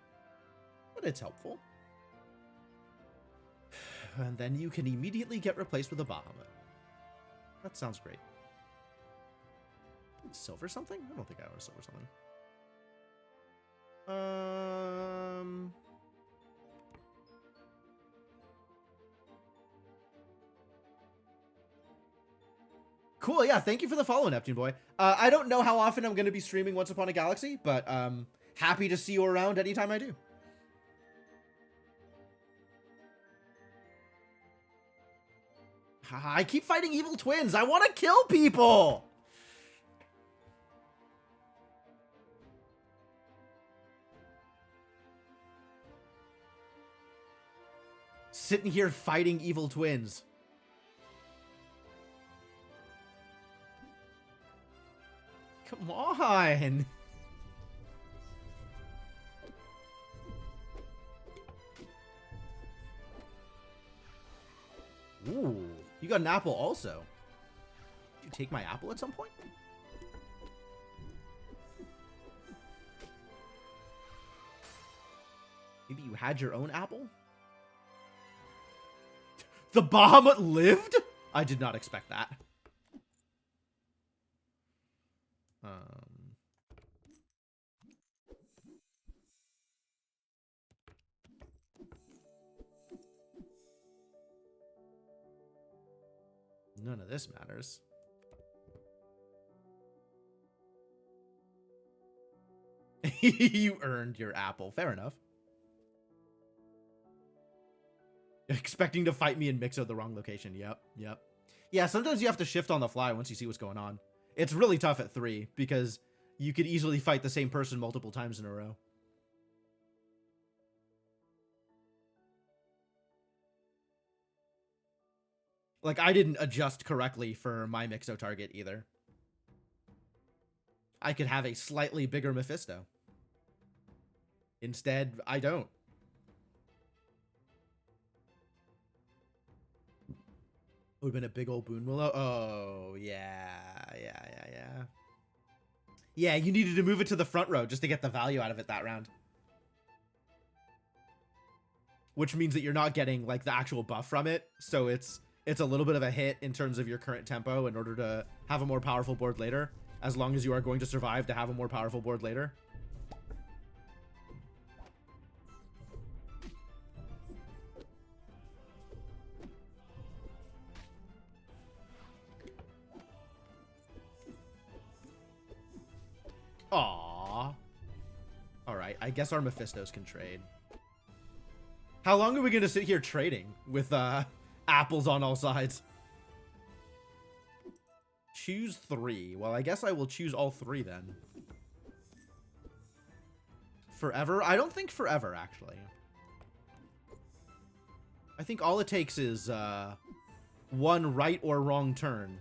Speaker 1: but it's helpful. And then you can immediately get replaced with a Bahamut. That sounds great. Silver something? I don't think I want silver something. Cool, yeah, thank you for the follow, Neptune Boy. I don't know how often I'm going to be streaming Once Upon a Galaxy, but happy to see you around anytime I do. I keep fighting evil twins. I want to kill people. Sitting here fighting evil twins. Come on. Ooh, you got an apple also. Did you take my apple at some point? Maybe you had your own apple? The Bahamut lived? I did not expect that. None of this matters. You earned your apple. Fair enough. Expecting to fight me and mix out the wrong location. Yep, yep. Yeah, sometimes you have to shift on the fly once you see what's going on. It's really tough at 3 because you could easily fight the same person multiple times in a row. Like, I didn't adjust correctly for my Mixo target either. I could have a slightly bigger Mephisto. Instead, I don't. Would have been a big old Boon Willow. Oh, yeah. Yeah, you needed to move it to the front row just to get the value out of it that round. Which means that you're not getting, like, the actual buff from it. So it's a little bit of a hit in terms of your current tempo in order to have a more powerful board later. As long as you are going to survive to have a more powerful board later. Aww. Alright, I guess our Mephistos can trade. How long are we gonna sit here trading with apples on all sides? Choose 3. Well, I guess I will choose all 3 then. Forever? I don't think forever, actually. I think all it takes is one right or wrong turn.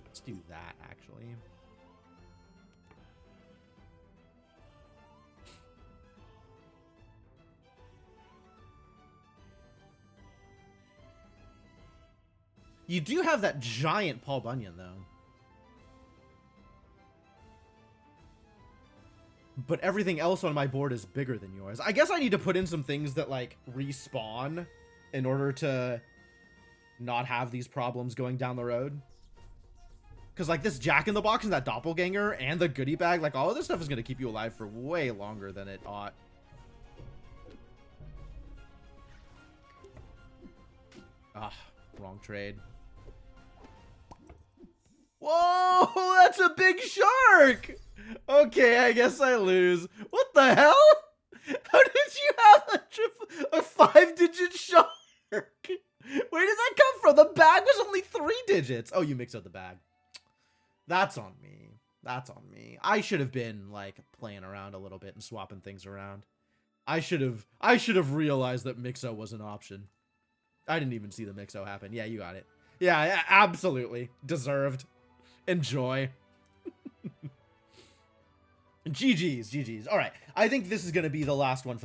Speaker 1: Let's do that, actually. You do have that giant Paul Bunyan, though. But everything else on my board is bigger than yours. I guess I need to put in some things that, like, respawn in order to not have these problems going down the road. Because, like, this Jack-in-the-Box and that Doppelganger and the goodie bag, like, all of this stuff is going to keep you alive for way longer than it ought. Ah, wrong trade. Whoa, that's a big shark! Okay, I guess I lose. What the hell? How did you have a 5-digit shark? Where did that come from? The bag was only 3 digits. Oh, you mixed up the bag. That's on me. That's on me. I should have been, like, playing around a little bit and swapping things around. I should have realized that Mixo was an option. I didn't even see the Mixo happen. Yeah, you got it. Yeah, absolutely. Deserved. Enjoy. GG's. All right. I think this is going to be the last one for